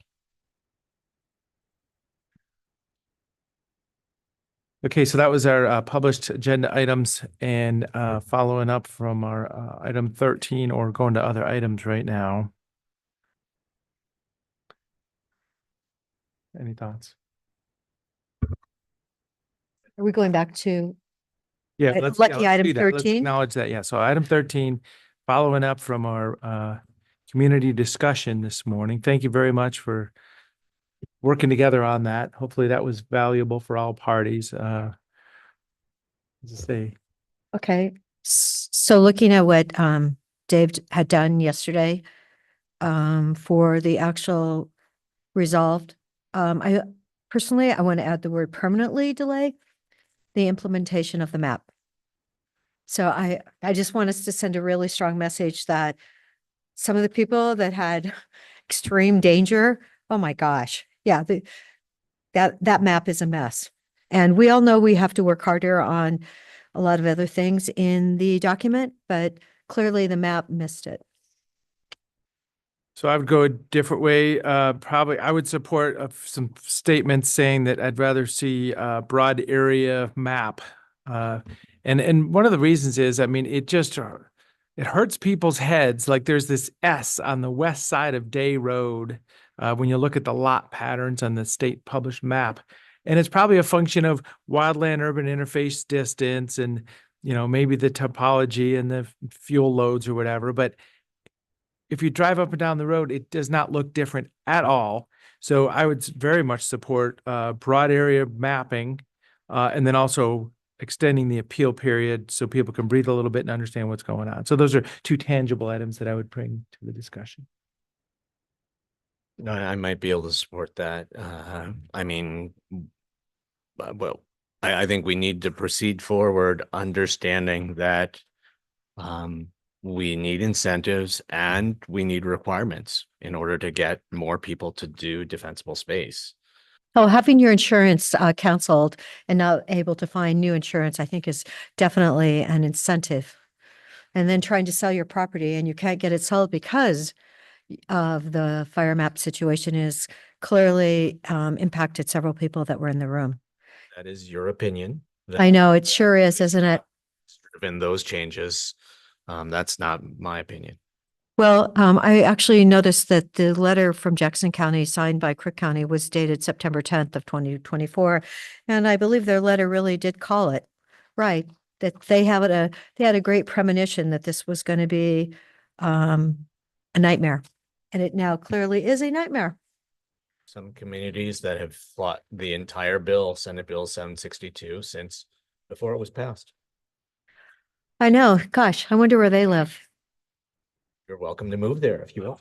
S1: Okay, so that was our published agenda items and following up from our item 13 or going to other items right now. Any thoughts?
S2: Are we going back to?
S1: Yeah,
S2: Right,
S1: let's
S2: lucky
S1: let's
S2: item
S1: do that. Let's
S2: 13?
S1: acknowledge that. Yeah, so item 13, following up from our community discussion this morning. Thank you very much for working together on that. Hopefully that was valuable for all parties. As I say,
S2: Okay, so looking at what Dave had done yesterday for the actual resolved, I personally, I want to add the word permanently delay the implementation of the map. So I just want us to send a really strong message that some of the people that had extreme danger, oh my gosh, yeah, that map is a mess. And we all know we have to work harder on a lot of other things in the document, but clearly the map missed it.
S1: so I would go a different way. Probably I would support some statements saying that I'd rather see a broad area map. And one of the reasons is, I mean, it hurts people's heads. Like there's this S on the west side of Day Road when you look at the lot patterns on the state published map. And it's probably a function of wildland urban interface distance and, you know, maybe the topology and the fuel loads or whatever. But if you drive up and down the road, it does not look different at all. So I would very much support broad area mapping and then also extending the appeal period so people can breathe a little bit and understand what's going on. So those are two tangible items that I would bring to the discussion.
S4: No, I might be able to support that. I mean, well, I think we need to proceed forward understanding that we need incentives and we need requirements in order to get more people to do defensible space.
S2: Oh, having your insurance canceled and not able to find new insurance, I think is definitely an incentive. And then trying to sell your property and you can't get it sold because of the fire map situation is clearly impacted several people that were in the room.
S4: That is your opinion.
S2: I know, it sure is, isn't it?
S4: Driven those changes. That's not my opinion.
S2: Well, I actually noticed that the letter from Jackson County signed by Crook County was dated September 10th of 2024. And I believe their letter really did call it right, that they had a great premonition that this was going to be a nightmare. And it now clearly is a nightmare.
S4: Some communities that have fought the entire bill, Senate Bill 762, since before it was passed.
S2: I know. Gosh, I wonder where they live.
S4: You're welcome to move there if you will.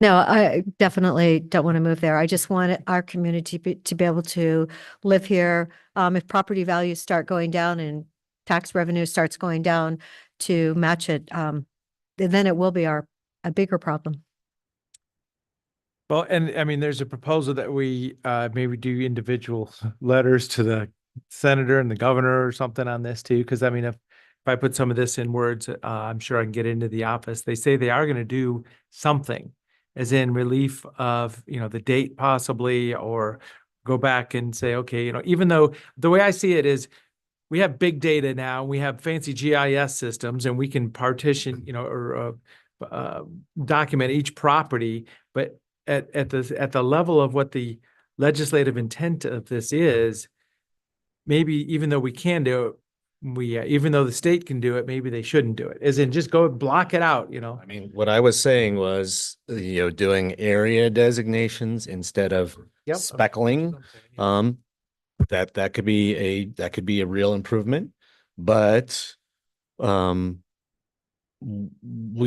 S2: No, I definitely don't want to move there. I just want our community to be able to live here. If property values start going down and tax revenue starts going down to match it, then it will be a bigger problem.
S1: Well, and I mean, there's a proposal that we maybe do individual letters to the senator and the governor or something on this too. Because I mean, if I put some of this in words, I'm sure I can get into the office. They say they are going to do something, as in relief of, you know, the date possibly, or go back and say, okay, you know, even though the way I see it is we have big data now, we have fancy GIS systems and we can partition, you know, or document each property, but at the level of what the legislative intent of this is maybe even though we can do it, even though the state can do it, maybe they shouldn't do it. As in just go block it out,
S4: I mean, what I was saying was, doing area designations instead of
S1: Yep.
S4: speckling. That could be a real improvement, but we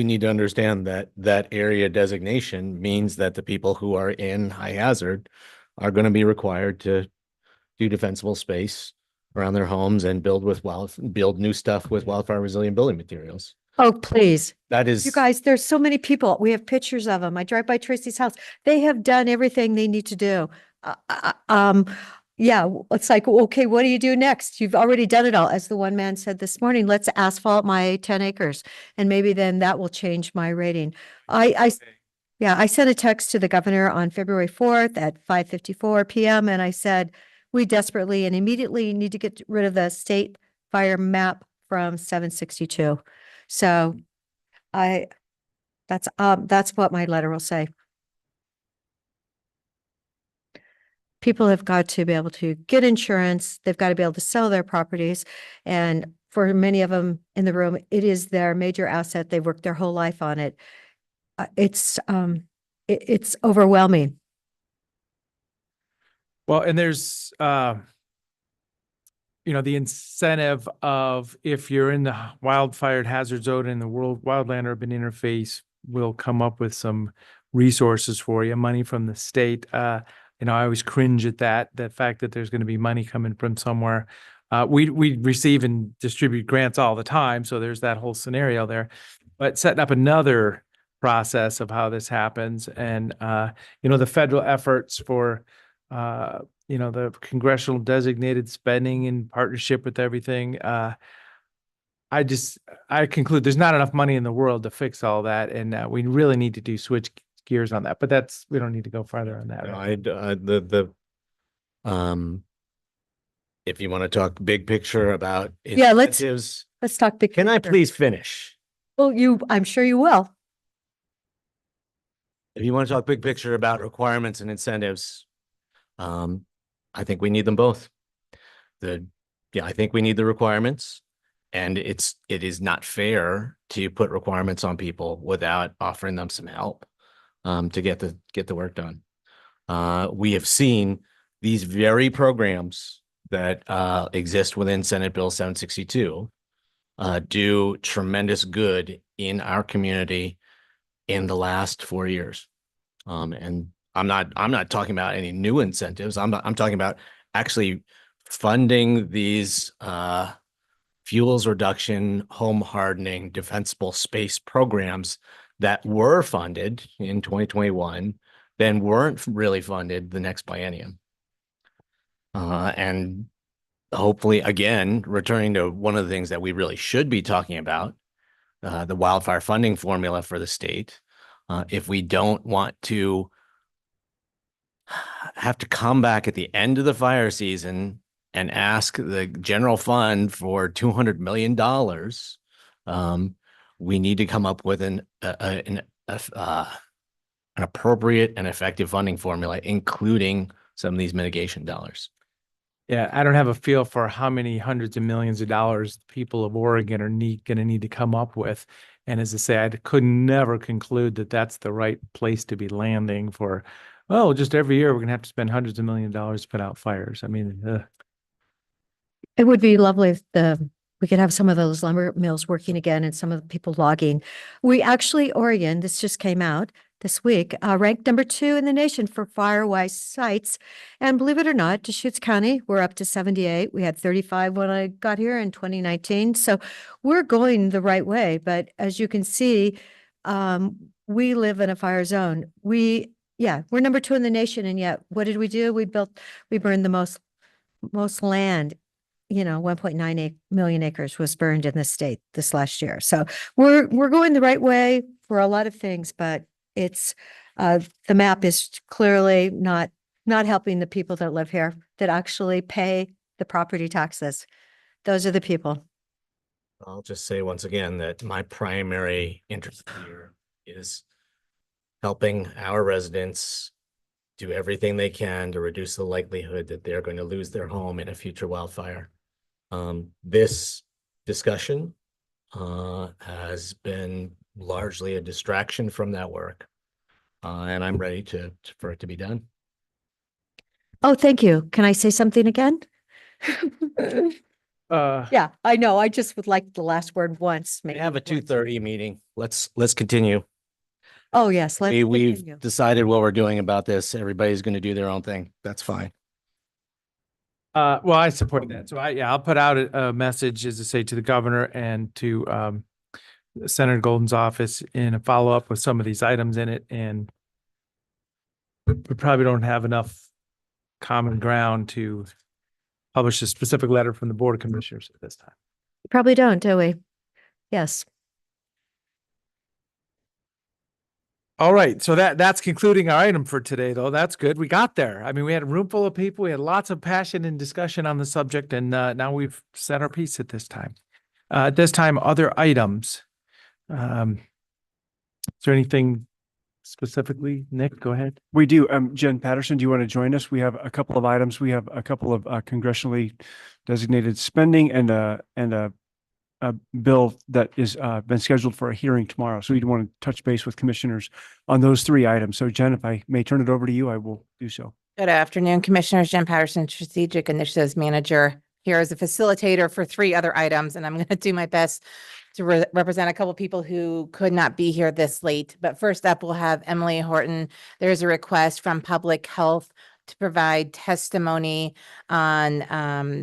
S4: need to understand that that area designation means that the people who are in high hazard are going to be required to do defensible space around their homes and build new stuff with wildfire resilient building materials.
S2: Oh, please.
S4: That is.
S2: You guys, there's so many people. We have pictures of them. I drive by Tracy's house. They have done everything they need to do. Yeah, it's like, okay, what do you do next? You've already done it all. As the one man said this morning, let's asphalt my 10 acres. And maybe then that will change my rating. Yeah, I sent a text to the governor on February 4th at 5:54 PM. And I said, we desperately and immediately need to get rid of the state fire map from 762. So that's what my letter will say. People have got to be able to get insurance. They've got to be able to sell their properties. And for many of them in the room, it is their major asset. They've worked their whole life on it. It's overwhelming.
S1: Well, and there's, the incentive of if you're in the wildfire hazard zone and the Wildland Urban Interface will come up with some resources for you, money from the state. I always cringe at the fact that there's going to be money coming from somewhere. We receive and distribute grants all the time, so there's that whole scenario there. But setting up another process of how this happens, and the federal efforts for the congressional designated spending in partnership with everything. I conclude there's not enough money in the world to fix all that, and we really need to switch gears on that. But we don't need to go farther on that.
S4: If you want to talk big picture about
S2: Let's talk big.
S4: Can I please finish?
S2: Well, I'm sure you will.
S4: If you want to talk big picture about requirements and incentives, I think we need them both. I think we need the requirements, and it is not fair to put requirements on people without offering them some help to get the work done. We have seen these very programs that exist within Senate Bill 762 do tremendous good in our community in the last 4 years. And I'm not talking about any new incentives. I'm talking about actually funding these fuels reduction, home hardening, defensible space programs that were funded in 2021, then weren't really funded the next biennium. And hopefully, again, returning to one of the things that we really should be talking about, the wildfire funding formula for the state. If we don't want to have to come back at the end of the fire season and ask the general fund for $200 million, we need to come up with an appropriate and effective funding formula, including some of these mitigation dollars.
S1: Yeah, I don't have a feel for how many hundreds of millions of dollars the people of Oregon are going to need to come up with. And as I say, I could never conclude that that's the right place to be landing for, just every year we're going to have to spend hundreds of millions of dollars to put out fires. I mean,
S2: It would be lovely if we could have some of those lumber mills working again and some of the people logging. We actually, Oregon, this just came out this week, ranked number 2 in the nation for fire-wise sites. And believe it or not, Deschutes County, we're up to 78. We had 35 when I got here in 2019. So we're going the right way. But as you can see, we live in a fire zone. We're number 2 in the nation. And yet, what did we do? We burned the most land. 1.9 million acres was burned in the state this last year. So we're going the right way for a lot of things, but it's the map is clearly not helping the people that live here, that actually pay the property taxes. Those are the people.
S4: I'll just say once again that my primary interest here is helping our residents do everything they can to reduce the likelihood that they're going to lose their home in a future wildfire. This discussion has been largely a distraction from that work. And I'm ready for it to be done.
S2: Oh, thank you. Can I say something again? Yeah, I know. I just would like the last word once.
S4: We
S2: maybe
S4: have a
S2: once.
S4: 2:30 meeting. Let's we've
S2: Oh, yes, let's continue.
S4: decided what we're doing about this. Everybody's going to do their own thing. That's fine.
S1: Well, I support that. So I'll put out a message, as I say, to the governor and to Senator Golden's office in a follow-up with some of these items in it. And we probably don't have enough common ground to publish a specific letter from the Board of Commissioners at this time.
S2: Probably don't, do we? Yes.
S1: All right, so that's concluding our item for today, though. That's good. We got there. I mean, we had a room full of people. We had lots of passion and discussion on the subject, and now we've said our piece at this time. At this time, other items. Is there anything specifically? Nick, go ahead.
S9: We do. Jen Patterson, do you want to join us? We have a couple of items. We have a couple of congressionally designated spending and a bill that is been scheduled for a hearing tomorrow. So we'd want to touch base with commissioners on those three items. So Jen, if I may turn it over to you, I will do so.
S22: Good afternoon, Commissioners. Jen Patterson, Strategic Initiatives Manager, here as a facilitator for three other items, and I'm going to do my best to represent a couple of people who could not be here this late. But first up, we'll have Emily Horton. There's a request from Public Health to provide testimony on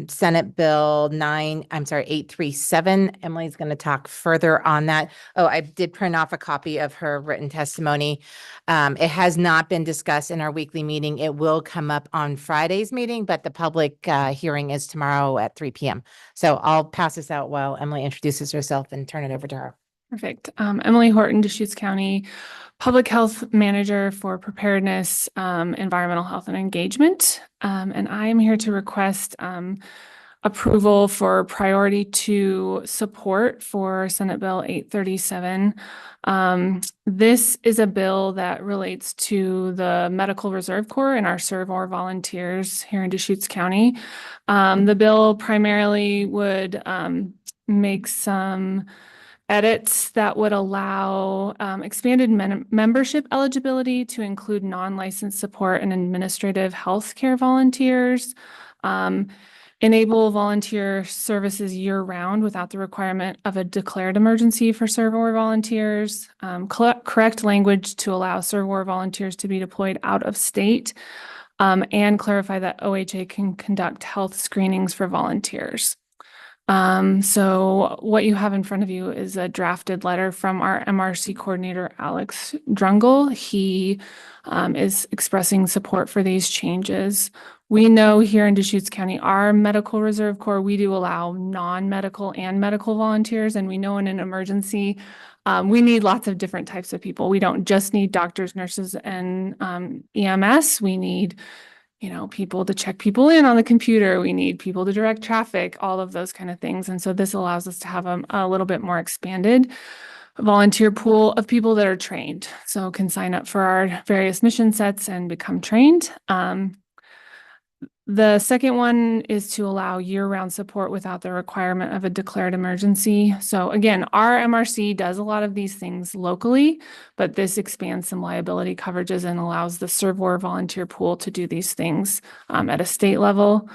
S22: Senate Bill 837. Emily's going to talk further on that. Oh, I did print off a copy of her written testimony. It has not been discussed in our weekly meeting. It will come up on Friday's meeting, but the public hearing is tomorrow at 3 p.m. So I'll pass this out while Emily introduces herself and turn it over to her.
S23: Perfect. Emily Horton, Deschutes County Public Health Manager for Preparedness, Environmental Health and Engagement. And I am here to request approval for priority 2 support for Senate Bill 837. This is a bill that relates to the Medical Reserve Corps and our Serve Or volunteers here in Deschutes County. The bill primarily would make some edits that would allow expanded membership eligibility to include non-licensed support and administrative healthcare volunteers, enable volunteer services year-round without the requirement of a declared emergency for Serve Or volunteers, correct language to allow Serve Or volunteers to be deployed out of state, and clarify that OHA can conduct health screenings for volunteers. So what you have in front of you is a drafted letter from our MRC coordinator, Alex Drungle. He is expressing support for these changes. We know here in Deschutes County, our Medical Reserve Corps, we do allow non-medical and medical volunteers. And we know in an emergency, we need lots of different types of people. We don't just need doctors, nurses, and EMS. We need people to check people in on the computer. We need people to direct traffic, all of those kind of things. And so this allows us to have a little bit more expanded volunteer pool of people that are trained. So can sign up for our various mission sets and become trained. The second one is to allow year-round support without the requirement of a declared emergency. So again, our MRC does a lot of these things locally, but this expands some liability coverages and allows the Serve Or volunteer pool to do these things at a state level.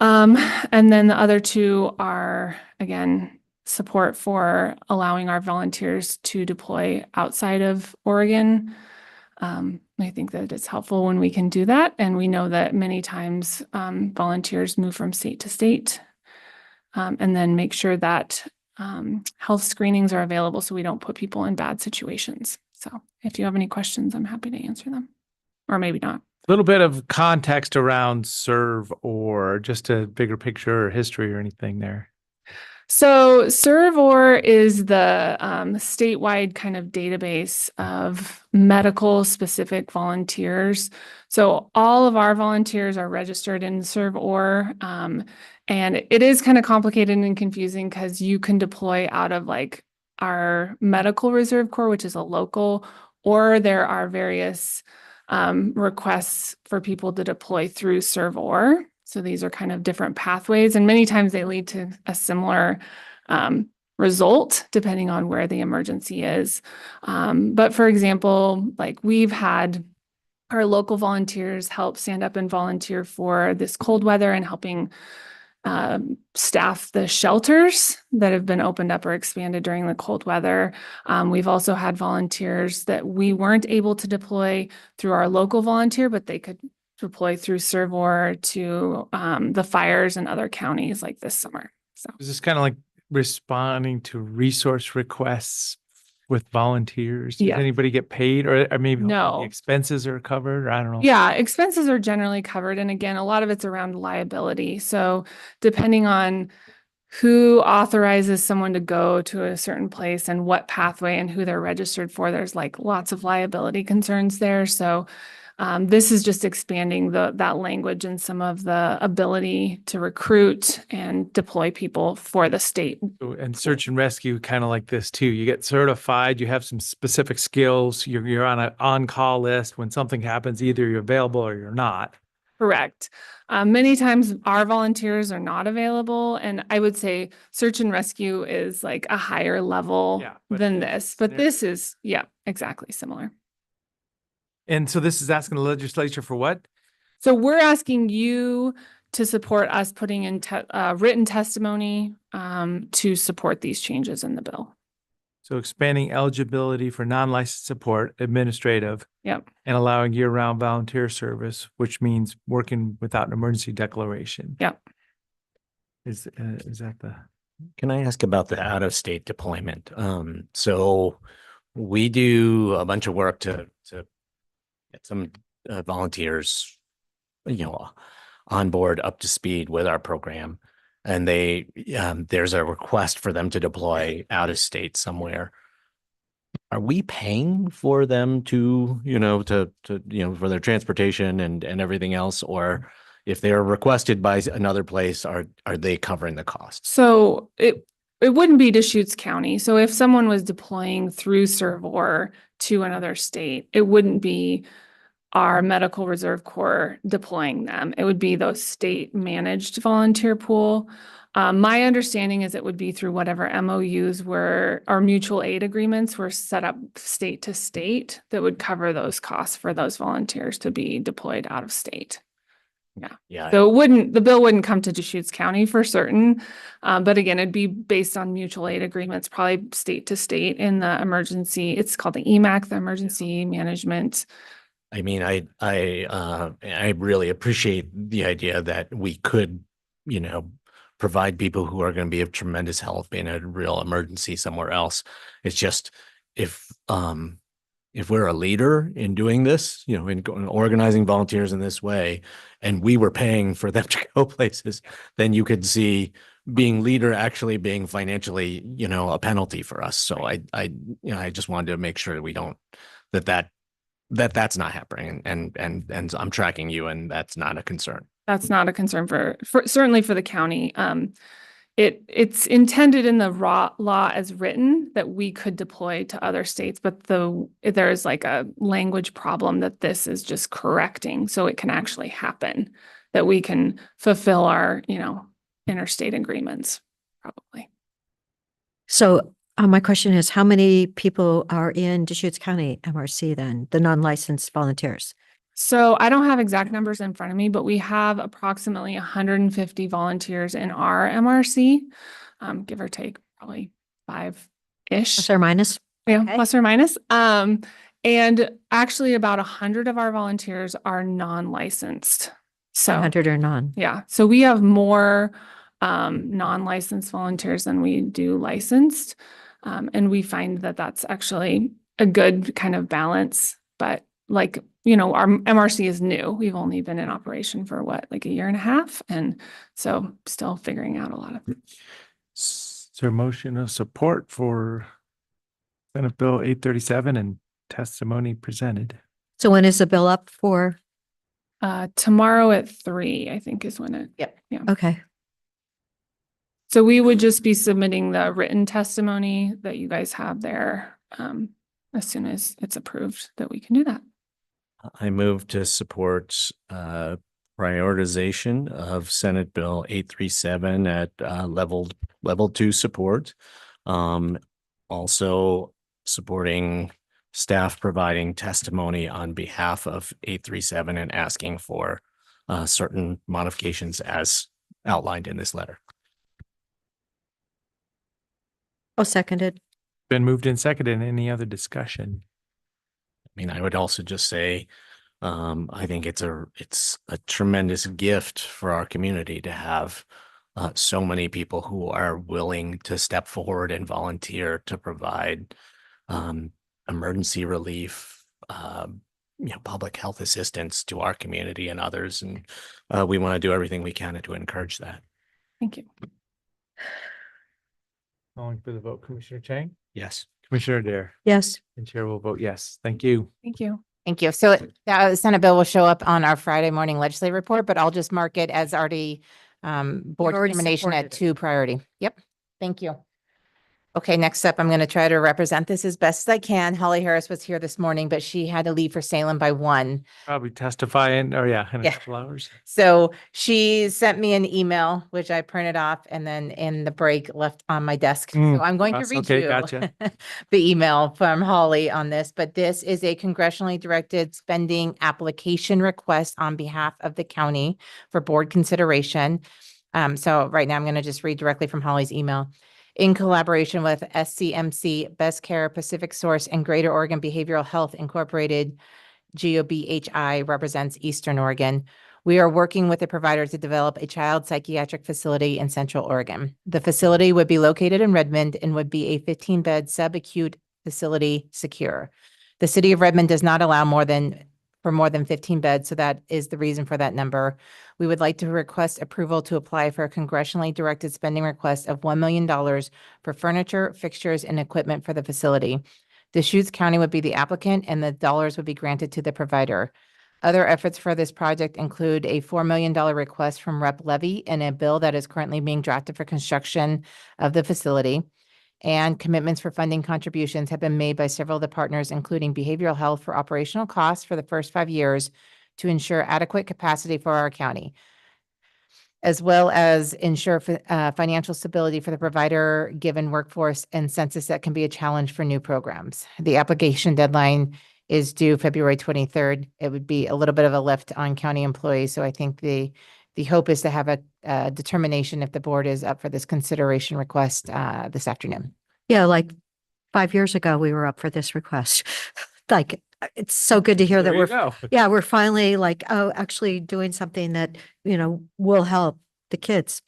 S23: And then the other two are, again, support for allowing our volunteers to deploy outside of Oregon. I think that it's helpful when we can do that. And we know that many times volunteers move from state to state, and then make sure that health screenings are available so we don't put people in bad situations. So if you have any questions, I'm happy to answer them, or maybe not.
S1: A little bit of context around Serve Or just a bigger picture or history or anything there.
S23: So Serve Or is the statewide kind of database of medical specific volunteers. So all of our volunteers are registered in Serve Or, and it is kind of complicated and confusing because you can deploy out of like our Medical Reserve Corps, which is a local, or there are various requests for people to deploy through Serve-Or. So these are kind of different pathways, and many times they lead to a similar result depending on where the emergency is. But for example, like we've had our local volunteers help stand up and volunteer for this cold weather and helping staff the shelters that have been opened up or expanded during the cold weather. We've also had volunteers that we weren't able to deploy through our local volunteer, but they could deploy through Serve-Or to the fires in other counties like this summer. So
S1: Is this kind of like responding to resource requests with volunteers? Does
S23: Yeah.
S1: anybody get paid, or maybe
S23: No.
S1: the expenses are covered? Or I don't know.
S23: Yeah, expenses are generally covered. And again, a lot of it's around liability. So depending on who authorizes someone to go to a certain place and what pathway and who they're registered for, there's like lots of liability concerns there. So this is just expanding that language and some of the ability to recruit and deploy people for the state.
S1: And search and rescue kind of like this too. You get certified, you have some specific skills, you're on an on-call list. When something happens, either you're available or you're not.
S23: Correct. Many times our volunteers are not available. And I would say search and rescue is like a higher level than this. But this is, yeah, exactly similar.
S1: And so this is asking the legislature for what?
S23: So we're asking you to support us putting in written testimony to support these changes in the bill.
S1: So expanding eligibility for non-licensed support, administrative.
S23: Yep.
S1: And allowing year-round volunteer service, which means working without an emergency declaration.
S23: Yep.
S1: Is that the?
S4: Can I ask about the out-of-state deployment? So we do a bunch of work to get some volunteers, on board, up to speed with our program, and there's a request for them to deploy out of state somewhere. Are we paying for them to for their transportation and everything else, or if they're requested by another place, are they covering the cost?
S23: So it wouldn't be Deschutes County. So if someone was deploying through Serve-Or to another state, it wouldn't be our Medical Reserve Corps deploying them. It would be those state managed volunteer pool. My understanding is it would be through whatever MOUs or mutual aid agreements were set up state to state that would cover those costs for those volunteers to be deployed out of state. Yeah.
S4: Yeah.
S23: So the bill wouldn't come to Deschutes County for certain. But again, it'd be based on mutual aid agreements, probably state to state in the emergency. It's called the EMAC, the Emergency Management.
S4: I mean, I really appreciate the idea that we could, provide people who are going to be of tremendous help in a real emergency somewhere else. It's just if we're a leader in doing this, in organizing volunteers in this way, and we were paying for them to go places, then you could see being leader actually being financially, a penalty for us. So I just wanted to make sure that we don't that's not happening, and I'm tracking you, and that's not a concern.
S23: That's not a concern for certainly for the county. It's intended in the law as written that we could deploy to other states, but there is like a language problem that this is just correcting, so it can actually happen, that we can fulfill our interstate agreements probably.
S2: So my question is, how many people are in Deschutes County MRC then, the non-licensed volunteers?
S23: So I don't have exact numbers in front of me, but we have approximately 150 volunteers in our MRC, give or take probably 5-ish.
S2: Plus or minus?
S23: Yeah,
S2: Okay.
S23: plus or minus. And actually about 100 of our volunteers are non-licensed. So
S2: 100 or non?
S23: Yeah. So we have more non-licensed volunteers than we do licensed. And we find that that's actually a good kind of balance. But our MRC is new. We've only been in operation for like a year and a half. And so still figuring out a lot of it.
S1: Is there a motion of support for Senate Bill 837 and testimony presented?
S2: So when is the bill up for?
S23: Tomorrow at 3, I think is when it.
S2: Yep.
S23: Yeah.
S2: Okay.
S23: So we would just be submitting the written testimony that you guys have there as soon as it's approved that we can do that.
S4: I move to support prioritization of Senate Bill 837 at level 2 support. Also supporting staff providing testimony on behalf of 837 and asking for certain modifications as outlined in this letter.
S2: Oh, seconded.
S1: Been moved and seconded. Any other discussion?
S4: I mean, I would also just say, I think it's a tremendous gift for our community to have so many people who are willing to step forward and volunteer to provide emergency relief, public health assistance to our community and others. And we want to do everything we can to encourage that.
S23: Thank you.
S1: Calling for the vote, Commissioner Chang?
S4: Yes.
S1: Commissioner Dare?
S2: Yes.
S1: And Chair will vote yes. Thank you.
S23: Thank you.
S22: Thank you. So that Senate bill will show up on our Friday morning legislative report, but I'll just mark it as already board
S2: already
S22: determination
S2: supported
S22: at
S2: it.
S22: 2 priority. Yep. Thank you. Okay, next up, I'm going to try to represent this as best as I can. Holly Harris was here this morning, but she had to leave for Salem by 1.
S1: Probably testifying, or in a
S22: Yeah.
S1: couple hours.
S22: So she sent me an email, which I printed off and then in the break left on my desk. So I'm going to
S1: that's
S22: read
S1: okay,
S22: you
S1: gotcha.
S22: the email from Holly on this, but this is a congressionally directed spending application request on behalf of the county for board consideration. So right now I'm going to just read directly from Holly's email. In collaboration with SCMC, Best Care, Pacific Source, and Greater Oregon Behavioral Health Incorporated, GOBHI represents Eastern Oregon. We are working with a provider to develop a child psychiatric facility in Central Oregon. The facility would be located in Redmond and would be a 15-bed subacute facility secure. The city of Redmond does not allow more than 15 beds, so that is the reason for that number. We would like to request approval to apply for a congressionally directed spending request of $1 million for furniture, fixtures, and equipment for the facility. Deschutes County would be the applicant and the dollars would be granted to the provider. Other efforts for this project include a $4 million request from Rep. Levy and a bill that is currently being drafted for construction of the facility. And commitments for funding contributions have been made by several of the partners, including behavioral health for operational costs for the first 5 years to ensure adequate capacity for our county, as well as ensure financial stability for the provider given workforce and census that can be a challenge for new programs. The application deadline is due February 23rd. It would be a little bit of a lift on county employees. So I think the hope is to have a determination if the board is up for this consideration request this afternoon.
S2: Yeah, like 5 years ago, we were up for this request. Like, it's so good to hear that
S1: There you go.
S2: we're finally like, actually doing something that, will help the kids.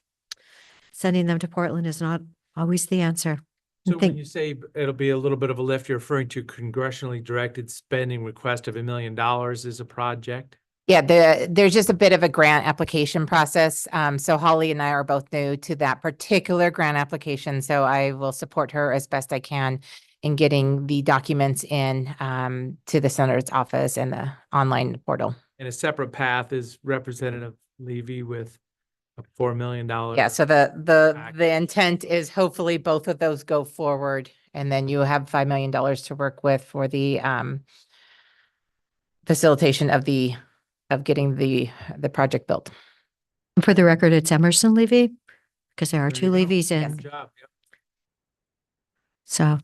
S2: Sending them to Portland is not always the answer.
S1: So when you say it'll be a little bit of a lift, you're referring to congressionally directed spending request of $1 million as a project?
S22: Yeah, there's just a bit of a grant application process. So Holly and I are both new to that particular grant application. So I will support her as best I can in getting the documents in to the senator's office and the online portal.
S1: And a separate path is Representative Levy with a $4 million.
S22: Yeah, so the intent is hopefully both of those go forward and then you have $5 million to work with for the facilitation of getting the project built.
S2: For the record, it's Emerson Levy, because there are two Levies in.
S1: Good job. Yep.
S2: So,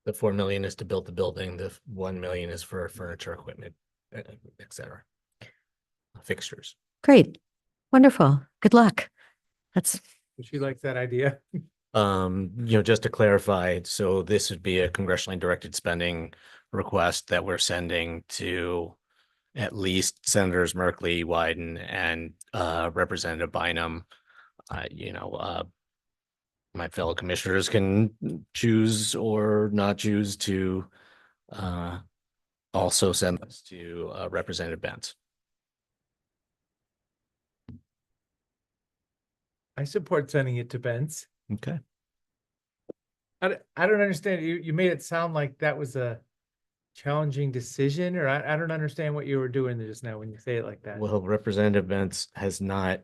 S4: The 4 million is to build the building. The 1 million is for furniture, equipment, et cetera. Fixtures.
S2: great, wonderful, good luck. That's,
S1: She likes that idea.
S4: Just to clarify, so this would be a congressionally directed spending request that we're sending to at least Senators Merkley, Wyden, and Representative Bynum. My fellow commissioners can choose or not choose to also send this to Representative Benz.
S1: I support sending it to Ben's.
S4: Okay.
S1: I don't understand. You made it sound like that was a challenging decision, or I don't understand what you were doing just now when you say it like that.
S4: Well, Representative Benz has not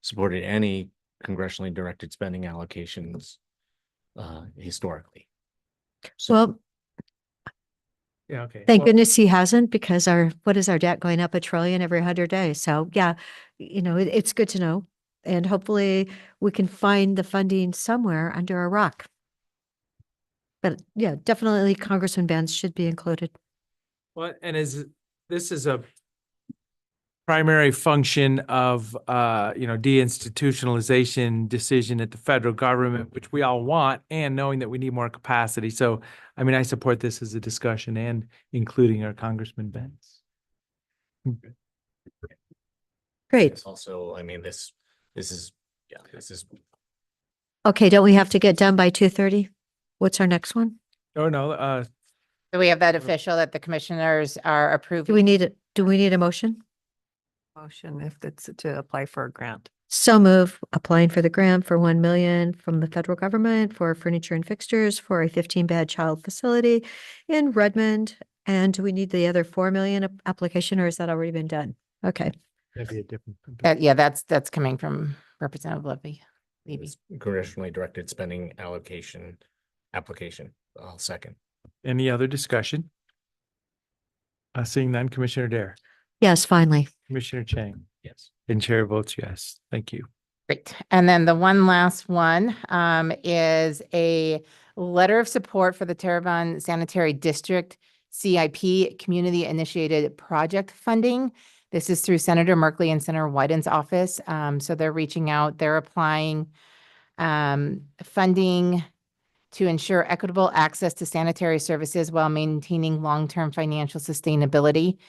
S4: supported any congressionally directed spending allocations historically. So
S2: well,
S1: Yeah, okay.
S2: Thank
S1: Well,
S2: goodness he hasn't, because what is our debt going up $1 trillion every 100 days? So yeah, it's good to know. And hopefully we can find the funding somewhere under a rock. But yeah, definitely Congressman Benz should be included.
S1: Well, and this is a primary function of, deinstitutionalization decision at the federal government, which we all want, and knowing that we need more capacity. So, I mean, I support this as a discussion and including our Congressman Benz.
S2: Great.
S4: It's also, I mean, this is.
S2: Okay, don't we have to get done by 2:30? What's our next one?
S1: Oh, no,
S22: So we have that official that the commissioners are approving.
S2: Do we need a motion?
S6: Motion if it's to apply for a grant.
S2: So move, applying for the grant for 1 million from the federal government for furniture and fixtures for a 15-bed child facility in Redmond. And do we need the other 4 million application, or has that already been done? Okay.
S1: that'd be a different.
S22: Yeah, that's coming from Representative Levy.
S4: It's congressionally directed spending allocation application. I'll second.
S1: Any other discussion? Seeing none, Commissioner Dare,
S2: Yes, finally.
S1: Commissioner Chang,
S4: Yes.
S1: and Chair votes yes. Thank you.
S22: Great. And then the one last one is a letter of support for the Terrebonne Sanitary District CIP Community Initiated Project Funding. This is through Senator Merkley and Senator Wyden's office. So they're reaching out, they're applying funding to ensure equitable access to sanitary services while maintaining long-term financial sustainability.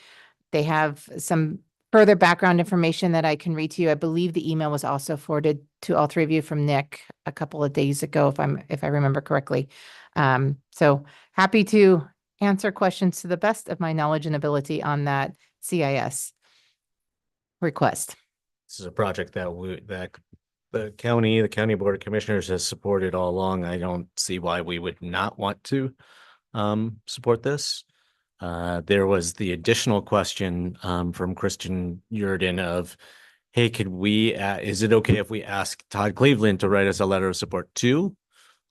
S22: They have some further background information that I can read to you. I believe the email was also forwarded to all three of you from Nick a couple of days ago, if I remember correctly. So happy to answer questions to the best of my knowledge and ability on that CIS request.
S4: This is a project that the county board of commissioners has supported all along. I don't see why we would not want to support this. There was the additional question from Christian Yurden of, hey, is it okay if we ask Todd Cleveland to write us a letter of support too?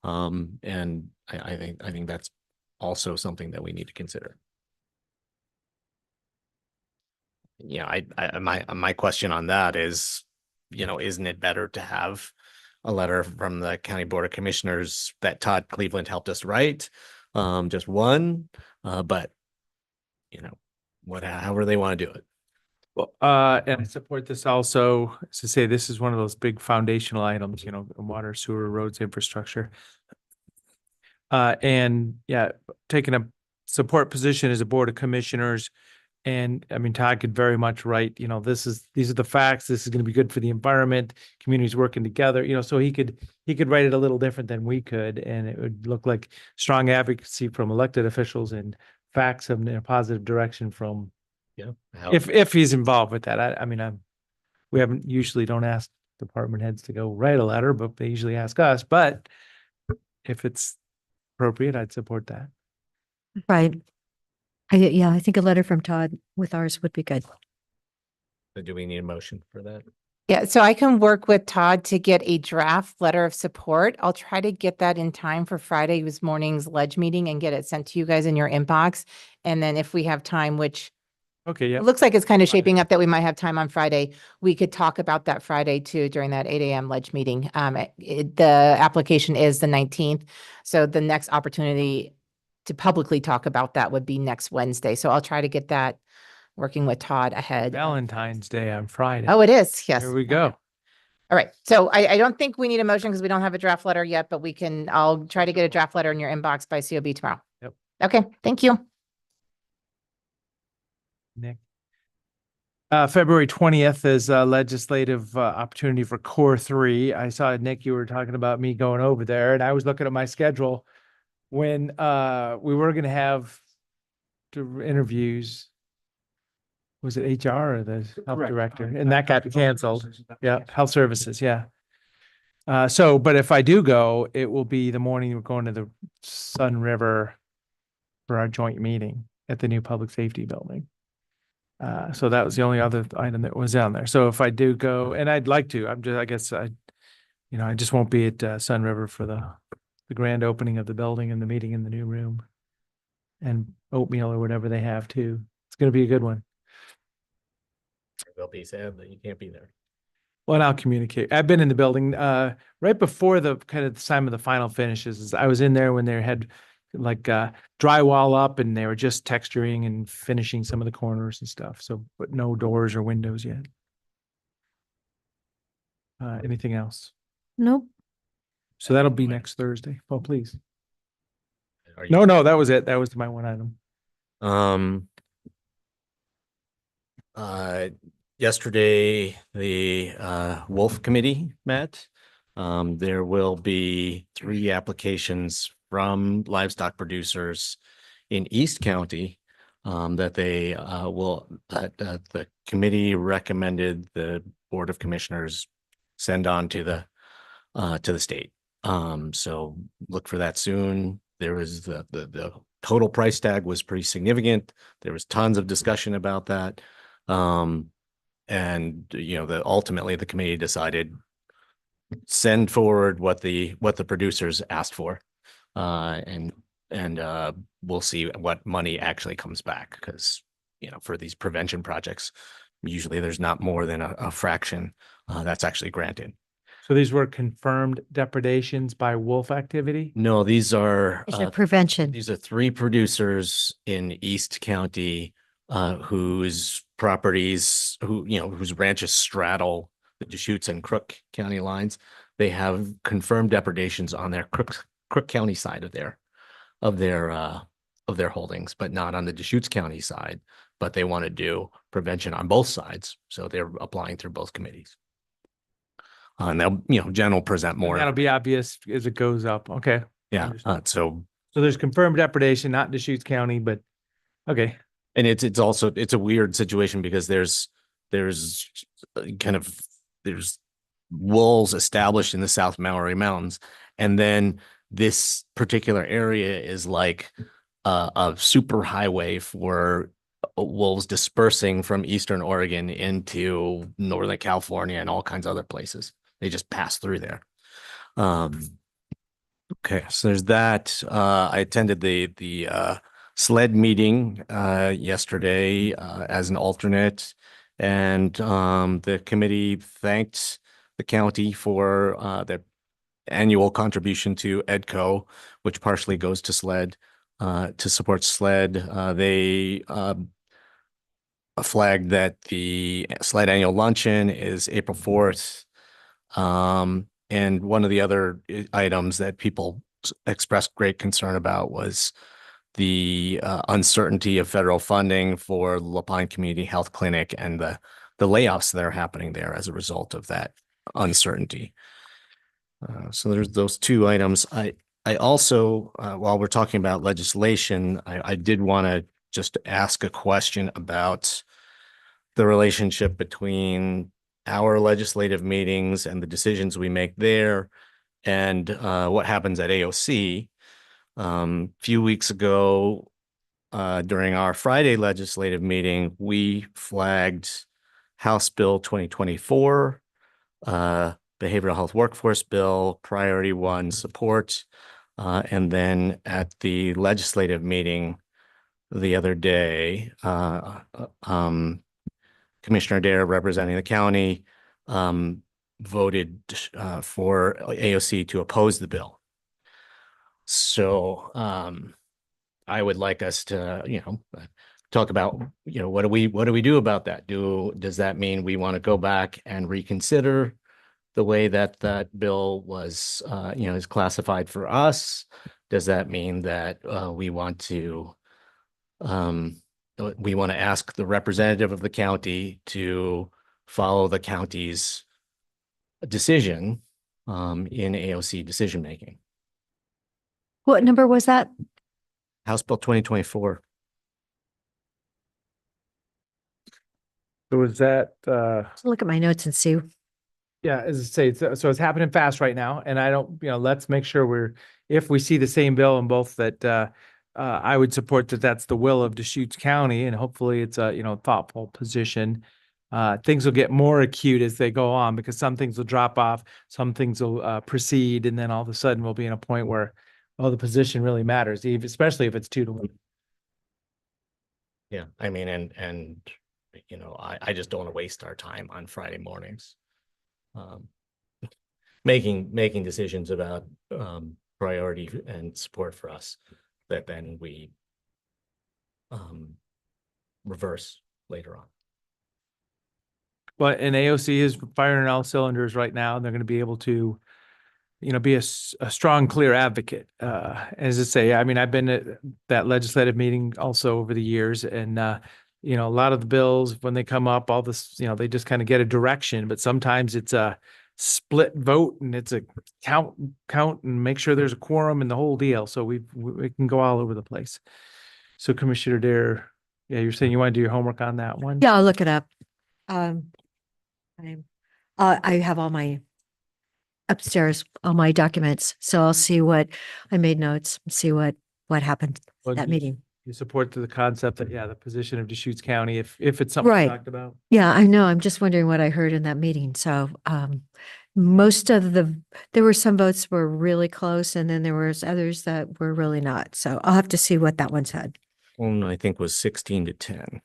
S4: And I think that's also something that we need to consider. Yeah, my question on that is, isn't it better to have a letter from the County Board of Commissioners that Todd Cleveland helped us write? Just one, but however they want to do it.
S1: Well, and I support this also, to say this is one of those big foundational items, water, sewer, roads, infrastructure. And yeah, taking a support position as a board of commissioners. And I mean, Todd could very much write, these are the facts. This is going to be good for the environment, communities working together, so he could write it a little different than we could. And it would look like strong advocacy from elected officials and facts in a positive direction from, if he's involved with that. We usually don't ask department heads to go write a letter, but they usually ask us. But if it's appropriate, I'd support that.
S2: Right. I think a letter from Todd with ours would be good.
S4: So do we need a motion for that?
S22: Yeah, so I can work with Todd to get a draft letter of support. I'll try to get that in time for Friday's morning's ledge meeting and get it sent to you guys in your inbox. And then if we have time, which it looks like it's kind of shaping up that we might have time on Friday, we could talk about that Friday too during that 8 a.m. ledge meeting. The application is the 19th. So the next opportunity to publicly talk about that would be next Wednesday. So I'll try to get that working with Todd ahead.
S1: Valentine's Day on Friday.
S22: Oh, it is. Yes.
S1: Here we go.
S22: All right. So I don't think we need a motion because we don't have a draft letter yet, but I'll try to get a draft letter in your inbox by COB tomorrow.
S1: Yep.
S22: Okay. Thank you.
S1: Nick. February 20th is a legislative opportunity for Core 3. I saw, Nick, you were talking about me going over there, and I was looking at my schedule when we were going to have interviews. Was it HR or the health director? And that got canceled. Yeah, health services. Yeah. But if I do go, it will be the morning we're going to the Sun River for our joint meeting at the new public safety building. So that was the only other item that was on there. So if I do go, and I'd like to, I just won't be at Sun River for the grand opening of the building and the meeting in the new room. and oatmeal or whatever they have too. It's going to be a good one.
S4: They'll be sad that you can't be there.
S1: Well, and I'll communicate. I've been in the building right before the kind of the time of the final finishes. I was in there when they had like drywall up and they were just texturing and finishing some of the corners and stuff. So, but no doors or windows yet. Anything else?
S2: Nope.
S1: So that'll be next Thursday. Oh, please.
S4: Are you-
S1: No, that was it. That was my one item.
S4: Yesterday, the Wolf Committee met. There will be 3 applications from livestock producers in East County that they that the committee recommended the Board of Commissioners send on to the state. So look for that soon. There was the total price tag was pretty significant. There was tons of discussion about that. And ultimately the committee decided send forward what the producers asked for. And we'll see what money actually comes back, because for these prevention projects, usually there's not more than a fraction that's actually granted.
S1: So these were confirmed depredations by wolf activity?
S4: No, these are
S2: prevention.
S4: These are 3 producers in East County whose properties, whose ranches straddle the Deschutes and Crook County lines. They have confirmed depredations on their Crook County side of their holdings, but not on the Deschutes County side. But they want to do prevention on both sides, so they're applying through both committees. And they'll, Jen will present more.
S1: And that'll be obvious as it goes up. Okay.
S4: Yeah. So
S1: there's confirmed depredation, not Deschutes County, but okay.
S4: And it's also a weird situation because there's wolves established in the South Maori Mountains, and then this particular area is like a super highway for wolves dispersing from Eastern Oregon into Northern California and all kinds of other places. They just pass through there. Okay, so there's that. I attended the SLED meeting yesterday as an alternate, and the committee thanked the county for their annual contribution to EDCO, which partially goes to SLED, to support SLED. They flagged that the SLED annual luncheon is April 4th. And one of the other items that people expressed great concern about was the uncertainty of federal funding for La Pine Community Health Clinic and the layoffs that are happening there as a result of that uncertainty. So there's those 2 items. I also, while we're talking about legislation, I did want to just ask a question about the relationship between our legislative meetings and the decisions we make there and what happens at AOC. Few weeks ago, during our Friday legislative meeting, we flagged House Bill 2024, Behavioral Health Workforce Bill, Priority 1 support. And then at the legislative meeting the other day, Commissioner Dare, representing the county, voted for AOC to oppose the bill. So I would like us to, talk about, what do we do about that? Does that mean we want to go back and reconsider the way that bill was, is classified for us? Does that mean that we want to ask the representative of the county to follow the county's decision in AOC decision making?
S2: What number was that?
S4: House Bill 2024.
S1: So is that
S2: Look at my notes and see.
S1: yeah, as I say, so it's happening fast right now, and I don't, let's make sure if we see the same bill in both, that I would support that that's the will of Deschutes County, and hopefully it's a, thoughtful position. Things will get more acute as they go on, because some things will drop off, some things will proceed, and then all of a sudden we'll be in a point where, the position really matters, especially if it's 2-1.
S4: Yeah, I mean, and, you know, I just don't want to waste our time on Friday mornings. Making decisions about, priority and support for us that then we, reverse later on.
S1: Well, and AOC is firing all cylinders right now. And they're going to be able to, you know, be a strong, clear advocate. As I say, I mean, I've been at that legislative meeting also over the years, and you know, a lot of the bills when they come up, all this, you know, they just kind of get a direction, but sometimes it's a split vote and it's a count and make sure there's a quorum and the whole deal. So we can go all over the place. So Commissioner Dare, yeah, you're saying you want to do your homework on that one?
S2: Yeah, I'll look it up. I have all my upstairs, all my documents, so I'll see what, I made notes, see what happened
S1: Well,
S2: at that
S1: you-
S2: meeting.
S1: You support the concept that, yeah, the position of Deschutes County, if it's something we
S2: Right.
S1: talked about.
S2: Yeah, I know. I'm just wondering what I heard in that meeting. So, most of there were some votes were really close, and then there was others that were really not. So I'll have to see what that one said.
S4: One I think was 16-10.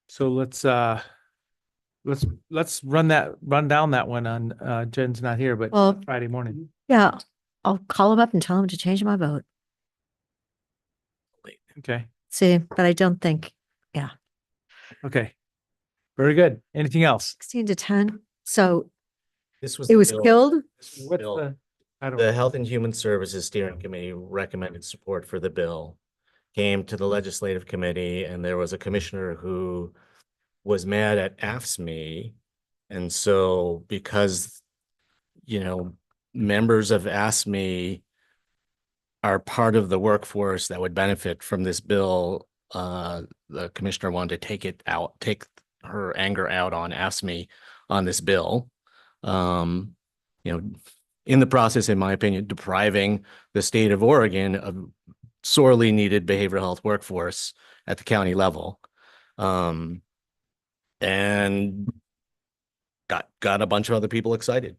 S1: So let's run down that one on, Jen's not here, but
S2: Well-
S1: Friday morning.
S2: Yeah, I'll call them up and tell them to change my vote.
S1: Okay,
S2: See, but I don't think,
S1: okay. Very good. Anything else?
S2: 16-10. So
S4: This was
S2: it
S4: the
S2: was
S4: bill-
S2: killed?
S4: this was the
S1: What's
S4: bill.
S1: the, I don't,
S4: The Health and Human Services Steering Committee recommended support for the bill, came to the Legislative Committee, and there was a commissioner who was mad at AFSCME. And so because, you know, members of AFSCME are part of the workforce that would benefit from this bill, the commissioner wanted to take her anger out on AFSCME on this bill. You know, in the process, in my opinion, depriving the state of Oregon of sorely needed behavioral health workforce at the county level. And got a bunch of other people excited.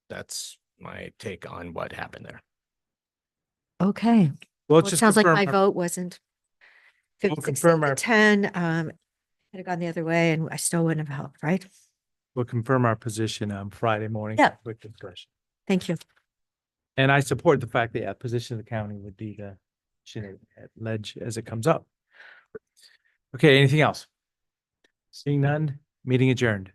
S4: That's my take on what happened there.
S2: Okay.
S1: well,
S2: Well, it
S1: just
S2: sounds like my
S1: confirm our-
S2: vote wasn't
S1: We'll confirm our-
S2: 10. Had it gone the other way and I still wouldn't have helped, right?
S1: We'll confirm our position on Friday morning.
S2: Yeah.
S1: Quick discussion.
S2: Thank you.
S1: And I support the fact that, yeah, position of the county would be the position at ledge as it comes up. Okay, anything else? Seeing none, meeting adjourned.